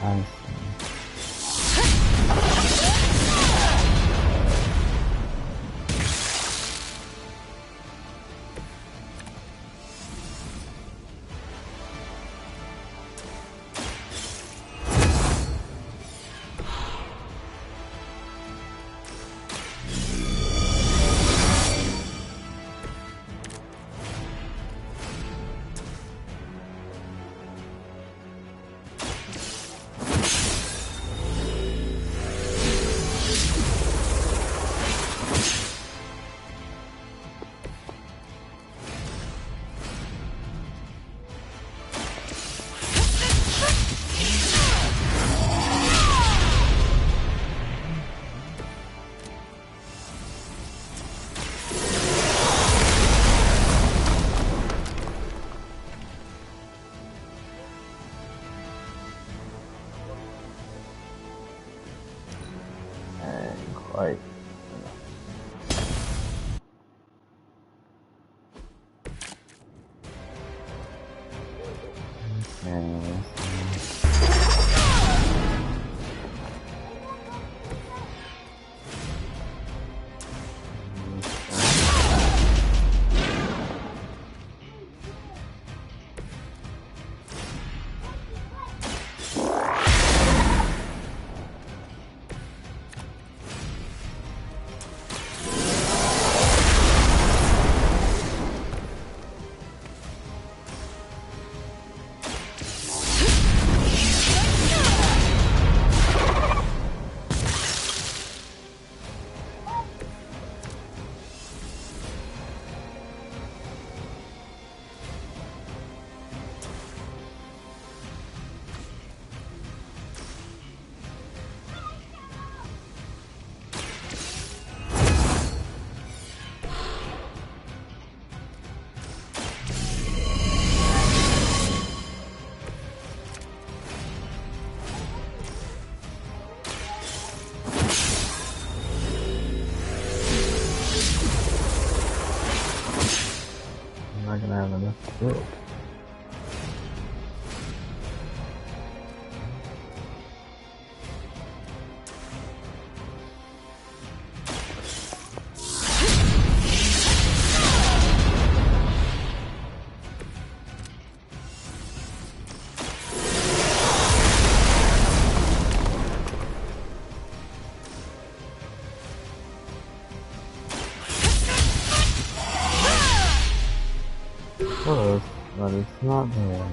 I see. Quite. I'm not gonna have enough to do it. Close, but it's not there.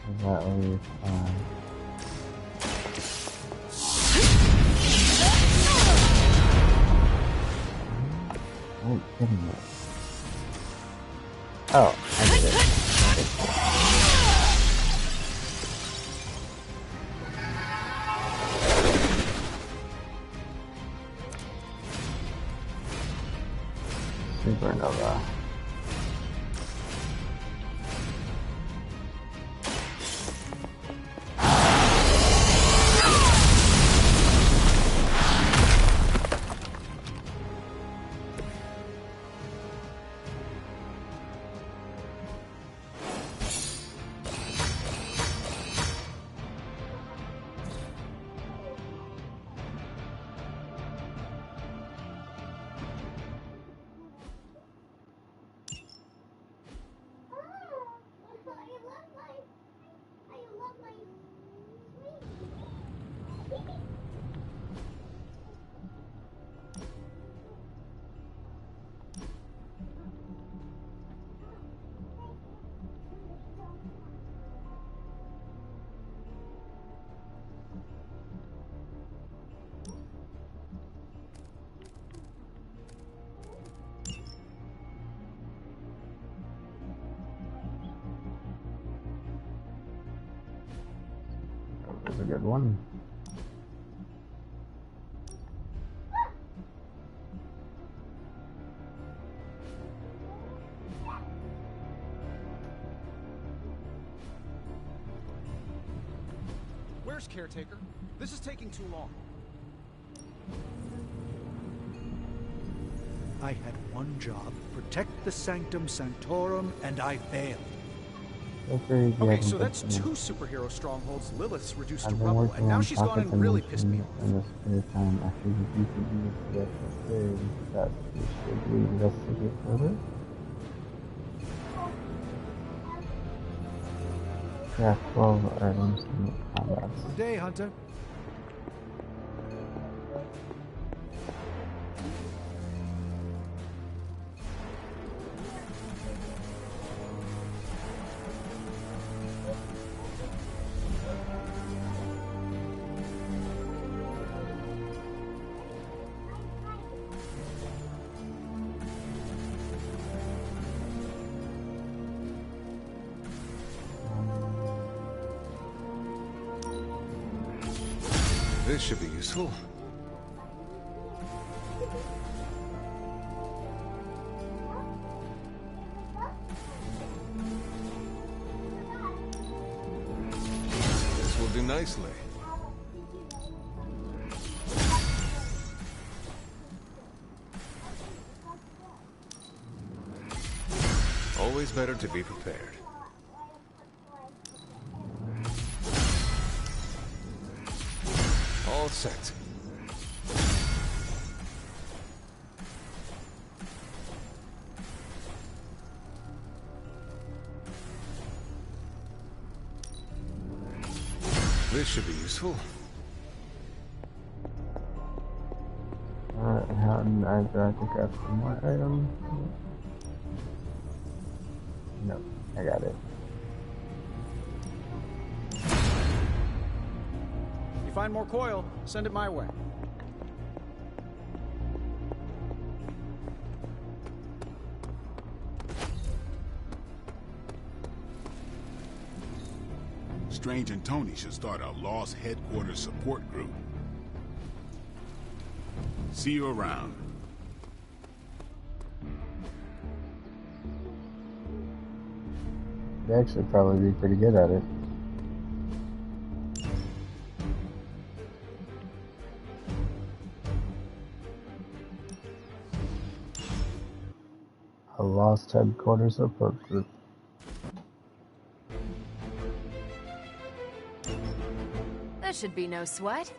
That way, oh, kidding me. Oh, I did it. Supernova. That was a good one. Where's Caretaker? This is taking too long. I had one job, protect the Sanctum Sanctorum, and I failed. Okay, so that's two superhero strongholds Lilith's reduced to rubble, and now she's gone and really pissed me off. In this spare time, after you beat the upstairs, that should we investigate further? Craft 12 items in combat. Good day, Hunter. This should be useful. This will do nicely. Always better to be prepared. All set. This should be useful. Alright, how did I have to grab some more items? Nope, I got it. You find more coil, send it my way. Strange and Tony should start a Lost Headquarters support group. See you around. They actually probably be pretty good at it. A Lost Headquarters support group. That should be no sweat.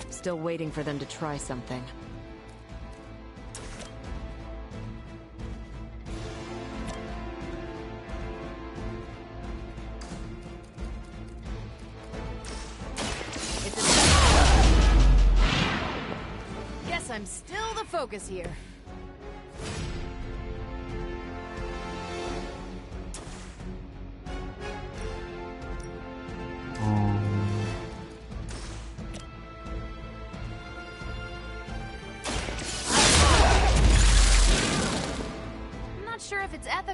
Still waiting for them to try something. Guess I'm still the focus here.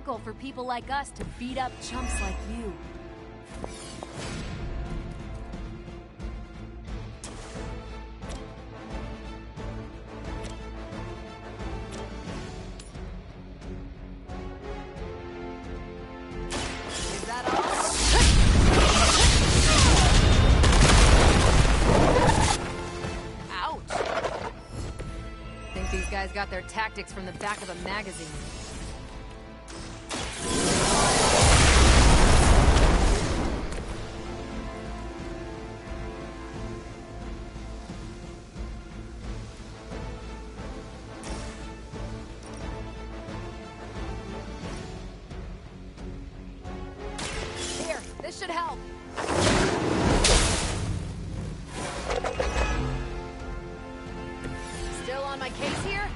typical for people like us to beat up chumps like you. Is that all? Ouch! Think these guys got their tactics from the back of a magazine. Here, this should help. Still on my case here?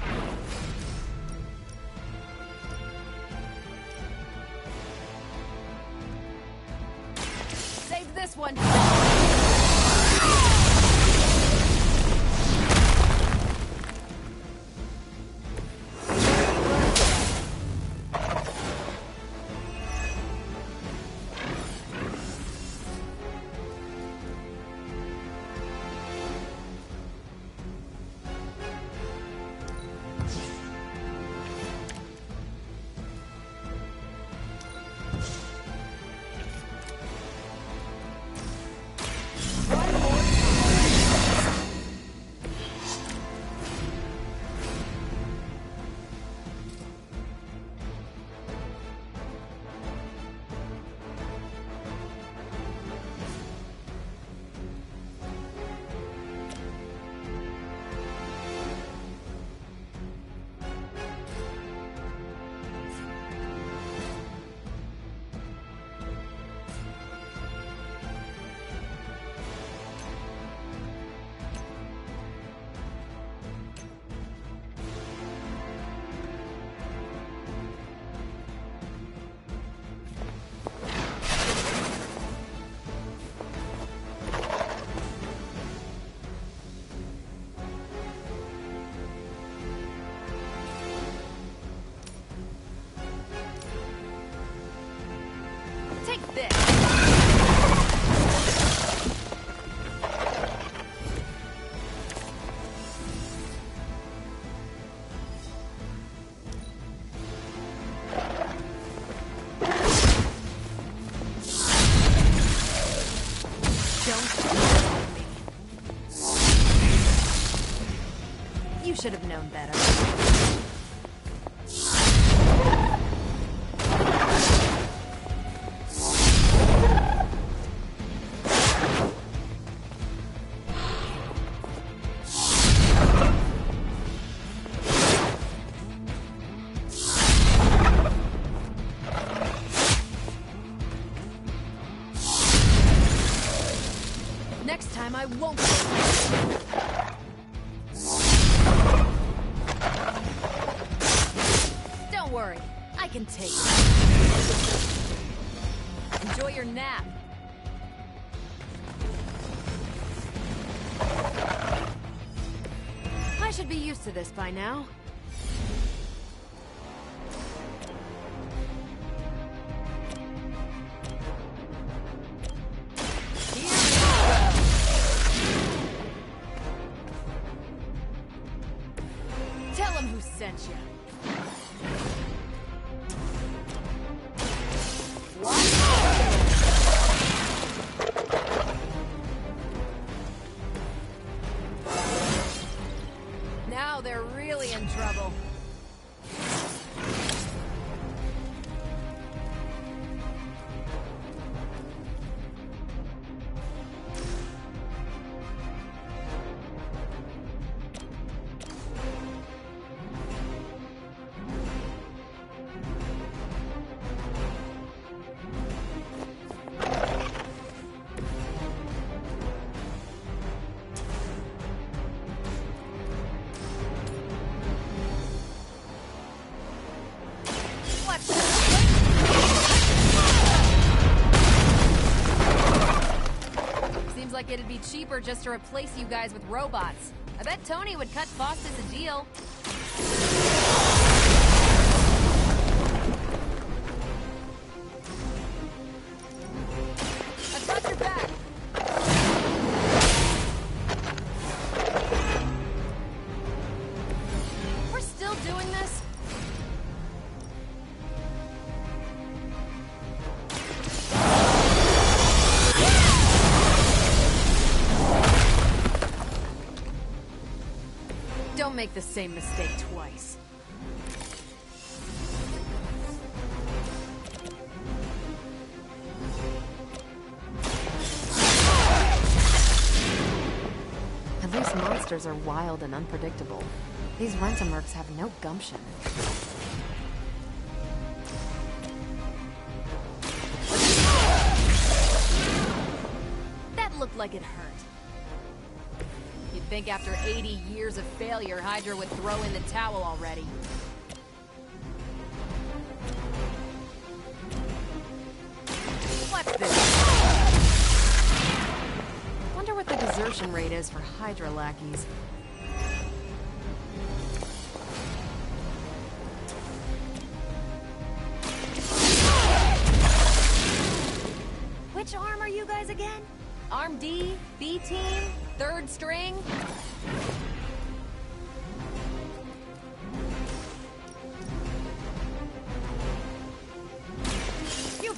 Save this one. Take this. You should have known better. Next time I won't. Don't worry, I can take it. Enjoy your nap. I should be used to this by now. Tell him who sent you. Now they're really in trouble. Seems like it'd be cheaper just to replace you guys with robots. I bet Tony would cut costs as a deal. make the same mistake twice. At least monsters are wild and unpredictable. These Rentamercs have no gumption. That looked like it hurt. You'd think after 80 years of failure, Hydra would throw in the towel already. What's this? Wonder what the desertion rate is for Hydra lackeys. Which arm are you guys again? Arm D, B team, third string? You...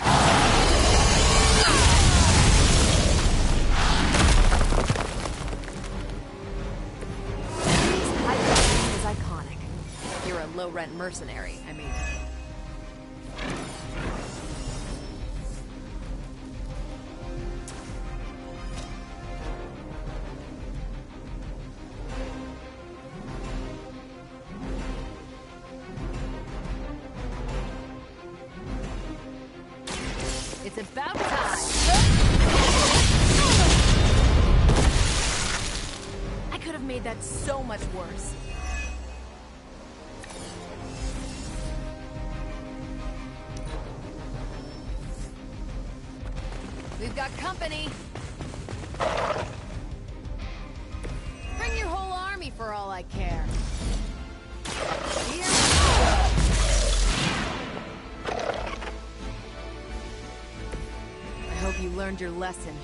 Hydra is iconic. You're a low-rent mercenary, I mean. It's about time. I could have made that so much worse. We've got company. Bring your whole army for all I care. Here we go. I hope you learned your lesson.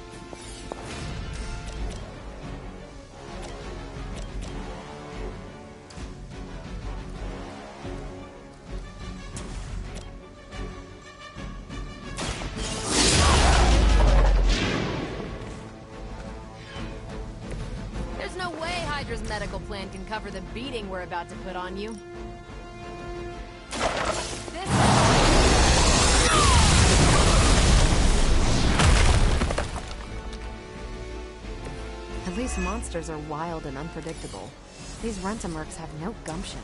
There's no way Hydra's medical plan can cover the beating we're about to put on you. At least monsters are wild and unpredictable. These Rentamercs have no gumption.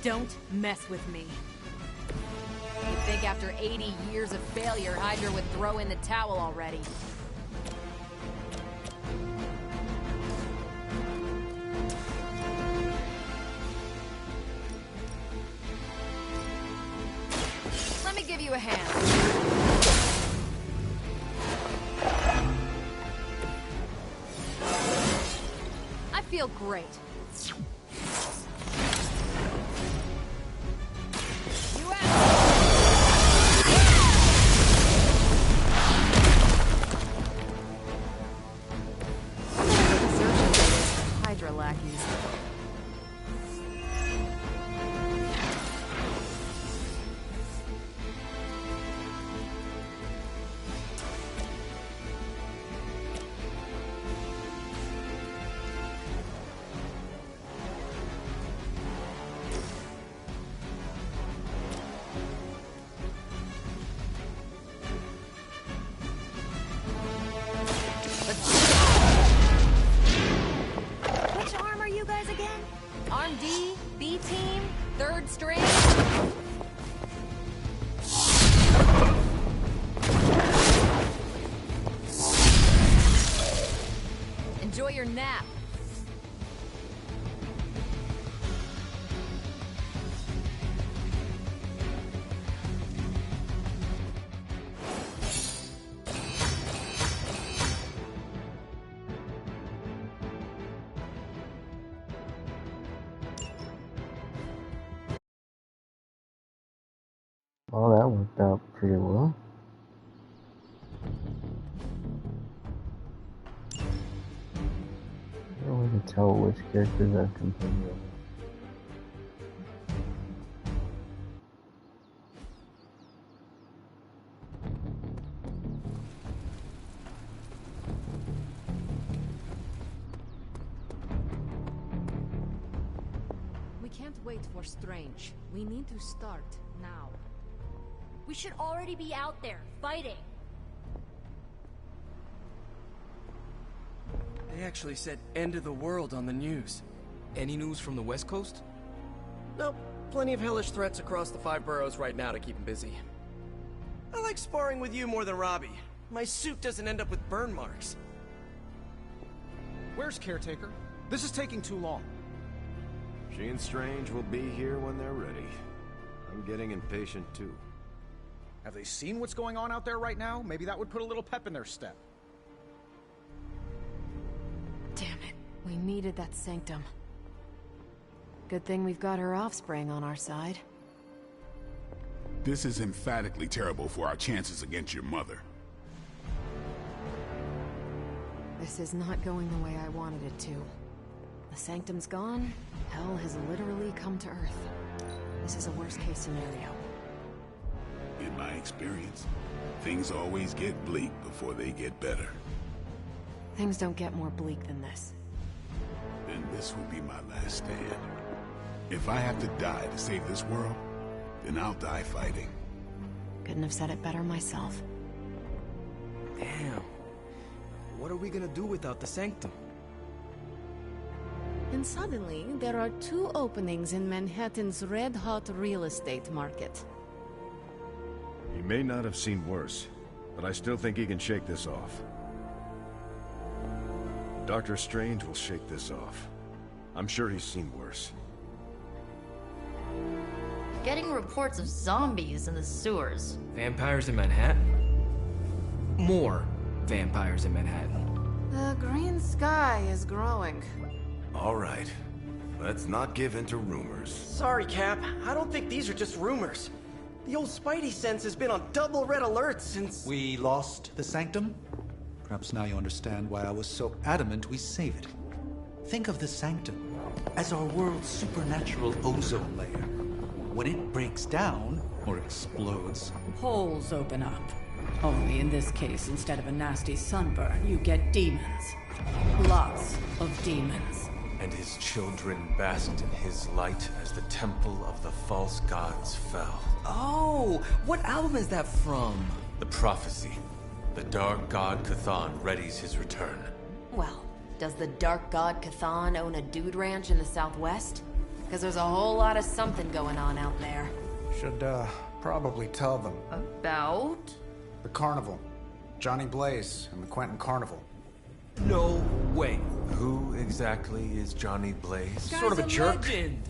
Don't mess with me. You'd think after 80 years of failure, Hydra would throw in the towel already. Let me give you a hand. I feel great. Hydra lackeys. Which arm are you guys again? Arm D, B team, third string? Enjoy your nap. Well, that worked out pretty well. I don't really tell which characters I've completed. can't wait for Strange. We need to start now. We should already be out there, fighting. They actually said end of the world on the news. Any news from the West Coast? Nope. Plenty of hellish threats across the 5 boroughs right now to keep him busy. I like sparring with you more than Robbie. My suit doesn't end up with burn marks. Where's Caretaker? This is taking too long. She and Strange will be here when they're ready. I'm getting impatient too. Have they seen what's going on out there right now? Maybe that would put a little pep in their step. Damn it. We needed that sanctum. Good thing we've got her offspring on our side. This is emphatically terrible for our chances against your mother. This is not going the way I wanted it to. The sanctum's gone. Hell has literally come to Earth. This is a worst-case scenario. In my experience, things always get bleak before they get better. Things don't get more bleak than this. Then this will be my last stand. If I have to die to save this world, then I'll die fighting. Couldn't have said it better myself. Damn. What are we gonna do without the sanctum? And suddenly, there are 2 openings in Manhattan's red-hot real estate market. He may not have seen worse, but I still think he can shake this off. Dr. Strange will shake this off. I'm sure he's seen worse. Getting reports of zombies in the sewers. Vampires in Manhattan? More vampires in Manhattan. The green sky is growing. All right. Let's not give in to rumors. Sorry, Cap. I don't think these are just rumors. The old Spidey sense has been on double red alert since... We lost the sanctum? Perhaps now you understand why I was so adamant we save it. Think of the sanctum as our world's supernatural ozone layer. When it breaks down, or explodes... Holes open up. Only in this case, instead of a nasty sunburn, you get demons. Lots of demons. And his children basked in his light as the temple of the false gods fell. Oh, what album is that from? The prophecy. The dark god Cthon readies his return. Well, does the dark god Cthon own a dude ranch in the Southwest? Because there's a whole lot of something going on out there. Should, probably tell them. About? The carnival. Johnny Blaze and the Quentin Carnival. No way. Who exactly is Johnny Blaze? Sort of a jerk. Legend.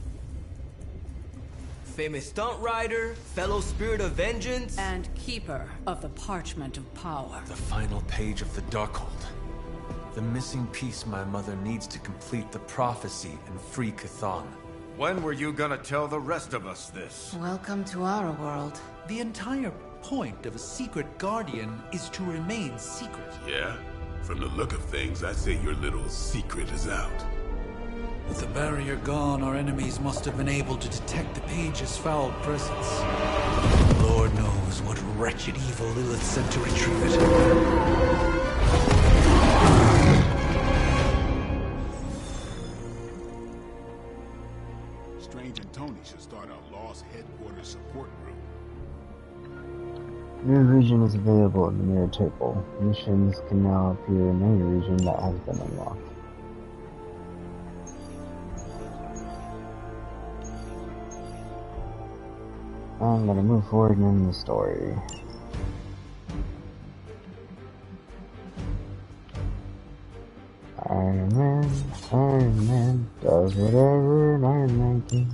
Famous stunt rider, fellow spirit of vengeance, and keeper of the Parchment of Power. The final page of the Darkhold. The missing piece my mother needs to complete the prophecy and free Cthon. When were you gonna tell the rest of us this? Welcome to our world. The entire point of a secret guardian is to remain secret. Yeah? From the look of things, I'd say your little secret is out. With the barrier gone, our enemies must have been able to detect the page's foul presence. Lord knows what wretched evil Lilith sent to retrieve it. Strange and Tony should start our Lost Headquarters support group. New region is available in the mirror table. Missions can now appear in any region that has been unlocked. I'm gonna move forward in the story. Iron Man does whatever an Iron Man can.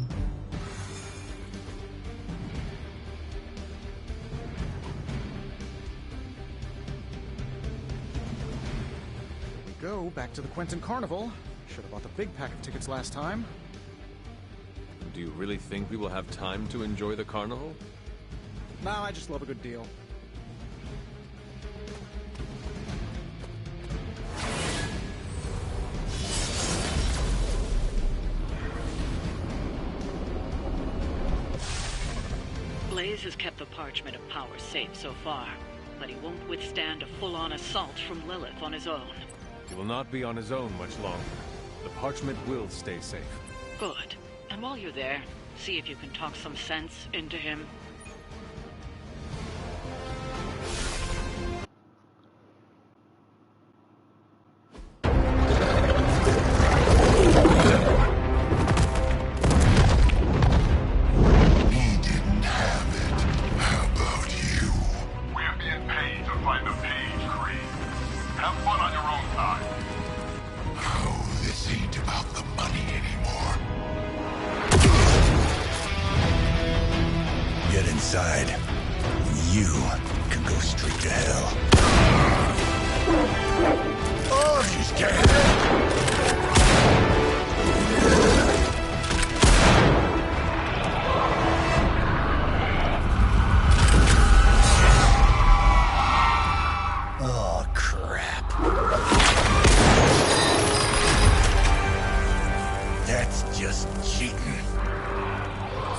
Go back to the Quentin Carnival. Should have bought the big pack of tickets last time. Do you really think we will have time to enjoy the carnival? No, I just love a good deal. Blaze has kept the Parchment of Power safe so far, but he won't withstand a full-on assault from Lilith on his own. He will not be on his own much longer. The parchment will stay safe. Good. And while you're there, see if you can talk some sense into him.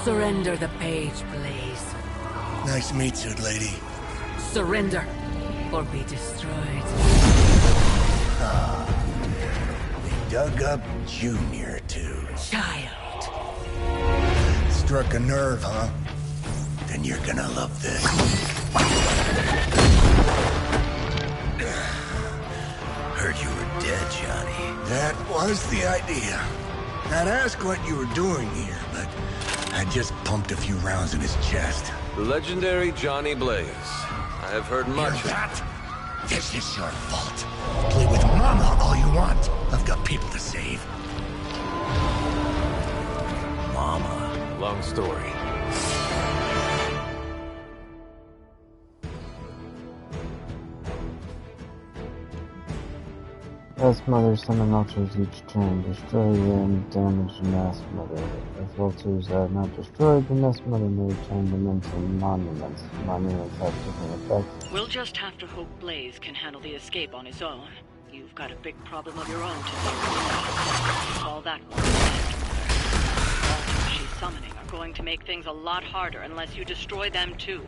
Surrender the page, please. Nice meat suit, lady. Surrender, or be destroyed. They dug up Junior, too. Child. Struck a nerve, huh? Then you're gonna love this. Heard you were dead, Johnny. That was the idea. I'd ask what you were doing here, but I just pumped a few rounds in his chest. The legendary Johnny Blaze. I have heard much of that. This is your fault. Play with Mama all you want. I've got people to save. Mama. Long story. Masked Mother summon altars each turn. Destroy and damage the Masked Mother. If altars are not destroyed, the Masked Mother may turn them into monuments. Monuments have different effects. We'll just have to hope Blaze can handle the escape on his own. You've got a big problem of your own to deal with. All that will The altars she's summoning are going to make things a lot harder unless you destroy them too.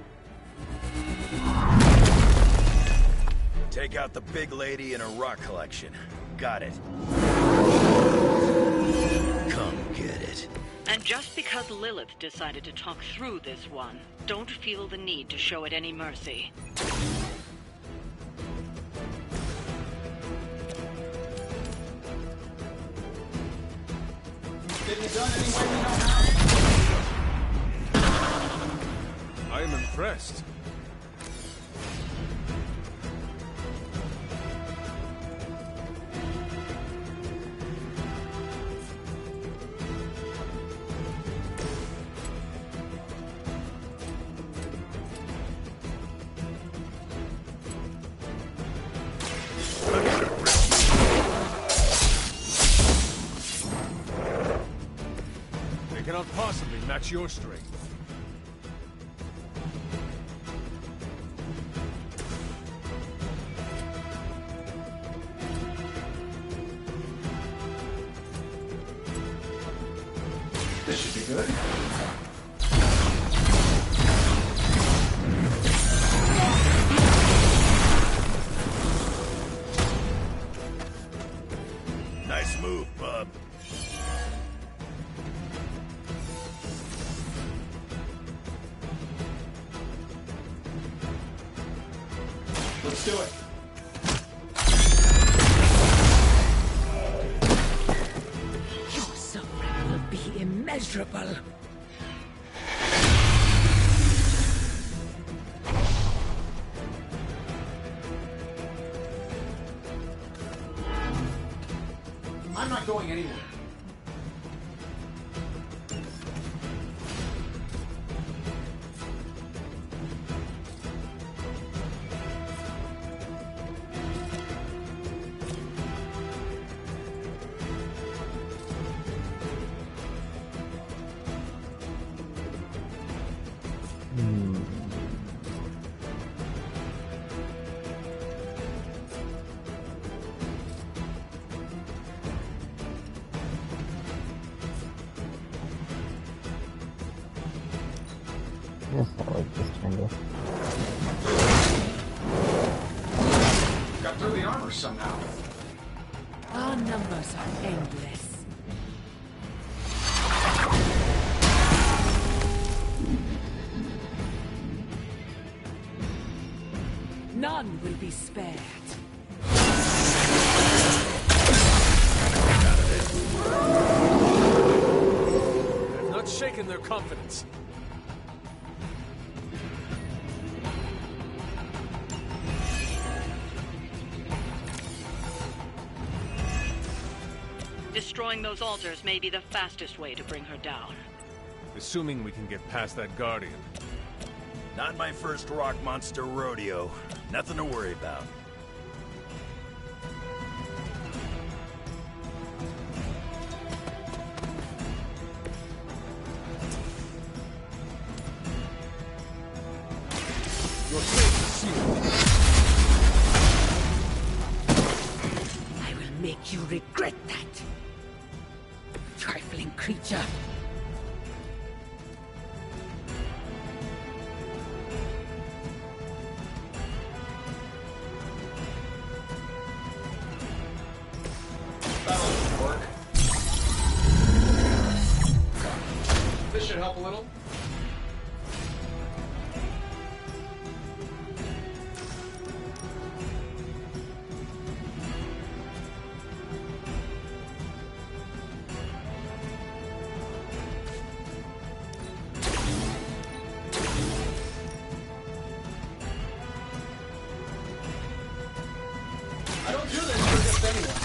Take out the big lady and her rock collection. Got it. Come get it. And just because Lilith decided to talk through this one, don't feel the need to show it any mercy. I am impressed. They cannot possibly match your strength. This should be good. Nice move, bub. Let's do it. Your suffering will be immeasurable. I'm not going anywhere. Yes, I like this triangle. Got through the armor somehow. Our numbers are endless. None will be spared. I've not shaken their confidence. Destroying those altars may be the fastest way to bring her down. Assuming we can get past that Guardian. Not my first rock monster rodeo. Nothing to worry about. Your fate is sealed. I will make you regret that. Trifling creature. That'll work. This should help a little. I don't do this for just anyone.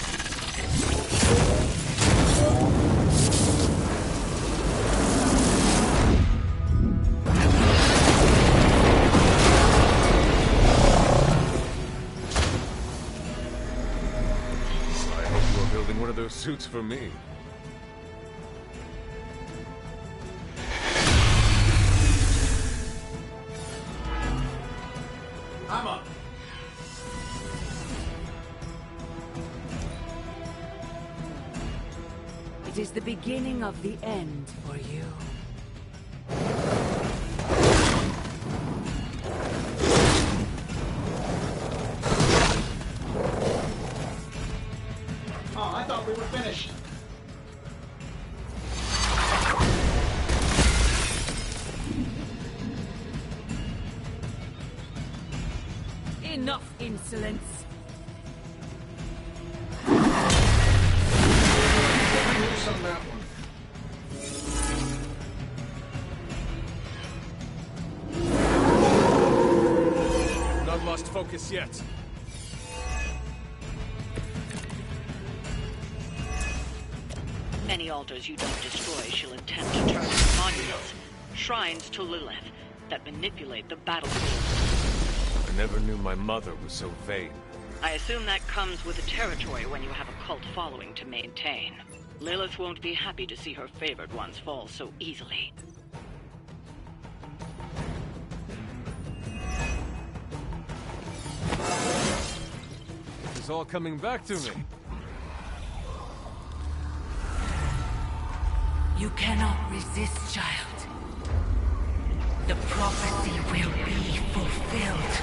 I hope you are building one of those suits for me. I'm up. It is the beginning of the end for you. Oh, I thought we were finished. Enough insolence. Use on that one. Not lost focus yet. Any altars you don't destroy she'll intend to turn into monuments, shrines to Lilith, that manipulate the battlefield. I never knew my mother was so vain. I assume that comes with the territory when you have a cult following to maintain. Lilith won't be happy to see her favored ones fall so easily. It's all coming back to me. You cannot resist, child. The prophecy will be fulfilled.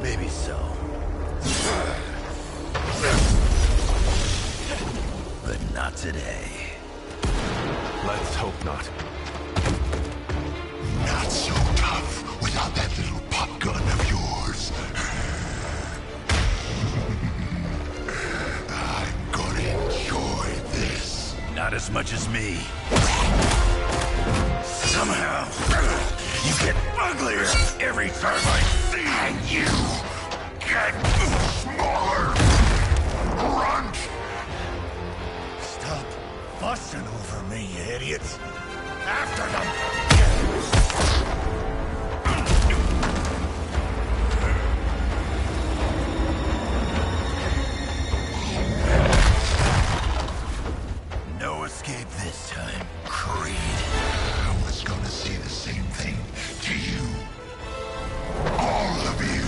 Maybe so. But not today. Let's hope not. Not so tough without that little pop gun of yours. I'm gonna enjoy this. Not as much as me. Somehow, you get uglier every time I see you. And you get smaller. Grunt. Stop fussing over me, you idiots. After them. No escape this time, Creed. I was gonna say the same thing to you. All of you.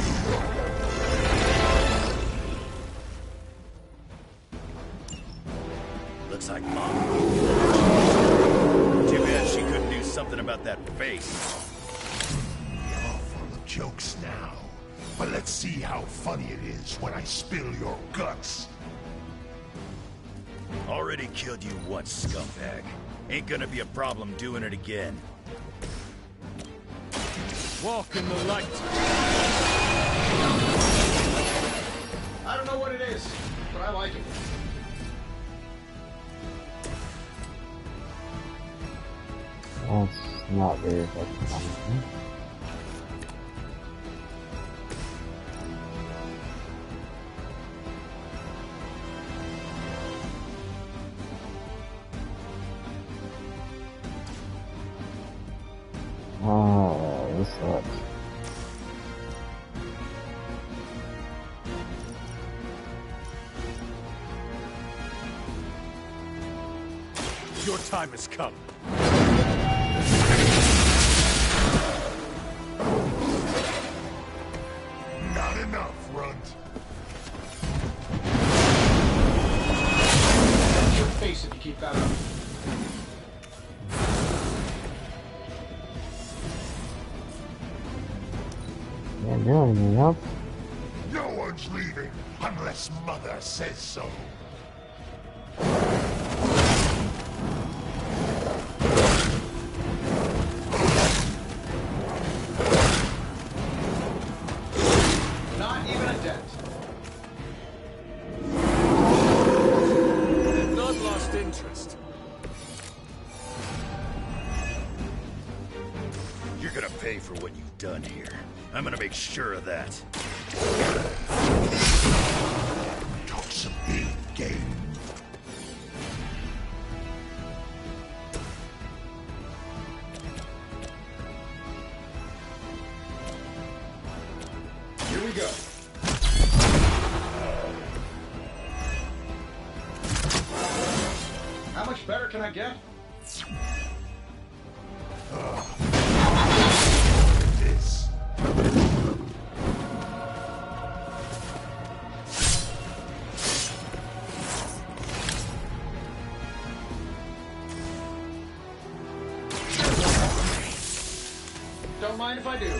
Looks like Mom. Too bad she couldn't do something about that face. You're all full of jokes now. But let's see how funny it is when I spill your guts. Already killed you once, scumbag. Ain't gonna be a problem doing it again. Walk in the light. I don't know what it is, but I like it. That's not very effective. Oh, this sucks. Your time has come. Not enough, Runt. That's your face if you keep that up. Can't do anything else. No one's leaving unless Mother says so. Not even a dent. I've not lost interest. You're gonna pay for what you've done here. I'm gonna make sure of that. Talk some big game. Here we go. How much better can I get? This. Don't mind if I do.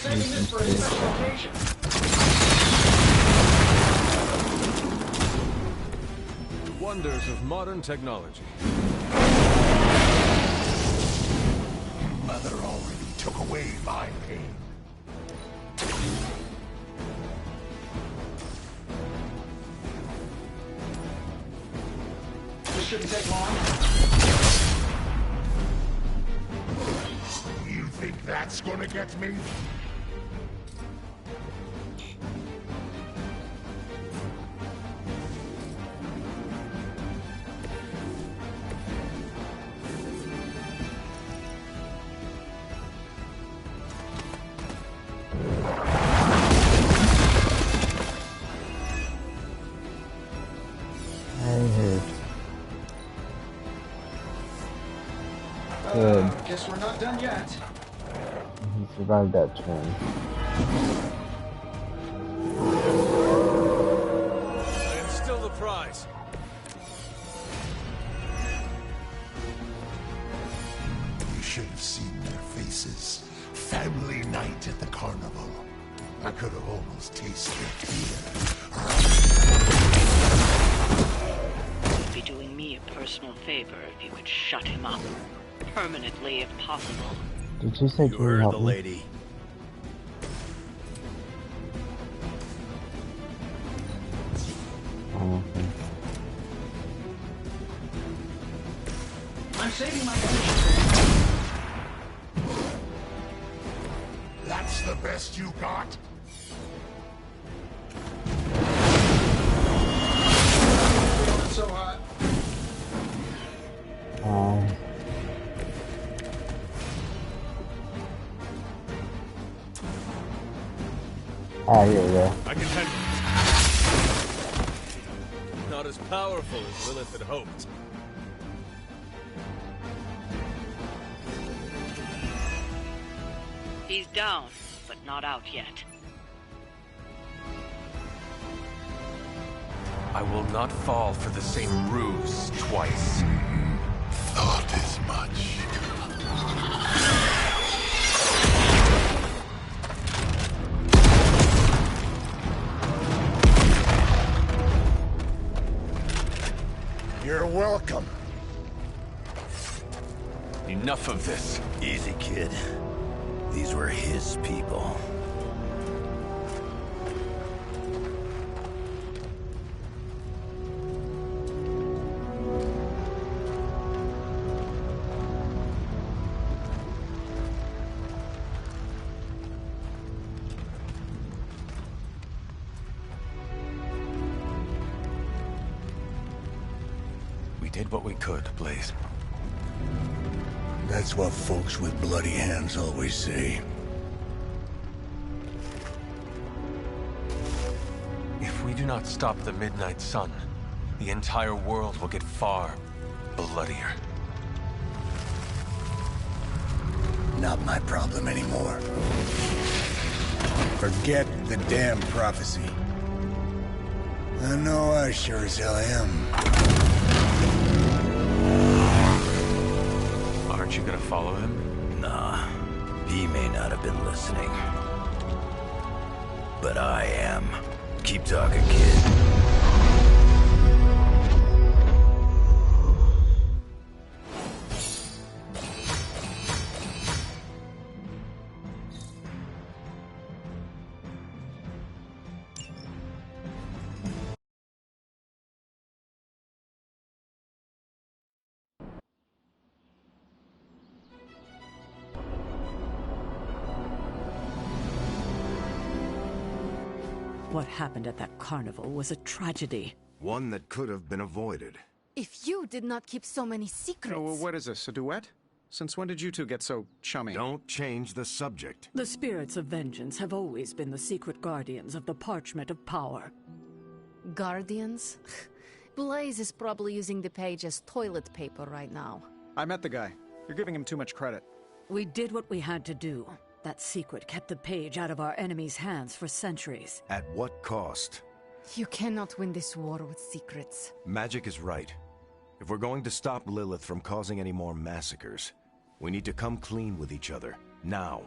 Saving this for a special occasion. The wonders of modern technology. Mother already took away my pain. This shouldn't take long. You think that's gonna get me? Good. Guess we're not done yet. He survived that turn. I am still the prize. You should have seen their faces. Family night at the carnival. I could have almost tasted fear. You'd be doing me a personal favor if you would shut him up. Permanently, if possible. Did you say You heard help the me? lady. Oh, okay. I'm saving my energy. That's the best you got? It's so hot. Ah, here we go. I can handle it. Not as powerful as Lilith had hoped. He's down, but not out yet. I will not fall for the same ruse twice. Thought as much. Enough of this. Easy, kid. These were his people. We did what we could, Blaze. That's what folks with bloody hands always say. If we do not stop the Midnight Sun, the entire world will get far bloodier. Not my problem anymore. Forget the damn prophecy. I know I sure as hell am. Aren't you gonna follow him? Nah, he may not have been listening. But I am. Keep talking, kid. What happened at that carnival was a tragedy. One that could have been avoided. If you did not keep so many secrets... Oh, what is this, a duet? Since when did you two get so chummy? Don't change the subject. The spirits of vengeance have always been the secret guardians of the Parchment of Power. Guardians? Blaze is probably using the page as toilet paper right now. I met the guy. You're giving him too much credit. We did what we had to do. That secret kept the page out of our enemies' hands for centuries. At what cost? You cannot win this war with secrets. Magic is right. If we're going to stop Lilith from causing any more massacres, we need to come clean with each other, now.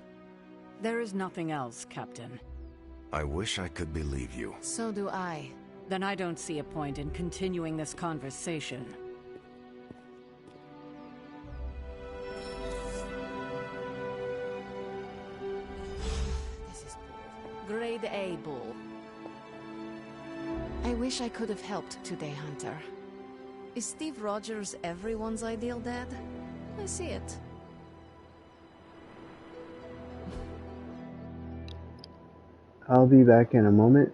There is nothing else, Captain. I wish I could believe you. So do I. Then I don't see a point in continuing this conversation. Grade A bull. I wish I could have helped today, Hunter. Is Steve Rogers everyone's ideal dad? I see it. I'll be back in a moment.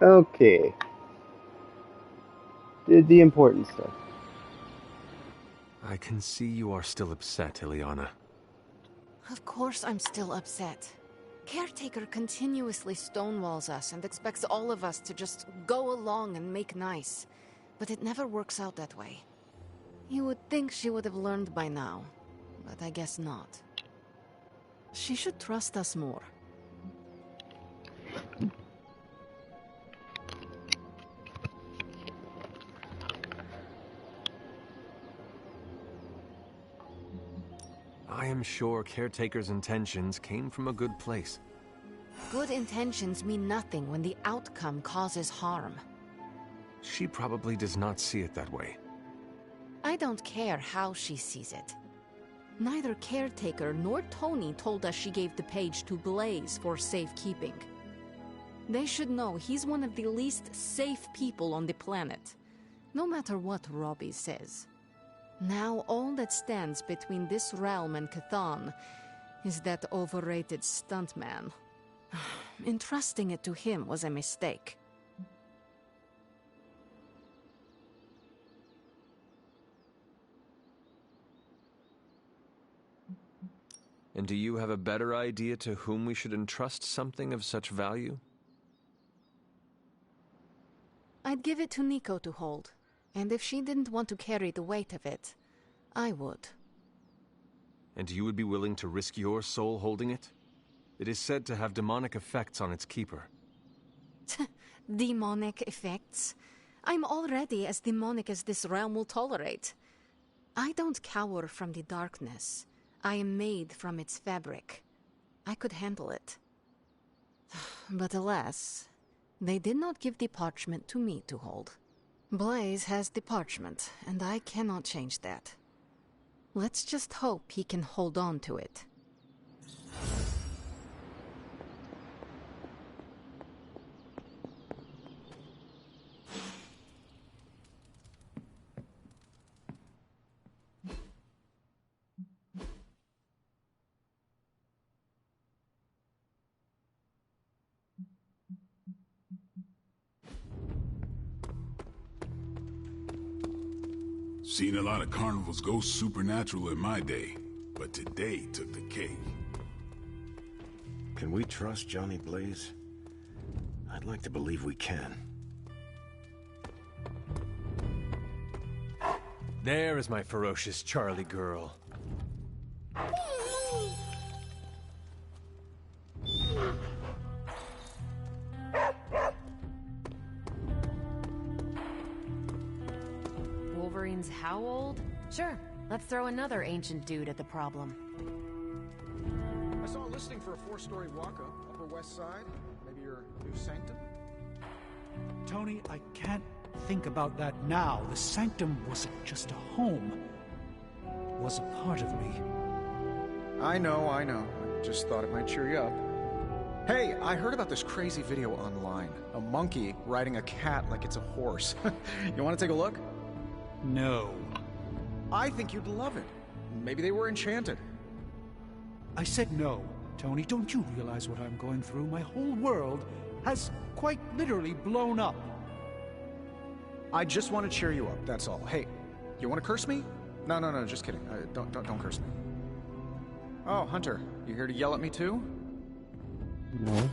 Okay. Did the important stuff. I can see you are still upset, Ileana. Of course I'm still upset. Caretaker continuously stonewalls us and expects all of us to just go along and make nice. But it never works out that way. You would think she would have learned by now, but I guess not. She should trust us more. I am sure Caretaker's intentions came from a good place. Good intentions mean nothing when the outcome causes harm. She probably does not see it that way. I don't care how she sees it. Neither Caretaker nor Tony told us she gave the page to Blaze for safekeeping. They should know he's one of the least safe people on the planet, no matter what Robbie says. Now all that stands between this realm and Cathan is that overrated stuntman. Entrusting it to him was a mistake. And do you have a better idea to whom we should entrust something of such value? I'd give it to Nico to hold, and if she didn't want to carry the weight of it, I would. And you would be willing to risk your soul holding it? It is said to have demonic effects on its keeper. Demonic effects? I'm already as demonic as this realm will tolerate. I don't cower from the darkness. I am made from its fabric. I could handle it. But alas, they did not give the parchment to me to hold. Blaze has the parchment, and I cannot change that. Let's just hope he can hold on to it. Seen a lot of carnivals go supernatural in my day, but today took the cake. Can we trust Johnny Blaze? I'd like to believe we can. There is my ferocious Charlie girl. Wolverine's how old? Sure, let's throw another ancient dude at the problem. I saw a listing for a 4-story walk-up, Upper West Side. Maybe your new sanctum? Tony, I can't think about that now. The sanctum wasn't just a home. It was a part of me. I know. I just thought it might cheer you up. Hey, I heard about this crazy video online. A monkey riding a cat like it's a horse. You want to take a look? No. I think you'd love it. Maybe they were enchanted. I said no. Tony, don't you realize what I'm going through? My whole world has quite literally blown up. I just want to cheer you up, that's all. Hey, you want to curse me? No, just kidding. Don't curse me. Oh, Hunter, you here to yell at me too? No.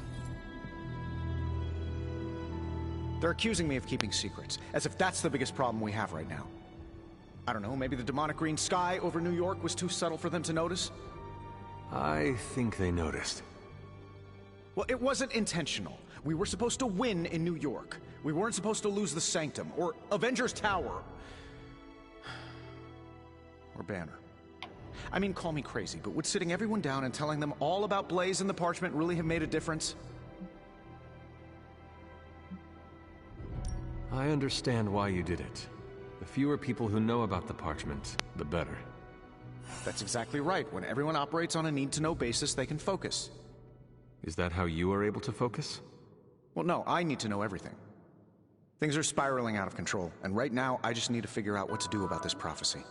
They're accusing me of keeping secrets, as if that's the biggest problem we have right now. I don't know, maybe the demonic green sky over New York was too subtle for them to notice? I think they noticed. Well, it wasn't intentional. We were supposed to win in New York. We weren't supposed to lose the Sanctum, or Avengers Tower. Or Banner. I mean, call me crazy, but would sitting everyone down and telling them all about Blaze and the Parchment really have made a difference? I understand why you did it. The fewer people who know about the Parchment, the better. That's exactly right. When everyone operates on a need-to-know basis, they can focus. Is that how you are able to focus? Well, no, I need to know everything. Things are spiraling out of control, and right now, I just need to figure out what to do about this prophecy.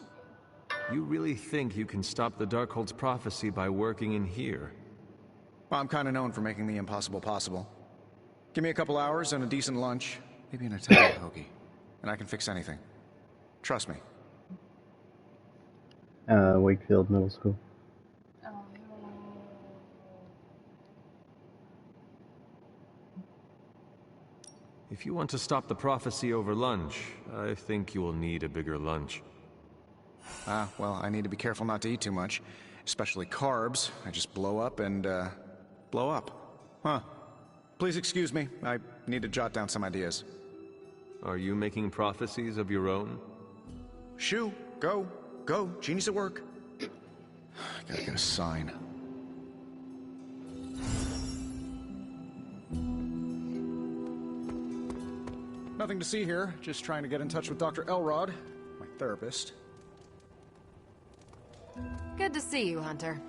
You really think you can stop the Darkhold's prophecy by working in here? Well, I'm kind of known for making the impossible possible. Give me a couple hours and a decent lunch, maybe an Italian hoagie, and I can fix anything. Trust me. Wakefield Middle School. If you want to stop the prophecy over lunch, I think you will need a bigger lunch. Well, I need to be careful not to eat too much, especially carbs. I just blow up and, blow up. Huh. Please excuse me. I need to jot down some ideas. Are you making prophecies of your own? Shoo, go, Genie's at work. I gotta get a sign. Nothing to see here, just trying to get in touch with Dr. Elrod, my therapist. Good to see you, Hunter.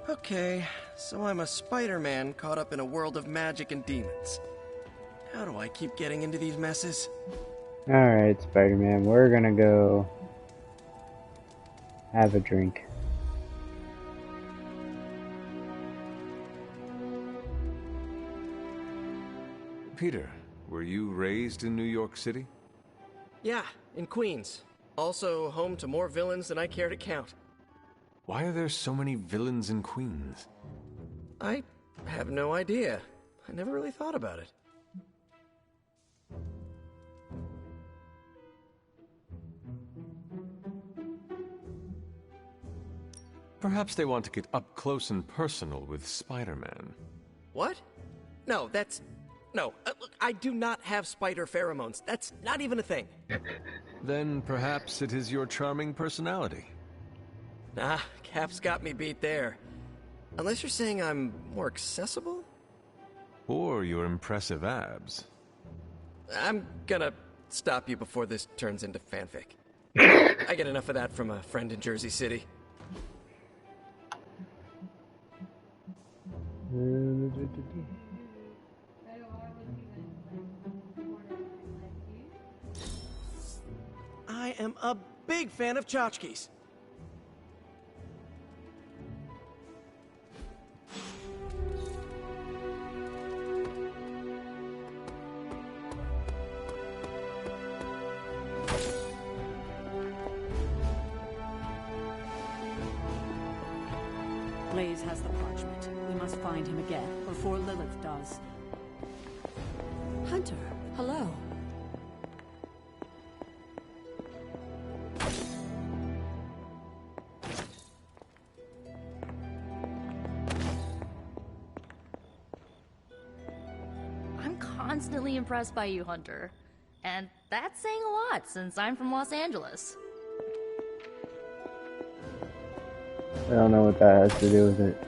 Okay, so I'm a Spider-Man caught up in a world of magic and demons. How do I keep getting into these messes? Alright, Spider-Man, we're gonna go have a drink. Peter, were you raised in New York City? Yeah, in Queens. Also home to more villains than I care to count. Why are there so many villains in Queens? I have no idea. I never really thought about it. Perhaps they want to get up close and personal with Spider-Man. What? No, that's... No, look, I do not have spider pheromones. That's not even a thing. Then perhaps it is your charming personality. Nah, Cap's got me beat there. Unless you're saying I'm more accessible? Or your impressive abs. I'm gonna stop you before this turns into fanfic. I get enough of that from a friend in Jersey City. I am a big fan of tchotchkes. Blaze has the parchment. We must find him again, before Lilith does. Hunter, hello. I'm constantly impressed by you, Hunter. And that's saying a lot, since I'm from Los Angeles. I don't know what that has to do with it.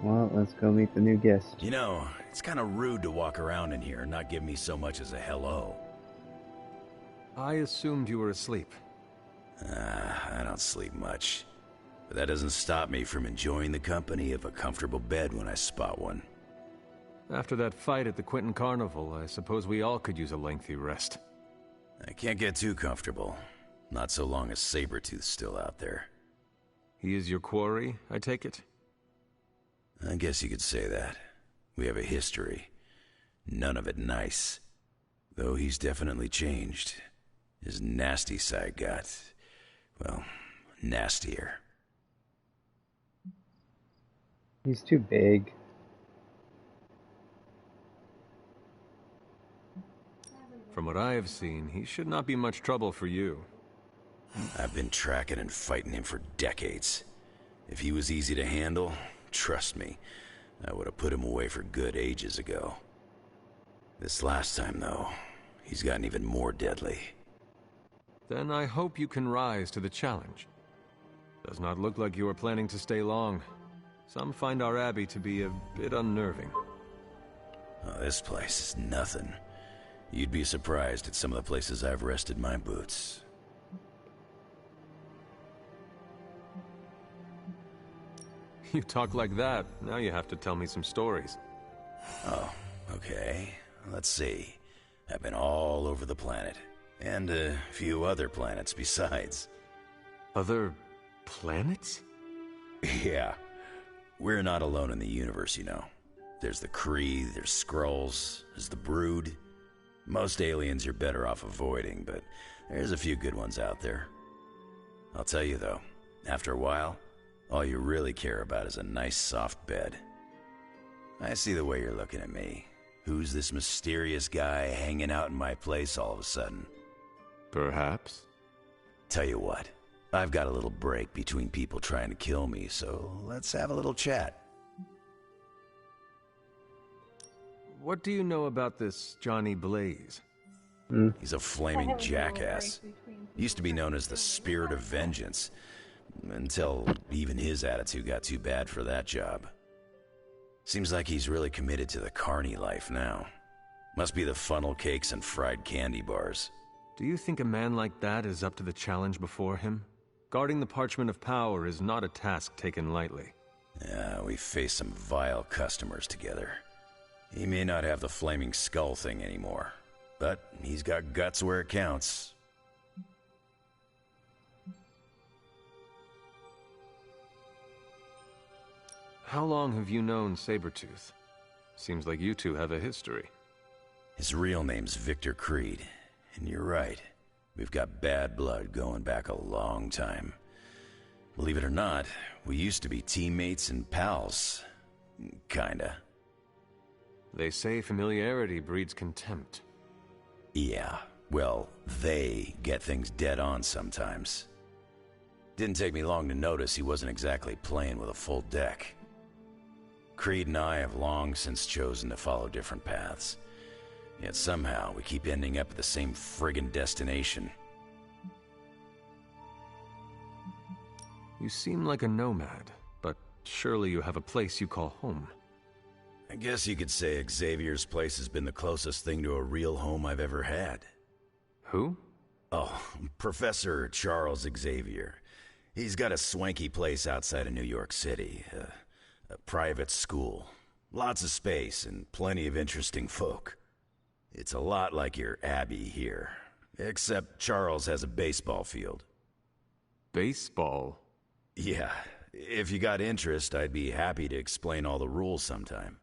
Well, let's go meet the new guest. You know, it's kind of rude to walk around in here and not give me so much as a hello. I assumed you were asleep. I don't sleep much. But that doesn't stop me from enjoying the company of a comfortable bed when I spot one. After that fight at the Quentin Carnival, I suppose we all could use a lengthy rest. I can't get too comfortable. Not so long as Sabretooth's still out there. He is your quarry, I take it? I guess you could say that. We have a history. None of it nice. Though he's definitely changed. His nasty side got, well, nastier. He's too big. From what I have seen, he should not be much trouble for you. I've been tracking and fighting him for decades. If he was easy to handle, trust me, I would have put him away for good ages ago. This last time, though, he's gotten even more deadly. Then I hope you can rise to the challenge. Does not look like you are planning to stay long. Some find our abbey to be a bit unnerving. Oh, this place is nothing. You'd be surprised at some of the places I've rested my boots. You talk like that, now you have to tell me some stories. Oh, okay. Let's see. I've been all over the planet. And a few other planets besides. Other planets? Yeah. We're not alone in the universe, you know. There's the Kree, there's Skrulls, there's the Brood. Most aliens you're better off avoiding, but there's a few good ones out there. I'll tell you though, after a while, all you really care about is a nice soft bed. I see the way you're looking at me. Who's this mysterious guy hanging out in my place all of a sudden? Perhaps. Tell you what, I've got a little break between people trying to kill me, so let's have a little chat. What do you know about this Johnny Blaze? He's a flaming jackass. Used to be known as the Spirit of Vengeance, until even his attitude got too bad for that job. Seems like he's really committed to the carny life now. Must be the funnel cakes and fried candy bars. Do you think a man like that is up to the challenge before him? Guarding the Parchment of Power is not a task taken lightly. Yeah, we faced some vile customers together. He may not have the flaming skull thing anymore, but he's got guts where it counts. How long have you known Sabretooth? Seems like you two have a history. His real name's Victor Creed, and you're right. We've got bad blood going back a long time. Believe it or not, we used to be teammates and pals. Kinda. They say familiarity breeds contempt. Yeah, well, they get things dead on sometimes. Didn't take me long to notice he wasn't exactly playing with a full deck. Creed and I have long since chosen to follow different paths. Yet somehow we keep ending up at the same friggin' destination. You seem like a nomad, but surely you have a place you call home. I guess you could say Xavier's place has been the closest thing to a real home I've ever had. Who? Oh, Professor Charles Xavier. He's got a swanky place outside of New York City. A private school. Lots of space and plenty of interesting folk. It's a lot like your Abbey here. Except Charles has a baseball field. Baseball? Yeah. If you got interest, I'd be happy to explain all the rules sometime.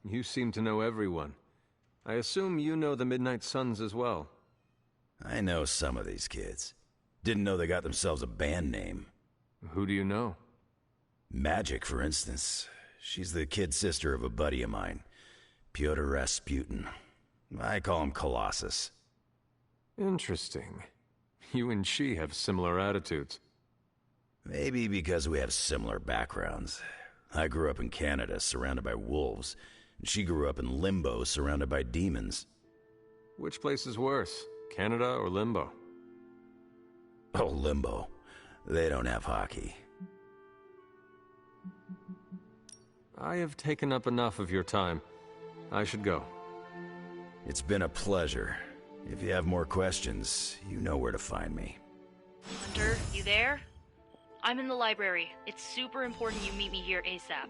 You seem to know everyone. I assume you know the Midnight Suns as well. I know some of these kids. Didn't know they got themselves a band name. Who do you know? Magic, for instance. She's the kid sister of a buddy of mine, Pyotr Rasputin. I call him Colossus. Interesting. You and she have similar attitudes. Maybe because we have similar backgrounds. I grew up in Canada, surrounded by wolves. And she grew up in Limbo, surrounded by demons. Which place is worse, Canada or Limbo? Oh, Limbo. They don't have hockey. I have taken up enough of your time. I should go. It's been a pleasure. If you have more questions, you know where to find me. Victor, you there? I'm in the library. It's super important you meet me here ASAP.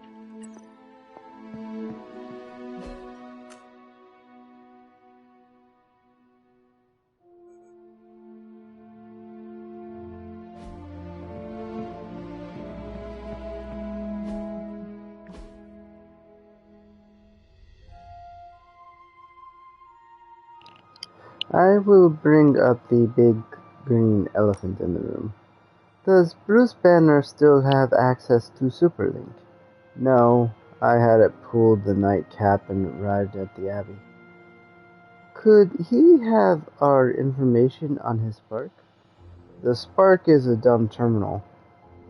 I will bring up the big green elephant in the room. Does Bruce Banner still have access to Superlink? No, I had it pulled the nightcap and arrived at the Abbey. Could he have our information on his Spark? The Spark is a dumb terminal.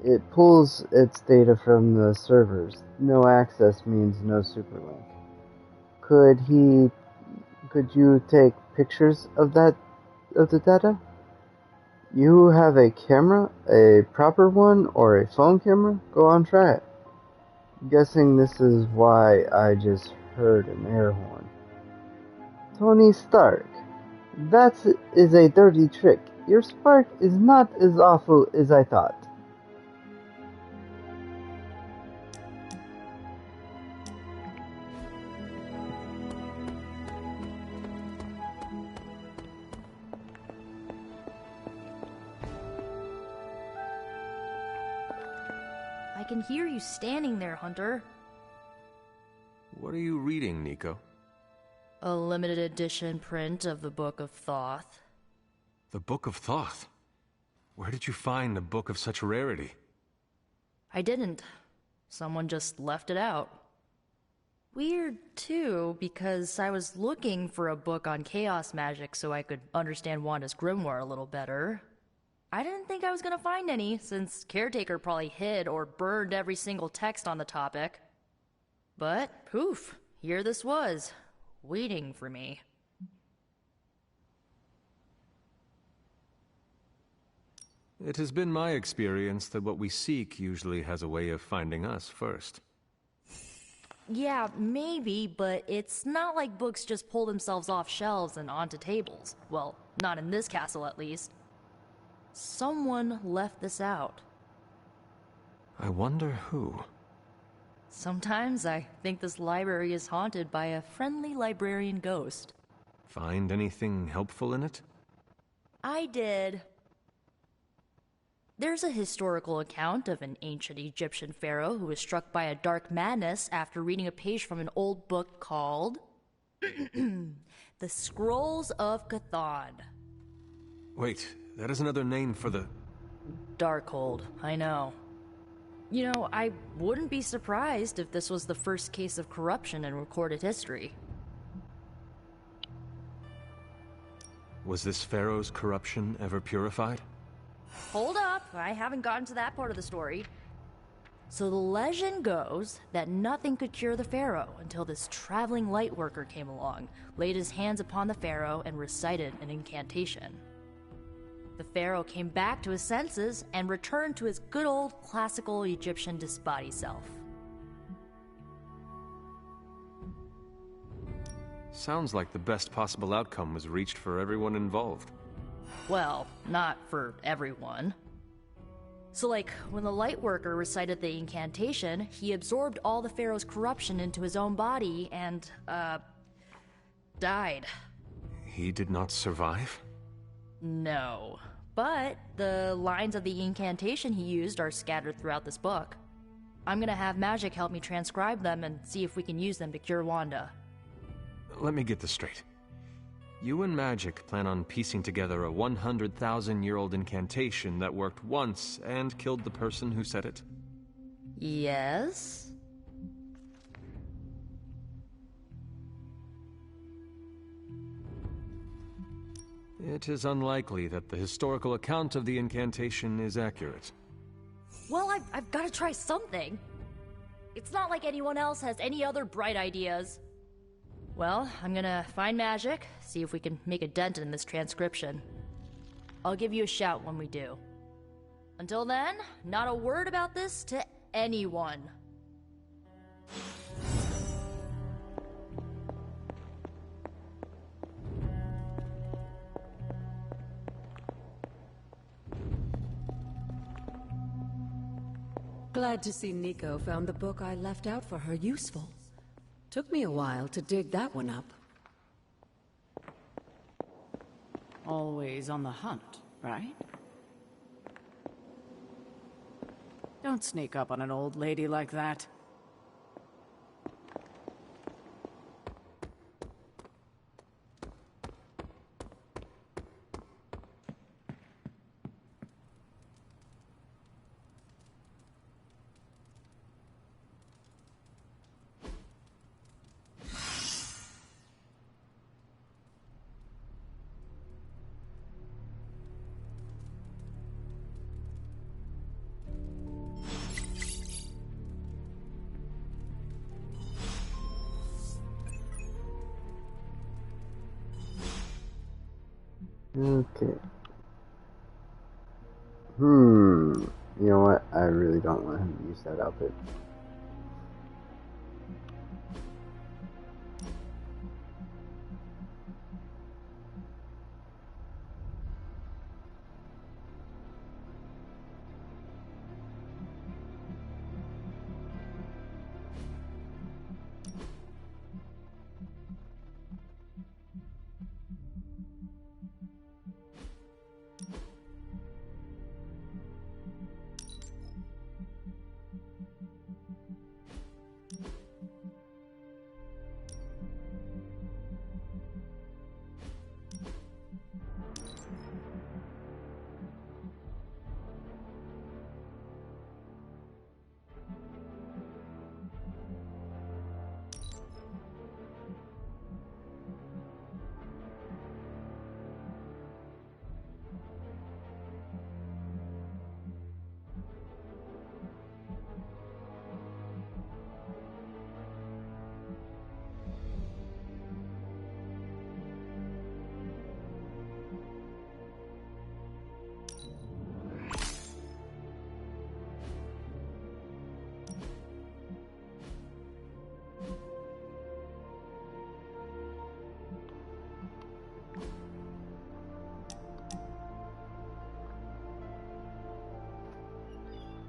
It pulls its data from the servers. No access means no Superlink. Could you take pictures of the data? You have a camera, a proper one, or a phone camera? Go on, try it. Guessing this is why I just heard an air horn. Tony Stark, that is a dirty trick. Your Spark is not as awful as I thought. can hear you standing there, Hunter. What are you reading, Nico? A limited edition print of the Book of Thoth. The Book of Thoth? Where did you find a book of such rarity? I didn't. Someone just left it out. Weird, too, because I was looking for a book on chaos magic so I could understand Wanda's grimoire a little better. I didn't think I was gonna find any, since Caretaker probably hid or burned every single text on the topic. But, poof, here this was, waiting for me. It has been my experience that what we seek usually has a way of finding us first. Yeah, maybe, but it's not like books just pull themselves off shelves and onto tables. Well, not in this castle at least. Someone left this out. I wonder who. Sometimes I think this library is haunted by a friendly librarian ghost. Find anything helpful in it? I did. There's a historical account of an ancient Egyptian pharaoh who was struck by a dark madness after reading a page from an old book called The Scrolls of Cthon. Wait, that is another name for the... Darkhold, I know. You know, I wouldn't be surprised if this was the first case of corruption in recorded history. Was this pharaoh's corruption ever purified? Hold up, I haven't gotten to that part of the story. So the legend goes that nothing could cure the pharaoh until this traveling light worker came along, laid his hands upon the pharaoh, and recited an incantation. The pharaoh came back to his senses and returned to his good old classical Egyptian disbody self. Sounds like the best possible outcome was reached for everyone involved. Well, not for everyone. So like, when the Lightworker recited the incantation, he absorbed all the Pharaoh's corruption into his own body and, died. He did not survive? No. But the lines of the incantation he used are scattered throughout this book. I'm gonna have Magic help me transcribe them and see if we can use them to cure Wanda. Let me get this straight. You and Magic plan on piecing together a 100,000-year-old incantation that worked once and killed the person who said it? Yes? It is unlikely that the historical account of the incantation is accurate. Well, I've got to try something. It's not like anyone else has any other bright ideas. Well, I'm gonna find Magic, see if we can make a dent in this transcription. I'll give you a shout when we do. Until then, not a word about this to anyone. Glad to see Nico found the book I left out for her useful. Took me a while to dig that one up. Always on the hunt, right? Don't sneak up on an old lady like that. Okay. You know what? I really don't want him to use that outfit.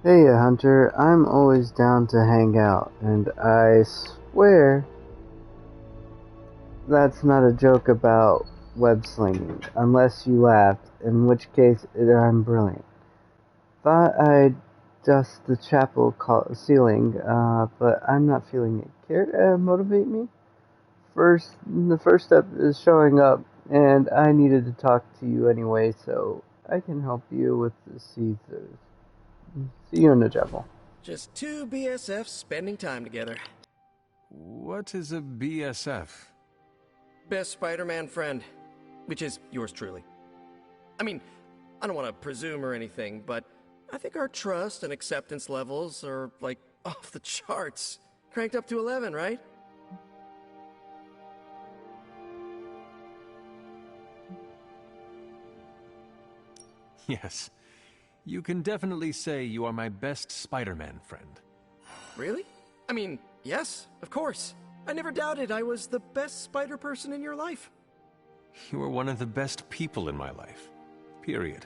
Hey, Hunter, I'm always down to hang out, and I swear that's not a joke about web slinging, unless you laughed, in which case I'm brilliant. Thought I'd dust the chapel ceiling, but I'm not feeling it. Care to motivate me? The first step is showing up, and I needed to talk to you anyway, so I can help you with the Caesars. See you in the chapel. Just two BSFs spending time together. What is a BSF? Best Spider-Man friend, which is yours truly. I mean, I don't want to presume or anything, but I think our trust and acceptance levels are, like, off the charts. Cranked up to 11, right? Yes. You can definitely say you are my best Spider-Man friend. Really? I mean, yes, of course. I never doubted I was the best spider person in your life. You are one of the best people in my life. Period.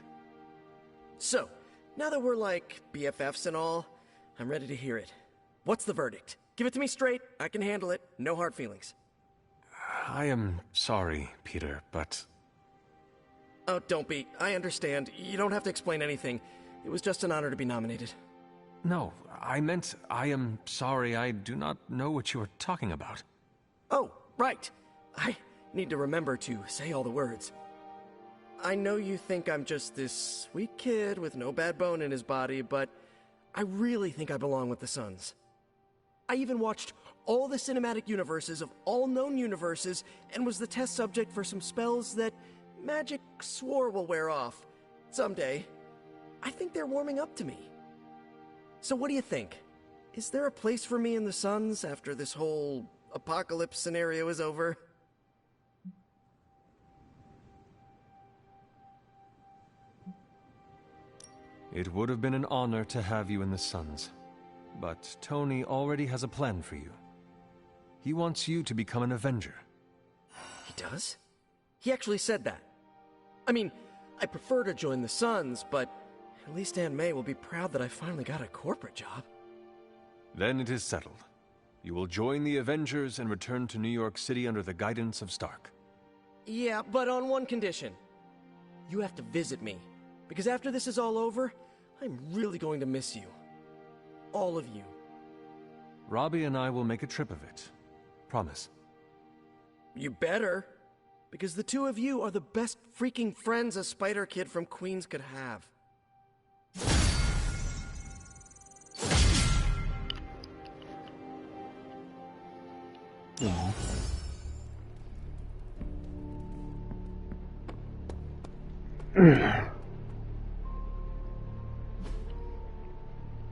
So, now that we're like BFFs and all, I'm ready to hear it. What's the verdict? Give it to me straight. I can handle it. No hard feelings. I am sorry, Peter, but... Oh, don't be. I understand. You don't have to explain anything. It was just an honor to be nominated. No, I meant I am sorry. I do not know what you are talking about. Oh, right. I need to remember to say all the words. I know you think I'm just this sweet kid with no bad bone in his body, but I really think I belong with the Suns. I even watched all the cinematic universes of all known universes and was the test subject for some spells that magic swore will wear off. Someday. I think they're warming up to me. So what do you think? Is there a place for me in the Suns after this whole apocalypse scenario is over? It would have been an honor to have you in the Suns. But Tony already has a plan for you. He wants you to become an Avenger. He does? He actually said that. I mean, I prefer to join the Suns, but at least Aunt May will be proud that I finally got a corporate job. Then it is settled. You will join the Avengers and return to New York City under the guidance of Stark. Yeah, but on one condition. You have to visit me. Because after this is all over, I'm really going to miss you. All of you. Robbie and I will make a trip of it. Promise. You better. Because the two of you are the best freaking friends a Spider Kid from Queens could have. Aww.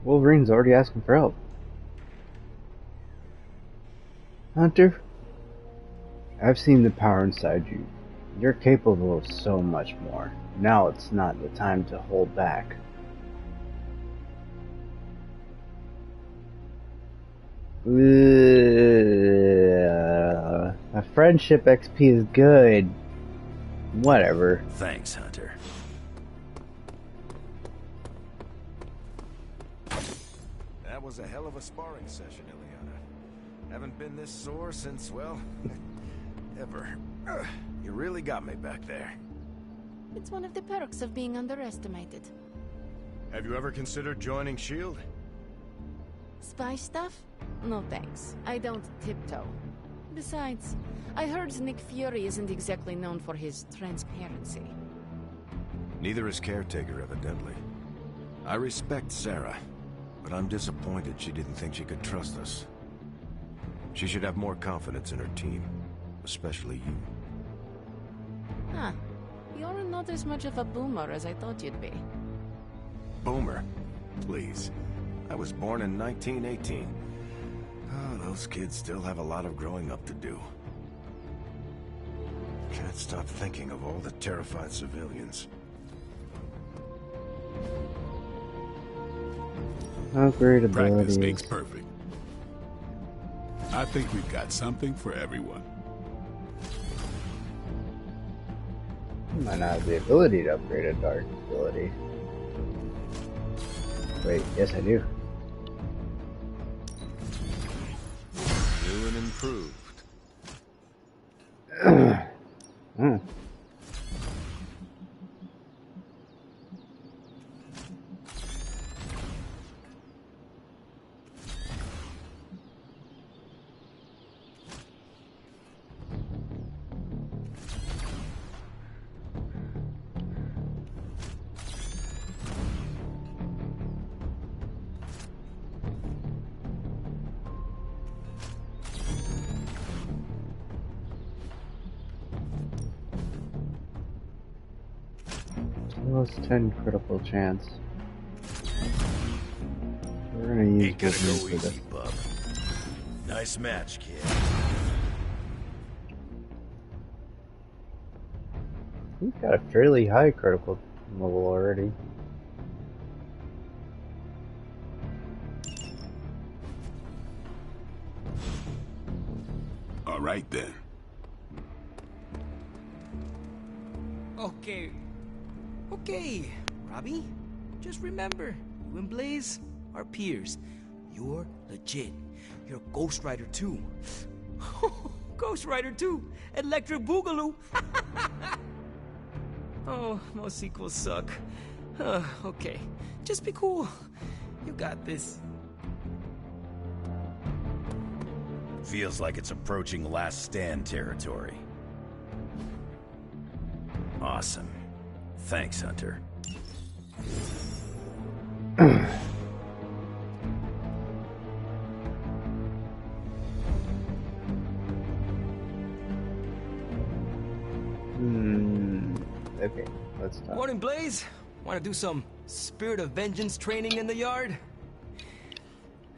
Wolverine's already asking for help. Hunter, I've seen the power inside you. You're capable of so much more. Now it's not the time to hold back. A friendship XP is good. Whatever. Thanks, Hunter. That was a hell of a sparring session, Ileana. Haven't been this sore since, well, ever. You really got me back there. It's one of the perks of being underestimated. Have you ever considered joining S.H.I.E.L.D.? Spy stuff? No thanks. I don't tiptoe. Besides, I heard Nick Fury isn't exactly known for his transparency. Neither is Caretaker, evidently. I respect Sarah, but I'm disappointed she didn't think she could trust us. She should have more confidence in her team, especially you. Huh. You're not as much of a boomer as I thought you'd be. Boomer? Please. I was born in 1918. Oh, those kids still have a lot of growing up to do. Can't stop thinking of all the terrified civilians. Oh, great abilities. Practice makes perfect. I think we've got something for everyone. Might not have the ability to upgrade a dark ability. Wait, yes I do. New and improved. Hmm. Almost 10 critical chance. We're gonna use Ain't gonna this go for easy, bub. Nice match, kid. He's got a fairly high critical level already. All right then. Okay, Robbie. Just remember, you and Blaze are peers. You're legit. You're Ghost Rider 2. Ghost Rider 2! Electric Boogaloo! Oh, most sequels suck. Okay, just be cool. You got this. Feels like it's approaching last stand territory. Awesome. Thanks, Hunter. Okay, let's talk. Morning, Blaze. Want to do some Spirit of Vengeance training in the yard?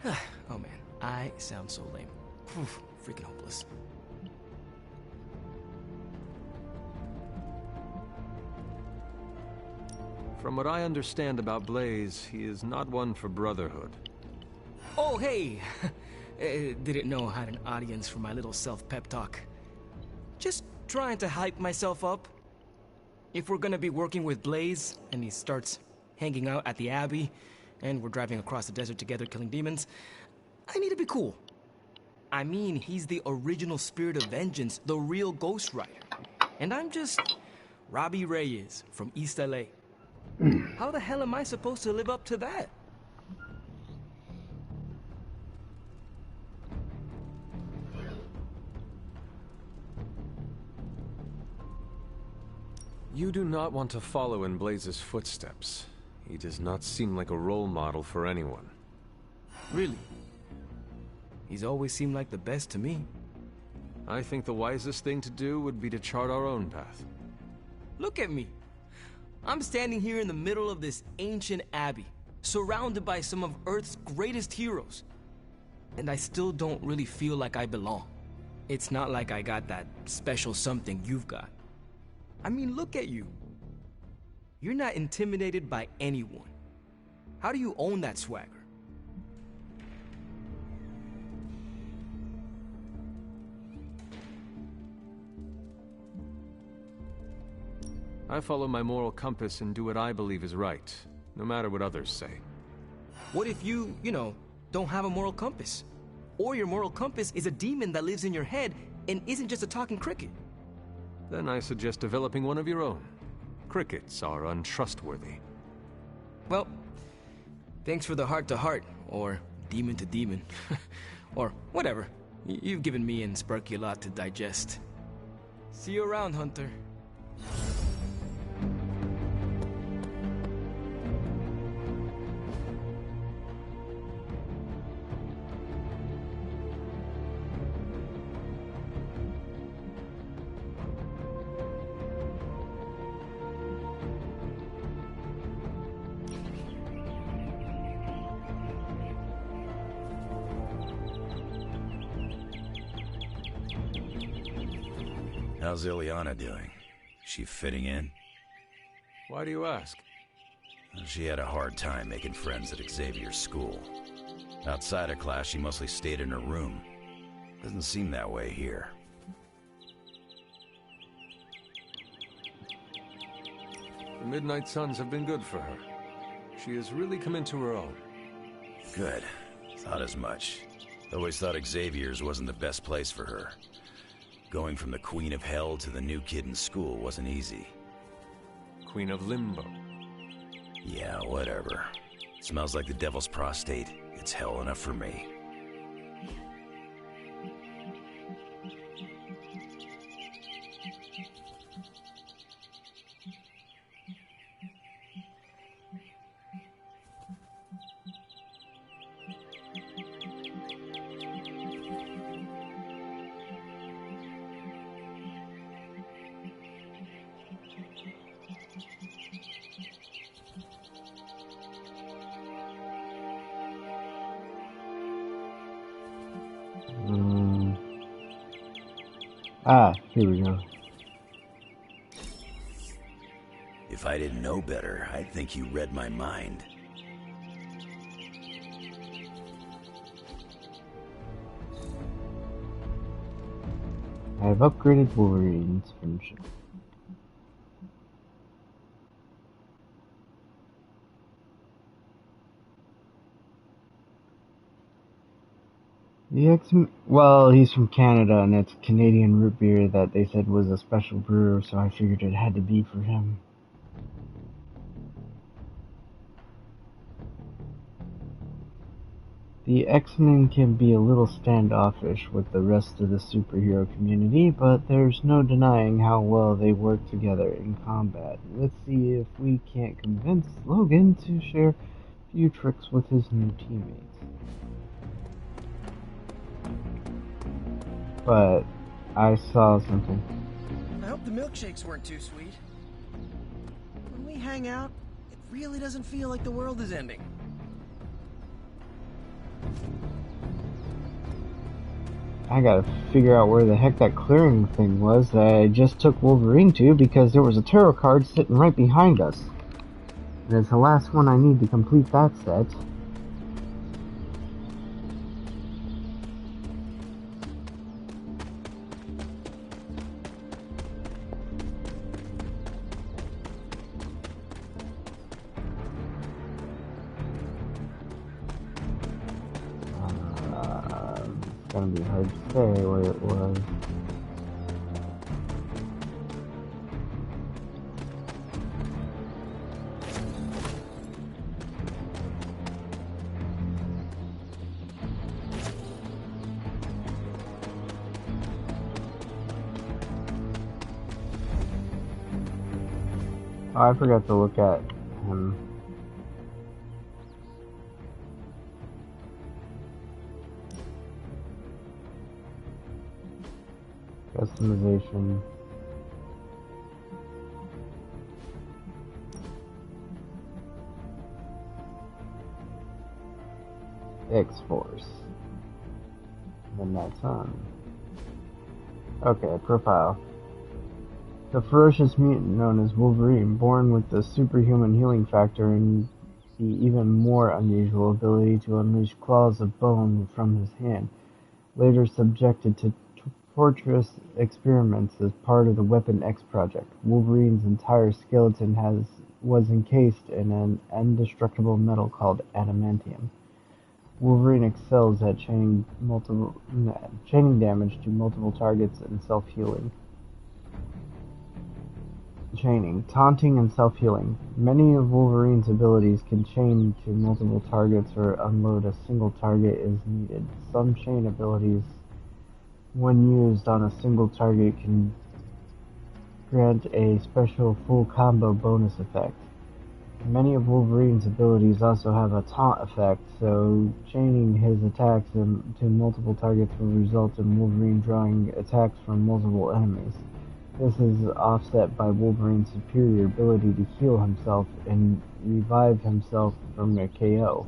Oh man, I sound so lame. Whew, freaking hopeless. From what I understand about Blaze, he is not one for brotherhood. Oh, hey! Didn't know I had an audience for my little self-pep talk. Just trying to hype myself up. If we're gonna be working with Blaze, and he starts hanging out at the Abbey, and we're driving across the desert together killing demons, I need to be cool. I mean, he's the original Spirit of Vengeance, the real Ghost Rider. And I'm just Robbie Reyes from East LA. How the hell am I supposed to live up to that? You do not want to follow in Blaze's footsteps. He does not seem like a role model for anyone. Really? He's always seemed like the best to me. I think the wisest thing to do would be to chart our own path. Look at me. I'm standing here in the middle of this ancient abbey, surrounded by some of Earth's greatest heroes. And I still don't really feel like I belong. It's not like I got that special something you've got. I mean, look at you. You're not intimidated by anyone. How do you own that swagger? I follow my moral compass and do what I believe is right, no matter what others say. What if you don't have a moral compass? Or your moral compass is a demon that lives in your head and isn't just a talking cricket? Then I suggest developing one of your own. Crickets are untrustworthy. Well, thanks for the heart-to-heart, or demon-to-demon, or whatever. You've given me and Sparky a lot to digest. See you around, Hunter. How's Ileana doing? She fitting in? Why do you ask? She had a hard time making friends at Xavier's school. Outside of class, she mostly stayed in her room. Doesn't seem that way here. The Midnight Suns have been good for her. She has really come into her own. Good. Thought as much. Always thought Xavier's wasn't the best place for her. Going from the Queen of Hell to the new kid in school wasn't easy. Queen of Limbo. Yeah, whatever. Smells like the devil's prostate. It's hell enough for me. Here we go. If I didn't know better, I'd think you read my mind. I have upgraded Wolverine's friendship. Well, he's from Canada, and it's Canadian root beer that they said was a special brewer, so I figured it had to be for him. The X-Men can be a little standoffish with the rest of the superhero community, but there's no denying how well they work together in combat. Let's see if we can't convince Logan to share a few tricks with his new teammates. But I saw something. I hope the milkshakes weren't too sweet. When we hang out, it really doesn't feel like the world is ending. I gotta figure out where the heck that clearing thing was that I just took Wolverine to, because there was a tarot card sitting right behind us. And it's the last one I need to complete that set. It's gonna be hard to say where it was. Oh, I forgot to look at him. Customization. X-Force. Then that's on. Okay, profile. The ferocious mutant known as Wolverine, born with the superhuman healing factor and the even more unusual ability to unleash claws of bone from his hand, later subjected to torturous experiments as part of the Weapon X project. Wolverine's entire skeleton was encased in an indestructible metal called adamantium. Wolverine excels at chaining damage to multiple targets and self-healing. Chaining, taunting, and self-healing. Many of Wolverine's abilities can chain to multiple targets or unload a single target as needed. Some chain abilities, when used on a single target, can grant a special full combo bonus effect. Many of Wolverine's abilities also have a taunt effect, so chaining his attacks to multiple targets will result in Wolverine drawing attacks from multiple enemies. This is offset by Wolverine's superior ability to heal himself and revive himself from a KO.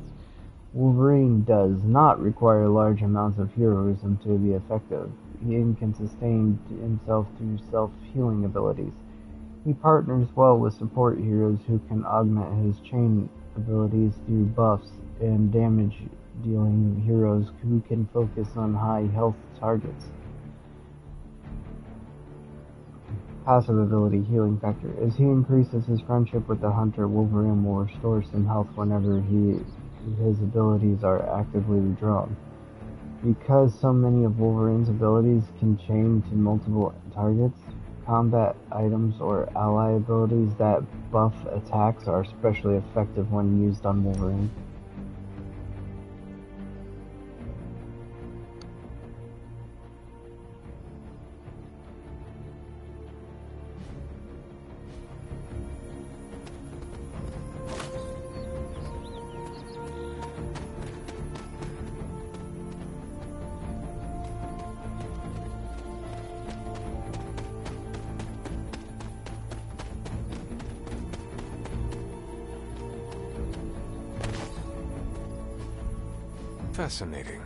Wolverine does not require large amounts of heroism to be effective. He can sustain himself through self-healing abilities. He partners well with support heroes who can augment his chain abilities through buffs, and damage-dealing heroes who can focus on high health targets. Passive ability, Healing Factor. As he increases his friendship with the hunter, Wolverine will restore some health whenever his abilities are actively withdrawn. Because so many of Wolverine's abilities can chain to multiple targets, combat items or ally abilities that buff attacks are especially effective when used on Wolverine. Fascinating.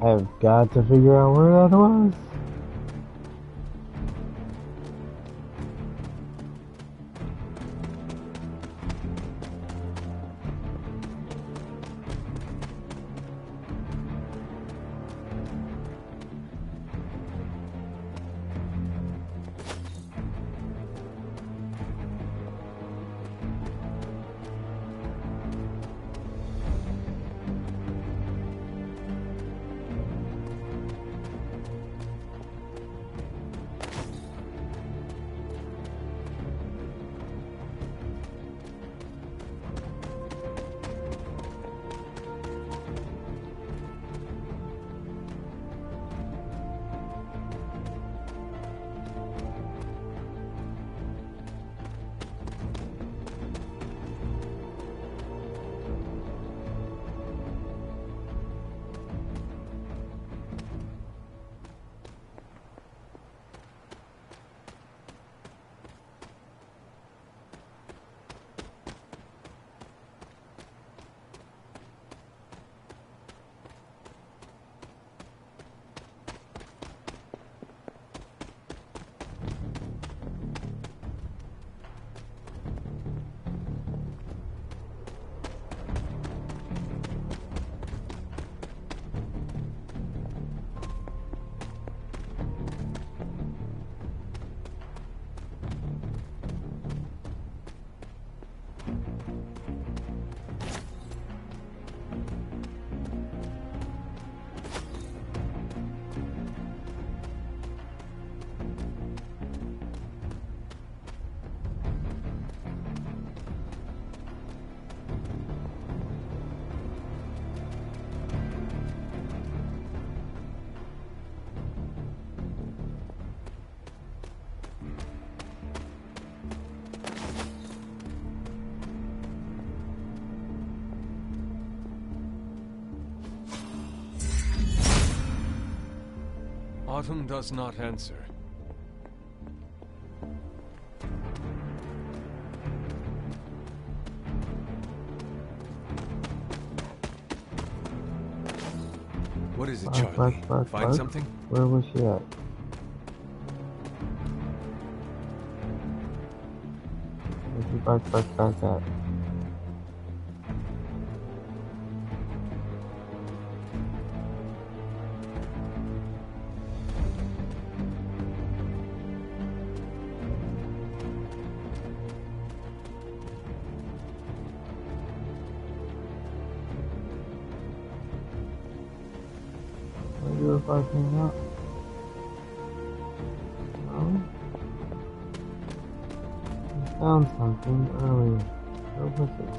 I've got to figure out where that was. Autumn does not answer. What is it, Charlie? Find something? Where was she at? Where's she back at? Fucking up. No? I found something earlier. Where was it?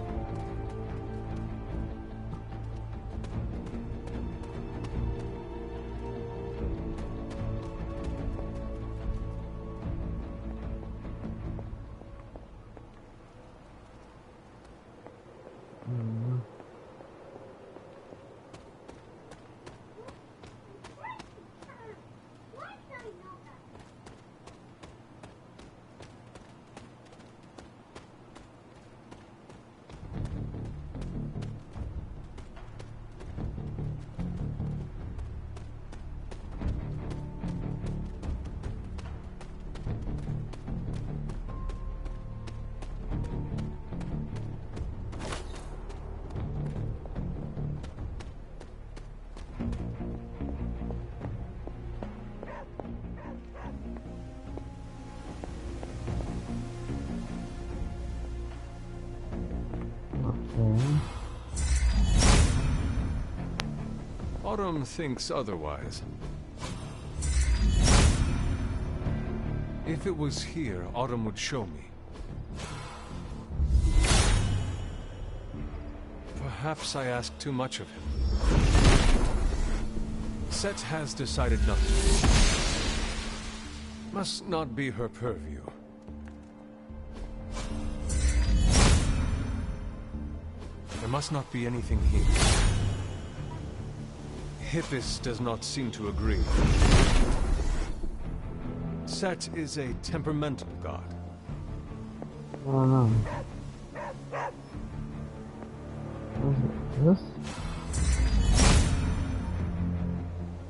Autumn thinks otherwise. If it was here, Autumn would show me. Perhaps I asked too much of him. Set has decided not to. Must not be her purview. There must not be anything here. Hippus does not seem to agree. Set is a temperamental god. I don't know. Is it this?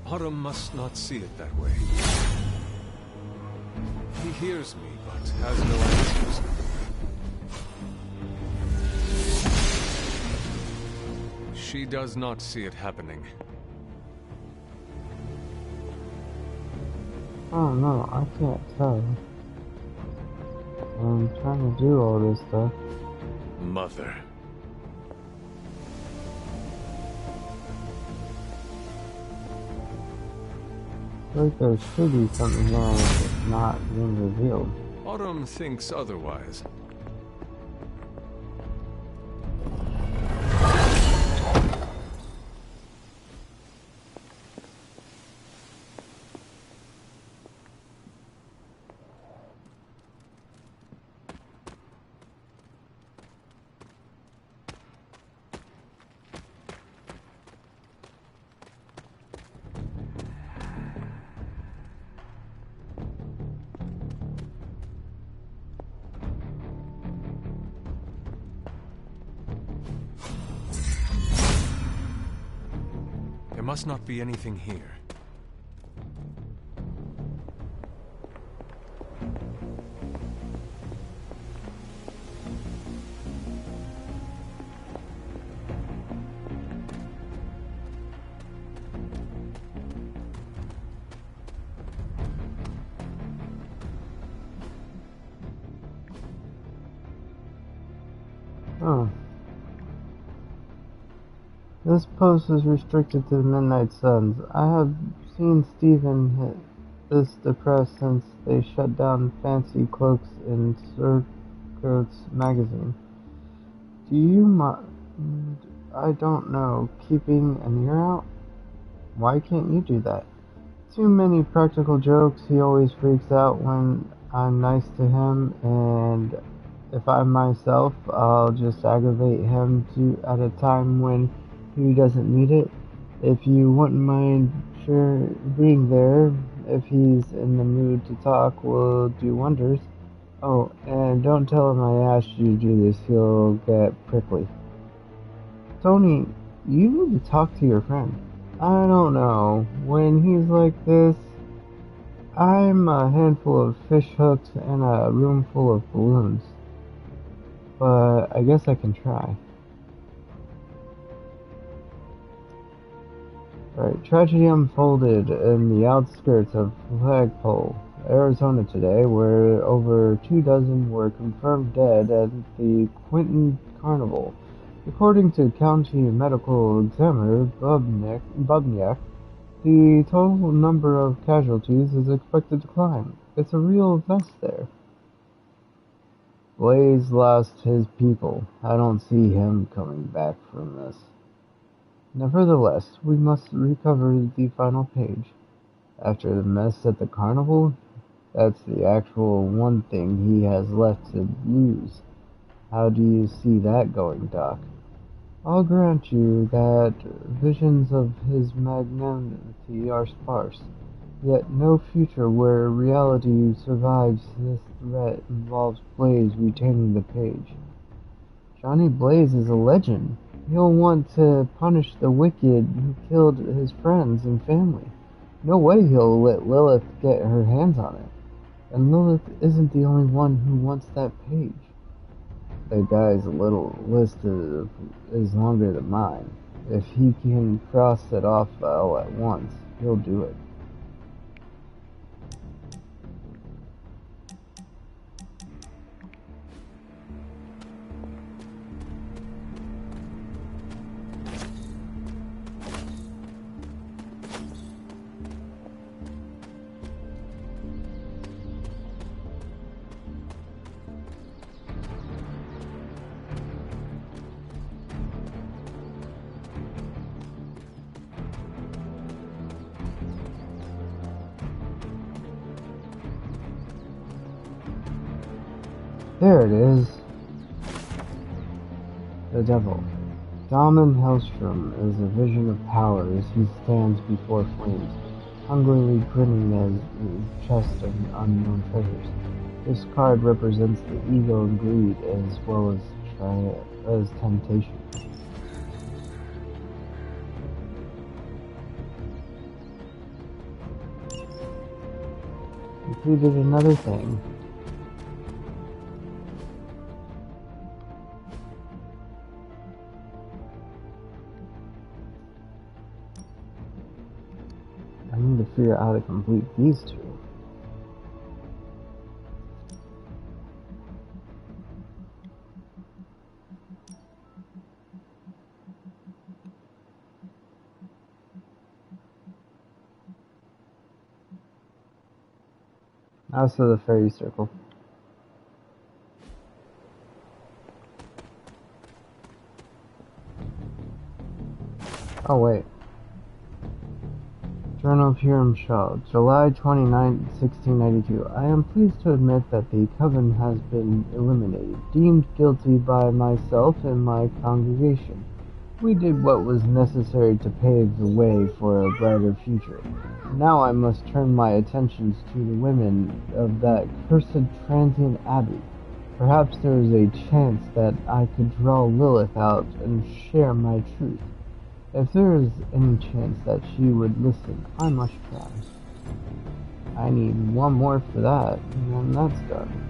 Autumn must not see it that way. He hears me, but has no answers. She does not see it happening. Oh no, I can't tell. I'm trying to do all this stuff. Mother. I feel like there should be something here that's not being revealed. Autumn thinks otherwise. There must not be anything here. Oh. This post is restricted to the Midnight Suns. I have seen Stephen hit this depressed since they shut down Fancy Cloaks in Circuits magazine. Do you mind, I don't know, keeping an ear out? Why can't you do that? Too many practical jokes. He always freaks out when I'm nice to him, and if I'm myself, I'll just aggravate him at a time when he doesn't need it. If you wouldn't mind sure being there If he's in the mood to talk, we'll do wonders. Oh, and don't tell him I asked you to do this, he'll get prickly. Tony, you need to talk to your friend. I don't know. When he's like this, I'm a handful of fish hooks and a room full of balloons. But I guess I can try. Alright, tragedy unfolded in the outskirts of Flagpole, Arizona today, where over 24 were confirmed dead at the Quinton Carnival. According to County Medical Examiner Bubniak, the total number of casualties is expected to climb. It's a real mess there. Blaze lost his people. I don't see him coming back from this. Nevertheless, we must recover the final page. After the mess at the carnival, that's the actual one thing he has left to lose. How do you see that going, Doc? I'll grant you that visions of his magnanimity are sparse, yet no future where reality survives this threat involves Blaze retaining the page. Johnny Blaze is a legend. He'll want to punish the wicked who killed his friends and family. No way he'll let Lilith get her hands on it. And Lilith isn't the only one who wants that page. That guy's little list is longer than mine. If he can cross it off all at once, he'll do it. There it is. The devil. Dahlman Hellstrom is a vision of power as he stands before flames, hungrily grinning at his chest of unknown treasures. This card represents the ego and greed as well as temptation. Completed another thing. I need to figure out how to complete these two. Also the fairy circle. Oh wait. Journal of Hiram Shaw, July 29, 1692. I am pleased to admit that the coven has been eliminated, deemed guilty by myself and my congregation. We did what was necessary to pave the way for a brighter future. Now I must turn my attentions to the women of that cursed transient abbey. Perhaps there is a chance that I could draw Lilith out and share my truth. If there is any chance that she would listen, I must try. I need one more for that, and then that's done.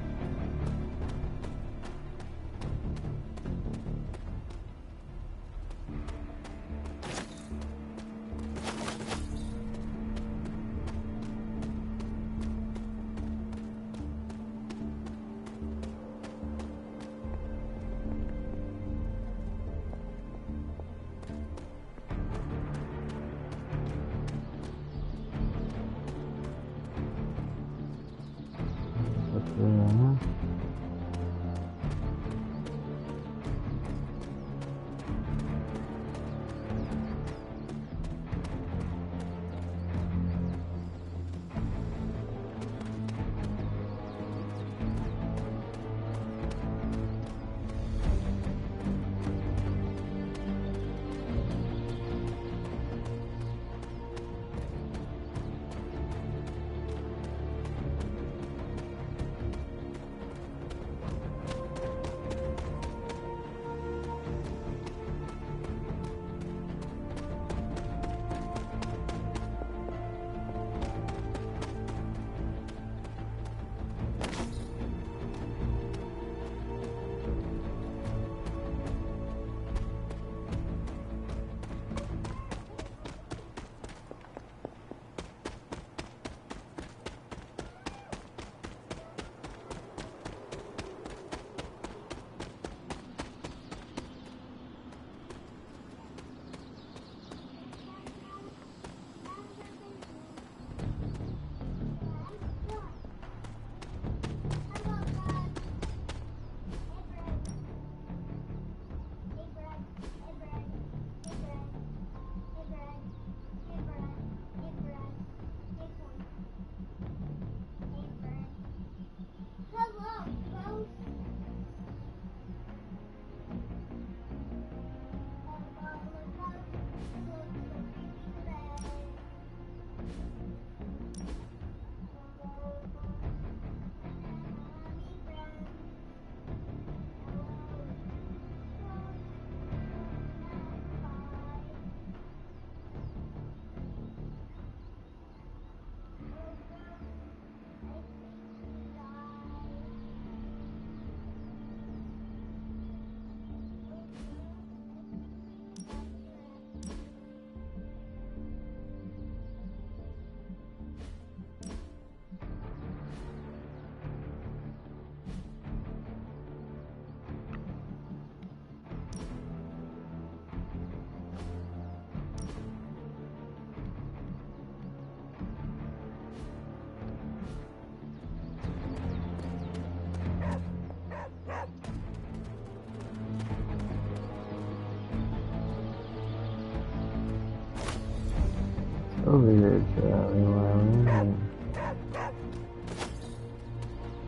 over here, Charlie.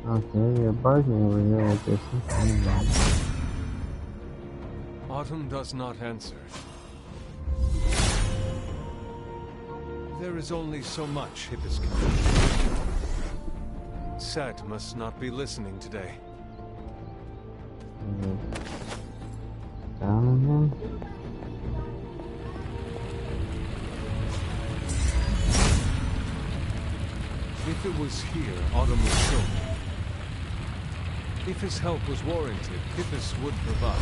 Okay, you're barking over here like there's something wrong. Autumn does not answer. There is only so much Hippus can do. Set must not be listening today. Down again? If it was here, Autumn would show me. If his help was warranted, Hippus would provide.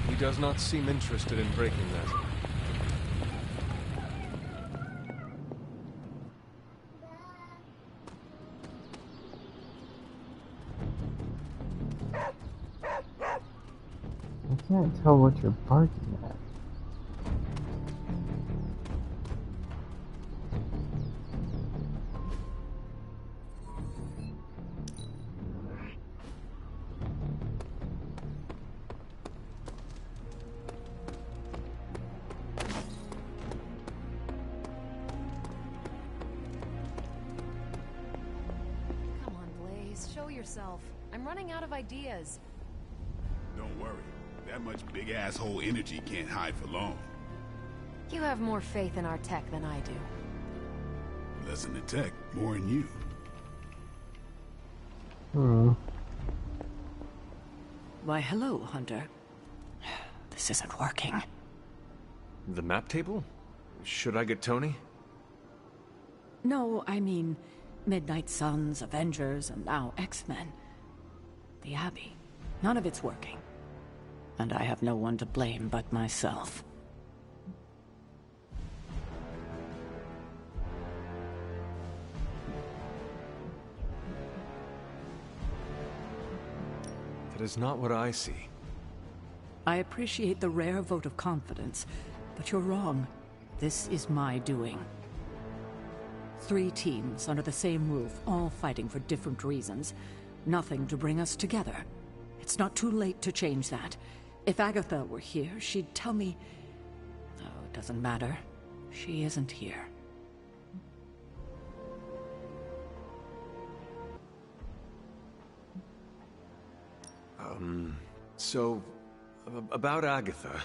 He does not seem interested in breaking that. I can't tell what you're barking at. Come on, Blaze, show yourself. I'm running out of ideas. Don't worry. That much big asshole energy can't hide for long. You have more faith in our tech than I do. Less in the tech, more in you. Why, hello, Hunter. This isn't working. The map table? Should I get Tony? No, I mean Midnight Suns, Avengers, and now X-Men. The Abbey. None of it's working. And I have no one to blame but myself. That is not what I see. I appreciate the rare vote of confidence, but you're wrong. This is my doing. 3 teams under the same roof, all fighting for different reasons. Nothing to bring us together. It's not too late to change that. If Agatha were here, she'd tell me... Oh, it doesn't matter. She isn't here. So... about Agatha.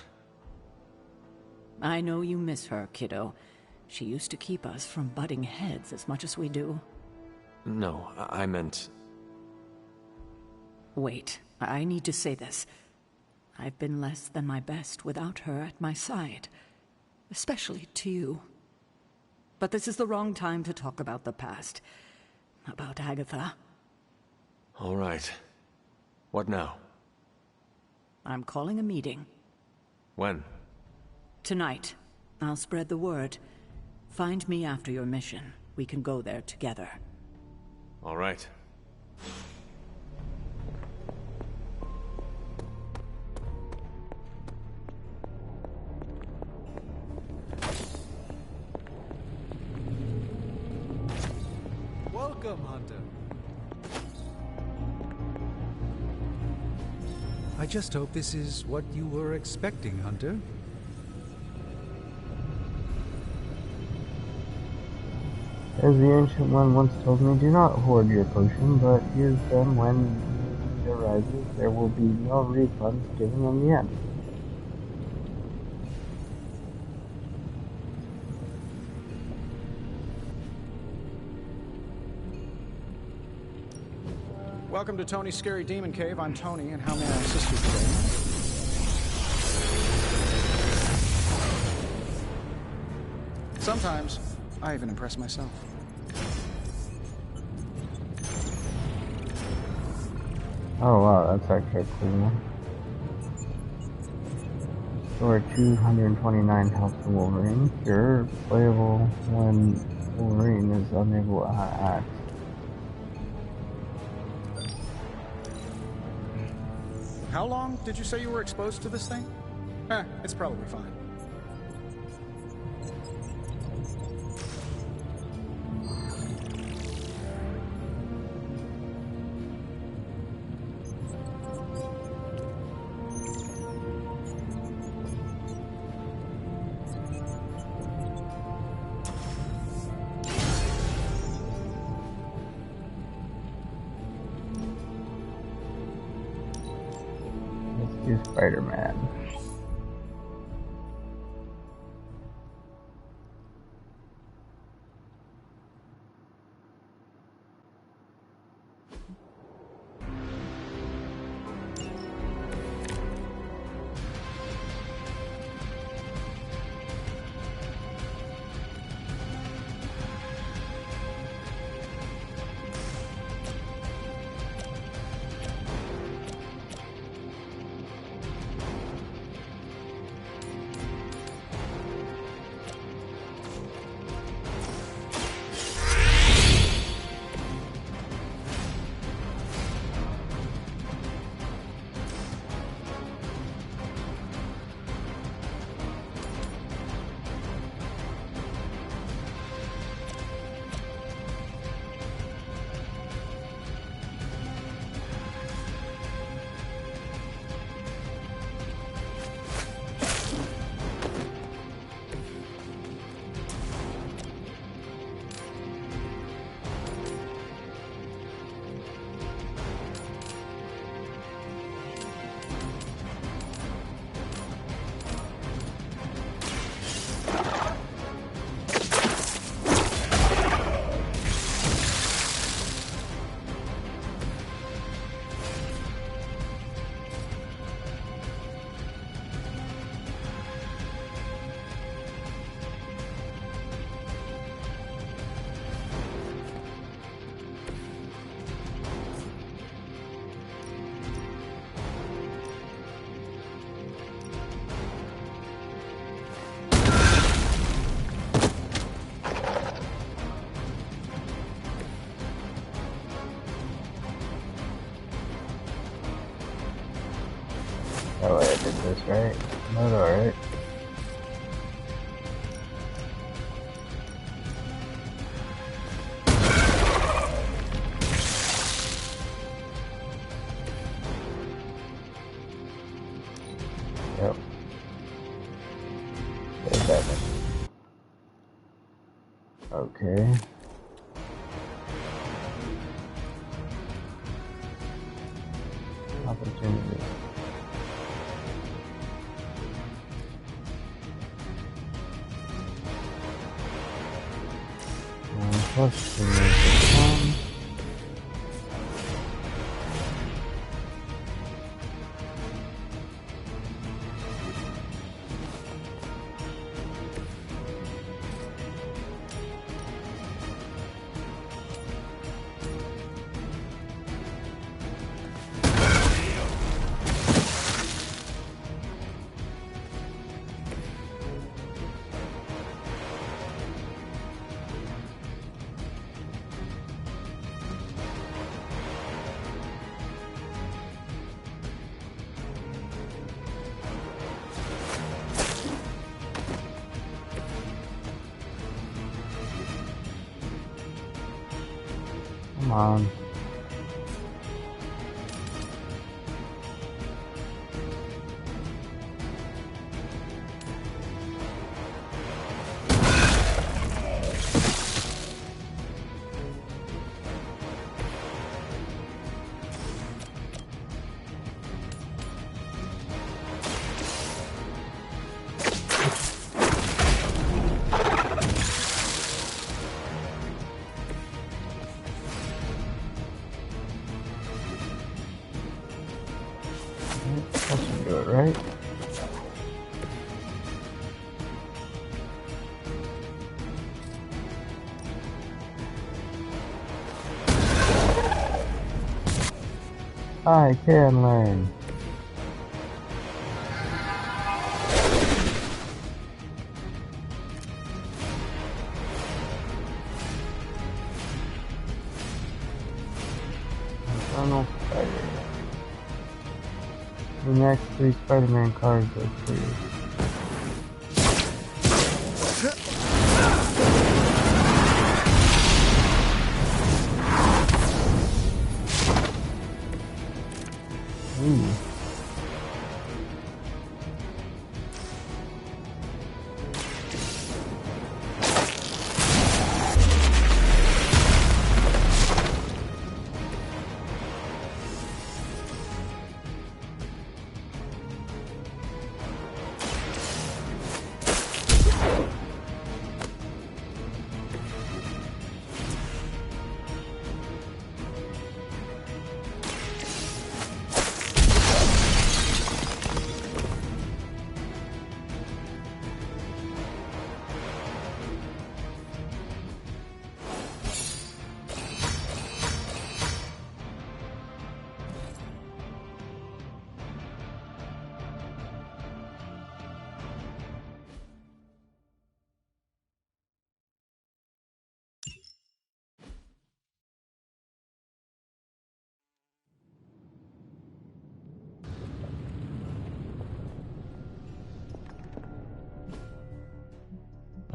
I know you miss her, kiddo. She used to keep us from butting heads as much as we do. No, I meant... Wait, I need to say this. I've been less than my best without her at my side. Especially to you. But this is the wrong time to talk about the past. About Agatha. All right. What now? I'm calling a meeting. When? Tonight. I'll spread the word. Find me after your mission. We can go there together. All right. Welcome, Hunter. I just hope this is what you were expecting, Hunter. As the Ancient One once told me, do not hoard your potion, but use them when need arises. There will be no refunds given in the end. Welcome to Tony's Scary Demon Cave. I'm Tony, and how may I assist you today? Sometimes, I even impress myself. Oh wow, that's actually cool. Store 229 health to Wolverine. Cure playable when Wolverine is unable to act. How long did you say you were exposed to this thing? It's probably fine. He's Spider-Man. Oh, I did this right. Not alright. Yep. There's that one. Okay. Opportunity. Plus the one. Come on. That should do it, right? I can learn. Infernal Spider. The next 3 Spider-Man cards are free. Ooh.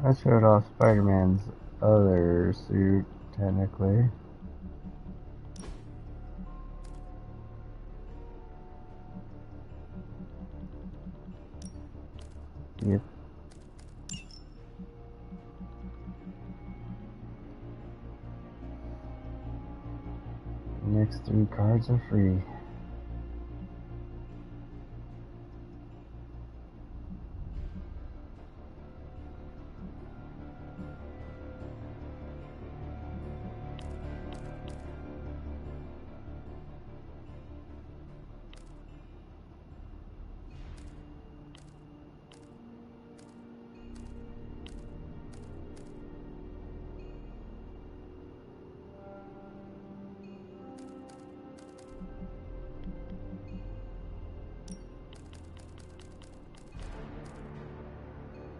That showed off Spider-Man's other suit, technically. Yep. Next 3 cards are free.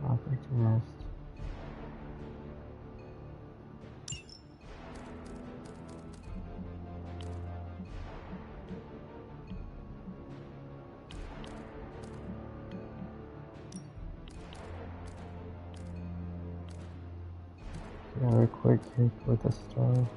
Opportunist. Another quick hit with a star.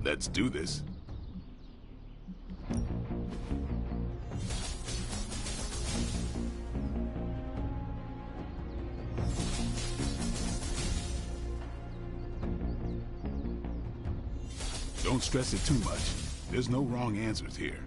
Let's do this. Don't stress it too much. There's no wrong answers here.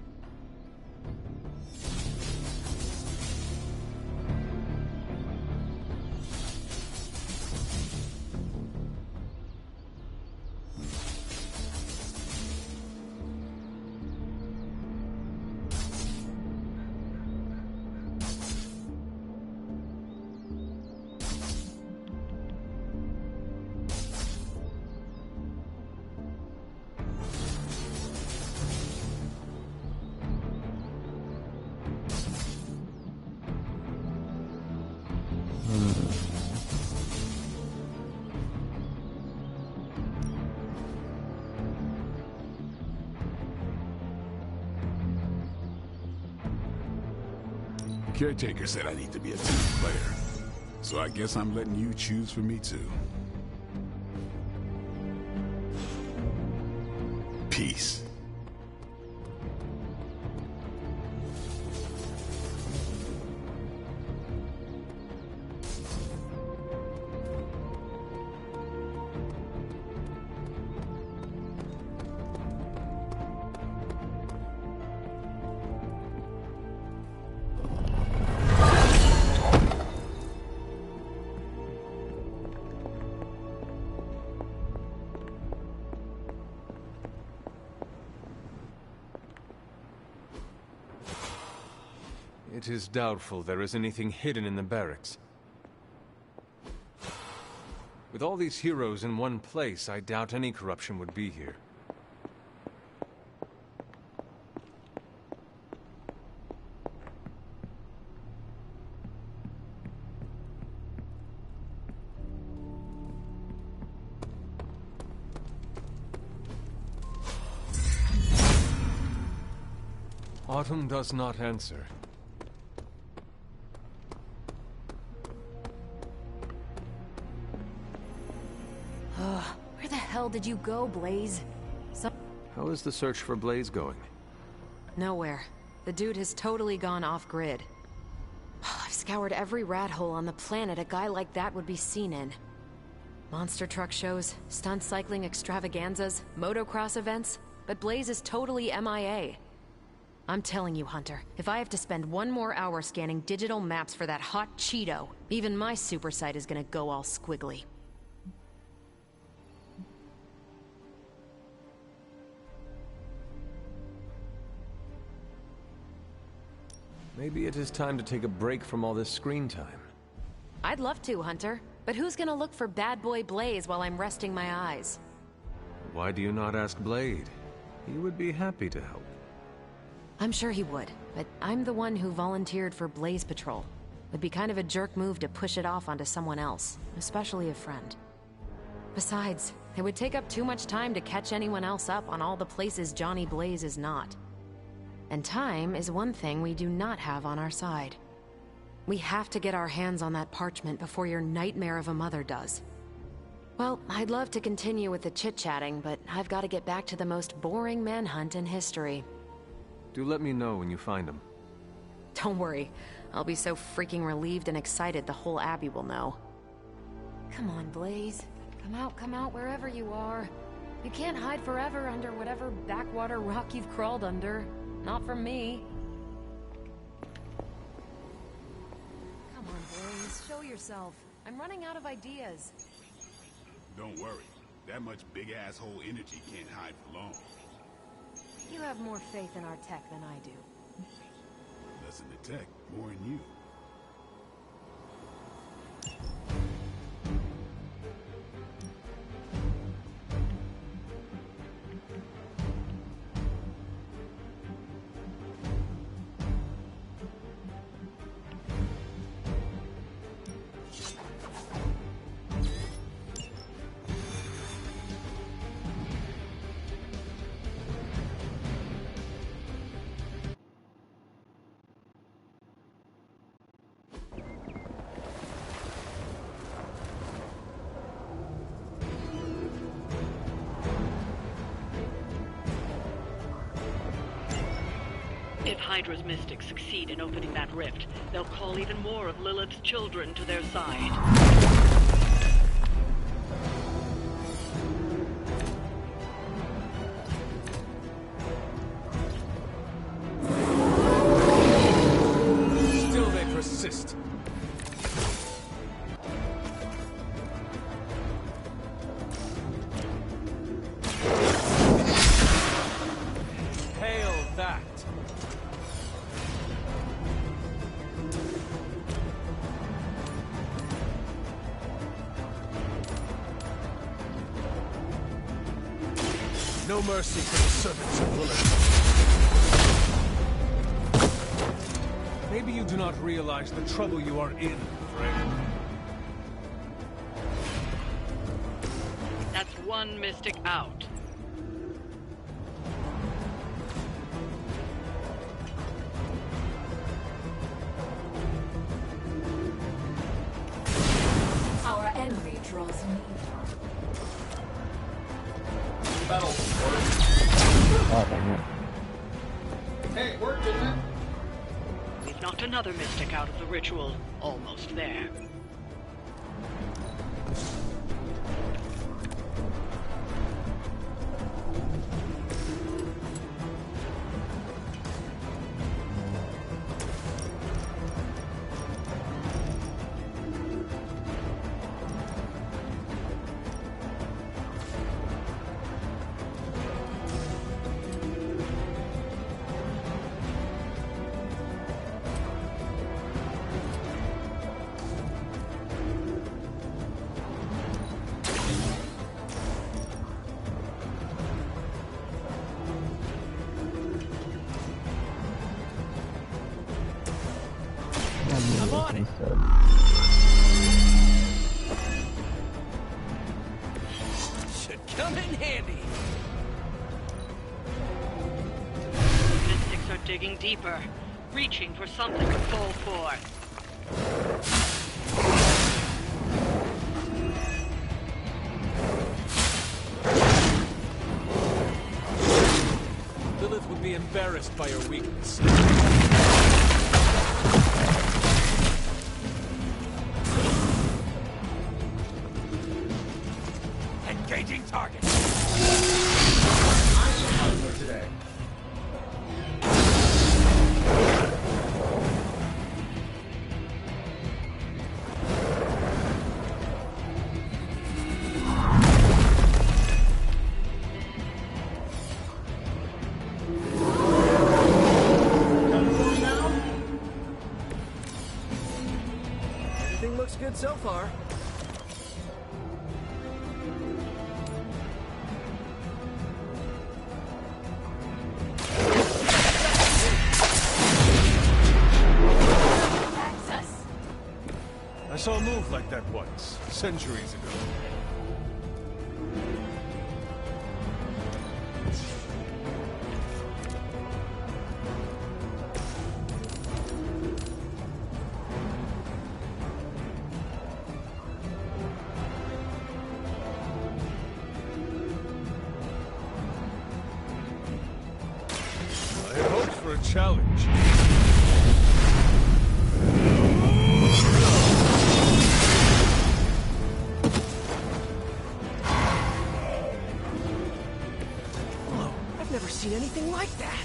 Caretaker said I need to be a team player, so I guess I'm letting you choose for me too. Peace. It is doubtful there is anything hidden in the barracks. With all these heroes in one place, I doubt any corruption would be here. Autumn does not answer. hell did you go, Blaze? How is the search for Blaze going? Nowhere. The dude has totally gone off-grid. I've scoured every rat hole on the planet a guy like that would be seen in. Monster truck shows, stunt cycling extravaganzas, motocross events, but Blaze is totally MIA. I'm telling you, Hunter, if I have to spend one more hour scanning digital maps for that hot Cheeto, even my super sight is gonna go all squiggly. Maybe it is time to take a break from all this screen time. I'd love to, Hunter, but who's gonna look for Bad Boy Blaze while I'm resting my eyes? Why do you not ask Blade? He would be happy to help. I'm sure he would, but I'm the one who volunteered for Blaze Patrol. It'd be kind of a jerk move to push it off onto someone else, especially a friend. Besides, it would take up too much time to catch anyone else up on all the places Johnny Blaze is not. And time is one thing we do not have on our side. We have to get our hands on that parchment before your nightmare of a mother does. Well, I'd love to continue with the chit-chatting, but I've got to get back to the most boring manhunt in history. Do let me know when you find him. Don't worry. I'll be so freaking relieved and excited the whole Abbey will know. Come on, Blaze. Come out wherever you are. You can't hide forever under whatever backwater rock you've crawled under. Not from me. Come on, Blaze. Show yourself. I'm running out of ideas. Don't worry. That much big-asshole energy can't hide for long. You have more faith in our tech than I do. Less in the tech, more in you. If Hydra's mystics succeed in opening that rift, they'll call even more of Lilith's children to their side. Still they persist. Hail that! No mercy for the servants of Lilith. Maybe you do not realize the trouble you are in, friend. That's one mystic out. Our enemy draws near. Battle. Oh, dang it. Hey, it worked, didn't it? We've knocked another mystic out of the ritual. Almost there. I'm on it. Should come in handy. Mystics are digging deeper, reaching for something to fall for. be embarrassed by your weakness. Engaging target. Today. Everything looks good so far. I saw a move like that once, centuries ago. I had hoped for a challenge. I've never seen anything like that.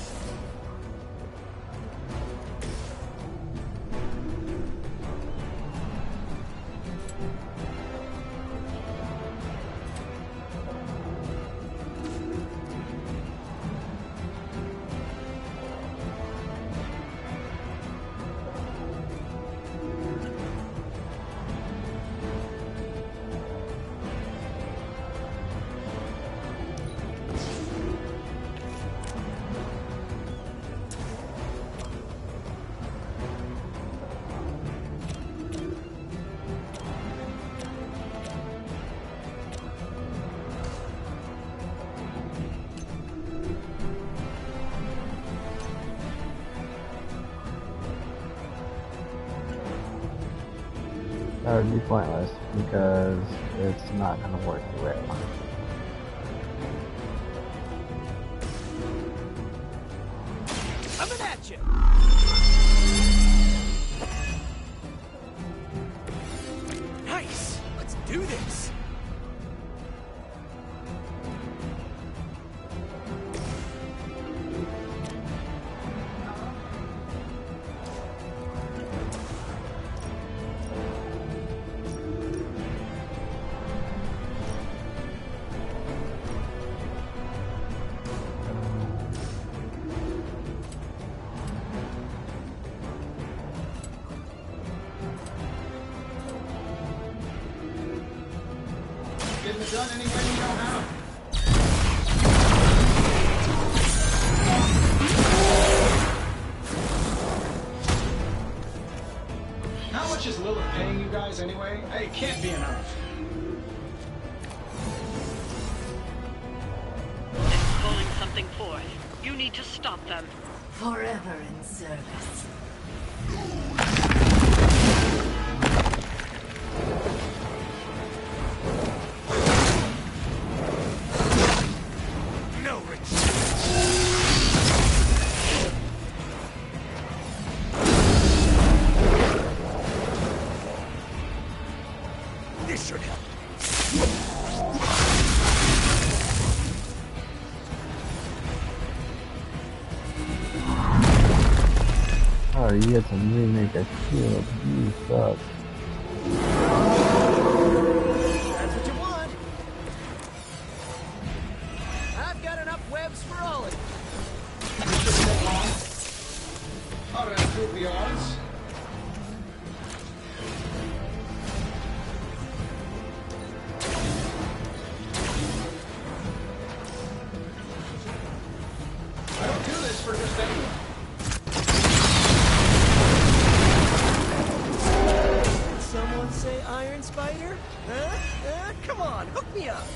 That would be pointless because it's not going to work the way I want it to. Coming at you! Nice! Let's do this! Getting it done any way you know how. How much is Lilith paying you guys anyway? Hey, it can't be enough. It's pulling something forth. You need to stop them. Forever in service. No retreat. This should help. Oh, you get to remake a shield. You suck. That's what you want. I've got enough webs for all of you. How to improve the odds? I don't do this for just anyone. Did someone say Iron Spider? Huh? Come on, hook me up.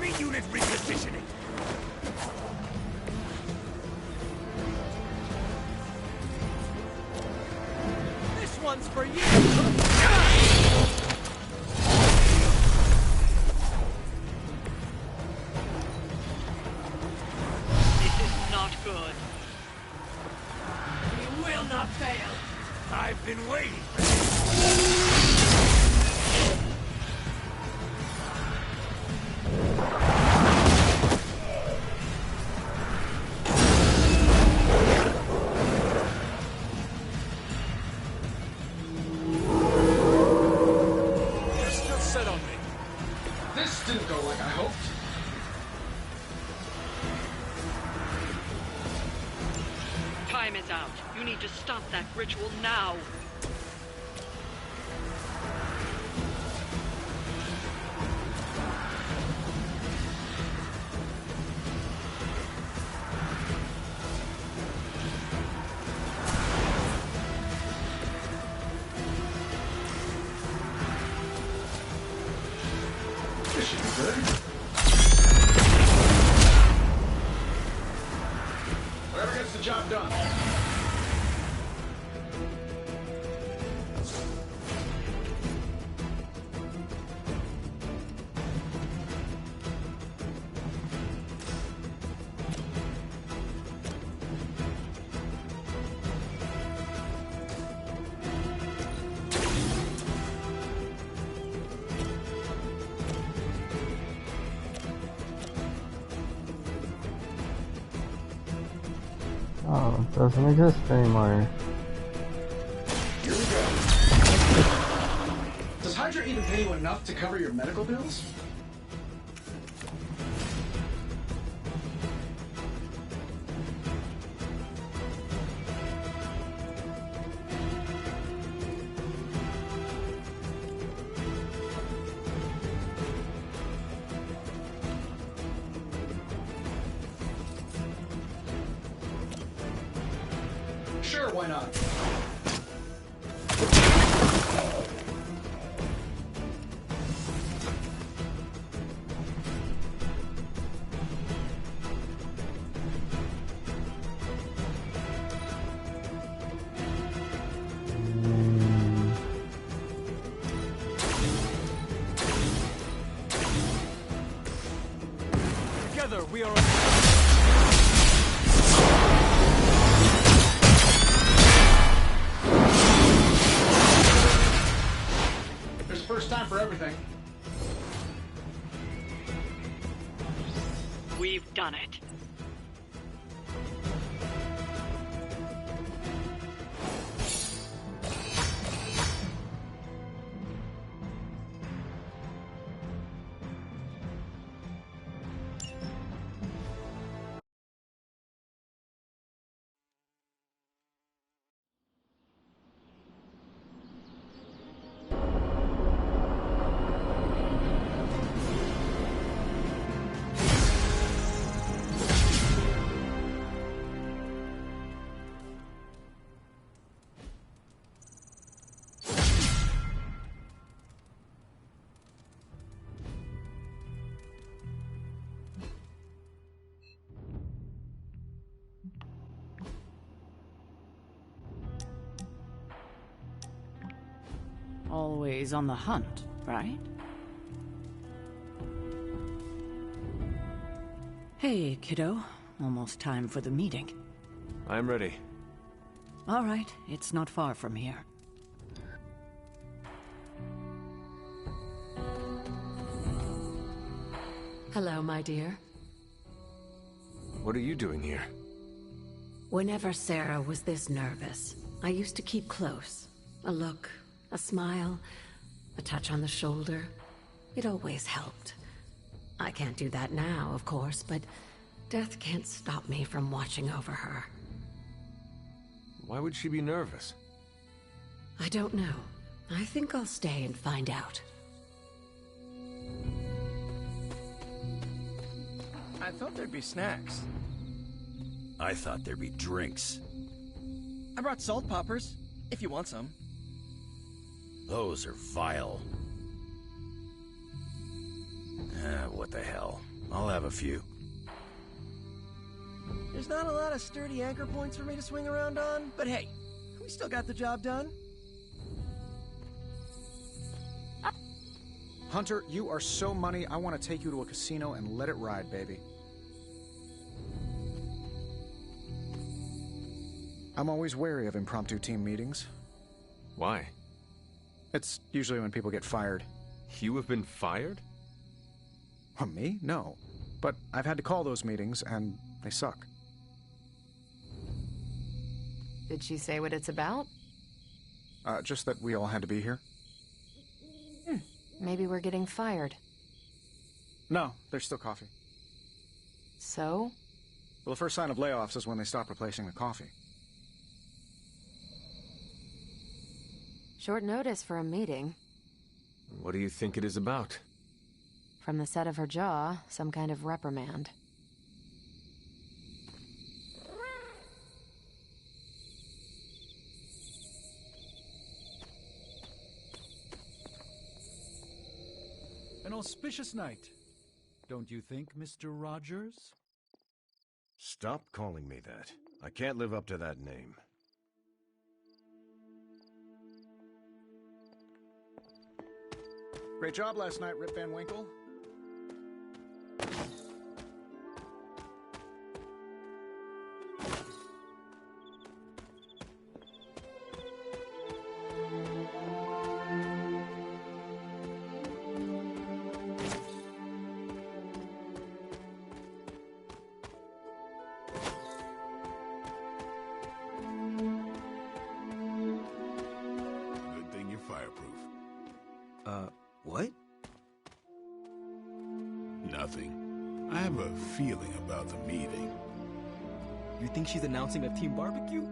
Enemy unit repositioning! This one's for you! This is not good. We will not fail! I've been waiting! You're still set on me. This didn't go like I hoped. Time is out. You need to stop that ritual now. This should be good. Whatever gets the job done. Oh, it doesn't exist anymore. Here we go. Does Hydra even pay you enough to cover your medical bills? Sure, why not? Together, we are... There's a first time for everything. We've done it. Always on the hunt, right? Hey, kiddo. Almost time for the meeting. I'm ready. All right, it's not far from here. Hello, my dear. What are you doing here? Whenever Sarah was this nervous, I used to keep close. A look, a smile, a touch on the shoulder. It always helped. I can't do that now, of course, but death can't stop me from watching over her. Why would she be nervous? I don't know. I think I'll stay and find out. I thought there'd be snacks. I thought there'd be drinks. I brought salt poppers, if you want some. Those are vile. What the hell. I'll have a few. There's not a lot of sturdy anchor points for me to swing around on, but hey, we still got the job done. Hunter, you are so money, I want to take you to a casino and let it ride, baby. I'm always wary of impromptu team meetings. Why? It's usually when people get fired. You have been fired? Me? No. But I've had to call those meetings, and they suck. Did she say what it's about? Just that we all had to be here. Maybe we're getting fired. No, there's still coffee. So? Well, the first sign of layoffs is when they stop replacing the coffee. Short notice for a meeting. What do you think it is about? From the set of her jaw, some kind of reprimand. An auspicious night, don't you think, Mr. Rogers? Stop calling me that. I can't live up to that name. Great job last night, Rip Van Winkle. Good thing you're fireproof. What? Nothing. I have a feeling about the meeting. You think she's announcing a team barbecue?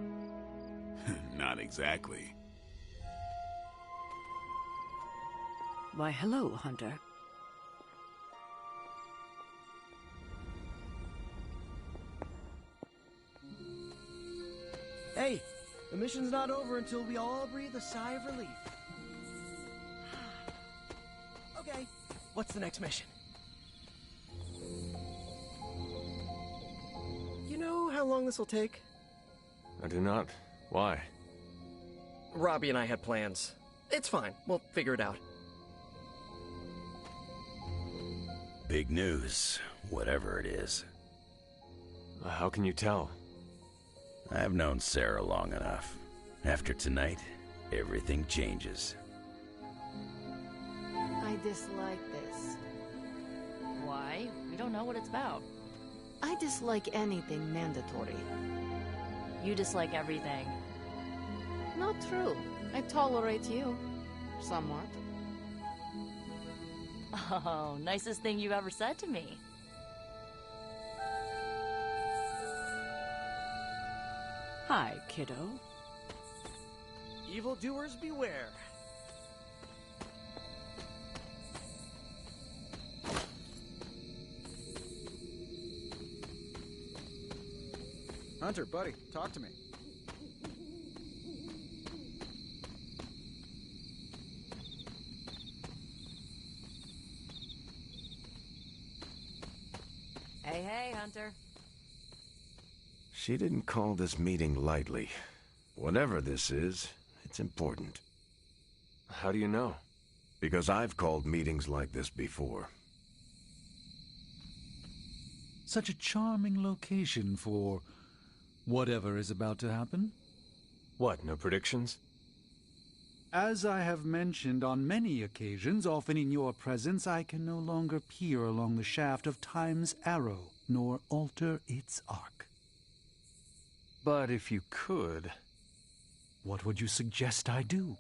Not exactly. Why, hello, Hunter. Hey, the mission's not over until we all breathe a sigh of relief. Okay, what's the next mission? You know how long this will take? I do not. Why? Robbie and I had plans. It's fine, we'll figure it out. Big news, whatever it is. How can you tell? I've known Sarah long enough. After tonight, everything changes. I dislike this. Why? We don't know what it's about. I dislike anything mandatory. You dislike everything. Not true. I tolerate you. Somewhat. Oh, nicest thing you've ever said to me. Hi, kiddo. Evildoers beware. Hunter, buddy, talk to me. Hey, Hunter. She didn't call this meeting lightly. Whatever this is, it's important. How do you know? Because I've called meetings like this before. Such a charming location for whatever is about to happen. What, no predictions? As I have mentioned on many occasions, often in your presence, I can no longer peer along the shaft of time's arrow, nor alter its arc. But if you could, what would you suggest I do?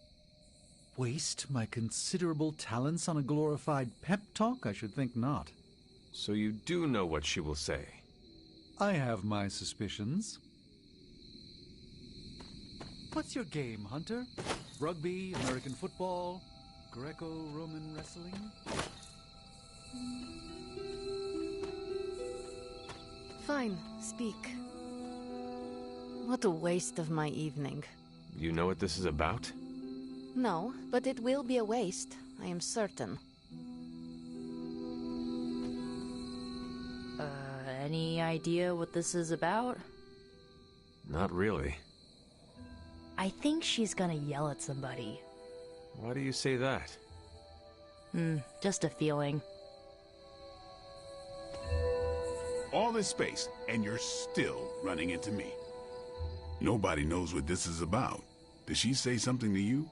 Waste my considerable talents on a glorified pep talk? I should think not. So you do know what she will say? I have my suspicions. What's your game, Hunter? Rugby, American football, Greco-Roman wrestling? Fine, speak. What a waste of my evening. You know what this is about? No, but it will be a waste, I am certain. Any idea what this is about? Not really. I think she's gonna yell at somebody. Why do you say that? Just a feeling. All this space, and you're still running into me. Nobody knows what this is about. Did she say something to you?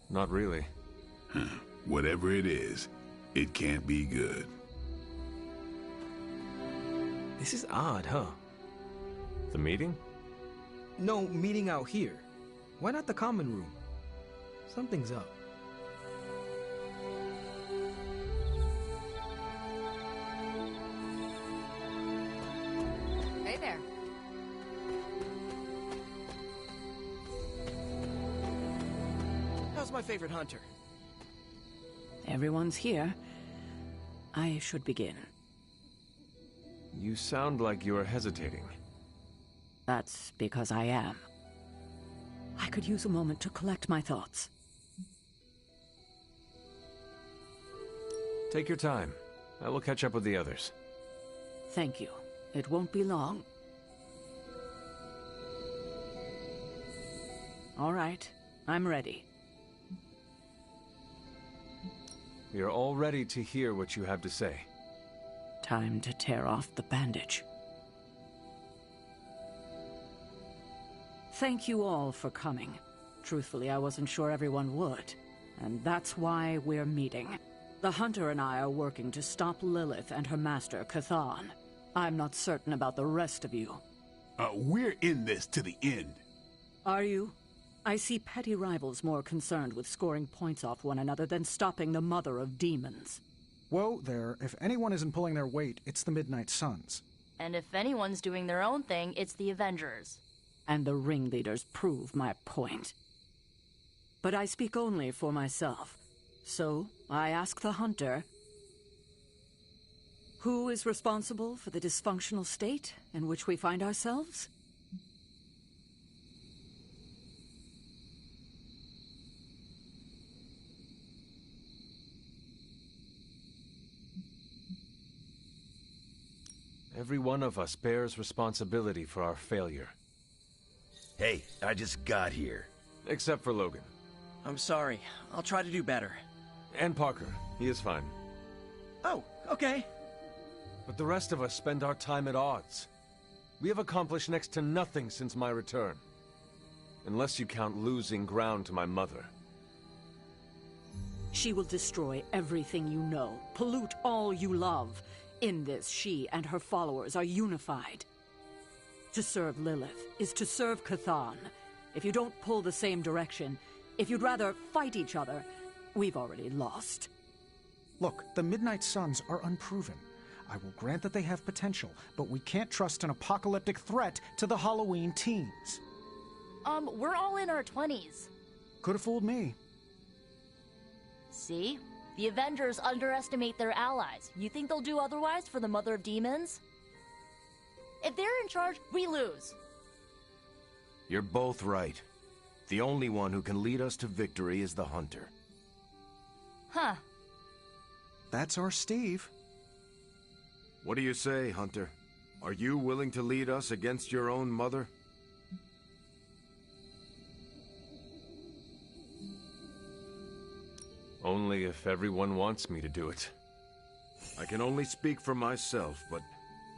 Not really. Whatever it is, it can't be good. This is odd, huh? The meeting? No, meeting out here. Why not the common room? Something's up. Hey there. How's my favorite hunter? Everyone's here. I should begin. You sound like you're hesitating. That's because I am. I could use a moment to collect my thoughts. Take your time. I will catch up with the others. Thank you. It won't be long. All right, I'm ready. We are all ready to hear what you have to say. Time to tear off the bandage. Thank you all for coming. Truthfully, I wasn't sure everyone would. And that's why we're meeting. The Hunter and I are working to stop Lilith and her master, Chthon. I'm not certain about the rest of you. We're in this to the end. Are you? I see petty rivals more concerned with scoring points off one another than stopping the mother of demons. Whoa there, if anyone isn't pulling their weight, it's the Midnight Suns. And if anyone's doing their own thing, it's the Avengers. And the ringleaders prove my point. But I speak only for myself. So, I ask the Hunter, who is responsible for the dysfunctional state in which we find ourselves? Every one of us bears responsibility for our failure. Hey, I just got here. Except for Logan. I'm sorry. I'll try to do better. And Parker. He is fine. Oh, okay. But the rest of us spend our time at odds. We have accomplished next to nothing since my return. Unless you count losing ground to my mother. She will destroy everything you know, pollute all you love. In this, she and her followers are unified. To serve Lilith is to serve Chthon. If you don't pull the same direction, if you'd rather fight each other, we've already lost. Look, the Midnight Suns are unproven. I will grant that they have potential, but we can't trust an apocalyptic threat to the Halloween teens. We're all in our 20s. Could have fooled me. See? The Avengers underestimate their allies. You think they'll do otherwise for the Mother of Demons? If they're in charge, we lose. You're both right. The only one who can lead us to victory is the Hunter. Huh. That's our Steve. What do you say, Hunter? Are you willing to lead us against your own mother? Only if everyone wants me to do it. I can only speak for myself, but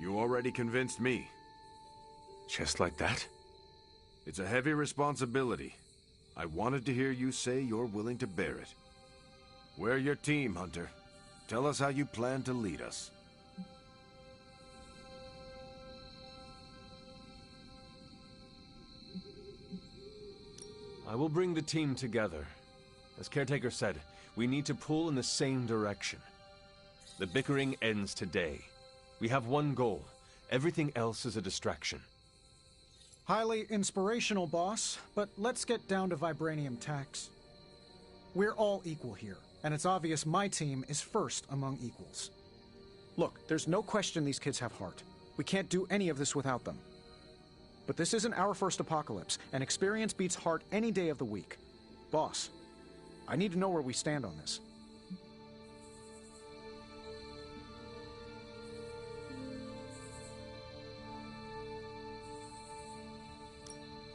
you already convinced me. Just like that? It's a heavy responsibility. I wanted to hear you say you're willing to bear it. We're your team, Hunter. Tell us how you plan to lead us. I will bring the team together. As Caretaker said, we need to pull in the same direction. The bickering ends today. We have one goal. Everything else is a distraction. Highly inspirational, boss, but let's get down to vibranium tax. We're all equal here, and it's obvious my team is first among equals. Look, there's no question these kids have heart. We can't do any of this without them. But this isn't our first apocalypse, and experience beats heart any day of the week. Boss, I need to know where we stand on this.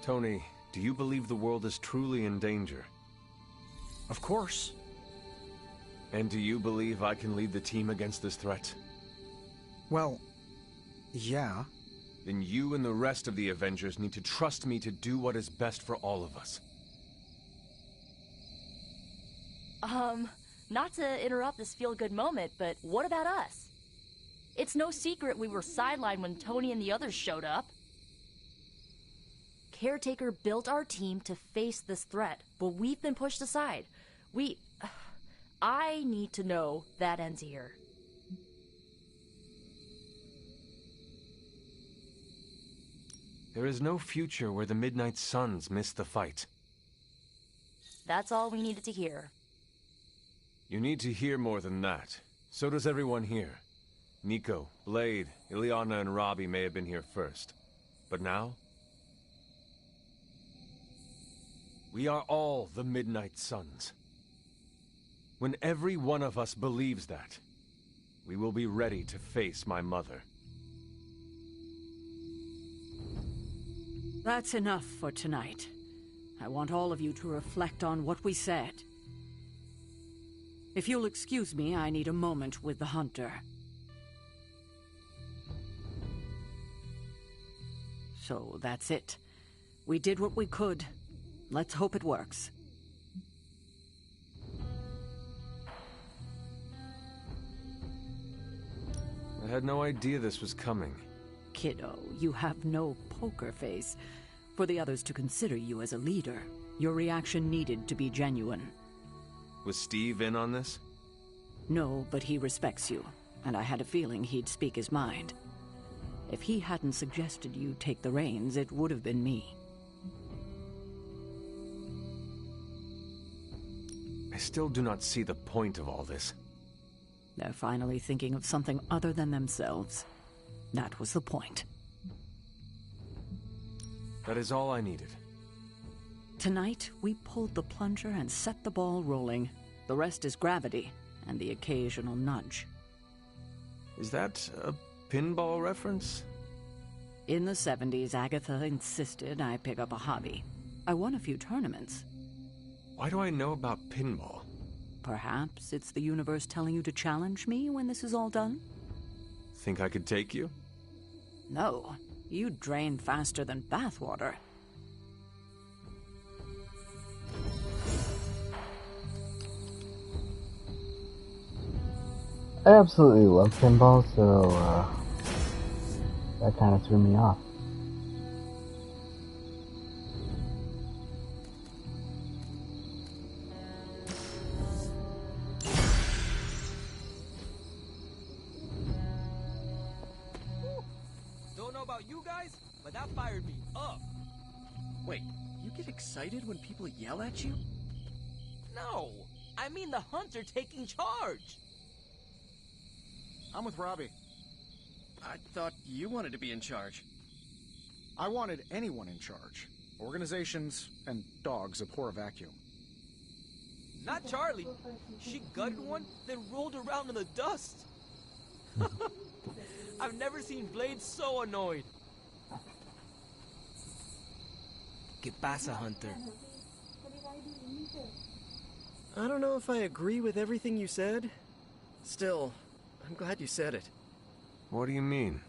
Tony, do you believe the world is truly in danger? Of course. And do you believe I can lead the team against this threat? Well, yeah. Then you and the rest of the Avengers need to trust me to do what is best for all of us. Not to interrupt this feel-good moment, but what about us? It's no secret we were sidelined when Tony and the others showed up. Caretaker built our team to face this threat, but we've been pushed aside. I need to know that ends here. There is no future where the Midnight Suns miss the fight. That's all we needed to hear. You need to hear more than that. So does everyone here. Nico, Blade, Ileana, and Robbie may have been here first. But now? We are all the Midnight Suns. When every one of us believes that, we will be ready to face my mother. That's enough for tonight. I want all of you to reflect on what we said. If you'll excuse me, I need a moment with the Hunter. So that's it. We did what we could. Let's hope it works. I had no idea this was coming. Kiddo, you have no poker face. For the others to consider you as a leader, your reaction needed to be genuine. Was Steve in on this? No, but he respects you, and I had a feeling he'd speak his mind. If he hadn't suggested you take the reins, it would have been me. I still do not see the point of all this. They're finally thinking of something other than themselves. That was the point. That is all I needed. Tonight, we pulled the plunger and set the ball rolling. The rest is gravity, and the occasional nudge. Is that a pinball reference? In the 70s, Agatha insisted I pick up a hobby. I won a few tournaments. Why do I know about pinball? Perhaps it's the universe telling you to challenge me when this is all done? Think I could take you? No. You drain faster than bathwater. I absolutely love pinball, so that kind of threw me off. Don't know about you guys, but that fired me up. Wait, you get excited when people yell at you? No, I mean the Hunter taking charge. I'm with Robbie. I thought you wanted to be in charge. I wanted anyone in charge. Organizations and dogs abhor a vacuum. Not Charlie. She gutted one, then rolled around in the dust. I've never seen Blade so annoyed. ¿Qué pasa, Hunter? I don't know if I agree with everything you said. Still, I'm glad you said it. What do you mean?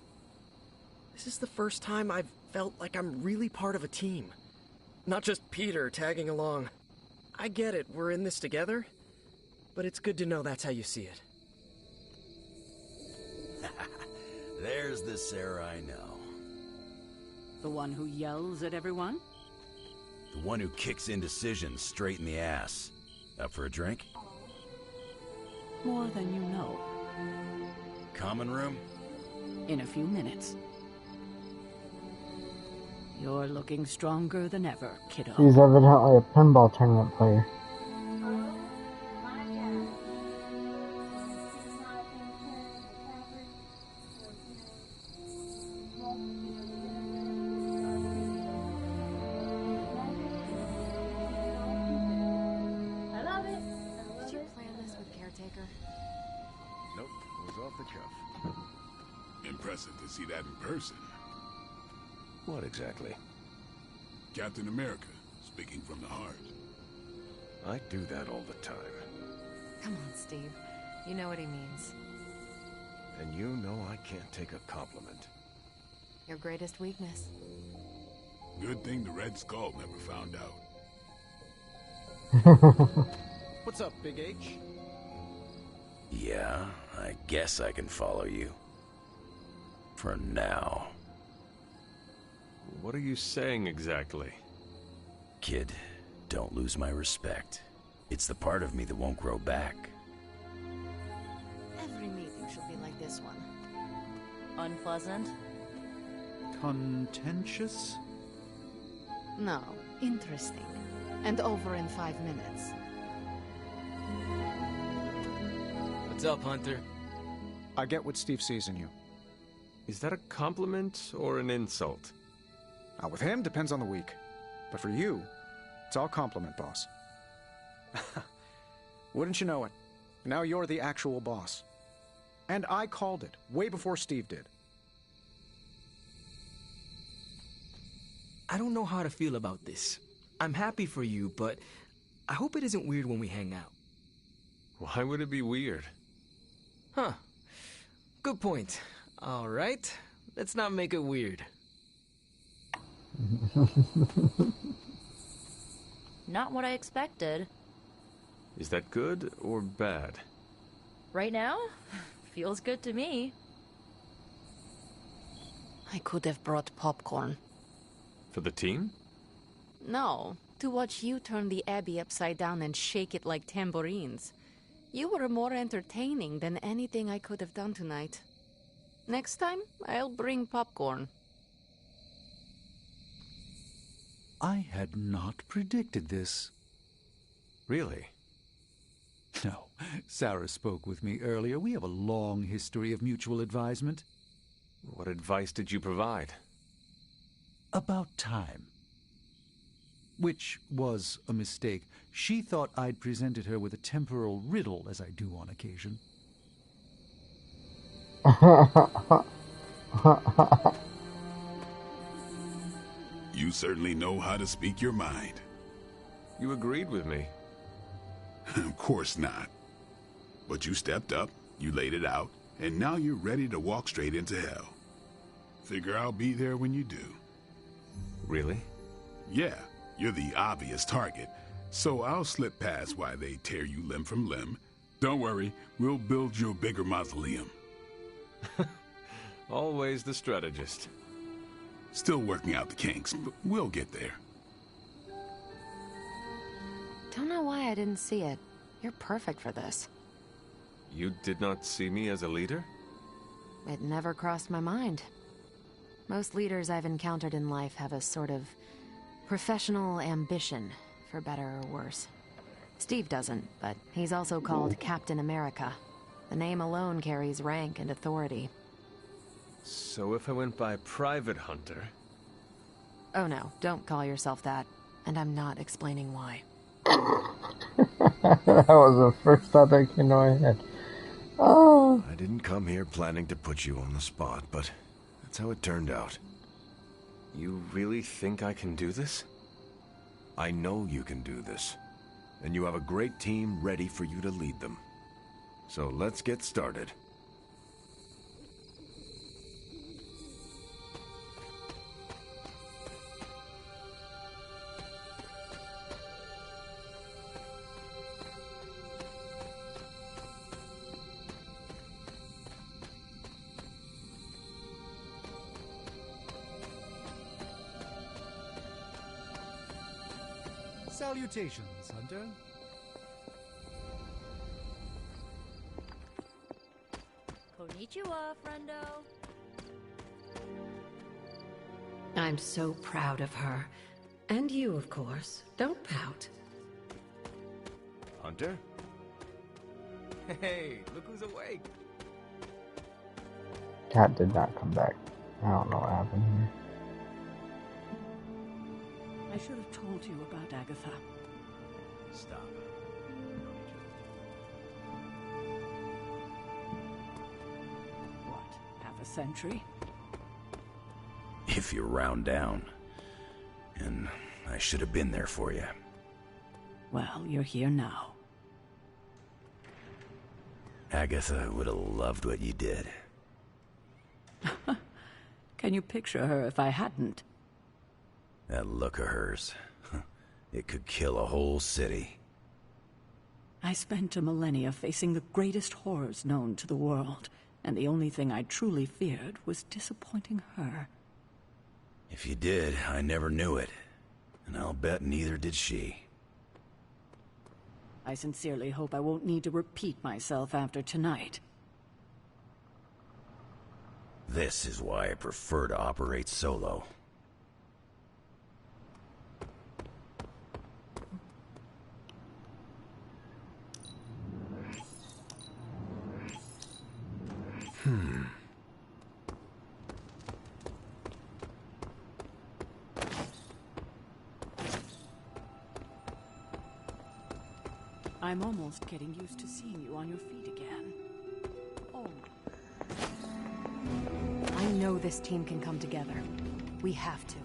This is the first time I've felt like I'm really part of a team. Not just Peter tagging along. I get it, we're in this together. But it's good to know that's how you see it. There's the Sarah I know. The one who yells at everyone? The one who kicks indecisions straight in the ass. Up for a drink? More than you know. Common room? In a few minutes. You're looking stronger than ever, kiddo. He's evidently a pinball tournament player. Did you plan this with Caretaker? Nope, it was off the cuff. Impressive to see that in person. What exactly? Captain America, speaking from the heart. I do that all the time. Come on, Steve. You know what he means. And you know I can't take a compliment. Your greatest weakness. Good thing the Red Skull never found out. What's up, Big H? Yeah, I guess I can follow you. For now. What are you saying exactly? Kid, don't lose my respect. It's the part of me that won't grow back. Every meeting should be like this one. Unpleasant? Contentious? No, interesting. And over in 5 minutes. What's up, Hunter? I get what Steve sees in you. Is that a compliment or an insult? With him, depends on the week. But for you, it's all compliment, boss. Wouldn't you know it? Now you're the actual boss. And I called it, way before Steve did. I don't know how to feel about this. I'm happy for you, but I hope it isn't weird when we hang out. Why would it be weird? Huh. Good point. All right. Let's not make it weird. Not what I expected. Is that good or bad? Right now? Feels good to me. I could have brought popcorn. For the team? No, to watch you turn the Abbey upside down and shake it like tambourines. You were more entertaining than anything I could have done tonight. Next time, I'll bring popcorn. I had not predicted this. Really? No. Sarah spoke with me earlier. We have a long history of mutual advisement. What advice did you provide? About time. Which was a mistake. She thought I'd presented her with a temporal riddle, as I do on occasion. You certainly know how to speak your mind. You agreed with me. Of course not. But you stepped up, you laid it out, and now you're ready to walk straight into hell. Figure I'll be there when you do. Really? Yeah, you're the obvious target, so I'll slip past why they tear you limb from limb. Don't worry, we'll build you a bigger mausoleum. Always the strategist. Still working out the kinks, but we'll get there. Don't know why I didn't see it. You're perfect for this. You did not see me as a leader? It never crossed my mind. Most leaders I've encountered in life have a sort of professional ambition, for better or worse. Steve doesn't, but he's also called Captain America. The name alone carries rank and authority. So if I went by Private Hunter... Oh no, don't call yourself that. And I'm not explaining why. That was the first thought that came to my head. Oh. I didn't come here planning to put you on the spot, but that's how it turned out. You really think I can do this? I know you can do this. And you have a great team ready for you to lead them. So let's get started. Salutations, Hunter. Konnichiwa, friendo. I'm so proud of her. And you, of course. Don't pout. Hunter? Hey, look who's awake. Cat did not come back. I don't know what happened here. I should have told you about Agatha. Stop. What, half a century? If you round down. and I should have been there for you. Well, you're here now. Agatha would have loved what you did. Can you picture her if I hadn't? That look of hers. It could kill a whole city. I spent a millennia facing the greatest horrors known to the world, and the only thing I truly feared was disappointing her. If you did, I never knew it. And I'll bet neither did she. I sincerely hope I won't need to repeat myself after tonight. This is why I prefer to operate solo. I'm almost getting used to seeing you on your feet again. Oh. I know this team can come together. We have to.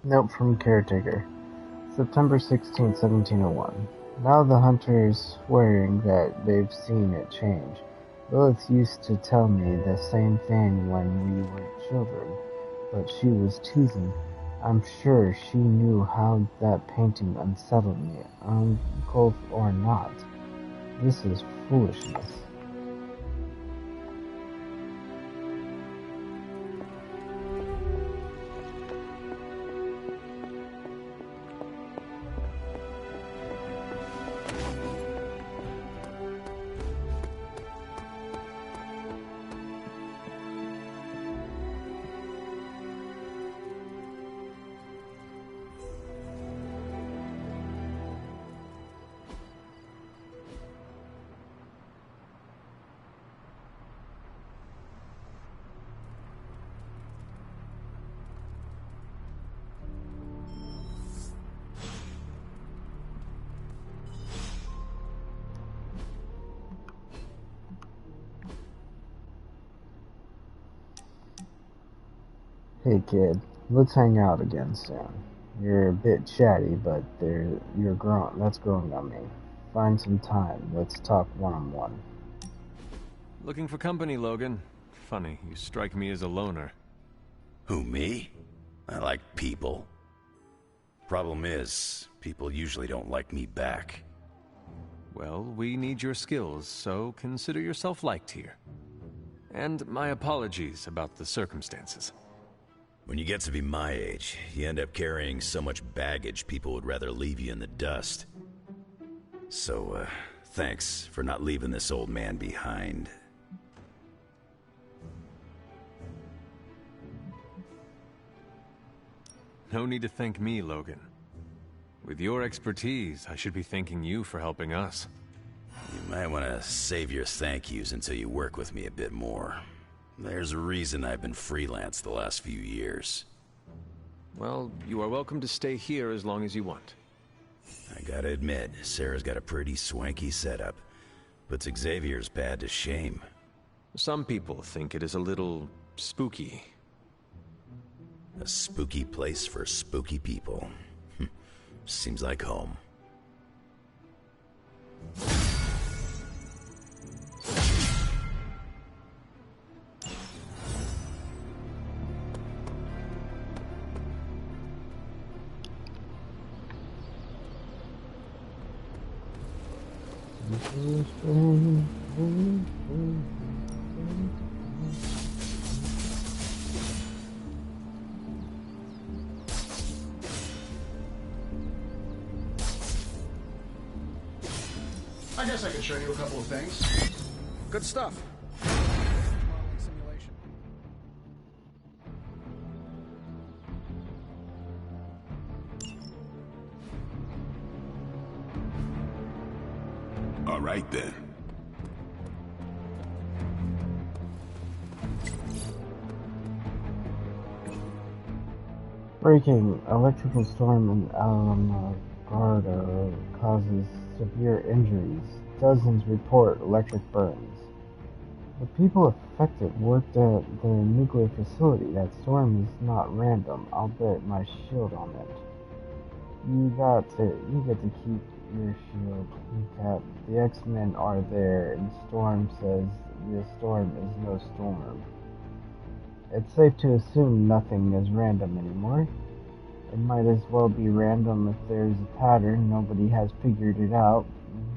Note from Caretaker. September 16, 1701. Now the hunter's swearing that they've seen it change. Lilith used to tell me the same thing when we were children, but she was teasing. I'm sure she knew how that painting unsettled me, uncle or not. This is foolishness. Hey kid, let's hang out again soon. You're a bit chatty, but you're growing. That's growing on me. Find some time. Let's talk one-on-one. Looking for company, Logan. Funny, you strike me as a loner. Who, me? I like people. Problem is, people usually don't like me back. Well, we need your skills, so consider yourself liked here. And my apologies about the circumstances. When you get to be my age, you end up carrying so much baggage people would rather leave you in the dust. So, thanks for not leaving this old man behind. No need to thank me, Logan. With your expertise, I should be thanking you for helping us. You might want to save your thank yous until you work with me a bit more. There's a reason I've been freelance the last few years. Well, you are welcome to stay here as long as you want. I gotta admit, Sarah's got a pretty swanky setup. Puts Xavier's bad to shame. Some people think it is a little spooky. A spooky place for spooky people. Seems like home. I guess I could show you a couple of things. Good stuff. Modeling simulation. All right then. Breaking. Electrical storm in Alamo Garda causes severe injuries. Dozens report electric burns. The people affected worked at the nuclear facility. That storm is not random. I'll bet my shield on it. You get to keep your shield, Cap. The X-Men are there, and Storm says the storm is no storm. It's safe to assume nothing is random anymore. It might as well be random if there's a pattern. Nobody has figured it out.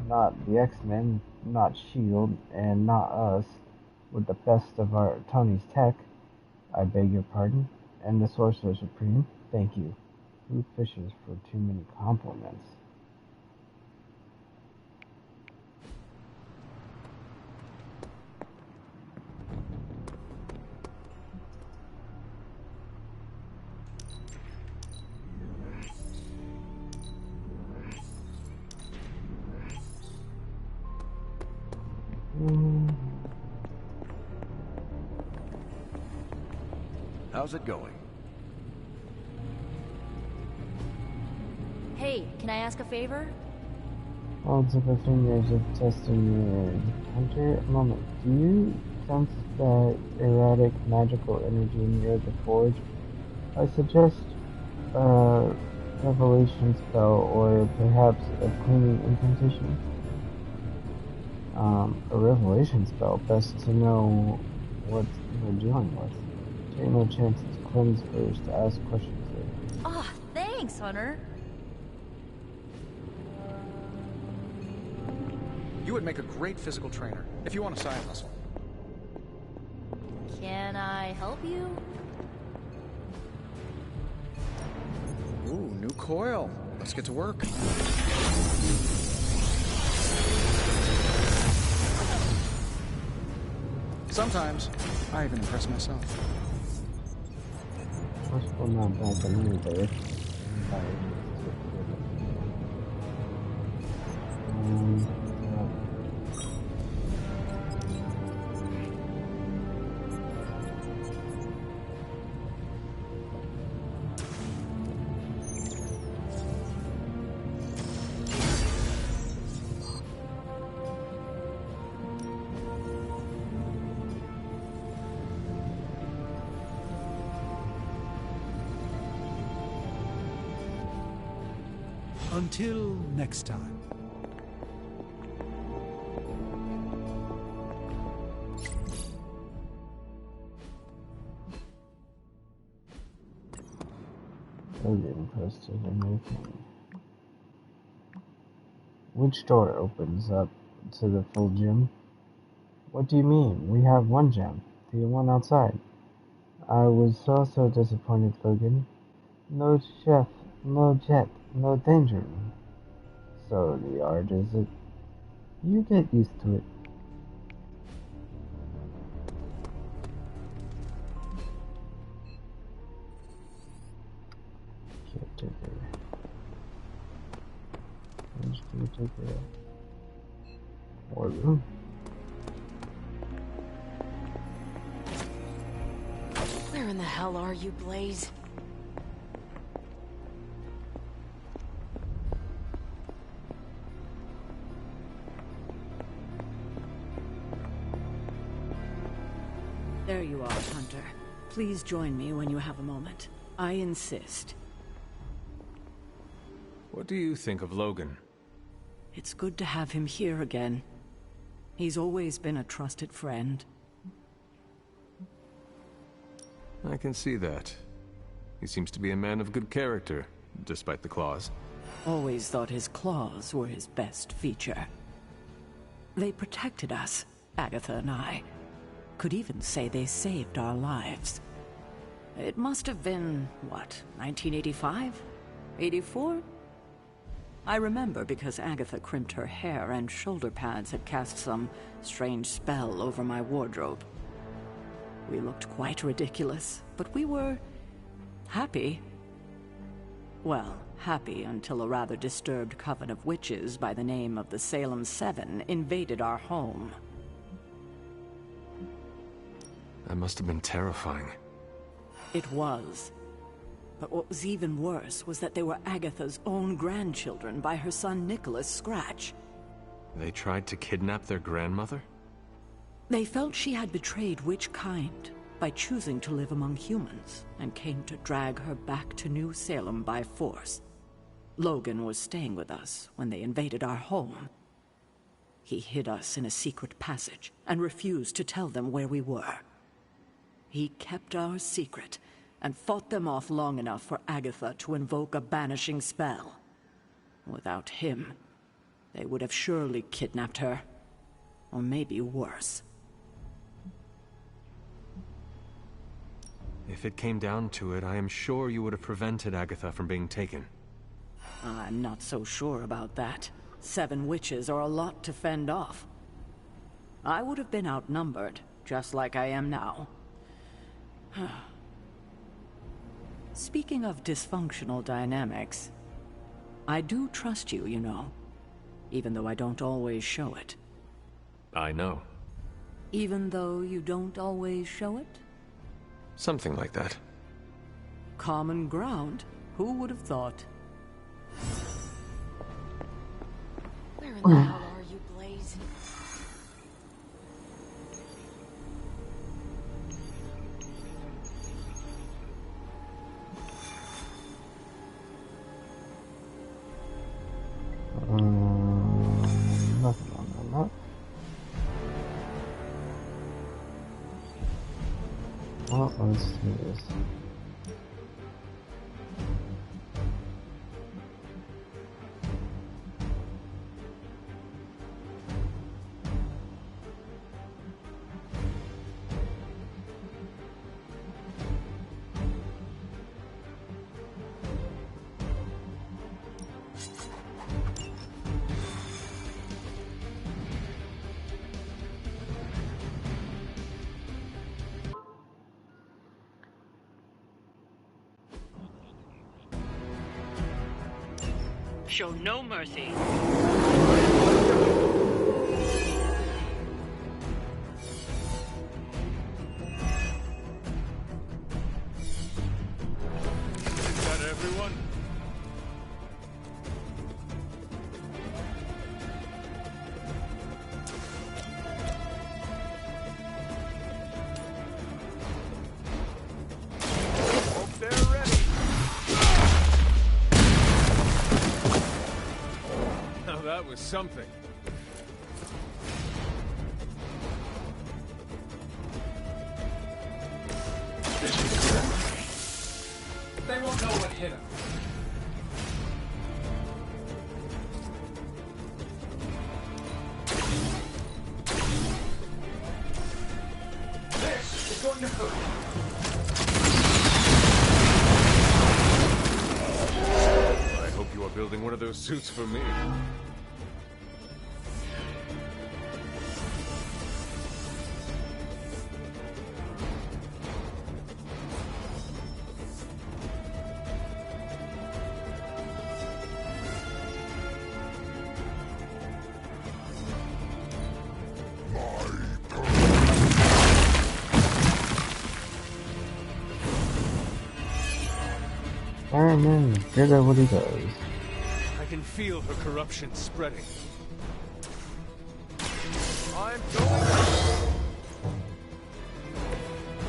Not the X-Men, not S.H.I.E.L.D., and not us, with the best of our Tony's tech. I beg your pardon. And the Sorcerer Supreme, thank you. Who fishes for too many compliments? How's it going? Hey, can I ask a favor? Holds up her fingers of testing your Hunter. A moment. Do you sense that erratic magical energy near the forge? I suggest a revelation spell or perhaps a cleaning incantation. A revelation spell. Best to know what we're dealing with. Take no chances. Cleanse first. Ask questions later. Ah, thanks, Hunter. You would make a great physical trainer, if you want a side hustle. Can I help you? Ooh, new coil. Let's get to work. Sometimes, I even impress myself. Possible not back anyway. Until next time. Logan posted a new thing. Which door opens up to the full gym? What do you mean? We have one gym. The one outside. I was so disappointed, Logan. No chef, no jet, no danger. So the yard is it? You get used to it. Caretaker. Where's caretaker? War room. Where in the hell are you, Blaze? There you are, Hunter. Please join me when you have a moment. I insist. What do you think of Logan? It's good to have him here again. He's always been a trusted friend. I can see that. He seems to be a man of good character, despite the claws. Always thought his claws were his best feature. They protected us, Agatha and I. Could even say they saved our lives. It must have been, what, 1985? 84? I remember because Agatha crimped her hair and shoulder pads had cast some strange spell over my wardrobe. We looked quite ridiculous, but we were happy. Well, happy until a rather disturbed coven of witches by the name of the Salem Seven invaded our home. That must have been terrifying. It was. But what was even worse was that they were Agatha's own grandchildren by her son Nicholas Scratch. They tried to kidnap their grandmother? They felt she had betrayed which kind by choosing to live among humans, and came to drag her back to New Salem by force. Logan was staying with us when they invaded our home. He hid us in a secret passage and refused to tell them where we were. He kept our secret and fought them off long enough for Agatha to invoke a banishing spell. Without him, they would have surely kidnapped her, or maybe worse. If it came down to it, I am sure you would have prevented Agatha from being taken. I'm not so sure about that. 7 witches are a lot to fend off. I would have been outnumbered, just like I am now. Speaking of dysfunctional dynamics, I do trust you, you know, even though I don't always show it. I know. Even though you don't always show it? Something like that. Common ground. Who would have thought? Where in the hell are you, Blaze? Nothing on that map. Well, let's do this. Show no mercy. Is that everyone? Hope they're ready. Now that was something. They won't know what hit him. This is going to hurt. I hope you are building one of those suits for me. Iron Man is good at what he does. I can feel her corruption spreading. I'm going up.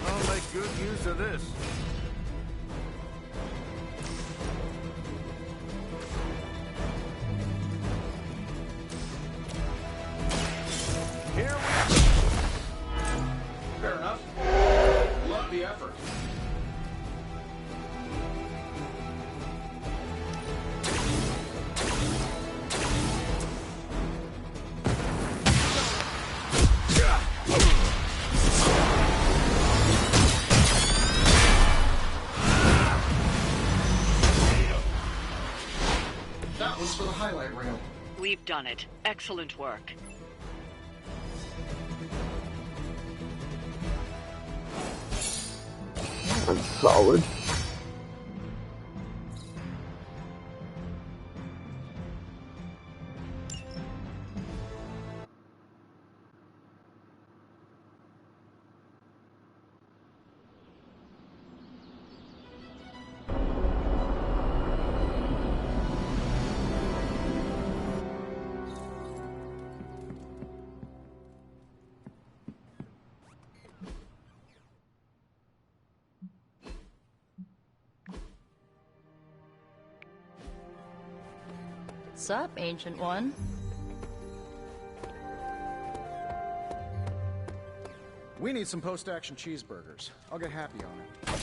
I'll make good use of this. Here we go. Fair enough. Love the effort. That was for the highlight reel. We've done it. Excellent work. That's solid. What's up, Ancient One? We need some post-action cheeseburgers. I'll get Happy on it.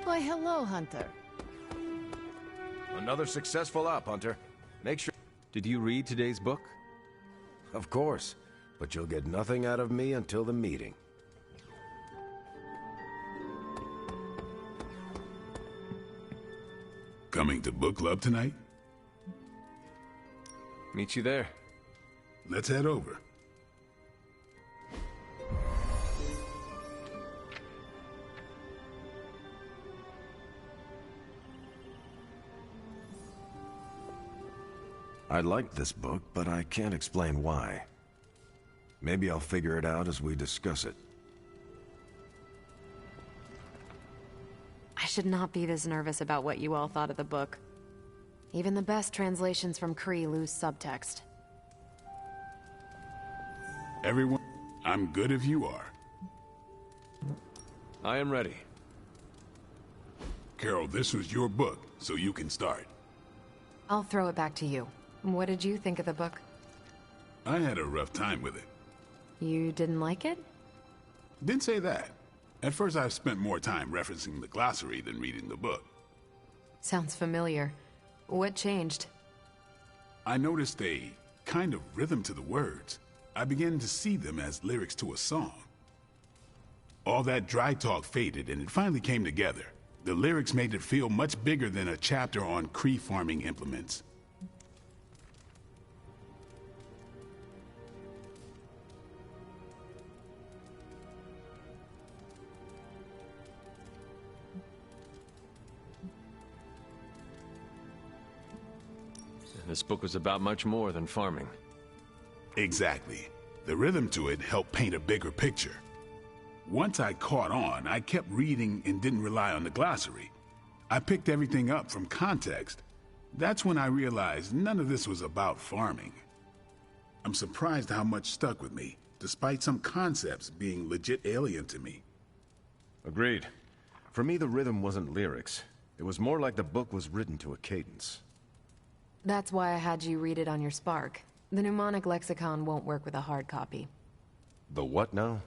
Why, hello, Hunter. Another successful op, Hunter. Make sure... Did you read today's book? Of course, but you'll get nothing out of me until the meeting. Coming to book club tonight? Meet you there. Let's head over. I liked this book, but I can't explain why. Maybe I'll figure it out as we discuss it. I should not be this nervous about what you all thought of the book. Even the best translations from Kree lose subtext. Everyone, I'm good if you are. I am ready. Carol, this was your book, so you can start. I'll throw it back to you. What did you think of the book? I had a rough time with it. You didn't like it? Didn't say that. At first I spent more time referencing the glossary than reading the book. Sounds familiar. What changed? I noticed a kind of rhythm to the words. I began to see them as lyrics to a song. All that dry talk faded and it finally came together. The lyrics made it feel much bigger than a chapter on Kree farming implements. This book was about much more than farming. Exactly. The rhythm to it helped paint a bigger picture. Once I caught on, I kept reading and didn't rely on the glossary. I picked everything up from context. That's when I realized none of this was about farming. I'm surprised how much stuck with me, despite some concepts being legit alien to me. Agreed. For me, the rhythm wasn't lyrics. It was more like the book was written to a cadence. That's why I had you read it on your Spark. The mnemonic lexicon won't work with a hard copy. The what now?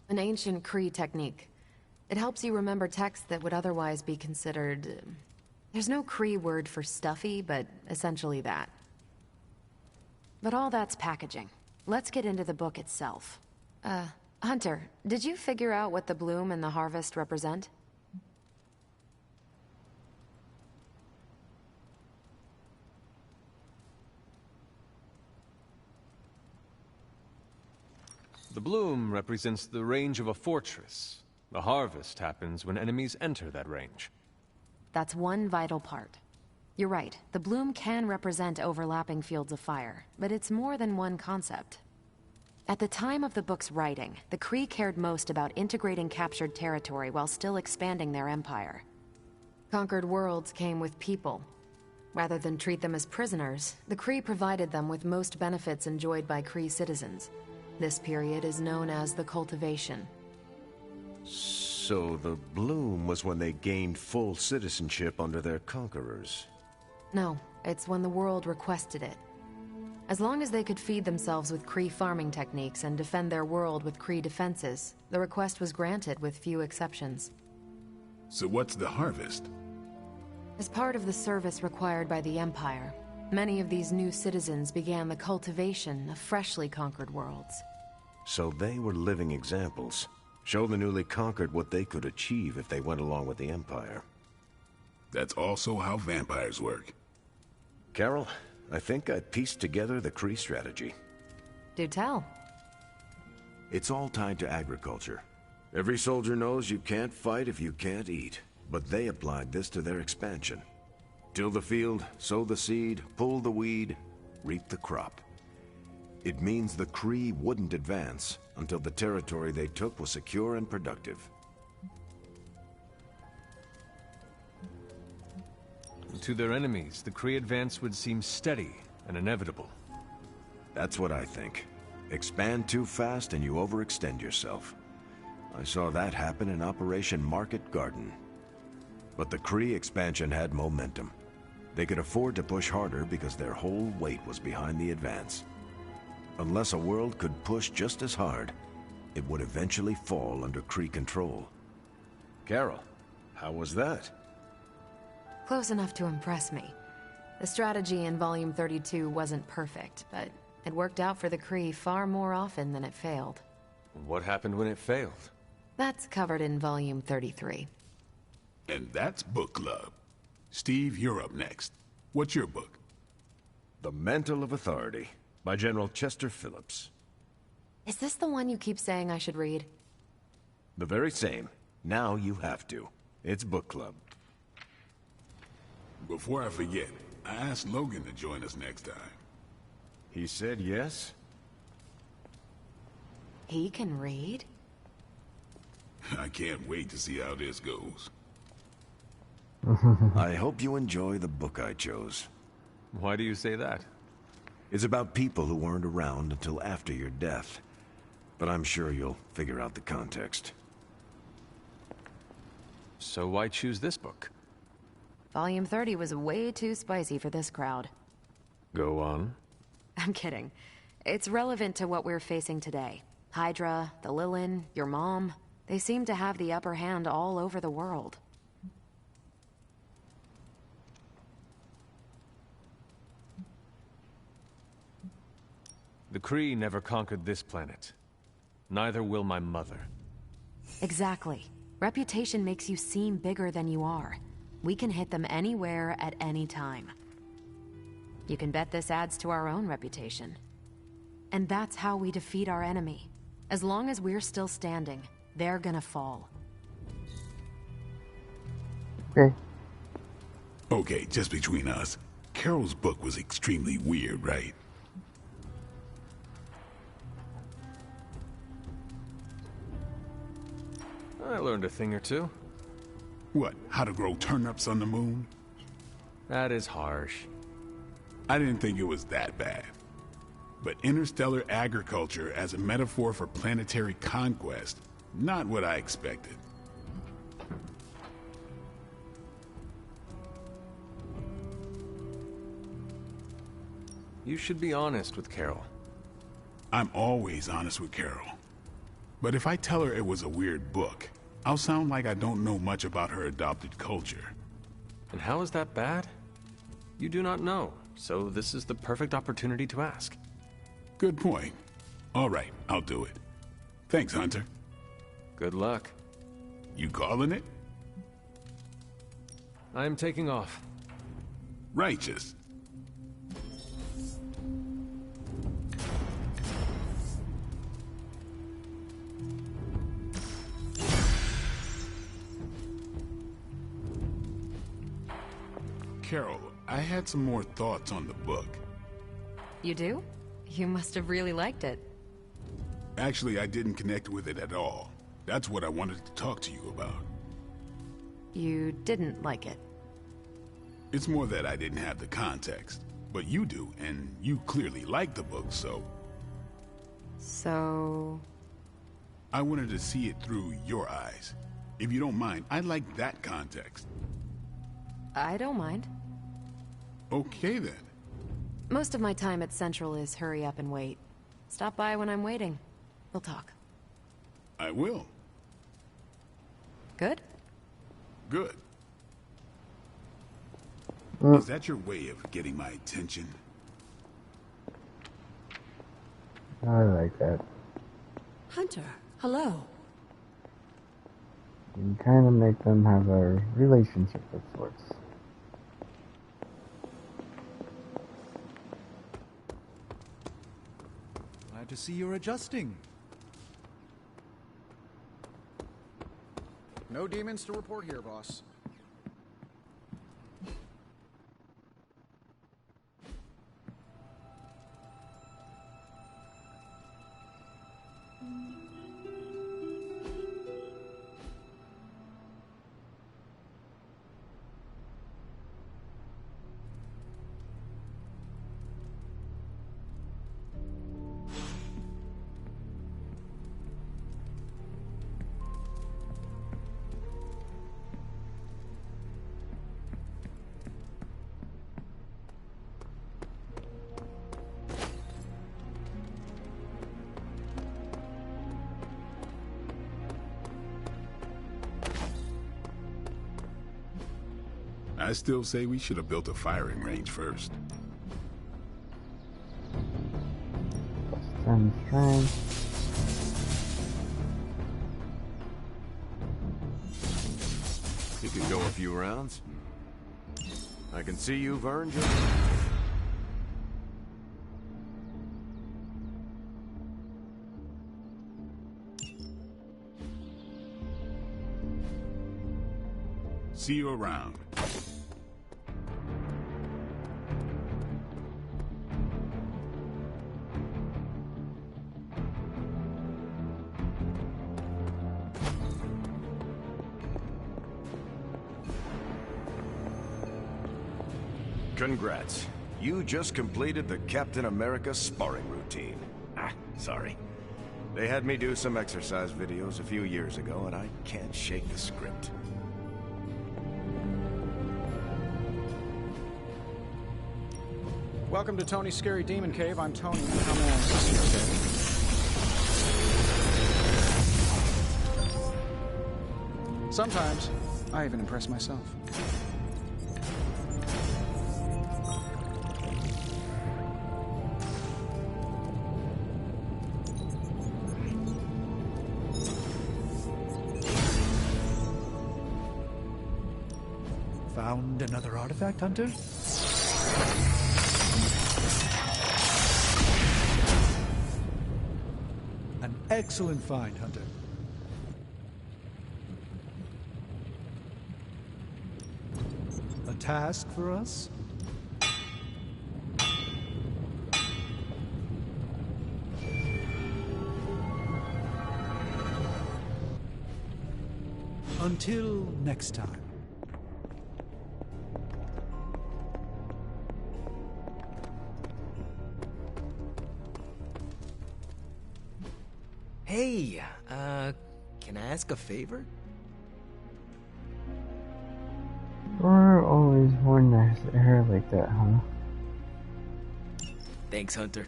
An ancient Kree technique. It helps you remember text that would otherwise be considered... There's no Kree word for stuffy, but essentially that. But all that's packaging. Let's get into the book itself. Hunter, did you figure out what the bloom and the harvest represent? The bloom represents the range of a fortress. The harvest happens when enemies enter that range. That's one vital part. You're right, the bloom can represent overlapping fields of fire, but it's more than one concept. At the time of the book's writing, the Kree cared most about integrating captured territory while still expanding their empire. Conquered worlds came with people. Rather than treat them as prisoners, the Kree provided them with most benefits enjoyed by Kree citizens. This period is known as the cultivation. So the bloom was when they gained full citizenship under their conquerors. No, it's when the world requested it. As long as they could feed themselves with Kree farming techniques and defend their world with Kree defenses, the request was granted with few exceptions. So what's the harvest? As part of the service required by the Empire, many of these new citizens began the cultivation of freshly conquered worlds. So they were living examples. Show the newly conquered what they could achieve if they went along with the Empire. That's also how vampires work. Carol, I think I pieced together the Kree strategy. Do tell. It's all tied to agriculture. Every soldier knows you can't fight if you can't eat, but they applied this to their expansion. Till the field, sow the seed, pull the weed, reap the crop. It means the Kree wouldn't advance until the territory they took was secure and productive. To their enemies, the Kree advance would seem steady and inevitable. That's what I think. Expand too fast and you overextend yourself. I saw that happen in Operation Market Garden. But the Kree expansion had momentum. They could afford to push harder because their whole weight was behind the advance. Unless a world could push just as hard, it would eventually fall under Kree control. Carol, how was that? Close enough to impress me. The strategy in Volume 32 wasn't perfect, but it worked out for the Kree far more often than it failed. What happened when it failed? That's covered in Volume 33. And that's book club. Steve, you're up next. What's your book? The Mantle of Authority, by General Chester Phillips. Is this the one you keep saying I should read? The very same. Now you have to. It's book club. Before I forget, I asked Logan to join us next time. He said yes? He can read? I can't wait to see how this goes. I hope you enjoy the book I chose. Why do you say that? It's about people who weren't around until after your death. But I'm sure you'll figure out the context. So why choose this book? Volume 30 was way too spicy for this crowd. Go on. I'm kidding. It's relevant to what we're facing today. Hydra, the Lilin, your mom, they seem to have the upper hand all over the world. The Kree never conquered this planet. Neither will my mother. Exactly. Reputation makes you seem bigger than you are. We can hit them anywhere at any time. You can bet this adds to our own reputation. And that's how we defeat our enemy. As long as we're still standing, they're gonna fall. Okay. Okay, just between us. Carol's book was extremely weird, right? I learned a thing or two. What, how to grow turnips on the moon? That is harsh. I didn't think it was that bad. But interstellar agriculture as a metaphor for planetary conquest, not what I expected. You should be honest with Carol. I'm always honest with Carol. But if I tell her it was a weird book, I'll sound like I don't know much about her adopted culture. And how is that bad? You do not know, so this is the perfect opportunity to ask. Good point. All right, I'll do it. Thanks, Hunter. Good luck. You calling it? I'm taking off. Righteous. Carol, I had some more thoughts on the book. You do? You must have really liked it. Actually, I didn't connect with it at all. That's what I wanted to talk to you about. You didn't like it? It's more that I didn't have the context. But you do, and you clearly like the book, so... So... I wanted to see it through your eyes. If you don't mind, I'd like that context. I don't mind. Okay, then. Most of my time at Central is hurry up and wait. Stop by when I'm waiting. We'll talk. I will. Good? Good. Is that your way of getting my attention? I like that. Hunter, hello. You can kind of make them have a relationship of sorts. Glad to see you're adjusting. No demons to report here, boss. I still say we should have built a firing range first. And strength. You could go a few rounds. I can see you've earned your... See you around. Congrats. You just completed the Captain America sparring routine. Sorry. They had me do some exercise videos a few years ago, and I can't shake the script. Welcome to Tony's Scary Demon Cave. I'm Tony. How may I assist you today? Sometimes, I even impress myself. Found another artifact, Hunter? An excellent find, Hunter. A task for us? Until next time. Hey, can I ask a favor? You're always worn nice hair like that, huh? Thanks, Hunter.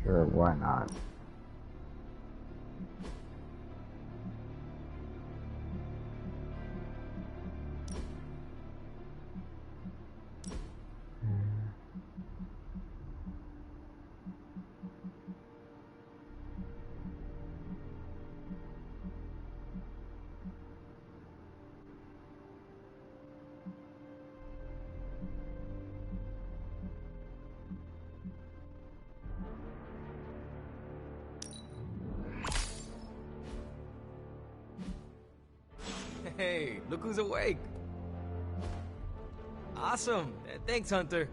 Sure, why not? Hey, look who's awake. Awesome. Thanks, Hunter.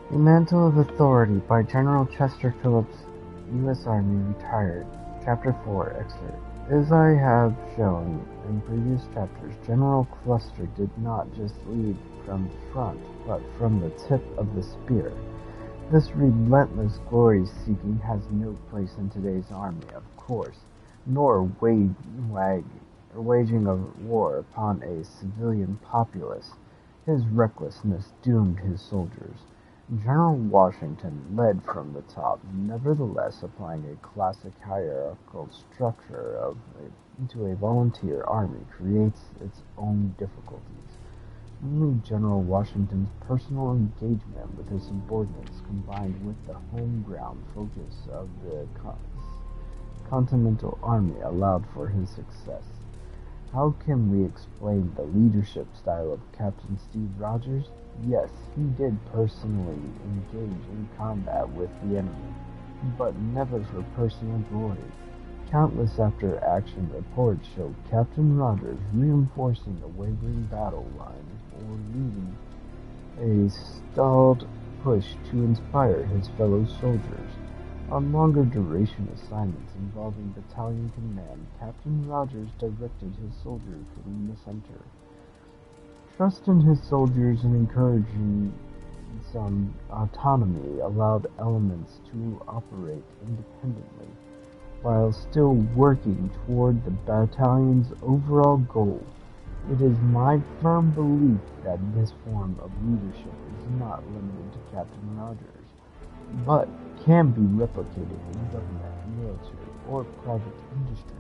The Mantle of Authority by General Chester Phillips, U.S. Army, retired. Chapter 4, excerpt. As I have shown in previous chapters, General Cluster did not just lead from the front, but from the tip of the spear. This relentless glory-seeking has no place in today's army, of course, nor waging a war upon a civilian populace. His recklessness doomed his soldiers. General Washington led from the top, nevertheless applying a classic hierarchical structure into a volunteer army creates its own difficulties. Only General Washington's personal engagement with his subordinates combined with the home ground focus of the Continental Army allowed for his success. How can we explain the leadership style of Captain Steve Rogers? Yes, he did personally engage in combat with the enemy, but never for personal glory. Countless after-action reports show Captain Rogers reinforcing the wavering battle line or leading a stalled push to inspire his fellow soldiers. On longer duration assignments involving battalion command, Captain Rogers directed his soldiers from the center. Trust in his soldiers and encouraging some autonomy allowed elements to operate independently, while still working toward the battalion's overall goal. It is my firm belief that this form of leadership is not limited to Captain Rogers, but can be replicated in government, military, or private industry.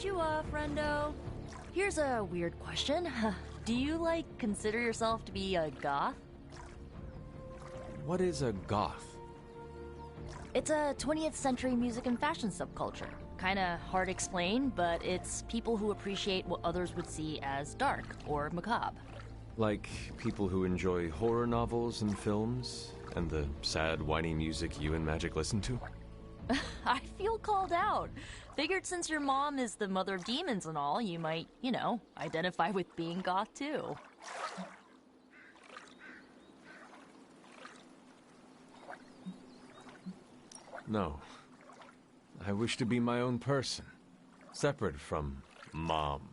Konnichiwa, friendo. Here's a weird question. Do you, consider yourself to be a goth? What is a goth? It's a 20th century music and fashion subculture. Kinda hard to explain, but it's people who appreciate what others would see as dark or macabre. Like people who enjoy horror novels and films, and the sad, whiny music you and Magic listen to? I feel called out. Figured since your mom is the mother of demons and all, you might, identify with being goth too. No. I wish to be my own person, separate from Mom.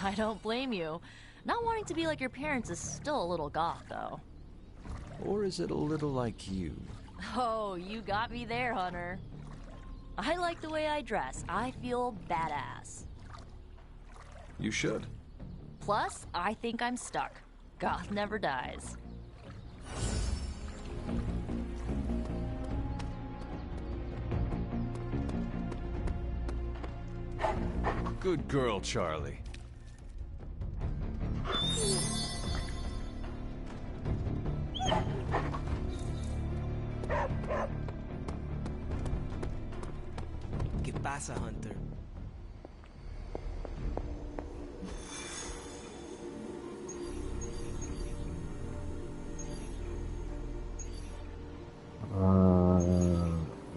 I don't blame you. Not wanting to be like your parents is still a little goth, though. Or is it a little like you? Oh, you got me there, Hunter. I like the way I dress. I feel badass. You should. Plus, I think I'm stuck. Goth never dies. Good girl, Charlie. ¿Qué pasa, Hunter?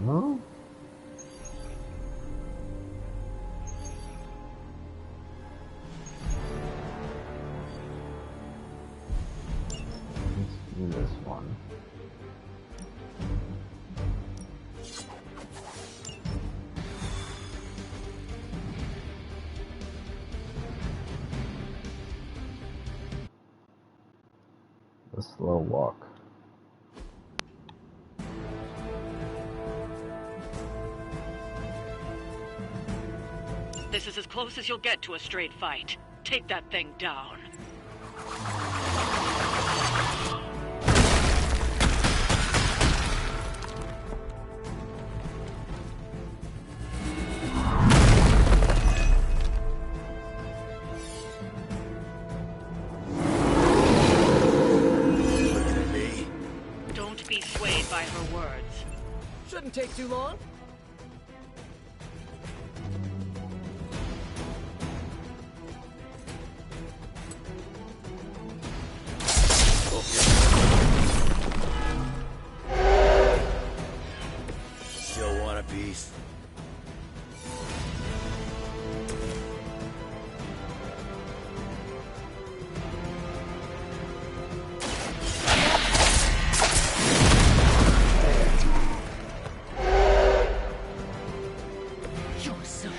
No? Let's do this one. The slow walk. This is as close as you'll get to a straight fight. Take that thing down. Don't be swayed by her words. Shouldn't take too long. Still want a piece? You're so...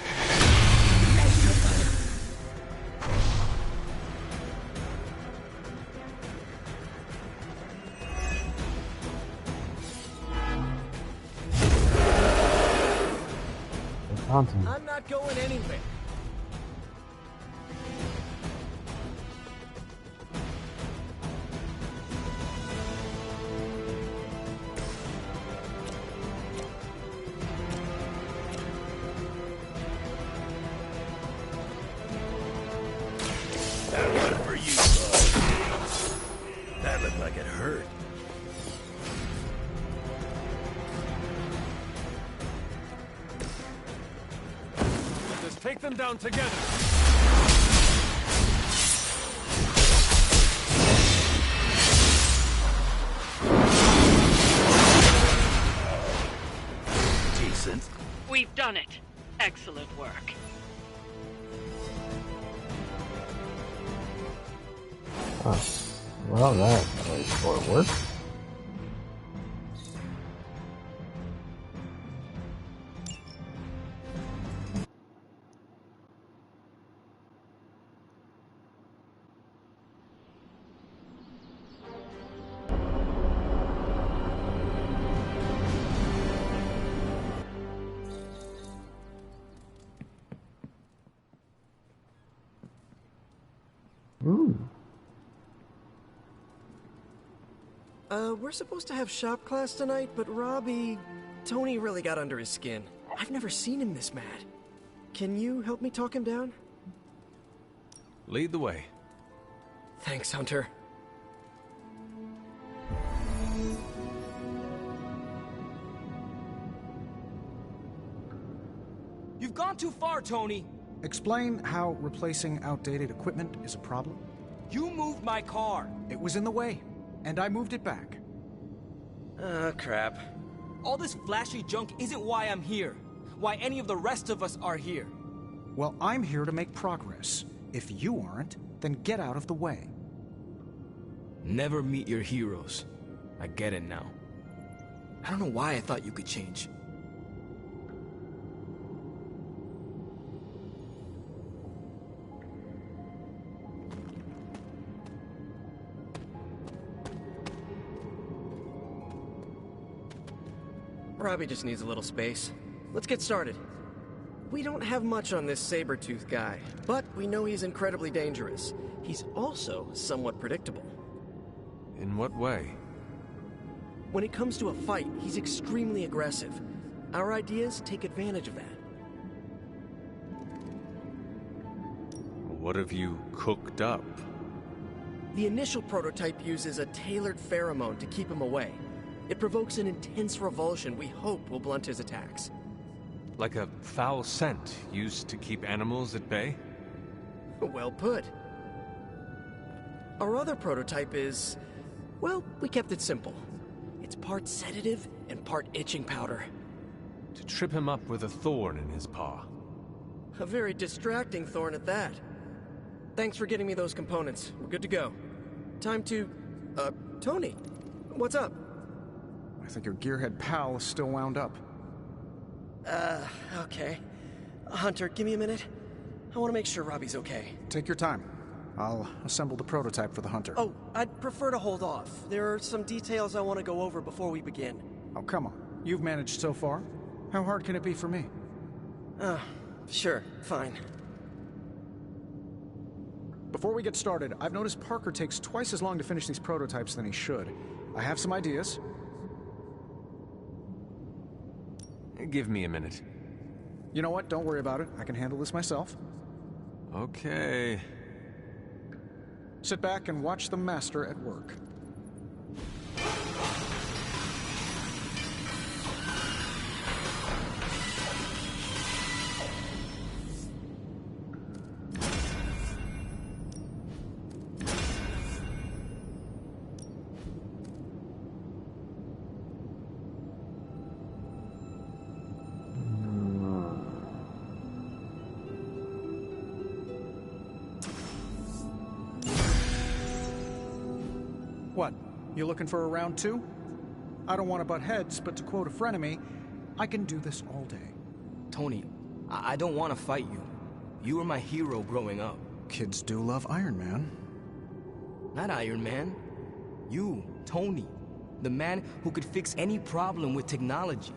I'm not going anywhere. That one for you, bud. That looked like it hurt. Let's take them down together. Decent. We've done it. Excellent work. Oh, well, that was for work. Ooh. We're supposed to have shop class tonight, but Tony really got under his skin. I've never seen him this mad. Can you help me talk him down? Lead the way. Thanks, Hunter. You've gone too far, Tony. Explain how replacing outdated equipment is a problem. You moved my car. It was in the way, and I moved it back. Crap. All this flashy junk isn't why I'm here. Why any of the rest of us are here. Well, I'm here to make progress. If you aren't, then get out of the way. Never meet your heroes. I get it now. I don't know why I thought you could change. Robbie just needs a little space. Let's get started. We don't have much on this saber-tooth guy, but we know he's incredibly dangerous. He's also somewhat predictable. In what way? When it comes to a fight, he's extremely aggressive. Our ideas take advantage of that. What have you cooked up? The initial prototype uses a tailored pheromone to keep him away. It provokes an intense revulsion we hope will blunt his attacks. Like a foul scent used to keep animals at bay? Well put. Our other prototype is... well, we kept it simple. It's part sedative and part itching powder. To trip him up with a thorn in his paw. A very distracting thorn at that. Thanks for getting me those components. We're good to go. Time to... Tony, what's up? I think your gearhead pal is still wound up. Okay. Hunter, give me a minute. I want to make sure Robbie's okay. Take your time. I'll assemble the prototype for the Hunter. Oh, I'd prefer to hold off. There are some details I want to go over before we begin. Oh, come on. You've managed so far. How hard can it be for me? Sure. Fine. Before we get started, I've noticed Parker takes twice as long to finish these prototypes than he should. I have some ideas. Give me a minute. You know what? Don't worry about it. I can handle this myself. Okay. Sit back and watch the master at work. What? You looking for a round two? I don't want to butt heads, but to quote a frenemy, I can do this all day. Tony, I don't want to fight you. You were my hero growing up. Kids do love Iron Man. Not Iron Man. You, Tony. The man who could fix any problem with technology.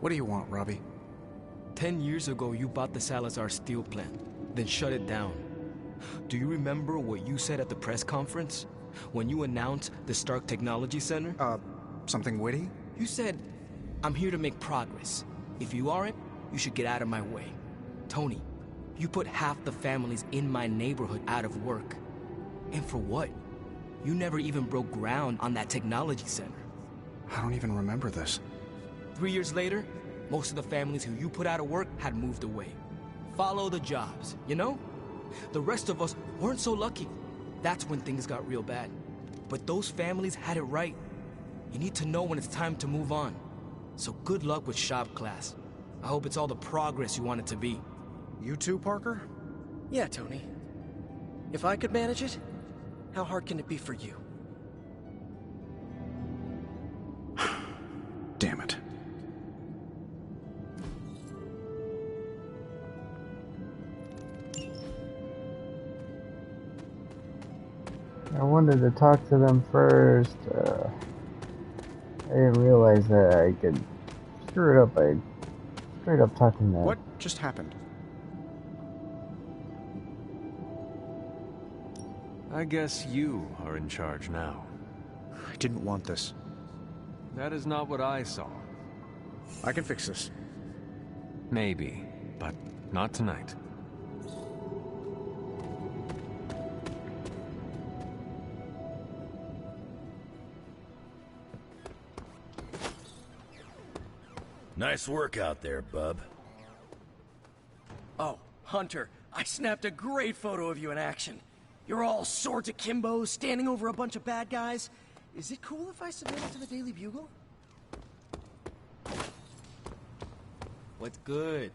What do you want, Robbie? 10 years ago, you bought the Salazar steel plant, then shut it down. Do you remember what you said at the press conference? When you announced the Stark Technology Center? Something witty? You said, I'm here to make progress. If you aren't, you should get out of my way. Tony, you put half the families in my neighborhood out of work. And for what? You never even broke ground on that technology center. I don't even remember this. 3 years later, most of the families who you put out of work had moved away. Follow the jobs, you know? The rest of us weren't so lucky. That's when things got real bad. But those families had it right. You need to know when it's time to move on. So good luck with shop class. I hope it's all the progress you want it to be. You too, Parker? Yeah, Tony. If I could manage it, how hard can it be for you? Damn it. I wanted to talk to them first. I didn't realize that I could screw it up by straight up talking to them. What just happened? I guess you are in charge now. I didn't want this. That is not what I saw. I can fix this. Maybe, but not tonight. Nice work out there, bub. Oh, Hunter, I snapped a great photo of you in action. You're all swords akimbo, standing over a bunch of bad guys. Is it cool if I submit it to the Daily Bugle? What's good?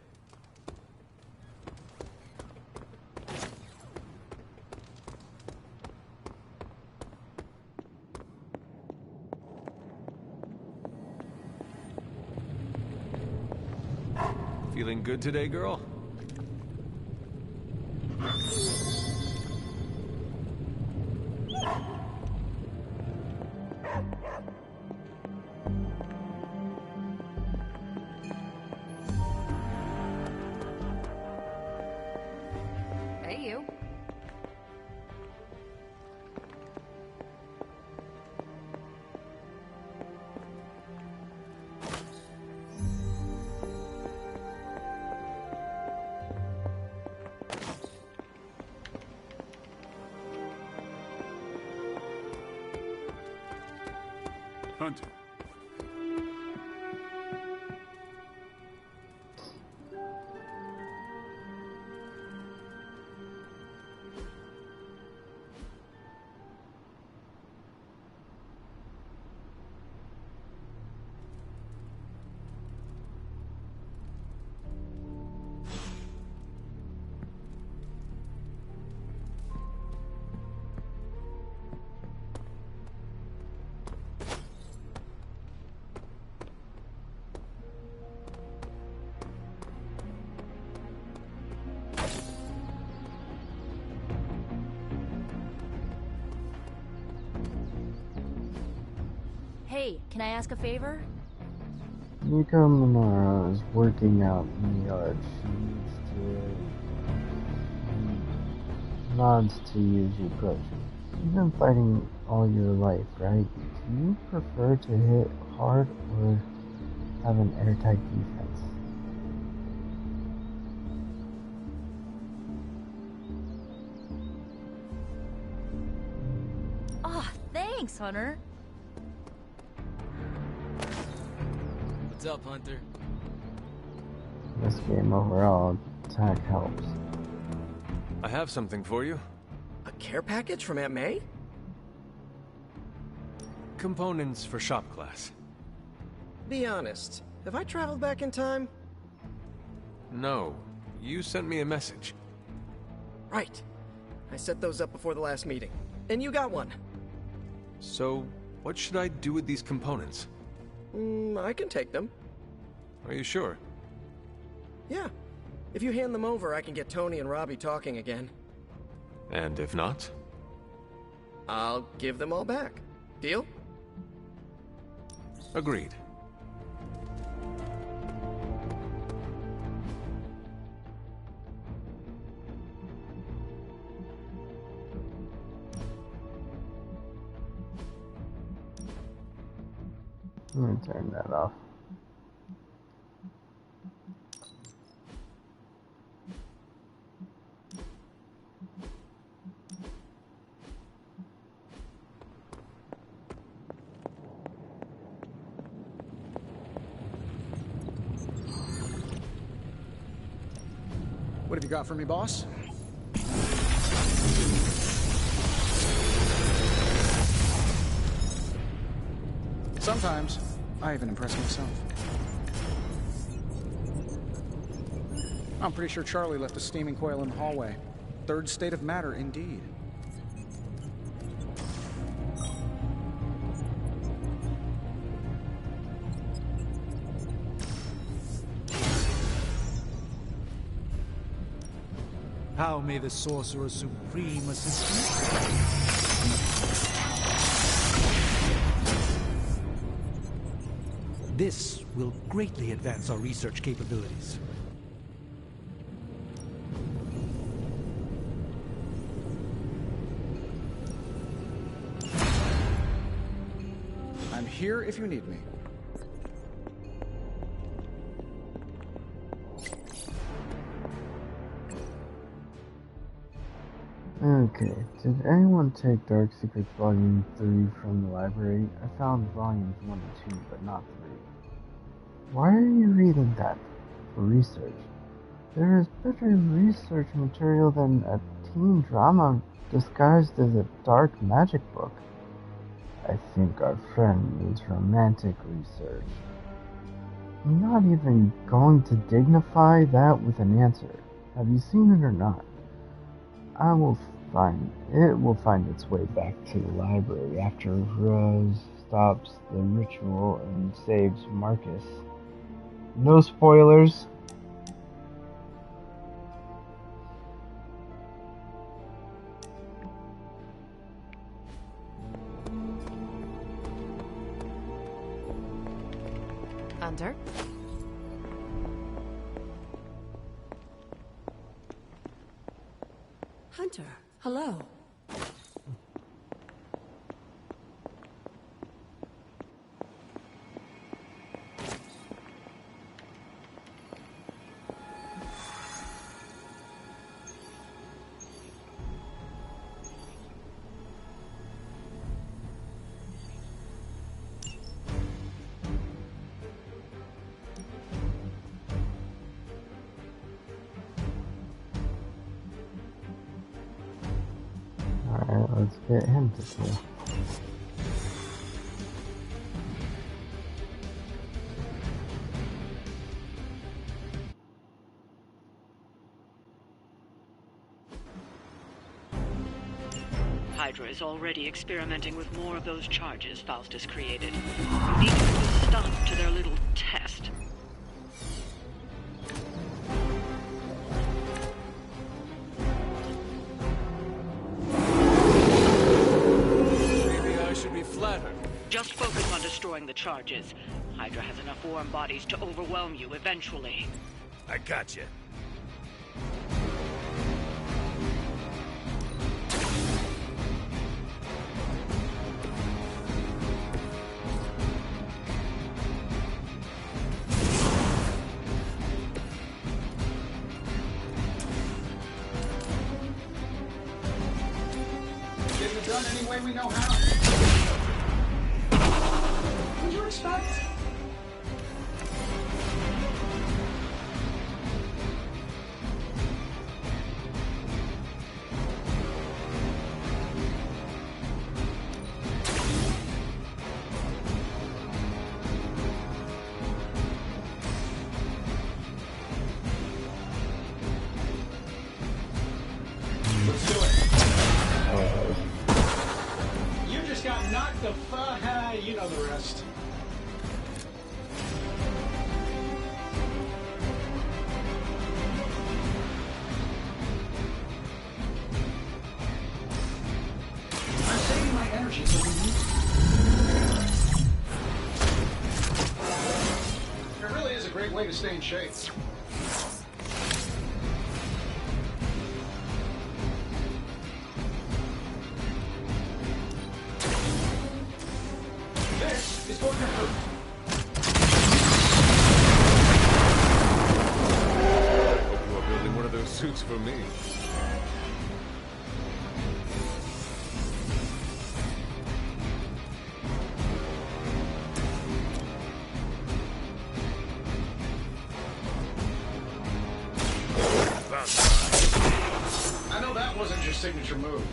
Feeling good today, girl? Hey, you. Hunter. Hey, can I ask a favor? Mika Monaro is working out in the yard. She nods to use your approach. You've been fighting all your life, right? Do you prefer to hit hard or have an airtight defense? Ah, thanks, Hunter. What's up, Hunter? This game overall, attack helps. I have something for you. A care package from Aunt May? Components for shop class. Be honest, have I traveled back in time? No, you sent me a message. Right. I set those up before the last meeting. And you got one. So, what should I do with these components? I can take them. Are you sure? Yeah. If you hand them over, I can get Tony and Robbie talking again. And if not? I'll give them all back. Deal? Agreed. Let me turn that off. What have you got for me, boss? Sometimes, I even impress myself. I'm pretty sure Charlie left a steaming coil in the hallway. Third state of matter, indeed. How may the Sorcerer Supreme assist you? This will greatly advance our research capabilities. I'm here if you need me. Okay, did anyone take Dark Secrets Volume 3 from the library? I found Volumes 1 and 2, but not 3. Why are you reading that? For research. There is better research material than a teen drama disguised as a dark magic book. I think our friend needs romantic research. I'm not even going to dignify that with an answer. Have you seen it or not? It will find its way back to the library after Rose stops the ritual and saves Marcus. No spoilers. Hunter? Hunter, hello. Alright, let's get him to kill. Hydra is already experimenting with more of those charges Faustus created. You need to put a stop to their little test. Maybe I should be flattered. Just focus on destroying the charges. Hydra has enough warm bodies to overwhelm you eventually. I got you. Getting it done any way we know how. What'd you expect? Let's do it. You just got knocked the fuck. You know the rest. I'm saving my energy so we need it. It really is a great way to stay in shape. This is going to hurt. Hope you are building one of those suits for me. I know that wasn't your signature move.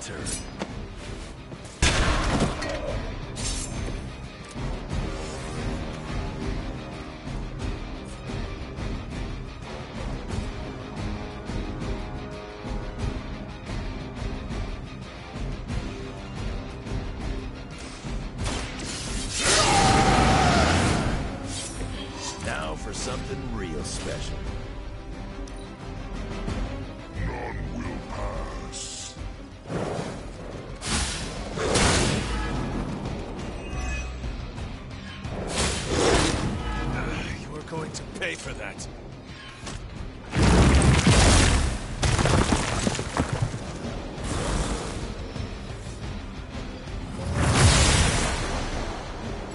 return. Now for something real special. None will pass. You are going to pay for that.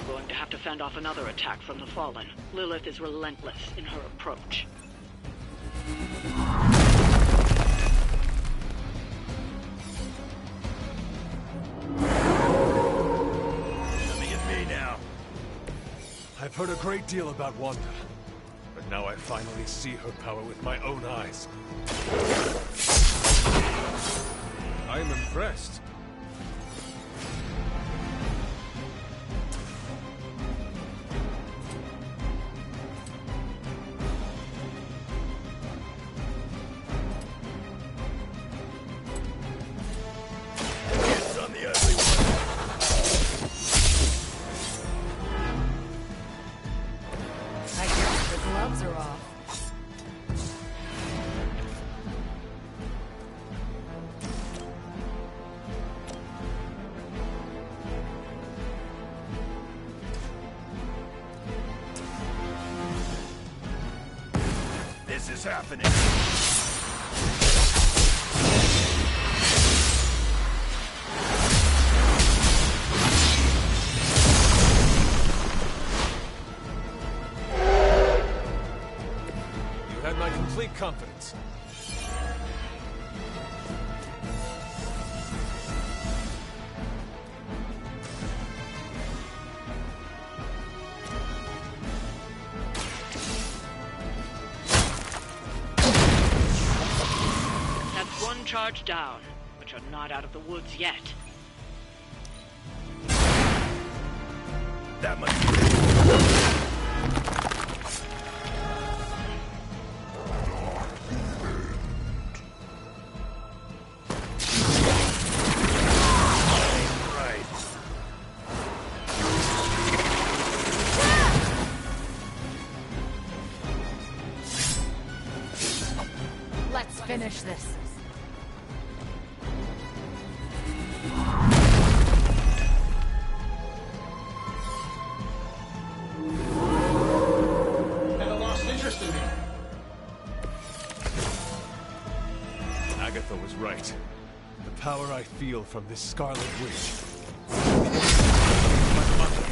Going to have to fend off another attack from the Fallen. Lilith is relentless in her approach. Coming at me now. I've heard a great deal about Wanda, but now I finally see her power with my own eyes. I am impressed. It's on the ugly one. I guess the gloves are off. This is happening. You had my complete confidence. That's one charge down, but you're not out of the woods yet. That must be it. Right. Let's finish this. Never lost interest in me. Agatha was right. The power I feel from this Scarlet Witch. My mother.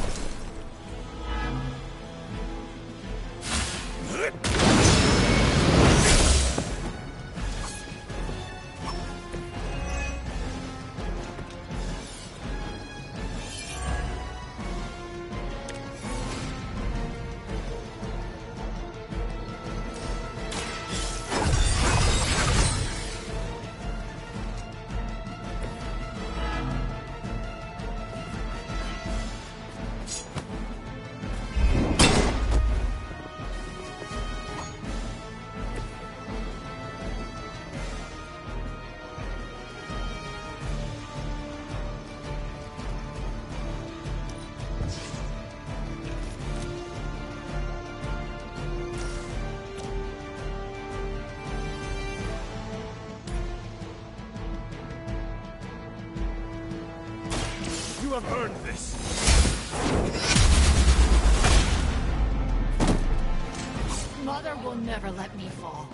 You have earned this. Mother will never let me fall.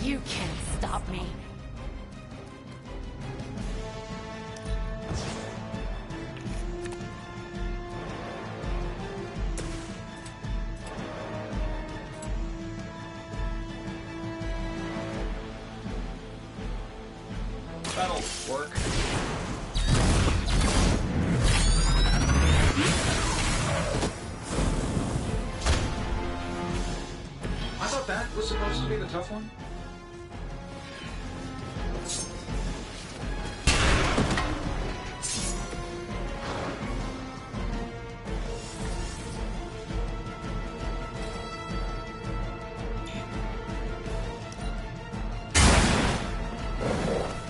You can't stop me. That'll work. I thought that was supposed to be the tough one?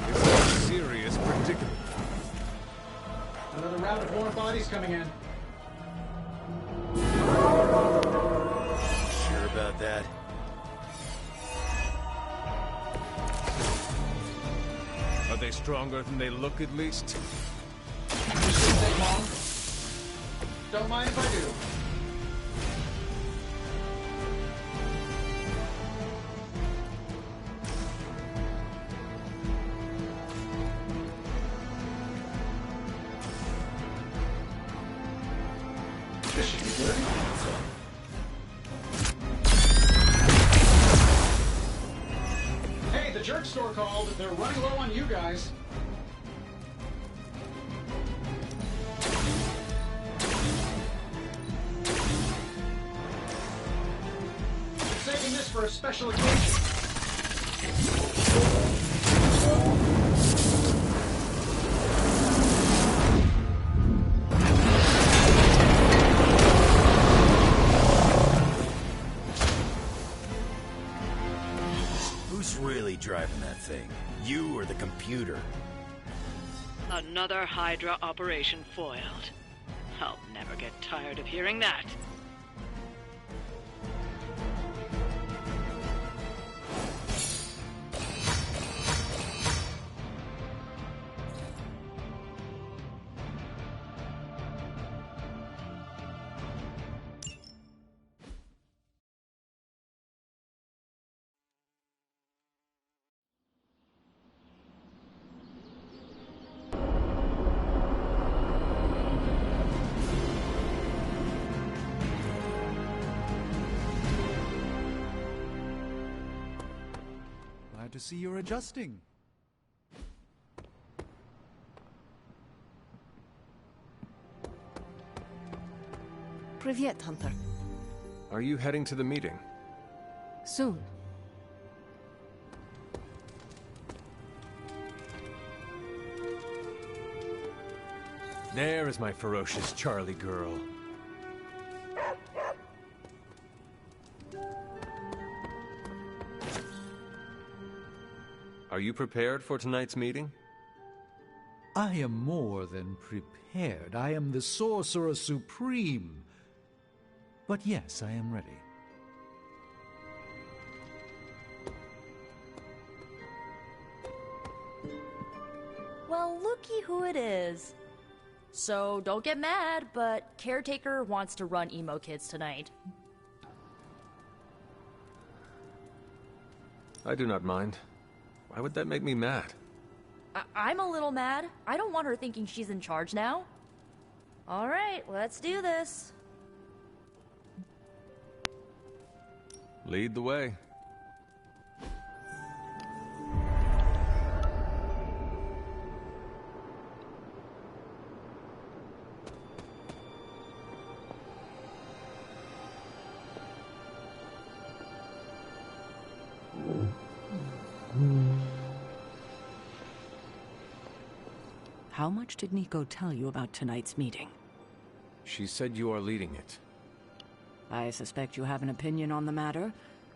It's a serious predicament. Another round of more bodies coming in. Sure about that? Are they stronger than they look, at least? This shouldn't take long. Don't mind if I do. This should be good. Hey, the jerk store called. They're running low on you guys. Saving this for a special occasion. Who's really driving that thing? You or the computer? Another Hydra operation foiled. I'll never get tired of hearing that. Glad to see you're adjusting. Привет, Hunter. Are you heading to the meeting? Soon. There is my ferocious Charlie girl. Are you prepared for tonight's meeting? I am more than prepared. I am the Sorcerer Supreme. But yes, I am ready. Well, looky who it is. So don't get mad, but Caretaker wants to run Emo Kids tonight. I do not mind. Why would that make me mad? I'm a little mad. I don't want her thinking she's in charge now. Alright, let's do this. Lead the way. How much did Nico tell you about tonight's meeting? She said you are leading it. I suspect you have an opinion on the matter.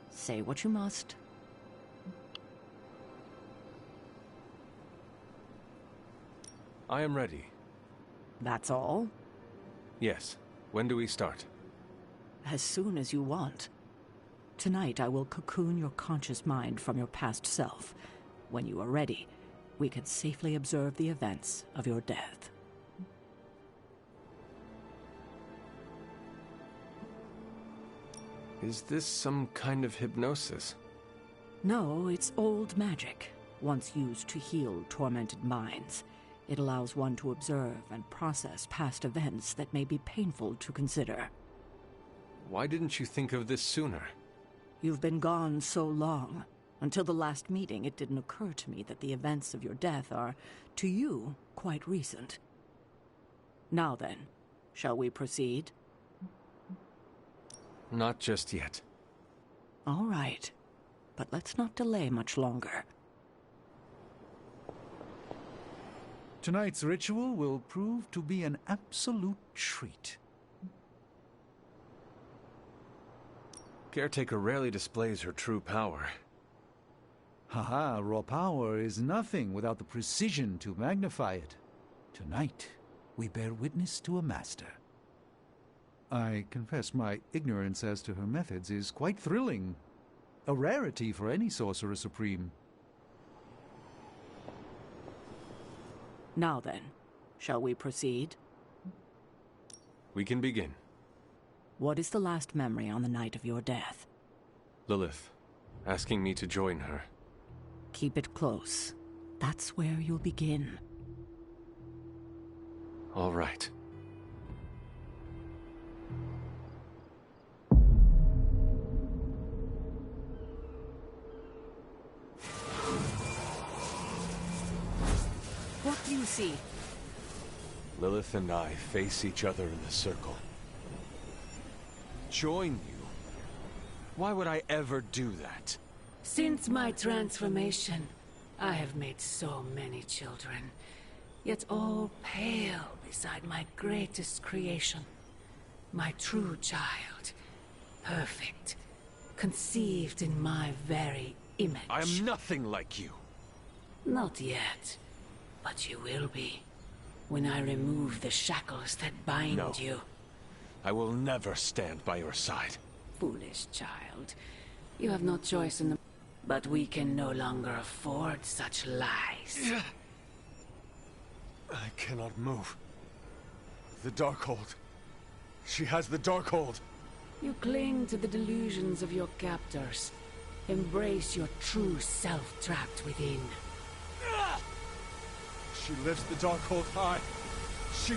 Say what you must. I am ready. That's all? Yes. When do we start? As soon as you want. Tonight I will cocoon your conscious mind from your past self. When you are ready, we can safely observe the events of your death. Is this some kind of hypnosis? No, it's old magic, once used to heal tormented minds. It allows one to observe and process past events that may be painful to consider. Why didn't you think of this sooner? You've been gone so long. Until the last meeting, it didn't occur to me that the events of your death are, to you, quite recent. Now then, shall we proceed? Not just yet. All right. but let's not delay much longer. Tonight's ritual will prove to be an absolute treat. Caretaker rarely displays her true power. Haha, raw power is nothing without the precision to magnify it. Tonight, we bear witness to a master. I confess my ignorance as to her methods is quite thrilling. A rarity for any Sorcerer Supreme. Now then, shall we proceed? We can begin. What is the last memory on the night of your death? Lilith, asking me to join her. Keep it close. That's where you'll begin. All right. What do you see? Lilith and I face each other in the circle. Join you? Why would I ever do that? Since my transformation, I have made so many children, yet all pale beside my greatest creation. My true child, perfect, conceived in my very image. I am nothing like you. Not yet, but you will be, when I remove the shackles that bind you. I will never stand by your side. Foolish child. You have no choice in the... But we can no longer afford such lies. I cannot move. The Darkhold. She has the Darkhold. You cling to the delusions of your captors. Embrace your true self trapped within. She lifts the Darkhold high. She...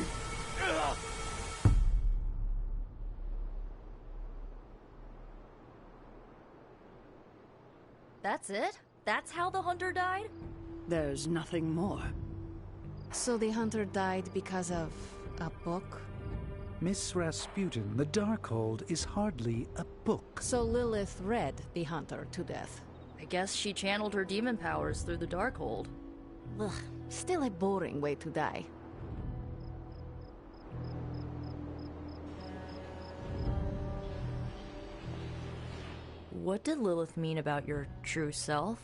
That's it? That's how the hunter died? There's nothing more. So the hunter died because of a book? Miss Rasputin, the Darkhold is hardly a book. So Lilith read the hunter to death. I guess she channeled her demon powers through the Darkhold. Ugh, still a boring way to die. What did Lilith mean about your true self?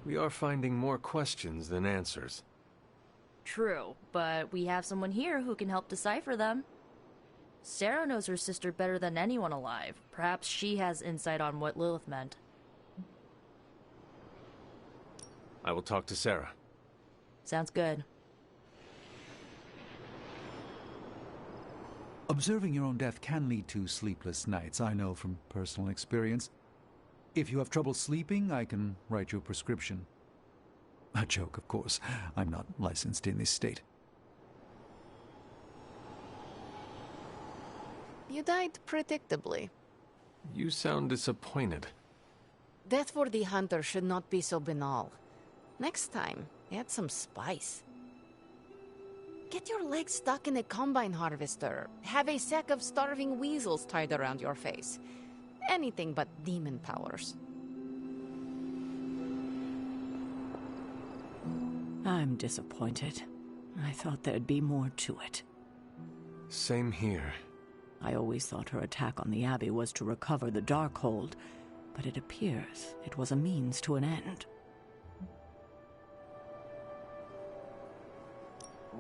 We are finding more questions than answers. True, but we have someone here who can help decipher them. Sarah knows her sister better than anyone alive. Perhaps she has insight on what Lilith meant. I will talk to Sarah. Sounds good. Observing your own death can lead to sleepless nights, I know from personal experience. If you have trouble sleeping, I can write you a prescription. A joke, of course. I'm not licensed in this state. You died predictably. You sound disappointed. Death for the hunter should not be so banal. Next time, add some spice. Get your legs stuck in a combine harvester. Have a sack of starving weasels tied around your face. Anything but demon powers. I'm disappointed. I thought there'd be more to it. Same here. I always thought her attack on the Abbey was to recover the Darkhold, but it appears it was a means to an end.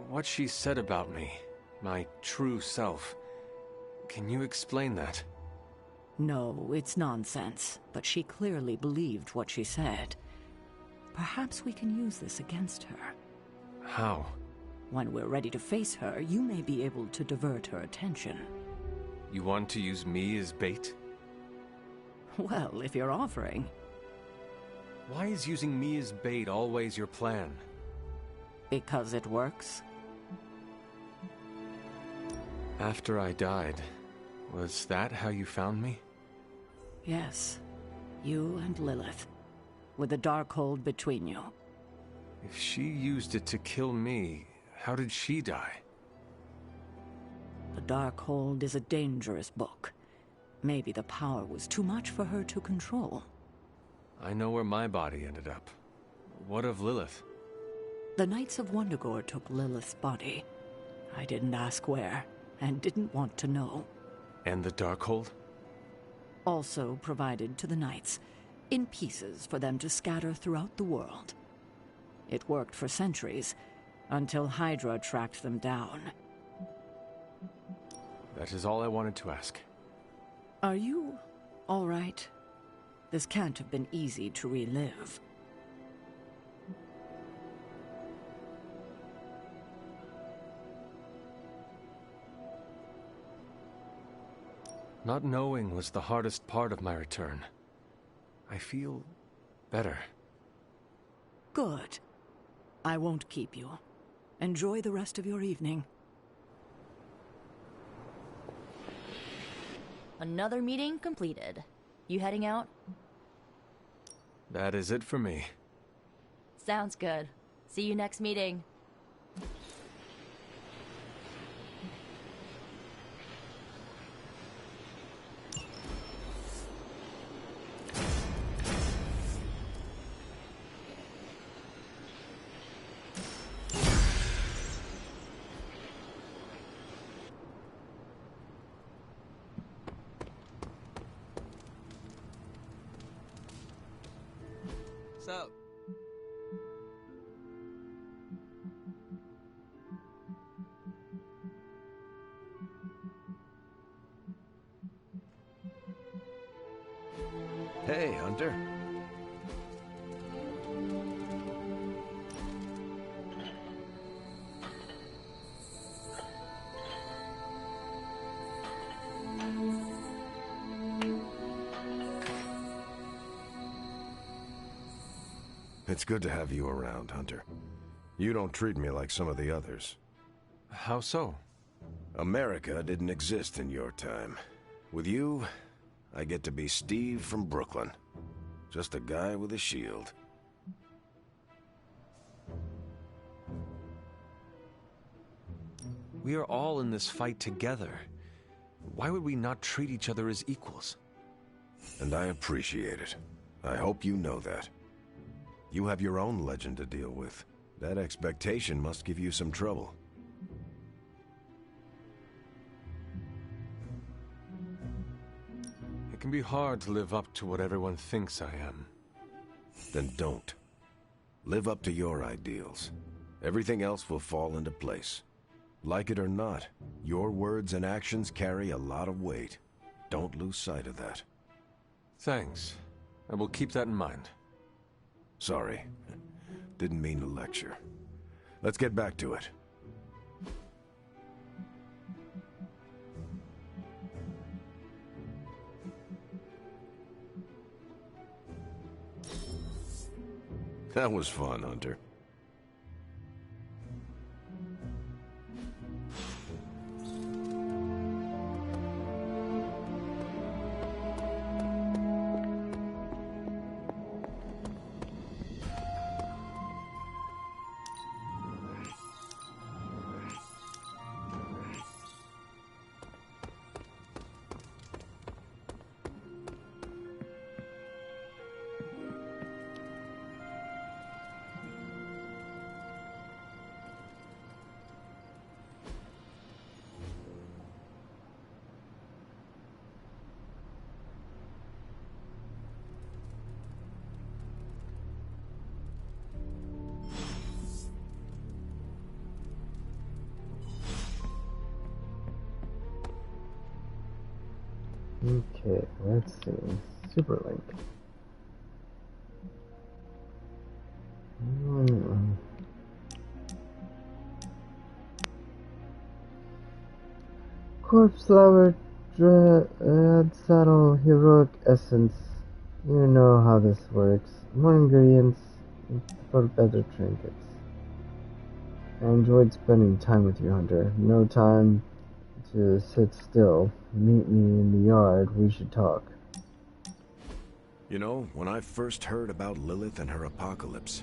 What she said about me, my true self, can you explain that? No, it's nonsense, but she clearly believed what she said. Perhaps we can use this against her. How? When we're ready to face her, you may be able to divert her attention. You want to use me as bait? Well, if you're offering. Why is using me as bait always your plan? Because it works. After I died, was that how you found me? Yes. You and Lilith. With the Darkhold between you. If she used it to kill me, How did she die? The Darkhold is a dangerous book. Maybe the power was too much for her to control. I know where my body ended up. What of Lilith? The Knights of Wundagore took Lilith's body. I didn't ask where, and didn't want to know. And the Darkhold? Also provided to the Knights, in pieces for them to scatter throughout the world. It worked for centuries, until Hydra tracked them down. That is all I wanted to ask. Are you all right? This can't have been easy to relive. Not knowing was the hardest part of my return. I feel better. Good. I won't keep you. Enjoy the rest of your evening. Another meeting completed. You heading out? That is it for me. Sounds good. See you next meeting. Up. Hey, Hunter. It's good to have you around, Hunter. You don't treat me like some of the others. How so? America didn't exist in your time. With you, I get to be Steve from Brooklyn. Just a guy with a shield. We are all in this fight together. Why would we not treat each other as equals? And I appreciate it. I hope you know that. You have your own legend to deal with. That expectation must give you some trouble. It can be hard to live up to what everyone thinks I am. Then don't. Live up to your ideals. Everything else will fall into place. Like it or not, your words and actions carry a lot of weight. Don't lose sight of that. Thanks. I will keep that in mind. Sorry. Didn't mean to lecture. Let's get back to it. That was fun, Hunter. Okay, let's see. Superlink. Corpse flower, dread saddle, heroic essence. You know how this works. More ingredients for better trinkets. I enjoyed spending time with you, Hunter. No time to sit still. Meet me in the yard. We should talk. You know, when I first heard about Lilith and her apocalypse,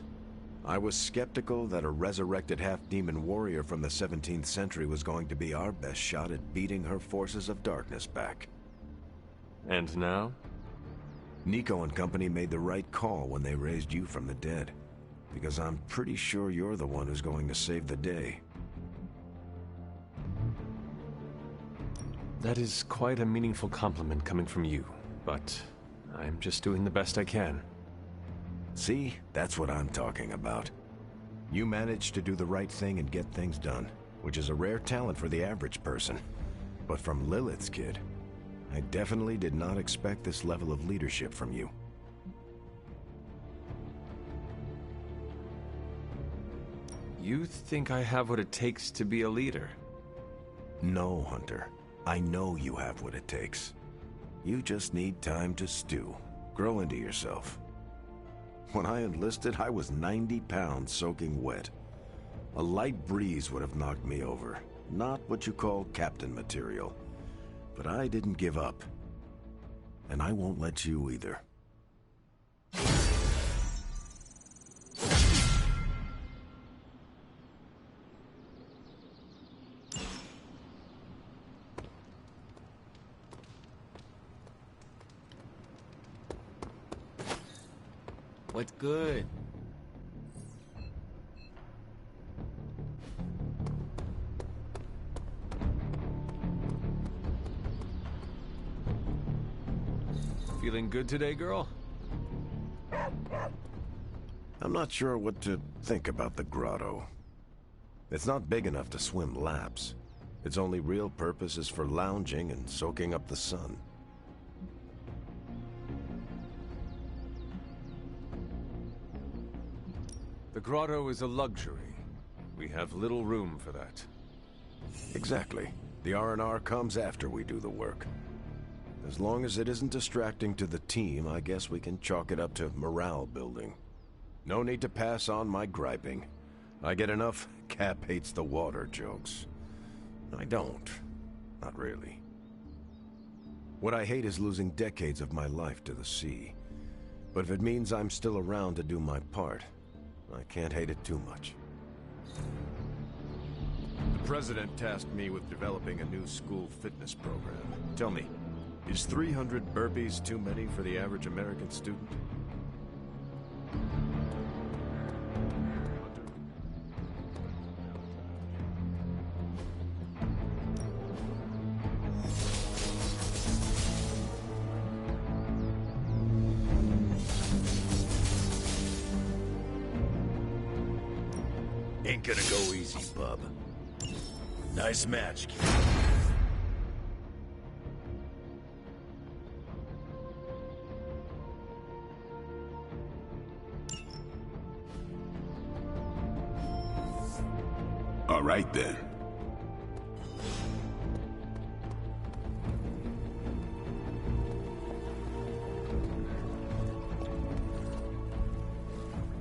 I was skeptical that a resurrected half-demon warrior from the 17th century was going to be our best shot at beating her forces of darkness back. And now? Nico and company made the right call when they raised you from the dead. Because I'm pretty sure you're the one who's going to save the day. That is quite a meaningful compliment coming from you, but I'm just doing the best I can. See? That's what I'm talking about. You managed to do the right thing and get things done, which is a rare talent for the average person. But from Lilith's kid, I definitely did not expect this level of leadership from you. You think I have what it takes to be a leader? No, Hunter. I know you have what it takes. You just need time to stew, grow into yourself. When I enlisted, I was 90 pounds soaking wet. A light breeze would have knocked me over. Not what you call captain material. But I didn't give up. And I won't let you either. What's good? Feeling good today, girl? I'm not sure what to think about the grotto. It's not big enough to swim laps. Its only real purpose is for lounging and soaking up the sun. The grotto is a luxury. We have little room for that. Exactly. The R&R comes after we do the work. As long as it isn't distracting to the team, I guess we can chalk it up to morale building. No need to pass on my griping. I get enough Cap hates the water jokes. I don't. Not really. What I hate is losing decades of my life to the sea. But if it means I'm still around to do my part, I can't hate it too much. The President tasked me with developing a new school fitness program. Tell me, is 300 burpees too many for the average American student? Ain't gonna go easy, bub. Nice match, kid. All right, then.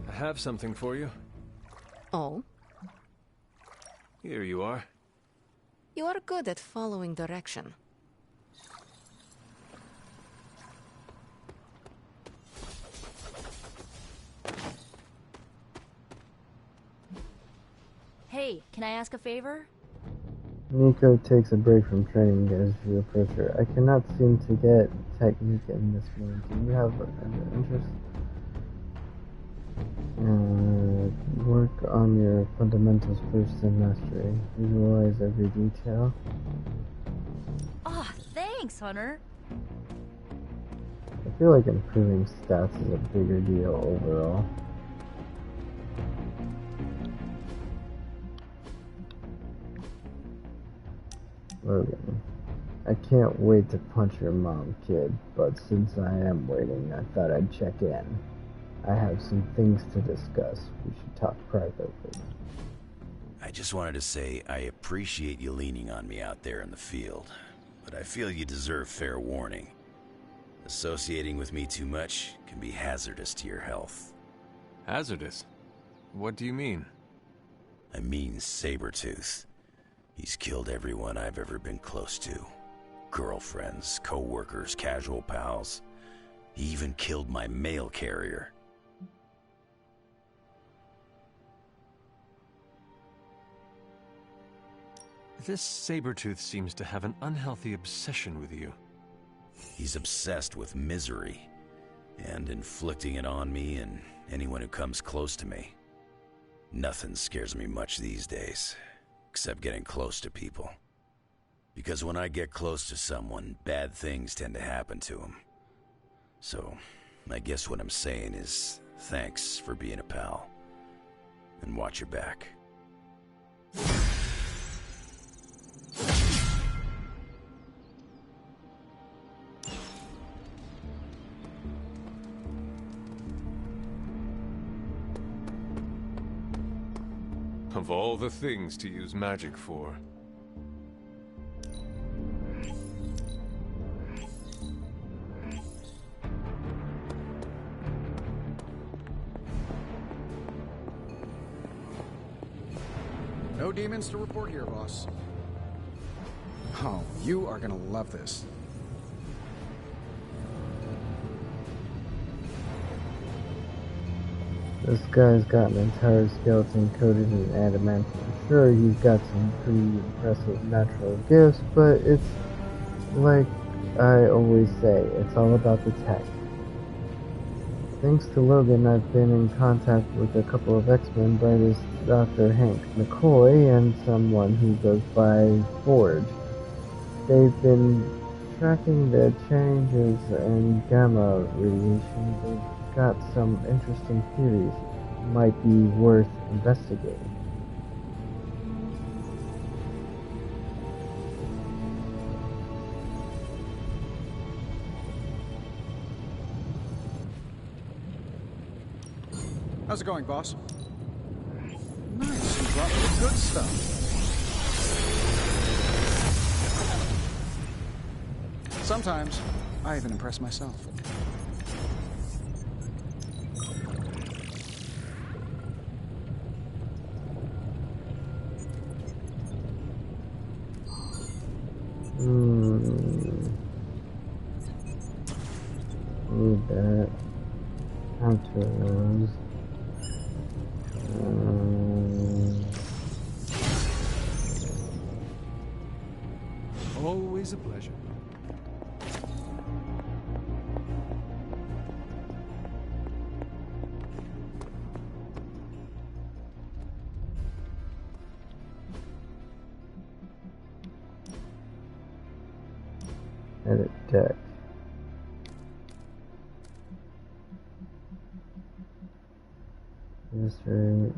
I have something for you. Oh? Here you are. You are good at following direction. Hey, can I ask a favor? Nico takes a break from training as you approach her. I cannot seem to get technique in this one. Do you have an interest? Work on your fundamentals first and mastery. Visualize every detail. Ah, thanks, Hunter. I feel like improving stats is a bigger deal overall. Logan, I can't wait to punch your mom, kid, but since I am waiting, I thought I'd check in. I have some things to discuss. We should talk privately. I just wanted to say I appreciate you leaning on me out there in the field, but I feel you deserve fair warning. Associating with me too much can be hazardous to your health. Hazardous? What do you mean? I mean Sabretooth. He's killed everyone I've ever been close to. Girlfriends, co-workers, casual pals. He even killed my mail carrier. This Sabretooth seems to have an unhealthy obsession with you. He's obsessed with misery, and inflicting it on me and anyone who comes close to me. Nothing scares me much these days, except getting close to people. Because when I get close to someone, bad things tend to happen to them. So, I guess what I'm saying is, thanks for being a pal. And watch your back. Of all the things to use magic for. No demons to report here, boss. Oh, you are gonna love this. This guy's got an entire skeleton coated in adamantium. Sure, he's got some pretty impressive natural gifts, but it's like I always say, it's all about the tech. Thanks to Logan, I've been in contact with a couple of X-Men, brightest Dr. Hank McCoy and someone who goes by Forge. They've been tracking the changes in gamma radiation. They've got some interesting theories. Might be worth investigating. How's it going, boss? Nice, you brought me the good stuff. Sometimes, I even impress myself. Need that. Counters. Always a pleasure. Edit deck. History.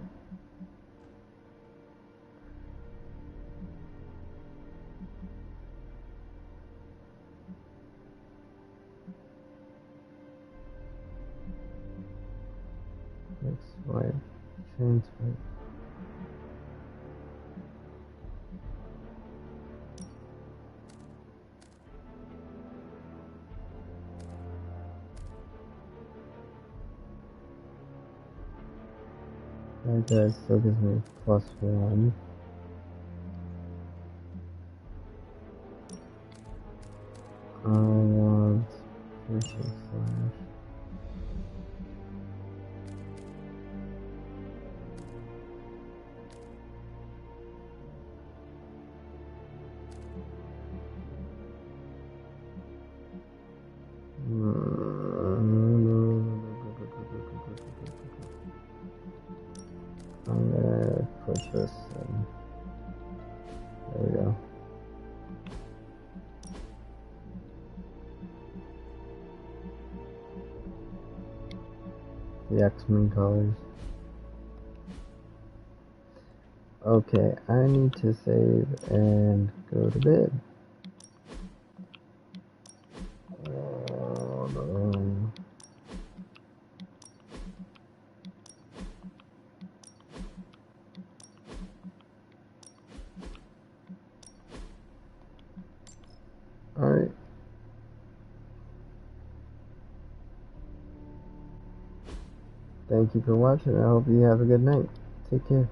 X, Y, change, Y. That guy still gives me +1. I want piercing slash. I'm gonna put this in. There we go. The X-Men colors. Okay, I need to save and go to bed. Oh, no. Alright. Thank you for watching. I hope you have a good night. Take care.